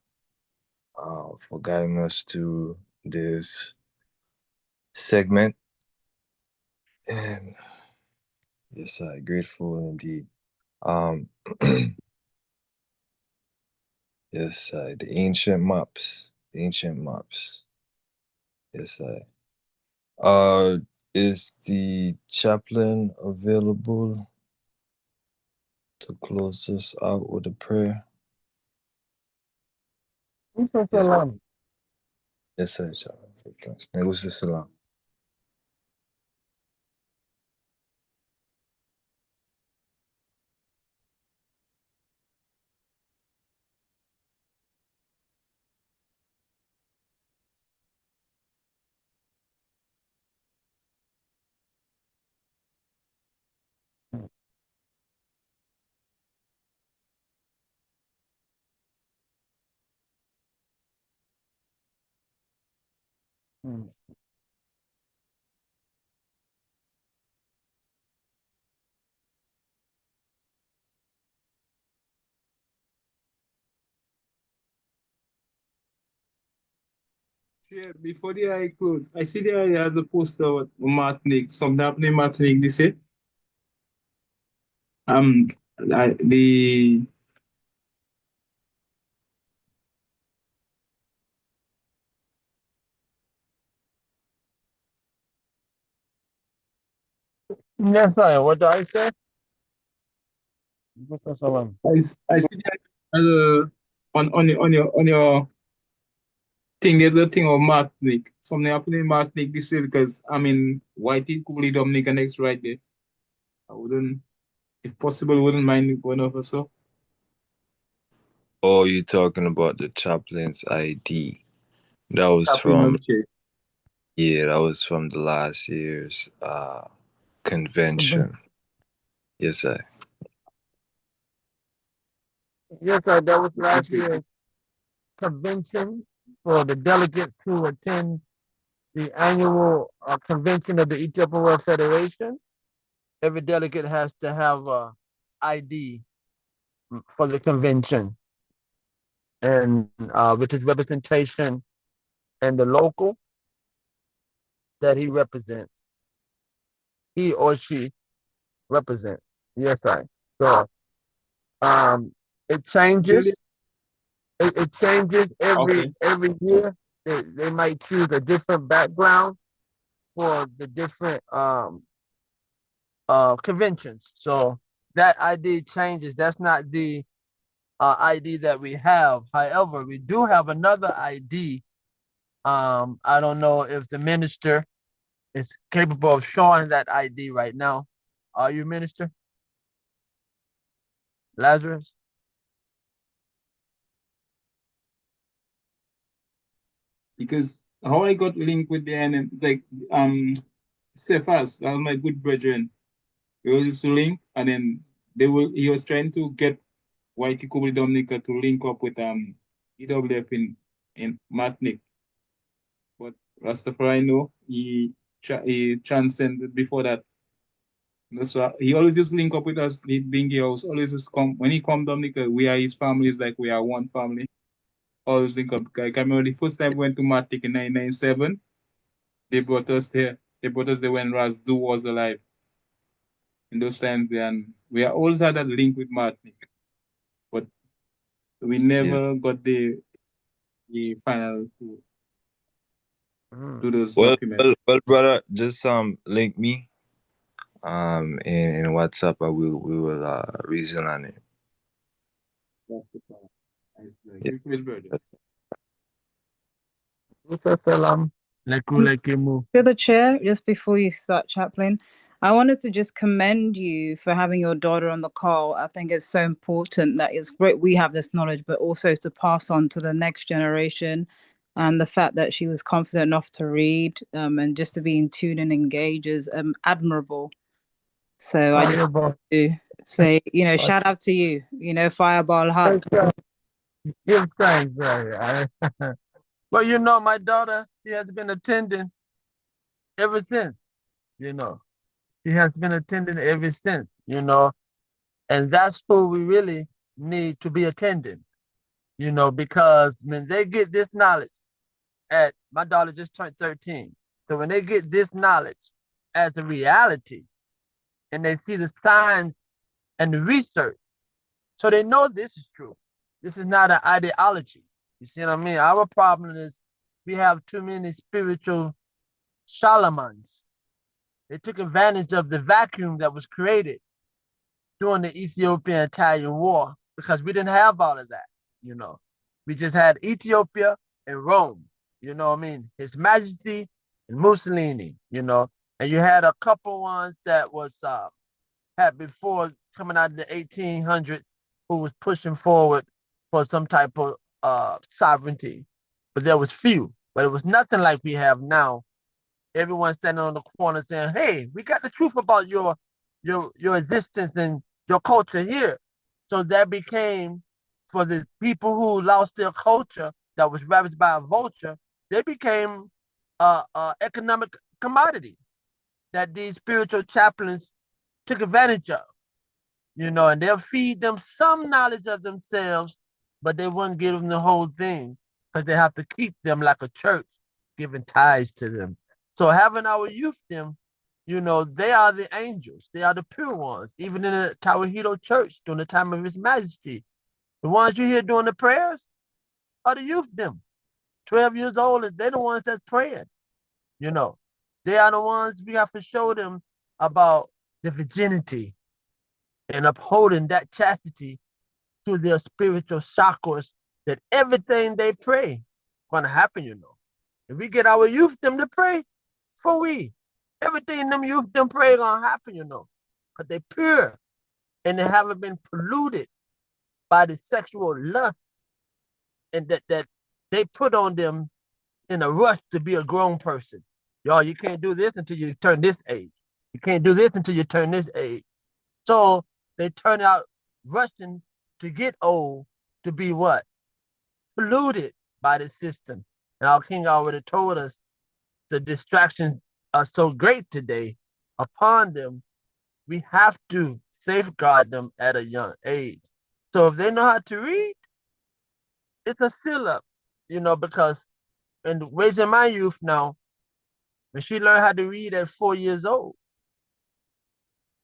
for guiding us to this segment. And yes, I'm grateful indeed. Yes, the ancient maps. The ancient maps. Yes, is the chaplain available to close us out with a prayer? Yes, yes, sir, chaplain. Thanks. Negusi salam. Mm. Yeah, before the eye close, I see the eye has a poster of Martinique. Something happening in Martinique this year. The Yes, sir. What do I say? What's that, Salam? I see that on your thing. There's a thing of Martinique. Something happening in Martinique this year because I mean, Whitey, Kubli, Dominic, and X right there. I wouldn't, if possible, wouldn't mind going over. So Oh, you talking about the chaplain's ID? That was happening from, on chair. yeah, that was from the last year's convention. Yes, sir. Yes, sir. That was last year's convention for the delegates who attend the annual convention of the Ethiopian World Federation. Every delegate has to have a ID for the convention, and with his representation and the local that he represents, he or she represents. Yes, sir. So it Really? changes. It changes Okay. every year. They might choose a different background for the different conventions. So that ID changes. That's not the ID that we have. However, we do have another ID. I don't know if the minister is capable of showing that ID right now. Are you, Minister Lazarus? Because how I got linked with the NM, like Cephas, that was my good brethren. He was just to link, and then he was trying to get Whitey Kubli Dominica to link up with EWF in Martinique. But Rastafari know he transcended before that. So he always just link up with us. Bingy house always just come when he come Dominica. We are his families, like we are one family. Always link up. I can remember the first time we went to Martinique in 1997. They brought us there. They brought us there when Razdu was alive. In those times, and we always had that link with Martinique, but we Yeah. never got the final to do those Well, documents. well, brother, just link me in WhatsApp, and we will reason on it. That's the plan. Yeah. Give me brother. Salam. To the chair, just before you start, Chaplain, I wanted to just commend you for having your daughter on the call. I think it's so important that it's great we have this knowledge, but also to pass on to the next generation. And the fact that she was confident enough to read and just to be in tune and engage is admirable. So I just want to say, shout out to you, fireball hug. Give thanks, brother. Well, my daughter, she has been attending ever since, you know. She has been attending ever since, and that's who we really need to be attending, because when they get this knowledge my daughter just turned 13. So when they get this knowledge as a reality and they see the signs and the research, so they know this is true. This is not an ideology. You see what I mean? Our problem is we have too many spiritual Solomons. They took advantage of the vacuum that was created during the Ethiopian-Italian War because we didn't have all of that. We just had Ethiopia and Rome, you know what I mean? His Majesty and Mussolini, and you had a couple ones that was had before coming out of the 1800s who was pushing forward for some type of sovereignty, but there was few. But it was nothing like we have now. Everyone standing on the corner saying, "Hey, we got the truth about your existence and your culture here." So that became for the people who lost their culture that was ravaged by a vulture. They became economic commodity that these spiritual chaplains took advantage of. And they'll feed them some knowledge of themselves, but they wouldn't give them the whole thing because they have to keep them like a church. giving tithes to them. So having our youth them, you know, they are the angels. They are the pure ones. Even in the Tawahito church during the time of His Majesty, the ones you hear doing the prayers are the youth them. 12 years old, they're the ones that's praying. You know, they are the ones we have to show them about the virginity and upholding that chastity to their spiritual chakras, that everything they pray gonna happen, you know. If we get our youth them to pray for we, everything them youth them pray gonna happen, you know. Because they pure and they haven't been polluted by the sexual lust and that they put on them in a rush to be a grown person. Y'all, you can't do this until you turn this age. You can't do this until you turn this age. So they turn out rushing to get old to be what? Polluted by the system. And our king already told us the distractions are so great today upon them. We have to safeguard them at a young age. So if they know how to read, it's a seal up, you know, because in raising my youth now, when she learned how to read at 4 years old,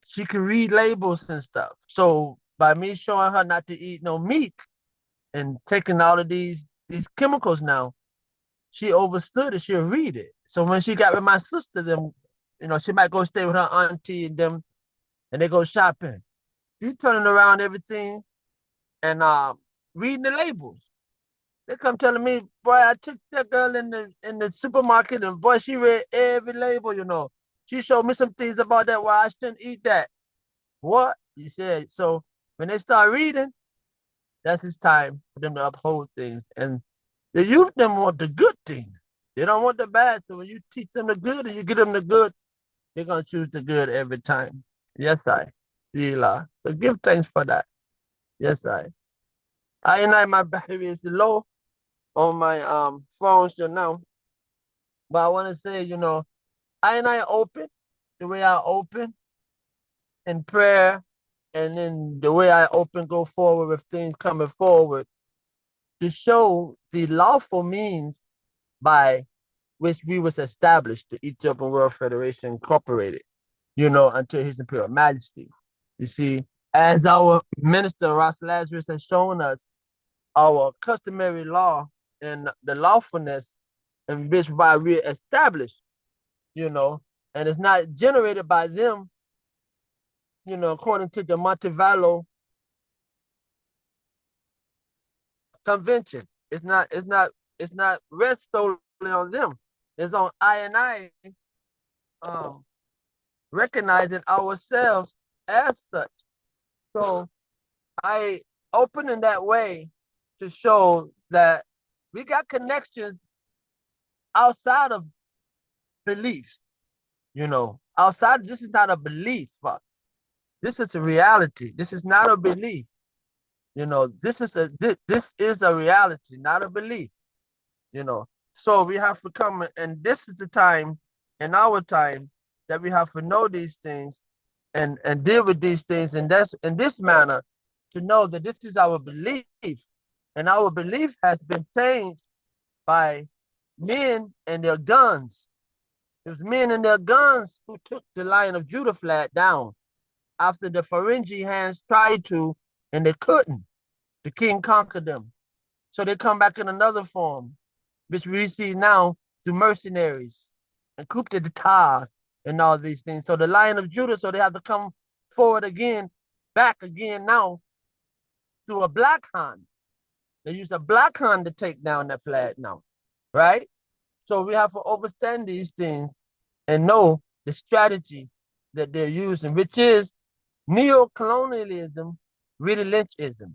she can read labels and stuff. So by me showing her not to eat no meat and taking all of these chemicals now, she understood it. She'll read it. So when she got with my sister, them, you know, she might go stay with her auntie and them, and they go shopping. She turning around everything and reading the labels. They come telling me, boy, I took that girl in the supermarket and boy, she read every label, you know. She showed me some things about that why I shouldn't eat that. What? He said. So when they start reading, that's it's time for them to uphold things. And the youth them want the good things. They don't want the bad. So when you teach them the good and you give them the good, they're gonna choose the good every time. Yes, I. Sila. So give thanks for that. Yes, I. My battery is low on my phone so now. But I want to say, you know, I open the way I open in prayer, and then the way I open go forward with things coming forward to show the lawful means by which we was established, the Ethiopian World Federation Incorporated, you know, until His Imperial Majesty. You see, as our minister Ross Lazarus has shown us, our customary law and the lawfulness in which by we established, you know, and it's not generated by them, you know, according to the Montevallo Convention. It's not rest solely on them. It's on I and I recognizing ourselves as such. So I open in that way to show that we got connections outside of beliefs, you know, outside. This is not a belief. This is a reality. This is not a belief. You know, this is a reality, not a belief. You know, so we have to come, and this is the time in our time that we have to know these things and deal with these things in this manner, to know that this is our belief, and our belief has been changed by men and their guns. It was men and their guns who took the Lion of Judah flag down after the Ferengi hands tried to, and they couldn't. The king conquered them. So they come back in another form, which we see now through mercenaries and coup d'etats and all these things. So the Lion of Judah, so they have to come forward again, back again now through a black hand. They use a black hand to take down that flag now, right? So we have to understand these things and know the strategy that they're using, which is neo-colonialism, really Lynchism.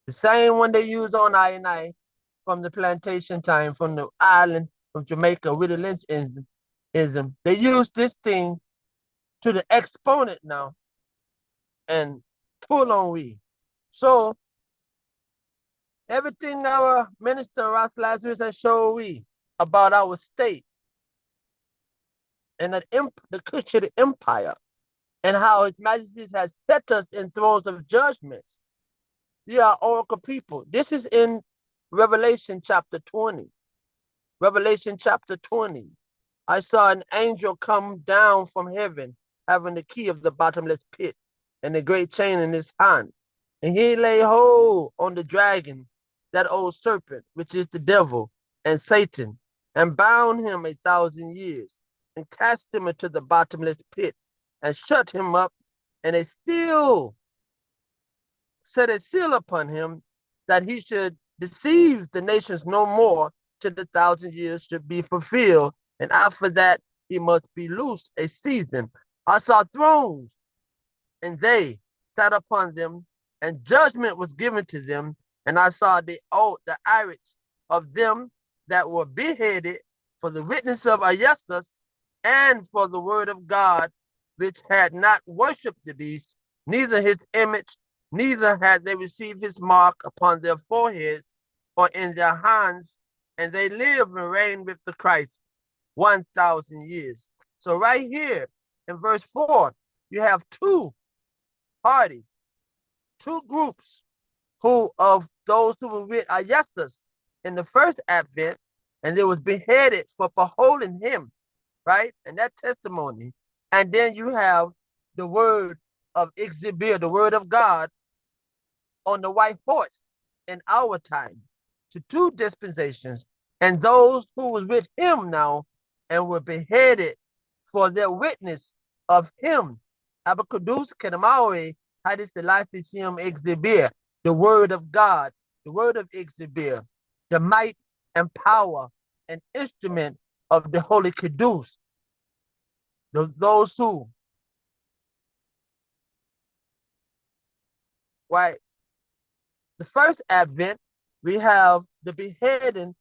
The same one they use on I and I from the plantation time, from the island, from Jamaica, with the Lynchism. They use this thing to the exponent now and pull on we. So everything our minister Ross Lazarus has showed we about our state and the Christian empire and how His Majesty has set us in thrones of judgments. We are oracle people. This is in Revelation chapter 20. Revelation chapter 20. I saw an angel come down from heaven, having the key of the bottomless pit and a great chain in his hand. And he lay hold on the dragon, that old serpent, which is the devil and Satan, and bound him 1,000 years, and cast him into the bottomless pit, and shut him up, and set a seal upon him, that he should deceive the nations no more till the 1,000 years should be fulfilled. And after that, he must be loose a season. I saw thrones, and they sat upon them, and judgment was given to them. And I saw the iris of them that were beheaded for the witness of Augustus and for the word of God, which had not worshipped the beast, neither his image, neither had they received his mark upon their foreheads or in their hands, and they live and reign with the Christ 1,000 years. So right here in verse 4, you have two parties, two groups of those who were with Augustus in the first advent, and they was beheaded for beholding him, right? And that testimony. And then you have the word of Exhibir, the word of God, on the white horse in our time, to two dispensations, and those who was with him now and were beheaded for their witness of him. Abacadus Kedamawe Hadis Elashim Exhibir, the word of God, the word of Exhibir, the might and power and instrument of the Holy Kedus. Those who, right? The first advent, we have the beheading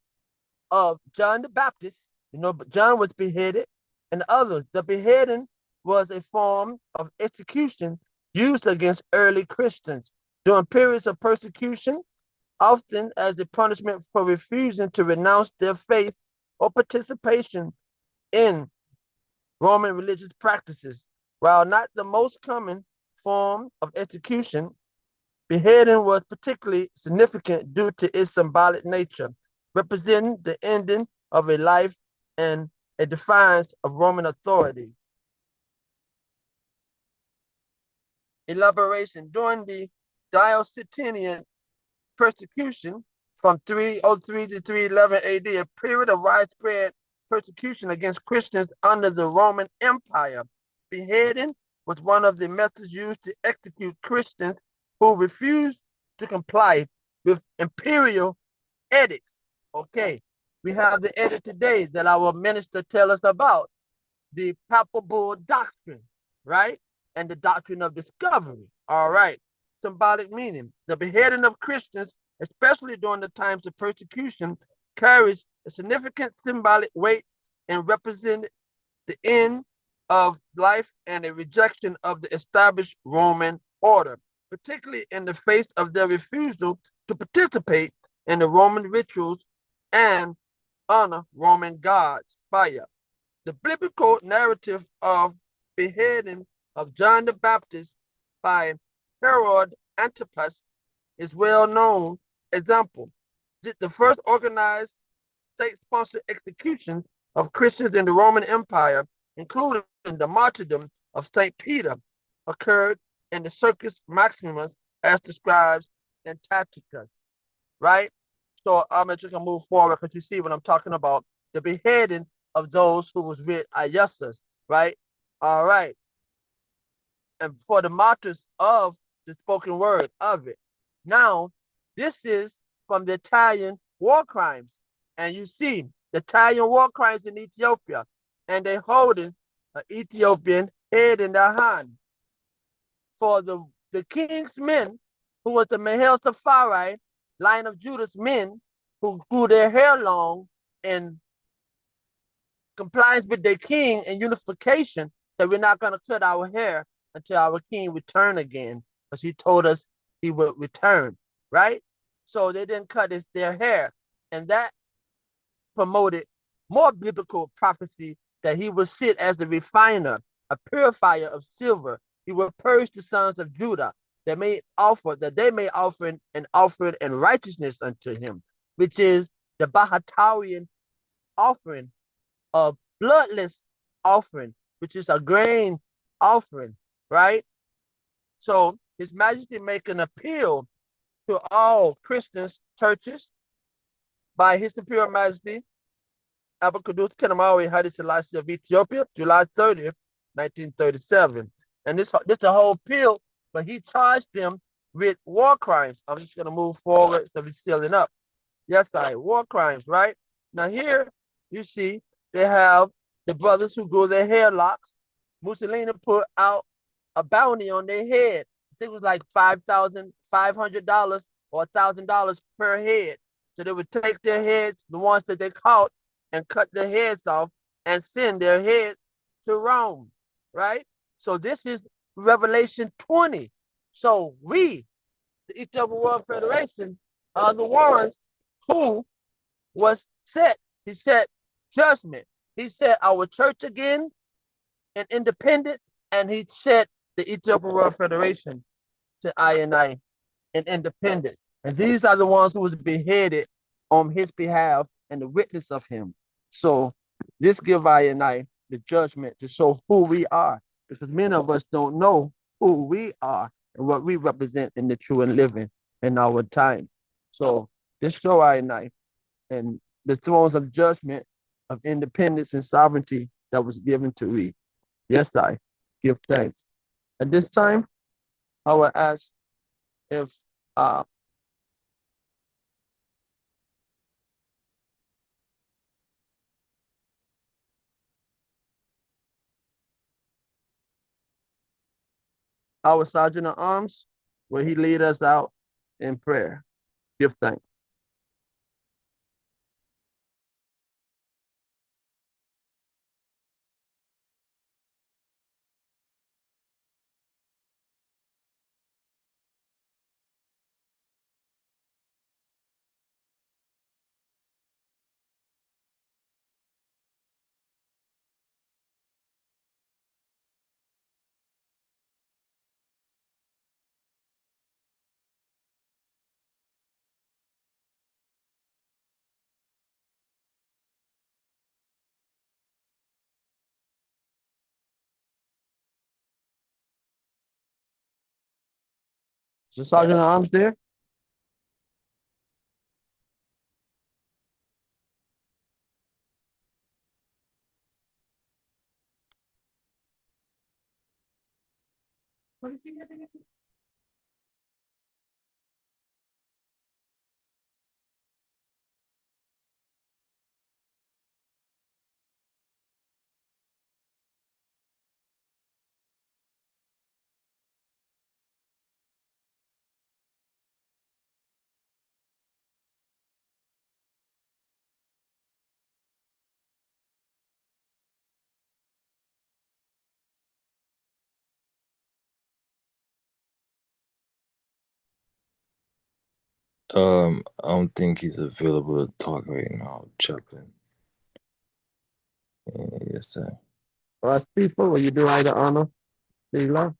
of John the Baptist. You know, John was beheaded, and others. The beheading was a form of execution used against early Christians during periods of persecution, often as a punishment for refusing to renounce their faith or participation in Roman religious practices. While not the most common form of execution, beheading was particularly significant due to its symbolic nature, representing the ending of a life and a defiance of Roman authority. Elaboration. During the Diocletian persecution from 303 to 311 AD, a period of widespread persecution against Christians under the Roman Empire, beheading was one of the methods used to execute Christians who refused to comply with imperial edicts. Okay, we have the edict today that our minister tell us about, the papal bull doctrine, right? And the doctrine of discovery. All right, symbolic meaning. The beheading of Christians, especially during the times of persecution, carries a significant symbolic weight and represents the end of life and a rejection of the established Roman order, particularly in the face of their refusal to participate in the Roman rituals and honor Roman gods. Fire. The biblical narrative of beheading of John the Baptist by Herod Antipas is well known example. The first organized state-sponsored execution of Christians in the Roman Empire, including the martyrdom of St. Peter, occurred in the Circus Maximus as described in Tacitus, right? So I'm just gonna move forward because you see what I'm talking about, the beheading of those who was with Augustus, right? All right. And for the martyrs of the spoken word of it. Now, this is from the Italian war crimes. And you see the Italian war crimes in Ethiopia, and they holding an Ethiopian head in their hand. For the king's men, who was the Mahel Safari, line of Judah's men, who grew their hair long in compliance with their king and unification, so we're not going to cut our hair until our king return again, because he told us he would return, right? So they didn't cut their hair, and that promoted more biblical prophecy that he would sit as the refiner, a purifier of silver. He will purge the sons of Judah that they may offer an offering and righteousness unto him, which is the Bahatarian offering, a bloodless offering, which is a grain offering, right? So His Majesty make an appeal to all Christians, churches, by His Imperial Majesty Abakadus Kenamawi Haile Selassie of Ethiopia, July 30th, 1937. And this is a whole appeal, but he charged them with war crimes. I'm just going to move forward so we're sealing up. Yes, war crimes, right? Now here you see they have the brothers who grew their hair locks. Mussolini put out a bounty on their head. I think it was like $5,500 or $1,000 per head. So they would take their heads, the ones that they caught, and cut their heads off and send their heads to Rome, right? So this is Revelation 20. So we, the Ethiopian World Federation, are the ones who was set. He said judgment. He said our church again and independence, and he set the Ethiopian World Federation to I and independence. And these are the ones who was beheaded on his behalf and the witness of him. So this give I the judgment to show who we are, because many of us don't know who we are and what we represent in the true and living in our time. So this show I and the thrones of judgment of independence and sovereignty that was given to we. Yes, I give thanks. At this time, I will ask if our Sergeant at Arms, will he lead us out in prayer? Give thanks. Is the Sergeant at Arms there? What is he getting into? I don't think he's available to talk right now, Chaplain. Yes, sir. Us people, will you do right to honor? Leela?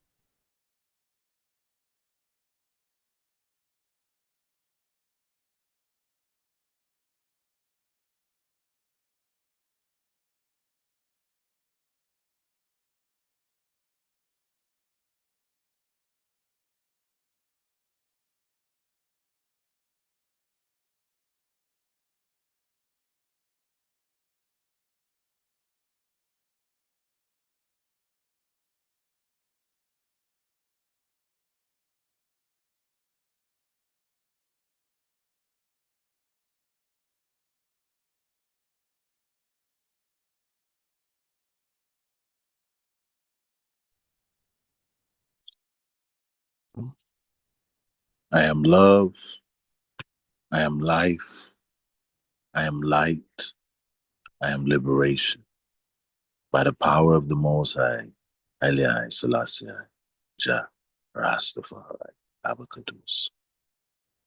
I am love. I am life. I am light. I am liberation. By the power of the Most High, Haile Selassie, Jah, Rastafari, Abakadus.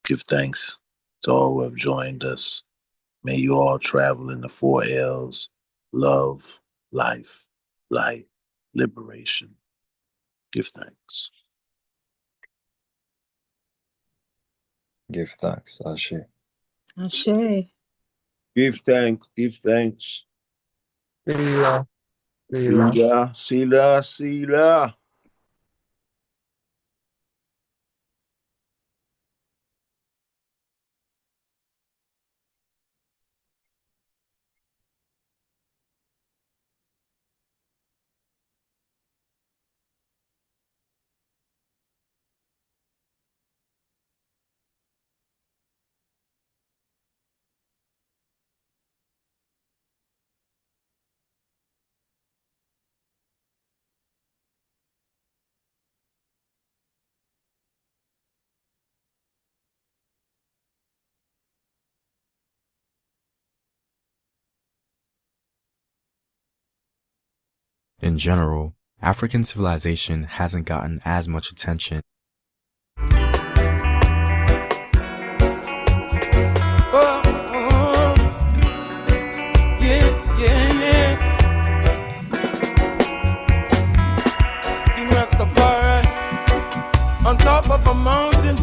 Give thanks to all who have joined us. May you all travel in the 4 L's: love, life, light, liberation. Give thanks. Give thanks, Ashe. Ashe. Give thanks. Give thanks. Sila. Sila. In general, African civilization hasn't gotten as much attention. King Rastafari on top of a mountain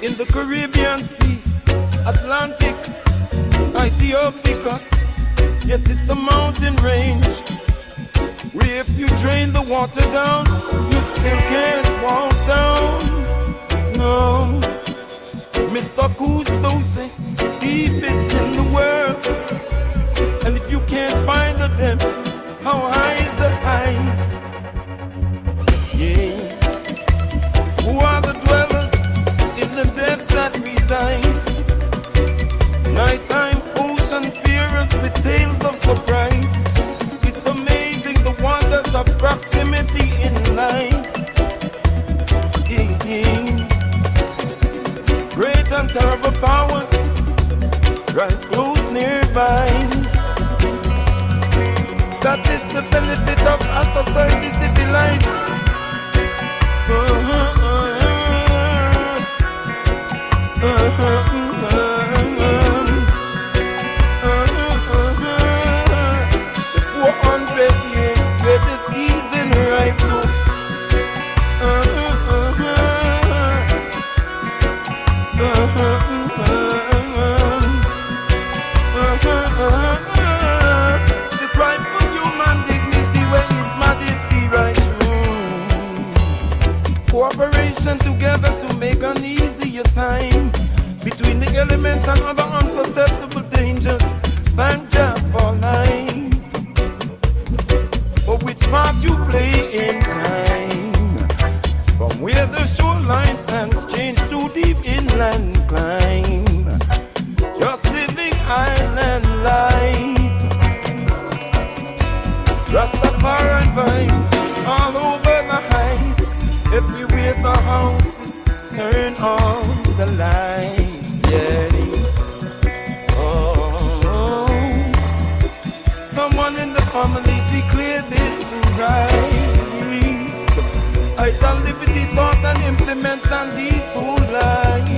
in the Caribbean Sea, Atlantic, Ethiopicus, yet it's a mountain range where if you drain the water down, you still can't walk down. No, Mr. Cousteau say deepest in the world, and if you can't find the depths, how high is the high? Yeah. Who are the dwellers in the depths that reside? Nighttime ocean fearers with tales of surprise. It's amazing the wonders of proximity in life. Great and terrible powers right close nearby. That is the benefit of a society civilized. The 400 years where the season ripe too. The cry for human dignity where His Majesty right through. Cooperation together to make an easier time between the elements and other unsusceptible dangers. Thank Jah for life, for which part you play in time. From where the shoreline sands change to deep inland climb, just living island life. Rastafari vibes all over the heights. Everywhere the houses turn on the lights. Yes. Oh. Someone in the family declared this to rights. Liberty thought and implements and deeds whole life.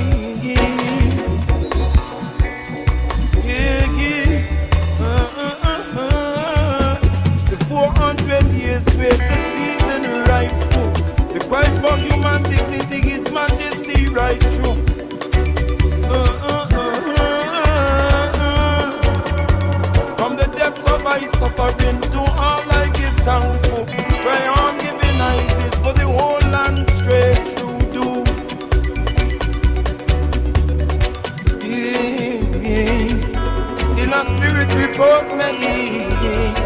The 400 years where the season ripe through. The cry for human dignity, His Majesty right through. From the depths of my suffering to all I give thanks for. Cry on giving eyes for the whole land straight through do. In a spirit repose meditate.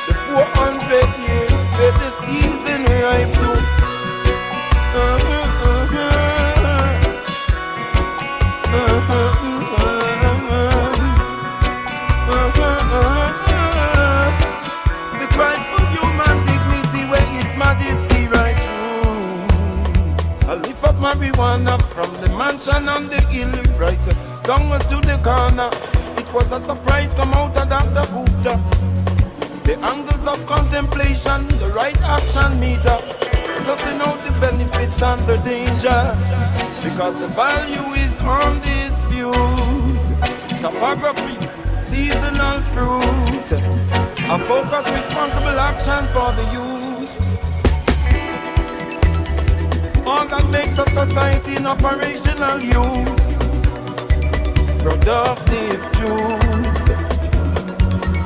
The 400 years where the season ripe too. The cry for human dignity where His Majesty right through. I lift up marijuana from the mansion on the hill right down to the corner. It was a surprise come out of Dr. Gupta. The angles of contemplation, the right action meter, sussing out the benefits and the danger, because the value is on dispute. Topography, seasonal fruit, a focused responsible action for the youth. All that makes a society in operational use. Productive truths,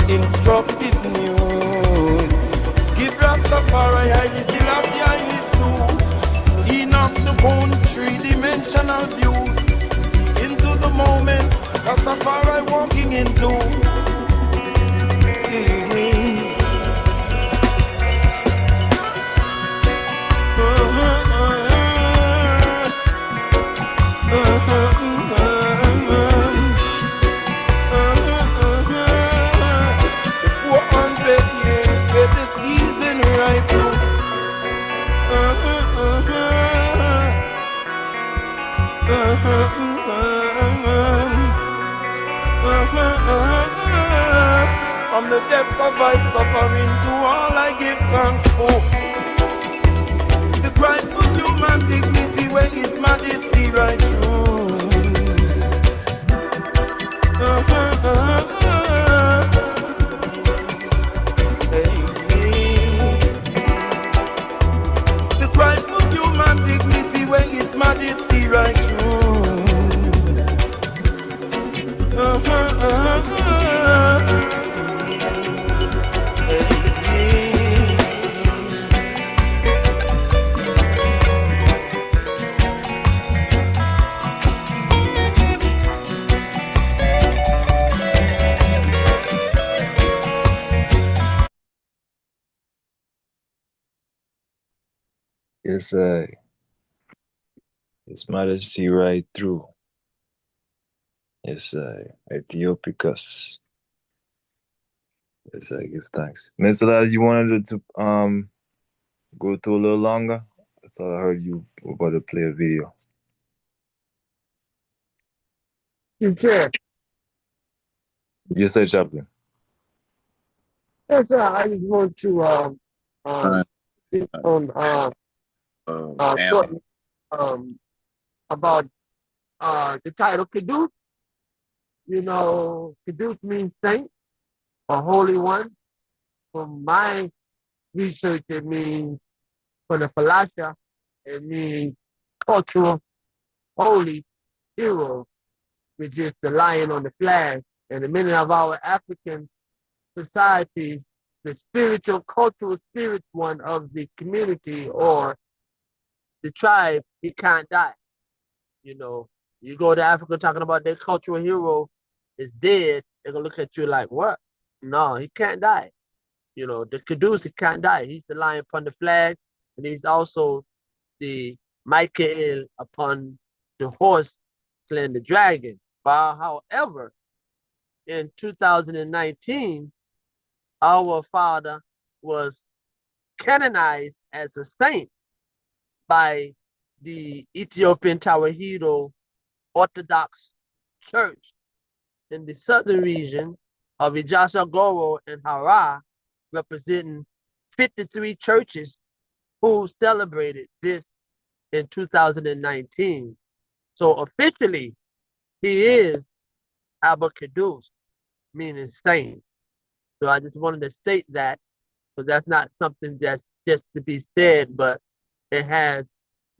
instructive news. Give Rastafari highly Selassie his due. Enoch the bone, three-dimensional views. See into the moment Rastafari walking into. From the depths of my suffering to all I give thanks for. The cry for human dignity where His Majesty right through. The cry for human dignity where His Majesty right through. Yes, His Majesty right through. Yes, Ethiopicus. Yes, I give thanks. Mr. Laz, you wanted to go through a little longer? I thought I heard you were about to play a video. You can. Yes, sir, Chaplain. Yes, sir. I just want to speak on shortly about the title Kiddush. You know, Kiddush means saint or holy one. From my research, it means for the Falasha, it means cultural holy hero, which is the lion on the flag. And in many of our African societies, the spiritual, cultural spirit one of the community or the tribe, he can't die. You know, you go to Africa talking about their cultural hero is dead, they're gonna look at you like, what? No, he can't die. You know, the Caduce can't die. He's the lion upon the flag, and he's also the Michael upon the horse slaying the dragon. But however, in 2019, our father was canonized as a saint by the Ethiopian Tawahedo Orthodox Church in the southern region of Ijasa Goro and Hara, representing 53 churches who celebrated this in 2019. So officially, he is Abba Kadosh, meaning saint. So I just wanted to state that, because that's not something that's just to be said, but it has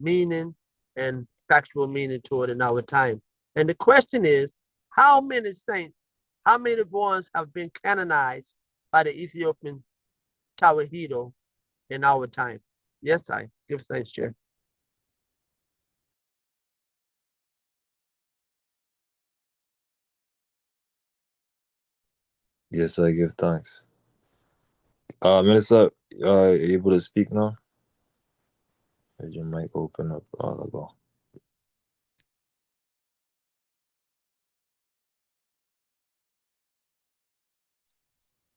meaning and factual meaning to it in our time. And the question is, how many saints, how many ones have been canonized by the Ethiopian Tawahedo in our time? Yes, I give thanks, Chair. Yes, I give thanks. Minister, are you able to speak now? Did your mic open up a while ago?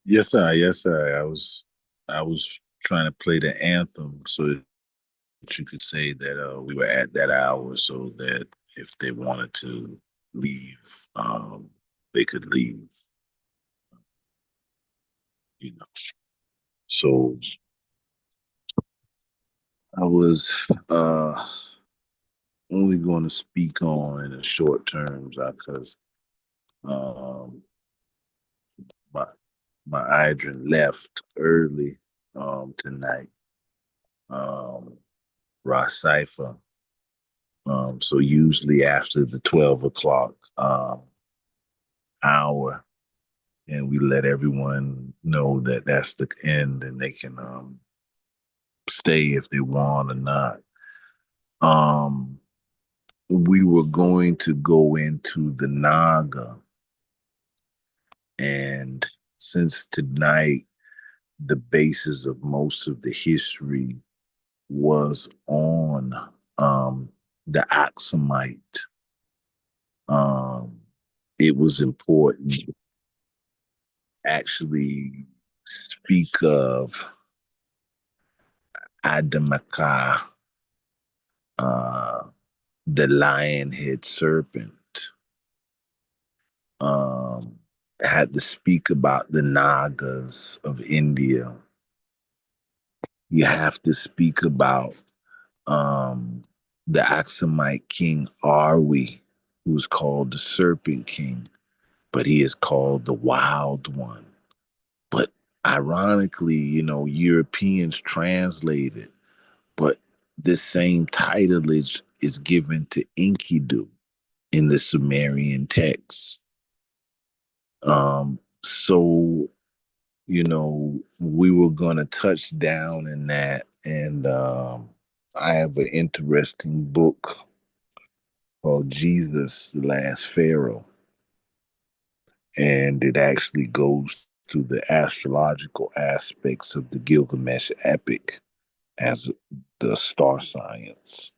Yes, sir. Yes, sir. I was trying to play the anthem so that you could say that we were at that hour, so that if they wanted to leave, they could leave. You know. So I was only going to speak on in the short terms because my my Idrin left early tonight. Ross Cipher. So usually after the 12 o'clock hour, and we let everyone know that that's the end, and they can stay if they want or not. Um, we were going to go into the Naga, and since tonight the basis of most of the history was on the Aksumite, um, it was important to actually speak of Adamaka, uh, the lion-head serpent. Um, had to speak about the Nagas of India. You have to speak about um, the Aksumite king Arwi, who's called the Serpent King, but he is called the Wild One. But ironically, Europeans translate it, but this same titlage is given to Enkidu in the Sumerian texts. So, we were going to touch down in that. And I have an interesting book called Jesus, the Last Pharaoh. And it actually goes to the astrological aspects of the Gilgamesh epic as the star science.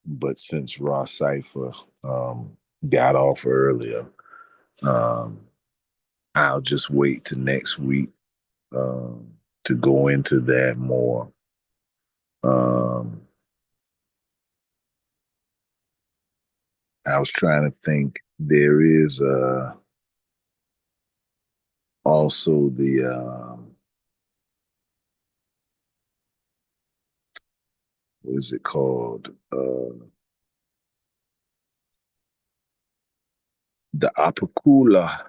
But since Ross Cipher got off earlier, um, I'll just wait till next week to go into that more. I was trying to think. There is also what is it called? The Apakula,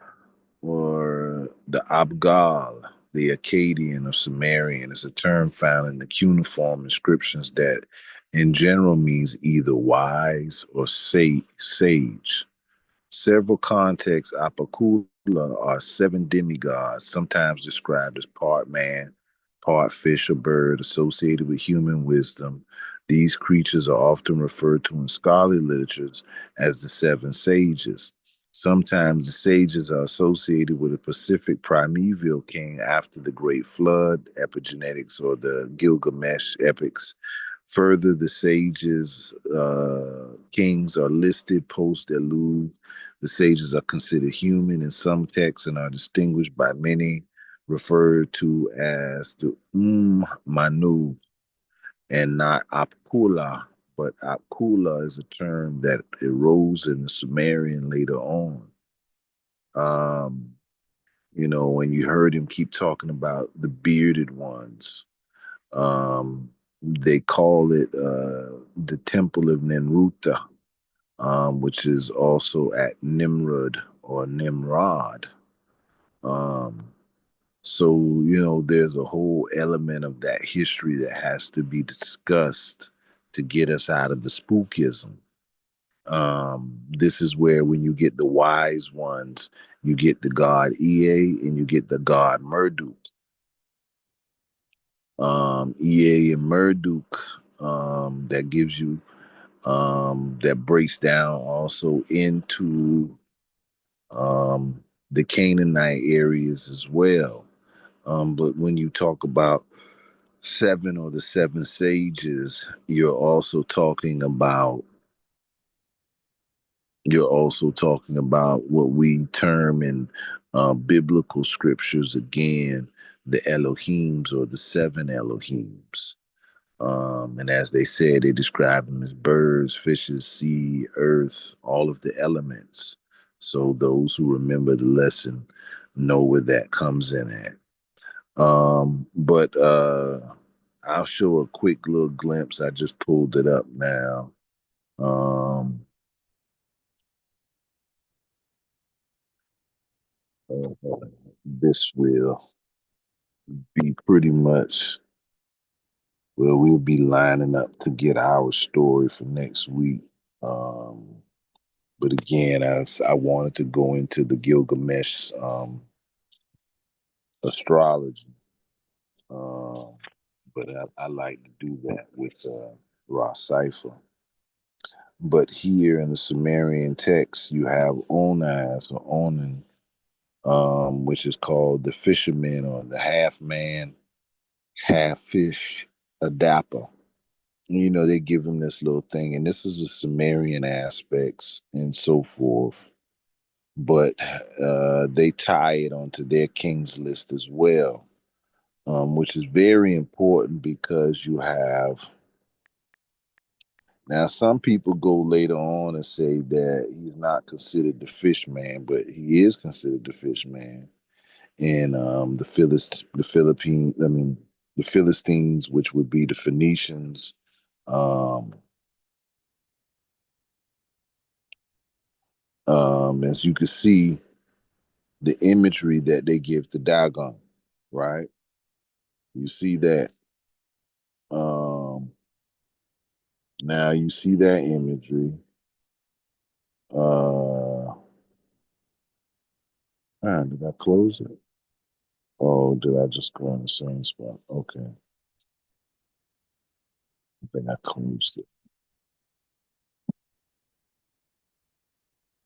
or the Abgal, the Akkadian or Sumerian, is a term found in the cuneiform inscriptions that in general means either wise or sage. Several contexts, Apakula are 7 demigods, sometimes described as part man, part fish or bird, associated with human wisdom. These creatures are often referred to in scholarly literatures as the 7 sages. Sometimes the sages are associated with a Pacific primeval king after the Great Flood, epigenetics, or the Gilgamesh epics. Further, the sages, kings are listed post-deluge. The sages are considered human in some texts and are distinguished by many, referred to as the Manu and not Apkula. But Apkula is a term that arose in the Sumerian later on. When you heard him keep talking about the bearded ones, they call it the Temple of Nenruta, which is also at Nimrud or Nimrod. So, there's a whole element of that history that has to be discussed to get us out of the spookism. This is where when you get the wise ones, you get the god Ea and you get the god Marduk. Ea and Marduk, that gives you, that breaks down also into the Canaanite areas as well. But when you talk about 7 or the 7 sages, you're also talking about what we term in biblical scriptures again, the Elohims, or the 7 Elohims. And as they said, they describe them as birds, fishes, sea, earth, all of the elements. So those who remember the lesson know where that comes in at. But I'll show a quick little glimpse. I just pulled it up now. This will be pretty much well, we'll be lining up to get our story for next week. Um, but again, I wanted to go into the Gilgamesh astrology, but I like to do that with Ra Cipher. But here in the Sumerian text, you have Onaz or Onan, which is called the fisherman or the half man, half fish, Adapa. You know, they give him this little thing, and this is the Sumerian aspects and so forth. But they tie it onto their king's list as well, which is very important because you have now some people go later on and say that he's not considered the fish man, but he is considered the fish man. And the Philistines, which would be the Phoenicians, um, as you can see, the imagery that they give to Dagon, right? You see that. Now you see that imagery. Did I close it? Oh, did I just go in the same spot? Okay. I think I closed it.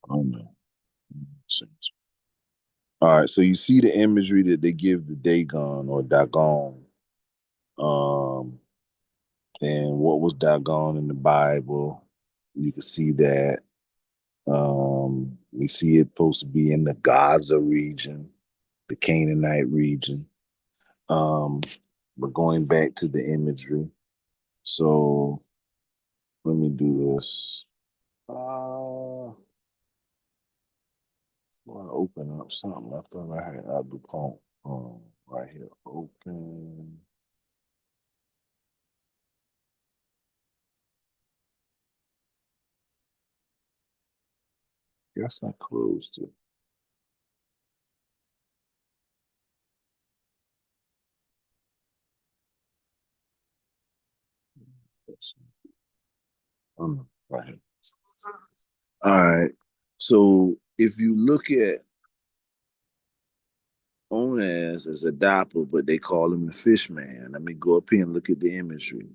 Oh no. All right, so you see the imagery that they give the Dagon or Dagon. And what was Dagon in the Bible? You can see that. We see it supposed to be in the Gaza region, the Canaanite region. But going back to the imagery, so let me do this. I open up something. I thought I had Abdul Pont right here. Open. Guess I closed it. Right here. All right. So if you look at Onaz as a Doppler, but they call him the fish man. Let me go up here and look at the imagery.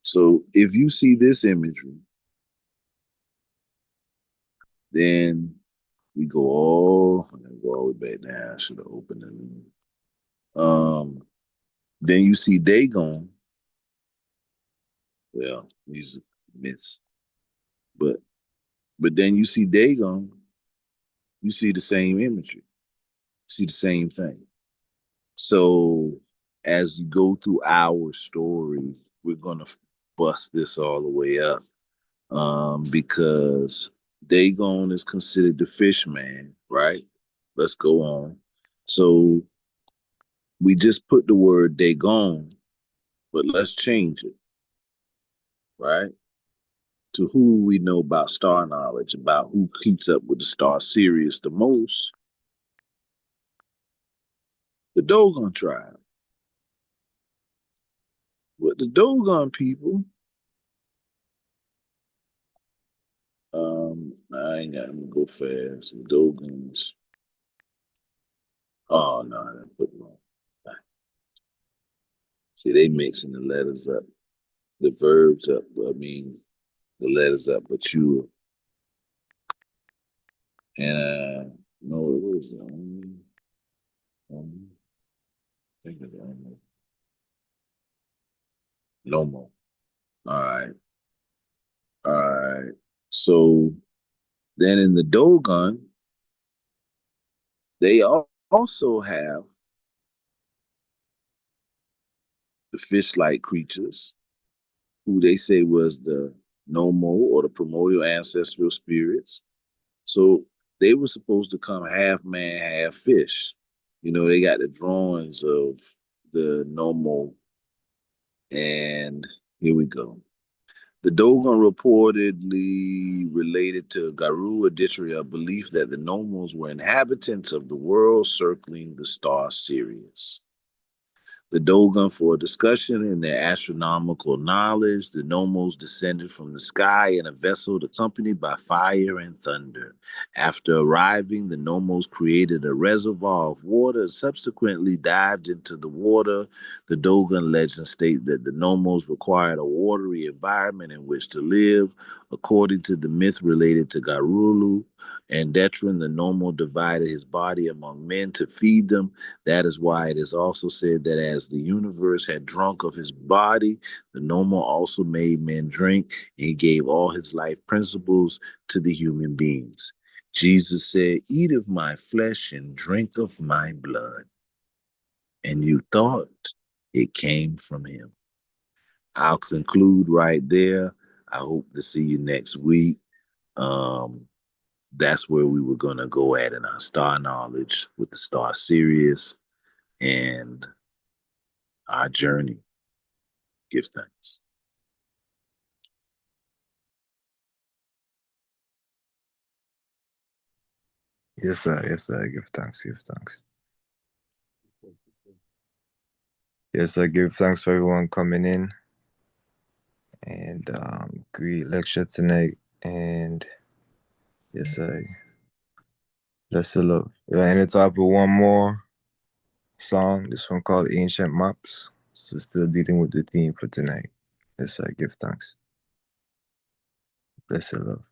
So if you see this imagery, then we go all the way back down. I should have opened it. Then you see Dagon. Well, these myths. But then you see Dagon, you see the same imagery, see the same thing. So as you go through our story, we're gonna bust this all the way up. Because Dagon is considered the fish man, right? Let's go on. So we just put the word Dagon, but let's change it, right? To who we know about star knowledge, about who keeps up with the star Sirius the most, the Dogon tribe. With the Dogon people, I ain't got to go fast. The Dogons. Oh no, I didn't put them on. See, they mixing the letters up, the verbs up. I mean, the letters up, but you and no, it was think of it. No more. All right. All right. So then in the Dogon, they also have the fish-like creatures, who they say was the Nomo or the primordial ancestral spirits. So they were supposed to come half man, half fish. You know, they got the drawings of the Nomo, and here we go. The Dogon reportedly related to Garu Aditya, a belief that the Nomos were inhabitants of the world circling the star Sirius. The Dogon, for a discussion in their astronomical knowledge, the Nomos descended from the sky in a vessel accompanied by fire and thunder. After arriving, the Nomos created a reservoir of water and subsequently dived into the water. The Dogon legends state that the Nomos required a watery environment in which to live. According to the myth related to Garulu and Detran, the Nomo divided his body among men to feed them. That is why it is also said that as the universe had drunk of his body, the Nomo also made men drink, and he gave all his life principles to the human beings. Jesus said, "Eat of my flesh and drink of my blood." And you thought it came from him. I'll conclude right there. I hope to see you next week. That's where we were going to go at in our star knowledge with the star Sirius and our journey. Give thanks. Yes, sir. Yes, sir. Give thanks. Give thanks. Yes, I give thanks for everyone coming in. And great lecture tonight. And yes, sir. Bless the love. And it's up with one more song. This one called Ancient Maps. So still dealing with the theme for tonight. Yes, sir. Give thanks. Bless the love.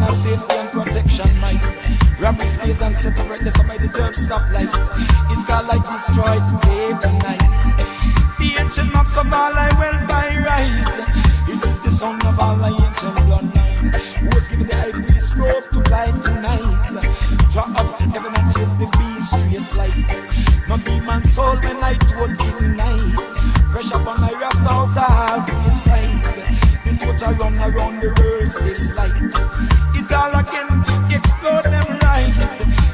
Safety and protection might robbery stays and separate the somebody don't stop light. It's called like destroyed day and night. The ancient maps of all I well by right. This is the son of all the ancient bloodline who was given the high priest robe to fly tonight. Draw up heaven and chase the beast straight light. No demon soul when light would ignite. Pressure upon my rasta out the halls stage right. The torch I run around the world still light. It all again, explode them right.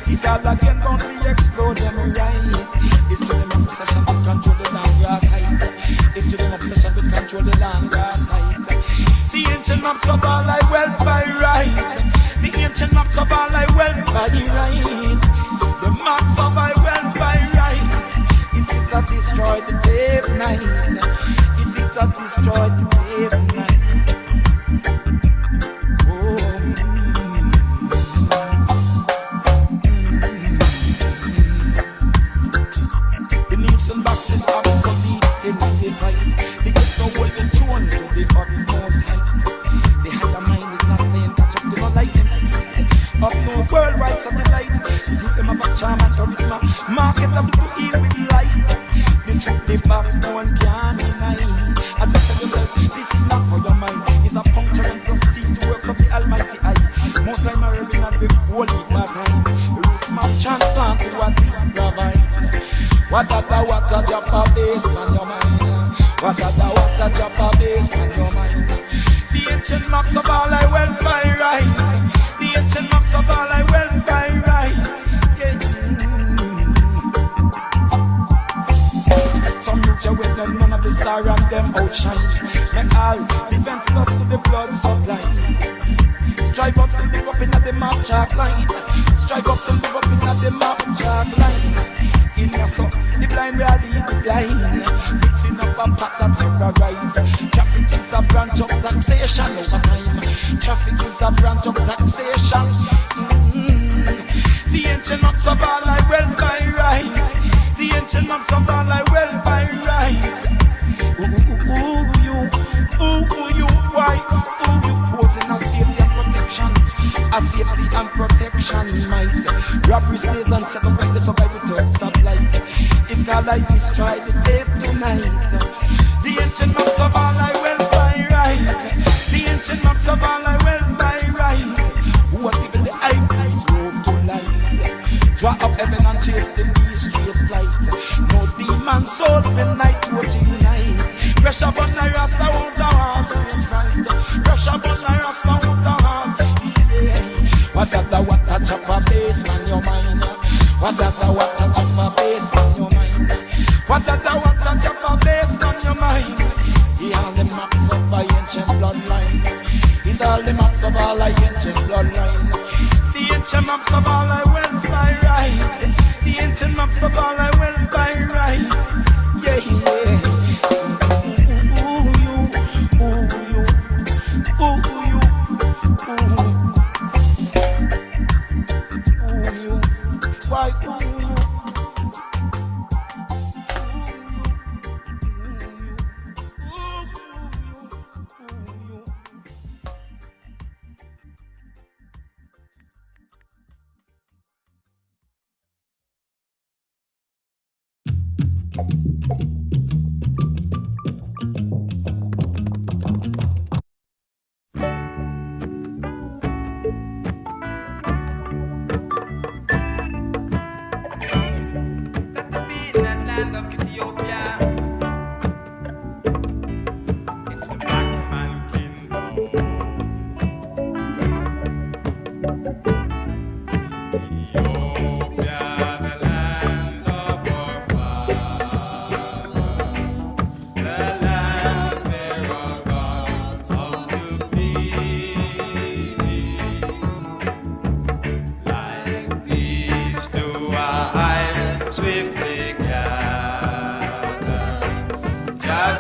It all again, don't we explode them right. It's to them obsession to control the land grass height. It's to them obsession to control the land grass height. The ancient maps of all I well by right. The ancient maps of all I well by right. The maps of I well by right. It is a destroy the day and night. It is a destroy the day and night. And boxes obsolete in the fight. They get no golden throne to the utmost height. The higher mind is not playing catch up to no lightning speed. Of no worldwide satellite. Youth them have a charm and charisma, marketable to eat with light. The truth they back no one can deny. As you tell yourself, this is not for your mind. It's a puncture and prestige to works of the Almighty Eye. Most time are rubbing at the holy time. Roots map transplant to what he provide. What a drop of bass on your mind. What a drop of bass on your mind. The ancient maps of all I well by right. The ancient maps of all I well by right. Yeah. Some future with them, none of the star and them outshine. Make all defense lost to the blood supply. Strive up to live up in the map chalk line. Strive up to live up in the map chalk line. In your soul, the blind will lead the blind. Fixing up a pattern terrorize. Traffic is a branch of taxation over time. Traffic is a branch of taxation. The ancient maps of all I well by right. The ancient maps of all I well by right. Ooh, you, why? Ooh, you posing a safety and protection. A safety and protection. nation might. Robbery stays and set up like the survival without stoplight. It's called I destroy the tape tonight. The ancient maps of all I will by right. The ancient maps of all I will by right. Who was given the eyepiece road to light? Draw up heaven and chase the beast straight flight. No demon souls for night watching night. Pressure but I rasta out the heart stage fright. Pressure but I rasta out the heart. What a chop a bass man your mind. What a chop a bass man your mind. What a chop a bass man your mind. He all the maps of my ancient bloodline. He's all the maps of all my ancient bloodline. The ancient maps of all I went by right. The ancient maps of all I went by right. Yeah, yeah. Ooh, you, ooh, you, ooh, you, ooh. Ooh, you, why, ooh, you.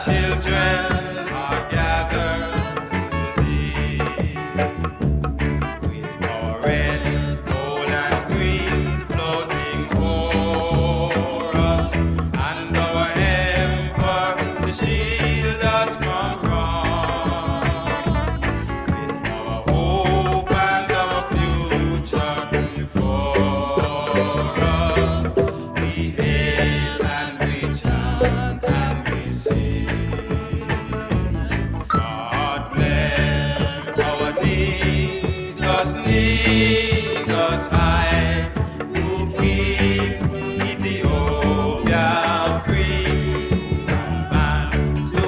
Children are gathered to thee with red, gold, and green floating o'er us, and our emperor to shield us from wrong. With our hope and our future before us, we hail and we chant and we sing. Negus high, who keeps Ethiopia free, to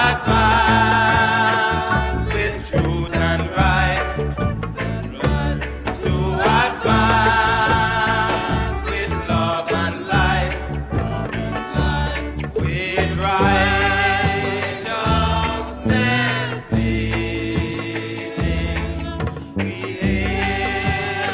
advance with truth and right, to advance with love and light, with righteousness leading. We hail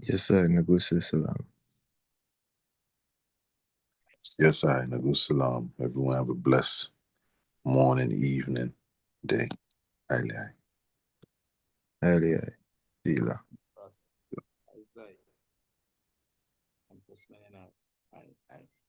Yes, sir. Nagusa Salam. Yes, I Nagu Salam. Everyone have a blessed morning, evening, day. Aye. Earlier. Sila. Aye.